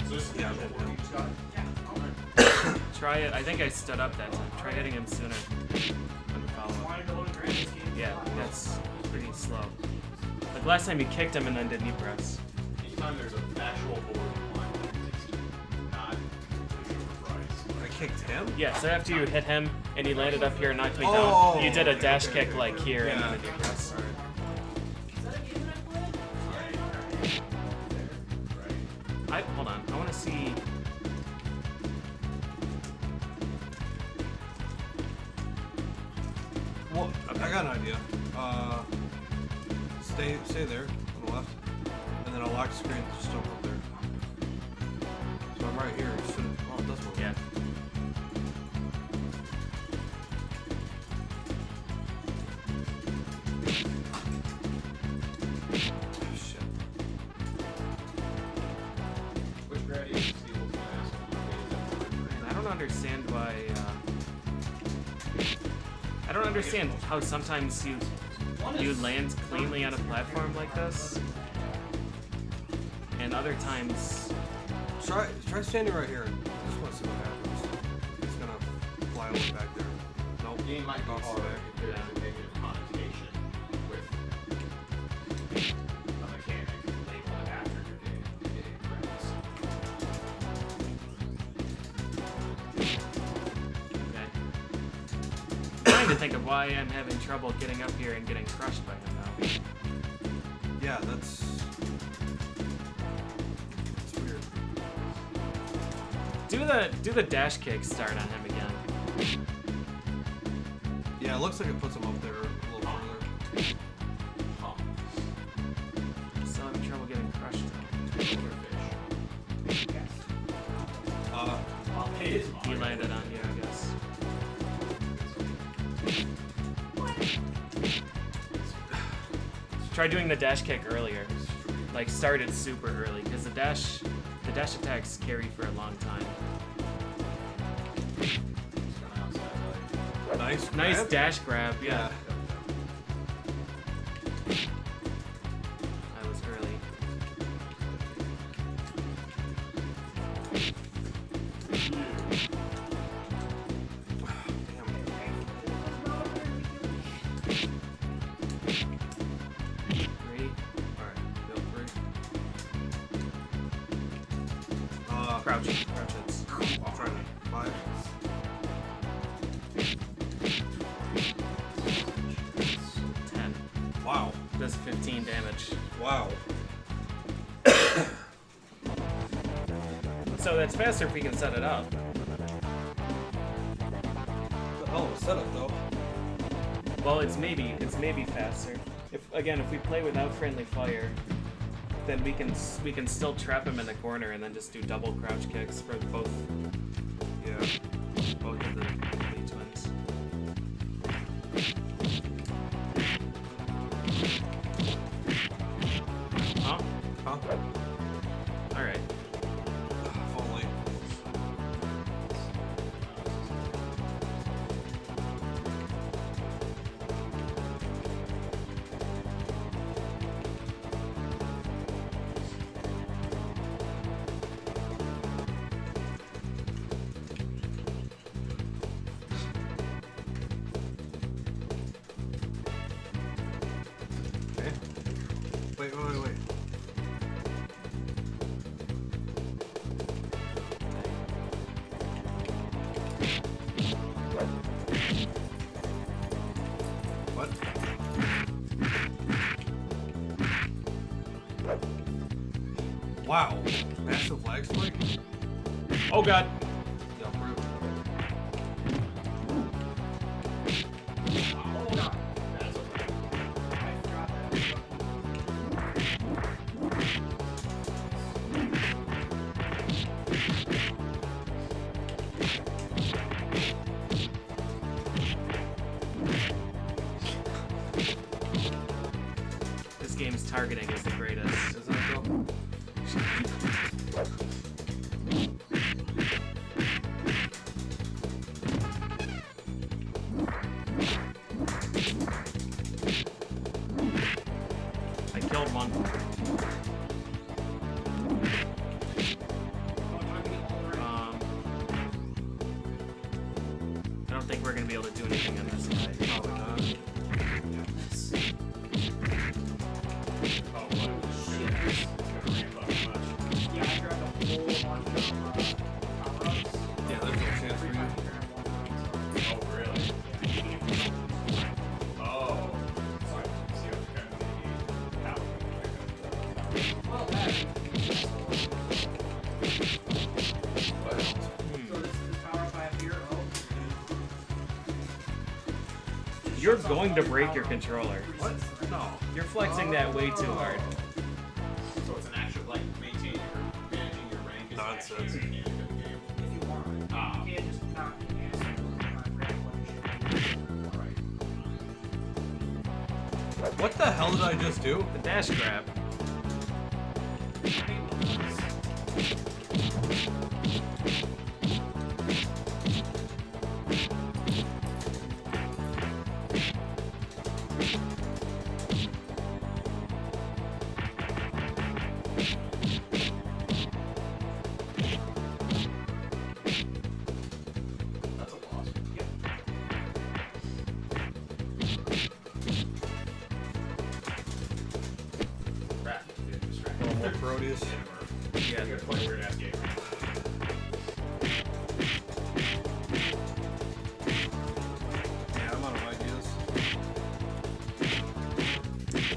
So this is the actual one you just got? try it. I think I stood up that time. Try hitting him sooner on the follow-up. Yeah, that's pretty slow. Like last time you kicked him and then did knee press. Anytime there's an actual board line, it's not overpriced. I kicked him? Yeah, so after you hit him and he landed up here and knocked me Oh, down, you did a okay, dash okay, kick okay, like okay. here and Yeah. then a knee press. Hold on. I want to see. Well, I got an idea. Stay there on the left, and then I'll lock the screen. Just jump up there. So I'm right here. Oh, it does work. Yeah. Shit. Which gradient steel was gonna ask? And I don't understand why. I don't understand how sometimes you land cleanly on a platform like this, and other times. Try standing right here. I just want to see what happens. It's gonna fly over back there. Nope. Game might be Bounce hard back. if there's a negative connotation with a mechanic labeled after you're getting credits. Okay. I'm trying to think of why I'm having trouble getting up here and getting crushed by him now. Yeah, that's weird. Do the dash kick start on him again. Yeah, it looks like it puts him up there a little further. Still having trouble getting crushed. He landed on you, I guess. Try doing the dash kick earlier. Like start it super early, because the dash attacks carry for a long time. Nice. Nice grab. dash grab, yeah. Yeah. I was early. Three. Alright, yep, 3. Crouch hits. I'll try to 5. Ten. Wow. Does 15 damage. Wow. So that's faster if we can set it up. Oh, setup though. Well, it's maybe faster. If we play without friendly fire, then we can still trap him in the corner and then just do double crouch kicks for both Yeah. of the twins. Huh? Huh? All right. If only. What? Wow. Massive lag spike? Oh god. Yeah, rude. Oh no. That's okay. I forgot that. This game's targeting is the greatest. Isn't it though? I killed one. I don't think we're gonna be able to do anything on this guy. Probably not. Oh, what? Shit. It's gonna ramp up too much. Yeah, I grabbed a whole bunch of power-ups. Yeah, there's no chance for you. Oh, really? Oh. So I can see what's kind of the how. Well, that. So this is the power-up I have here. Oh. You're going to break your controller. What? No. You're flexing that way too hard. So it's an actual, like, managing your rank is Nonsense. actually a mechanic of the game. If you want. Ah. You can't just not use Right. What the hell did I just do? The dash grab. That's a loss. Crap, dude, distracted. More Proteus. Yeah. You gotta play a weird ass game. Yeah, I'm out of ideas.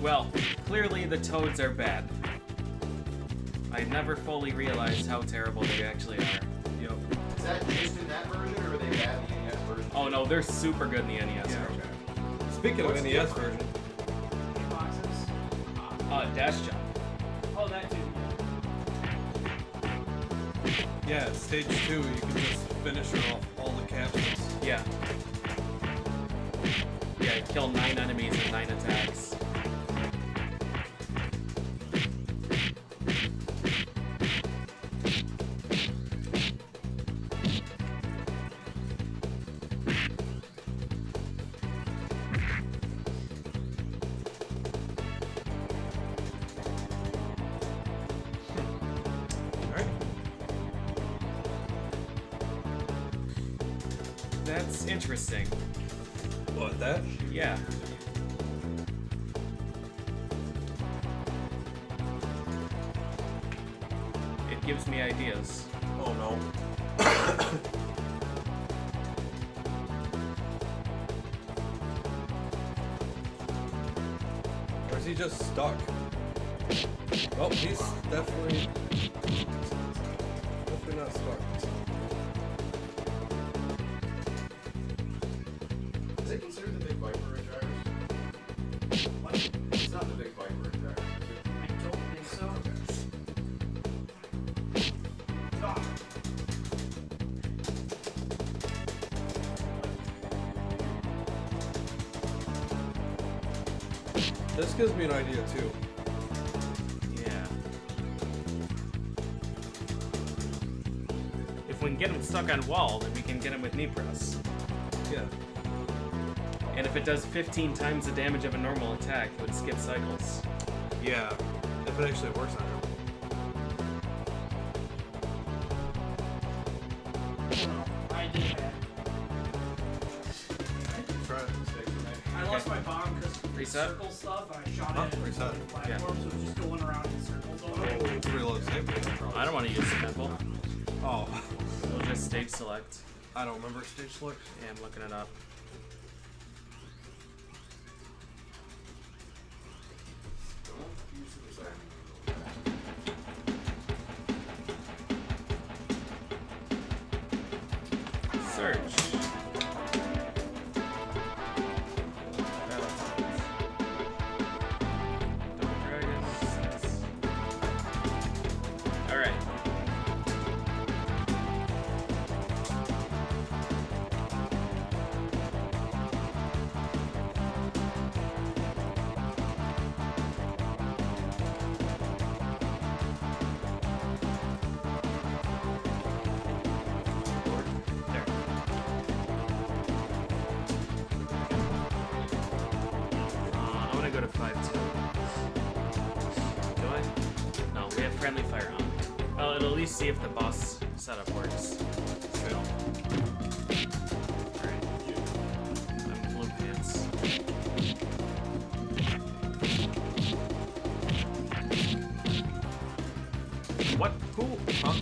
Well, clearly the toads are bad. I never fully realized how terrible they actually are. Yep. Is that just in that version, or are they bad in the NES version? Oh no, they're super good in the NES Yeah. version. Speaking What's of NES different? version, boxes. Dash jump. Oh, that too. yeah, at stage 2, you can just finish off all the capsules. Yeah. Yeah, kill 9 enemies in 9 attacks. Alright. That's interesting. What, that? Yeah. It gives me ideas. Oh no. Or is he just stuck? Oh, he's definitely not stuck. Is it considered the big Viper in drivers? What? It's not the big Viper in drivers, is it? I don't think so. Ah. This gives me an idea too. Yeah. If we can get him stuck on wall, then we can get him with knee press. Yeah. And if it does 15 times the damage of a normal attack, it would skip cycles. Yeah. If it actually works on him. I did that. Try it. I lost my bomb because Reset? circle stuff, and I shot Huh? it at Reset. the platform, so it's just going around in circles all over. Oh, reload save. I don't want to use Temple. Oh. We'll just stage select. I don't remember stage select. Yeah, I'm looking it up. go to 5-2. Do I? No, we have friendly fire on. Oh, it'll at least see if the boss setup works. So. Alright. I'm blue pants. What? Who? Huh?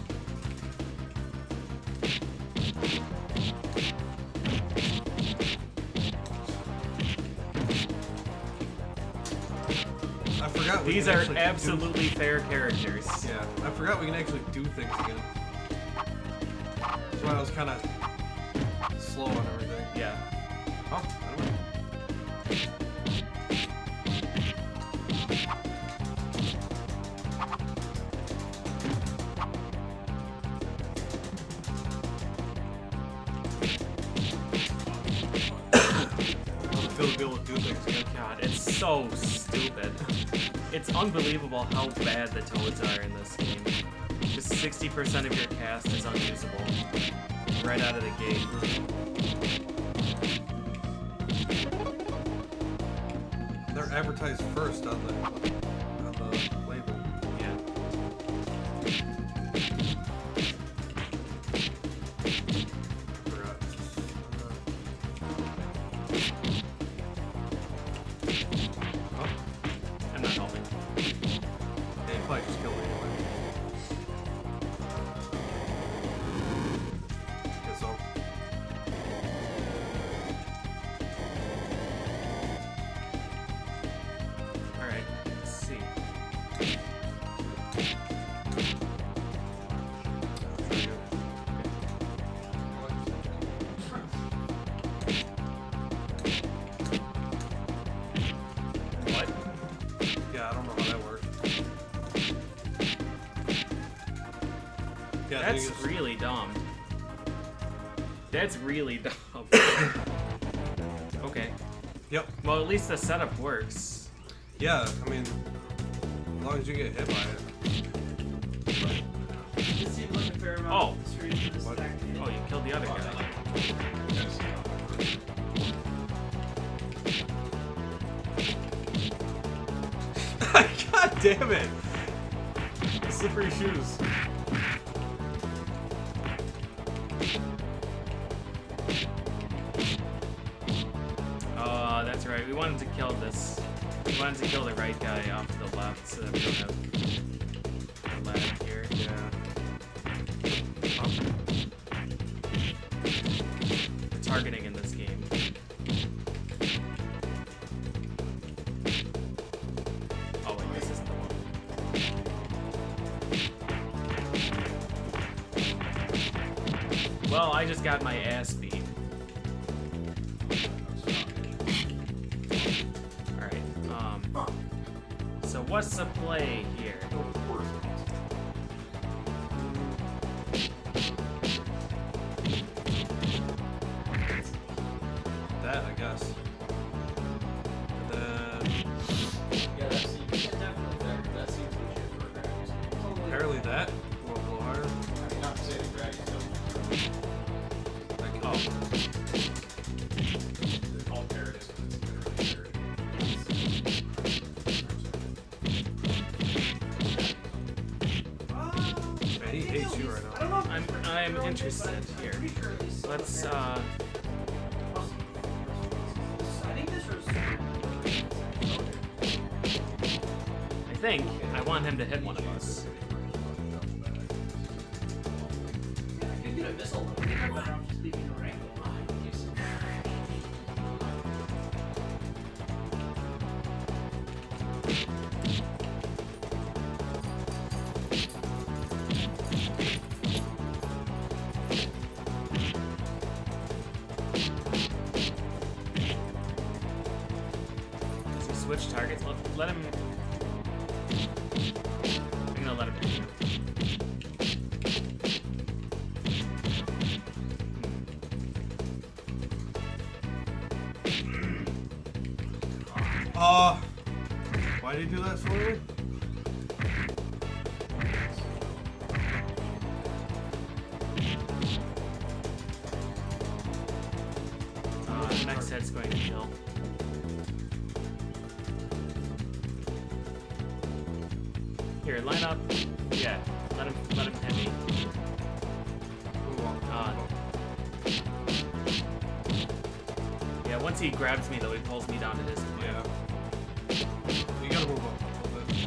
I forgot. we These can are actually do- absolutely fair characters. Yeah, I forgot we can actually do things again. That's why I was kind of slow on everything. Yeah. Oh, I don't know. Feel to be able to do things again. God, it's so stupid. It's unbelievable how bad the toads are in this game. Just 60% of your cast is unusable. Right out of the gate. They're advertised first on the label. Yeah. Forgot. Oh, I'm not helping. they probably just killed me anyway. Guess so. Alright, let's see. What? Yeah, I don't know how that worked. Yeah, That's it's really dumb. That's really dumb. Okay. Yep. Well, at least the setup works. Yeah, I mean, as long as you get hit by it. It seemed like a fair amount Oh. of the stream for this What? stack. Oh, you killed the other guy. God damn it! Slippery shoes. That's right. We wanted to kill this. We wanted to kill the right guy off to the left so that we don't have lag here. Yeah. The targeting in this game. Oh wait, this isn't the one. Well, I just got my ass beat. Alright, so what's the play here? That, I guess. And then, Yeah, that seems definitely fair. That seems legit for a Dragons game. apparently that will go harder. I mean, not to say the Dragons don't. Like, Oh, All parodies, but it's literally parody. man, he hates you right I don't now. know. I'm interested here. Let's I think this was. I think I want him to hit one of us. I could get a missile. I think I'm better off just leaving a rank. Does he switch targets? Let him. I'm gonna let him hit you. Why did he do that for me? Next head's going to kill. Here, line up. Yeah, let him hit me. Yeah, once he grabs me though, he pulls me down to his point. Yeah. You gotta move up a little bit.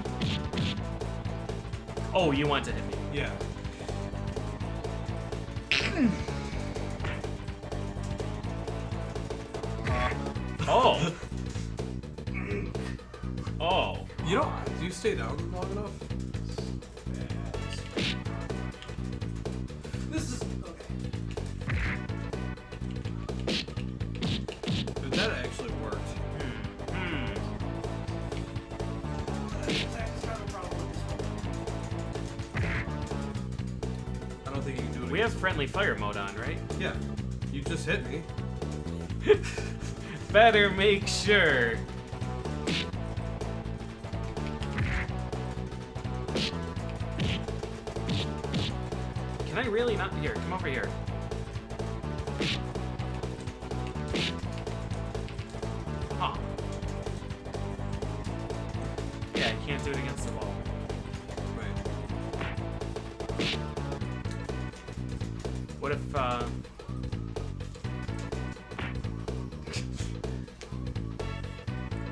Oh, you want to hit me? Yeah. Oh. Oh. You don't. Do you stay down long enough? This is okay. Dude, that actually worked. Hmm. Zach's got a problem with this I don't think you can do it. We have friendly fire mode on, right? Yeah. You just hit me. Better make sure. Can I really not? Here, come over here. Huh. Yeah, I can't do it against the wall. Wait. What if,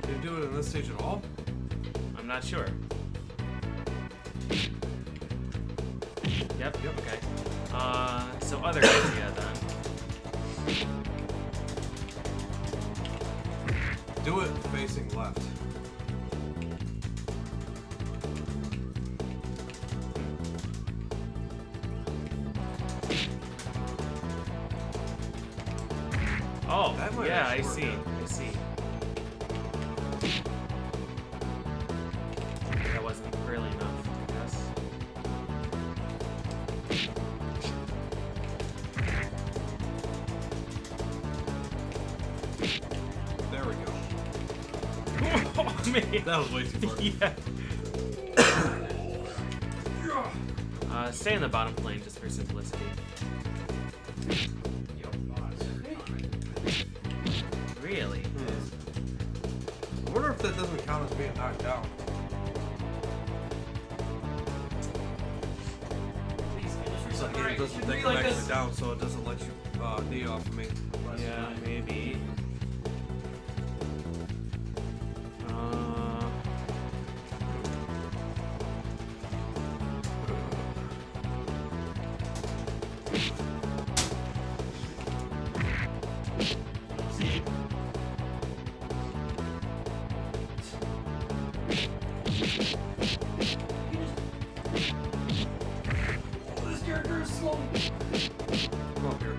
Can you do it in this stage at all? I'm not sure. Yep, okay. So other idea then. Do it facing left. Oh, That might yeah, I actually work, see. yeah. I see. That wasn't really enough, I guess. There we go. Oh, man. That was way too far. Yeah. Stay in the bottom plane just for simplicity. Really? I wonder if that doesn't count as being knocked down. It's like it doesn't take like actually this. down, so it doesn't let you knee off of me. Yeah, maybe. Oh, this character is slow. Come up here.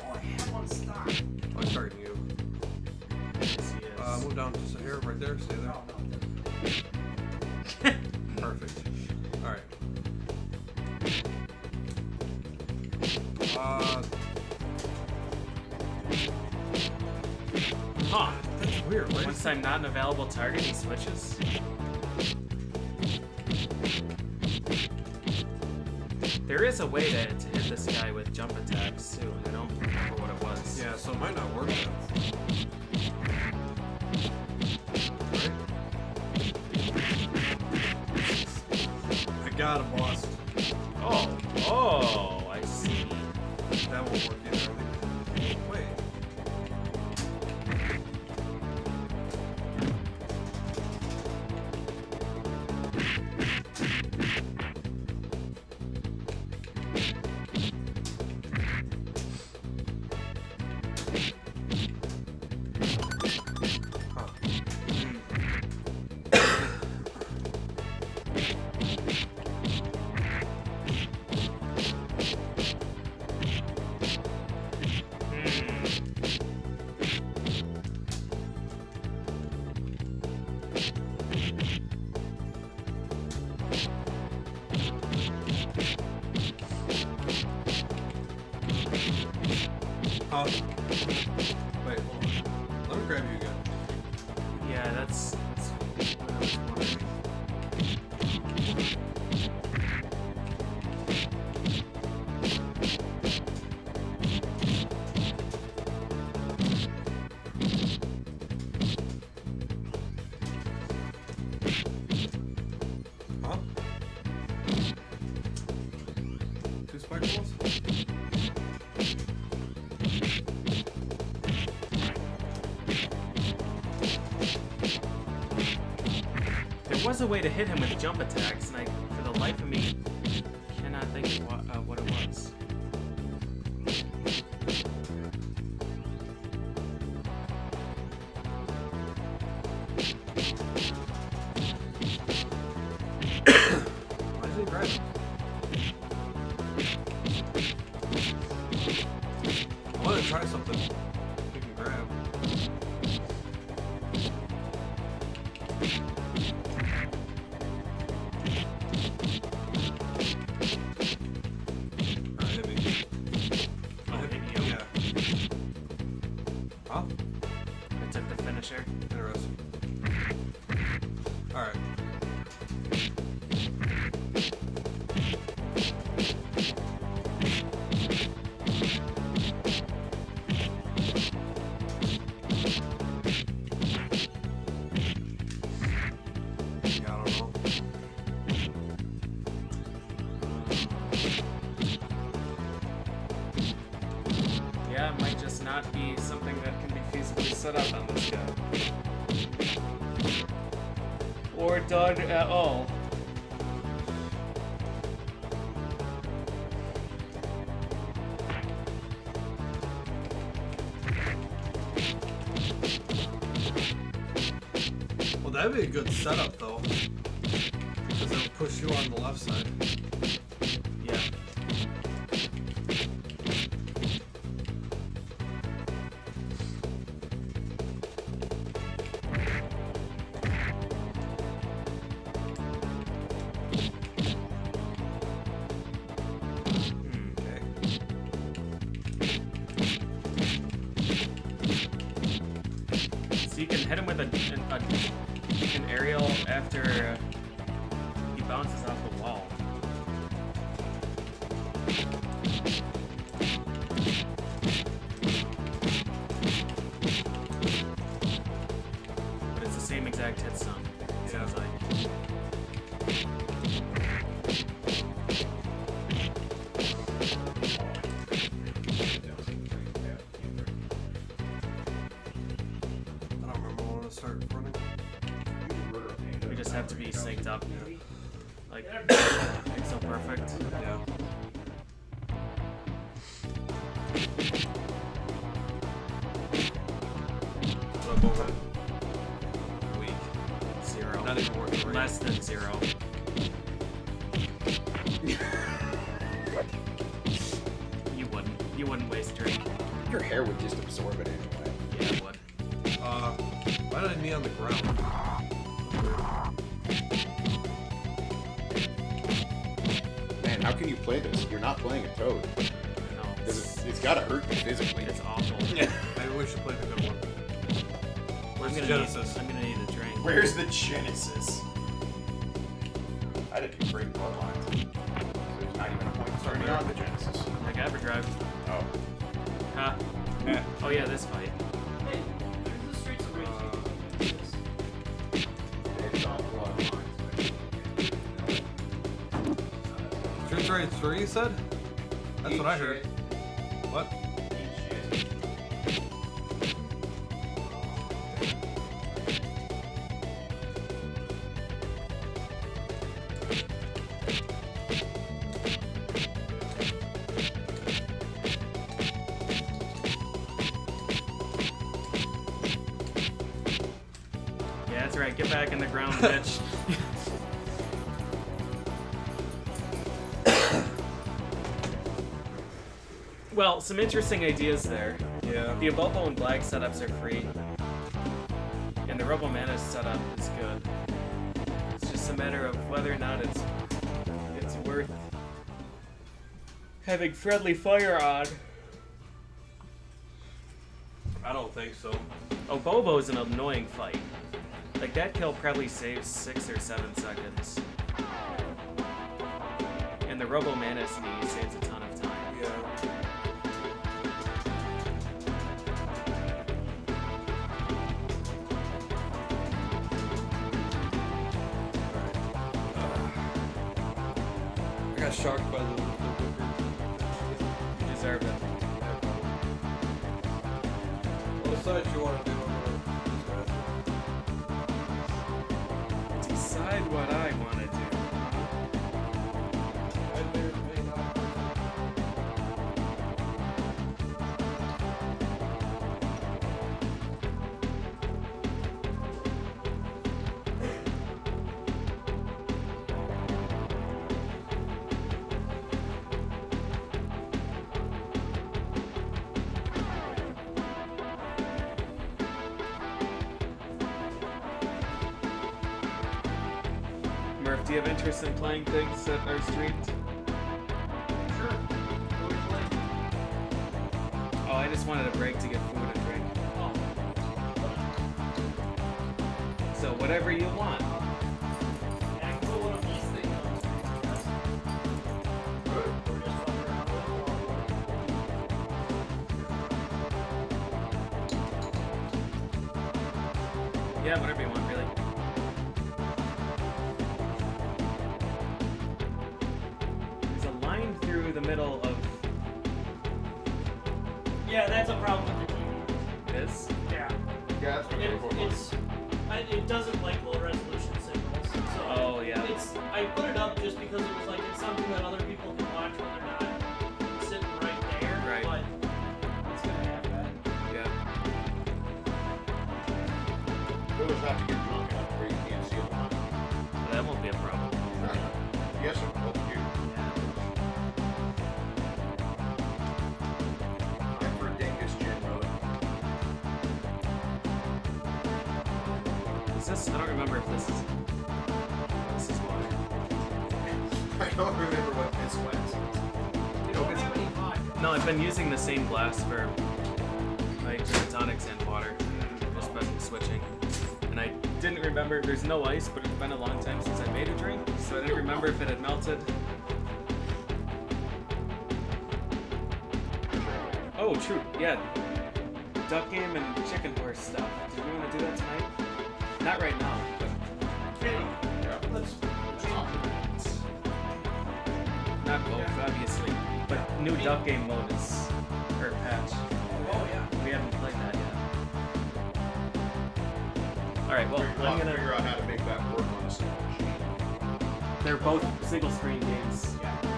Oh, I had one stop. I'm targeting you. Move down just a hair right there. Stay there. Perfect. Alright. Huh. That's weird, right? Once I'm not an available target, he switches. There is a way to hit this guy with jump attacks too. I don't remember what it was. Yeah, so it might not work then. Right? I got him, boss. Oh, I see. That won't work either. I think. Wait. Wait, hold on. Let me grab you again. Yeah, that's what I was wondering. Huh? There was a way to hit him with jump attacks, and I, for the life of me, cannot think of what it was. Why is he grabbing? I want to try something. You can grab. Alright, hit me. I'll hit you. Yeah. Huh? I took the finisher. Interesting. Alright. Yeah, I don't know. Yeah, it might just not be something that can be feasibly set up on this guy. Or done at all. Well, that'd be a good setup, though. Because it'll push you on the left side. Yeah. Okay. So you can hit him with an aerial after he bounces off the wall. But it's the same exact hit sum. Sounds like. I don't remember when to start running. We just have to be synced up. Like, so perfect. Yeah. So I'm over. Weak. 0. Not even worth the Less than 0. You wouldn't waste drink. Your hair would just absorb it anyway. Yeah, it would. Why did I knee on the ground? Man, how can you play this? You're not playing a Toad. No, Because it's gotta hurt you physically. it's awful. Maybe we should play the good one. Where's the Genesis? I'm gonna need a drink. Where's the Genesis? I didn't do great bloodlines. There's not even a point starting on the Genesis. Like Everdrive. Oh. Huh? Yeah. Oh yeah, this fight. Hey, there's the Streets of Rage. It's on bloodlines. Streets Rage 3, you said? That's what I heard. What? Yeah, that's right. Get back in the ground, bitch. Well, some interesting ideas there. Yeah. The Abobo and Black setups are free, and the Robomanus setup is good. It's just a matter of whether or not it's worth having friendly fire on. I don't think so. Obobo is an annoying fight. Like, that kill probably saves 6 or 7 seconds. And the Robomanus knee saves a ton of time. Yeah. I got shocked by the You deserve it. What side you want to do? what I want to do. Murph, do you have interest in playing things that are streamed? Sure. What would you like? Oh, I just wanted a break to get food and drink. Oh. So whatever you want. I can put one of these things on the screen. Or just fuck around with it. Yeah, whatever you want, really. There's a line through the middle of Yeah, that's a problem with the TV. this. Yeah. Yeah, that's what It doesn't like low resolution signals. So Oh, yeah. I put it up just because it was like it's something that other people can watch when they're not sitting right there. Right. But it's gonna have that. Yeah. We always have to get drunk enough where you can't see the line. That won't be a problem. Yes, sir. Both of you. I'm for Dingus Gin Road. Is this? I don't remember if this is. This is water. I don't remember what this was. They don't have any vodka. No, I've been using the same glass for my gin tonics and water. Just been switching. And I didn't remember. There's no ice, but it's been a long time since I made a drink, so I didn't remember if it had melted. Oh, true. Yeah. Duck game and chicken horse stuff. Do we want to do that tonight? Not right now, but Kenny, Yeah. let's not both, obviously. But new duck game mode is or patch. Oh yeah. We haven't played that yet. All right. Well, We'll I'm have to gonna. figure out how to make that work on a single machine. They're both single screen games,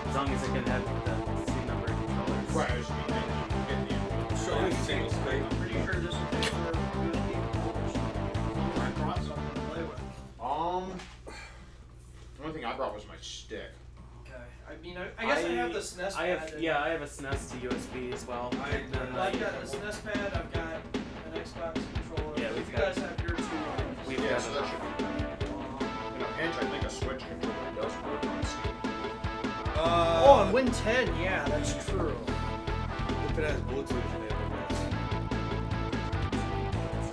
as long as it can have the same number of controllers. Right, I just mean that you can get the input. Show me single screen. I'm pretty sure this will take for USB controllers. I brought something to play with. The only thing I brought was my stick. Okay. I mean, I guess I have the SNES I have, pad. yeah, I have a SNES to USB as well. And then Well, I've got the SNES pad. I've got an Xbox controller. Yeah, if we've you got- guys have your two. We've Yeah, got so a- that should be good. In a pinch, I think a Switch controller does work on Steam. Oh, on Win 10. Yeah, that's true. If it has Bluetooth enabled, yes.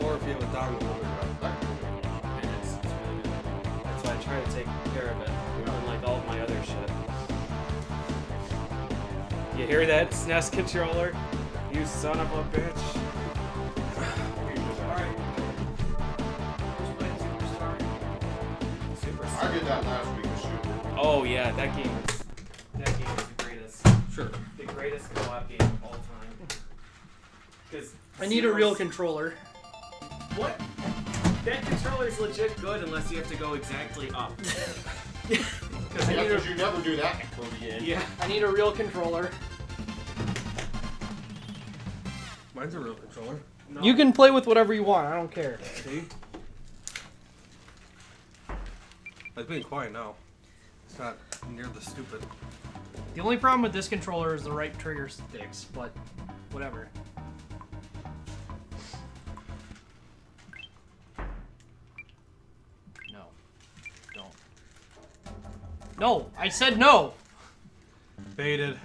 Or if you have a dongle overdrive. it's really good. That's why I try to take care of it, unlike all of my other shit. You hear that, SNES controller? You son of a bitch. Alright. Who's playing Superstar? I did that last week with Super. Oh yeah, that game is the greatest. Sure. The greatest co-op game of all time. Because I need a real controller. What? That controller's legit good unless you have to go exactly up. Because Yeah, because you never do that in the yeah. I need a real controller. Mine's a real controller. No. You can play with whatever you want. I don't care. See? It's being quiet now. It's not near the stupid. The only problem with this controller is the right trigger sticks, but whatever. No. Don't. No! I said no! Baited.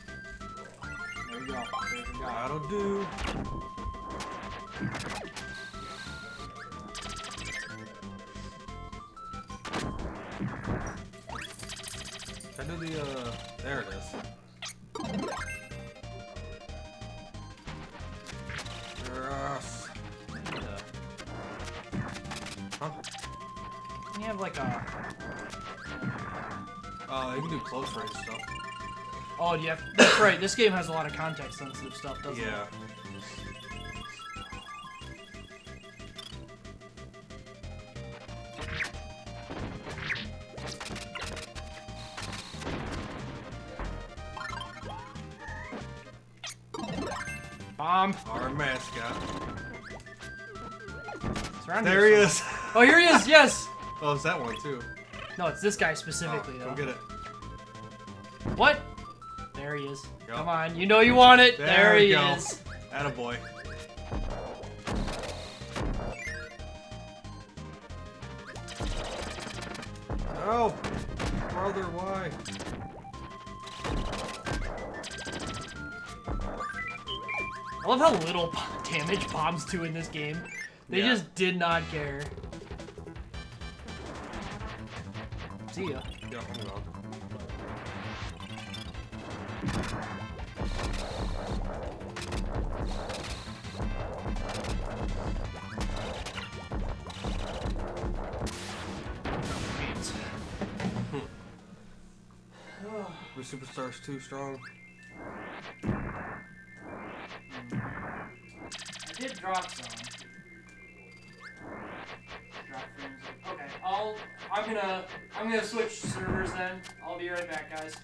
There you go. There you go. That'll do. I do the, there it is. Yes. Huh? You have like a... You can do close range stuff. Oh, yeah. That's right. This game has a lot of context-sensitive stuff, doesn't it? Yeah. Bomb. Our mascot. Surround There he yourself. is. Oh, here he is. Yes. Oh, it's that one too. No, it's this guy specifically, Oh, though. go get it. What? There he is. Go. Come on. You know you want it. There we he go. is. Attaboy. Oh, brother, why? I love how little damage bombs do in this game. They Yeah. just did not care. See ya. Yeah, I'm gone. The Superstar's too strong. I did drop some. Drop frames. Okay, I'm gonna switch servers then. I'll be right back, guys.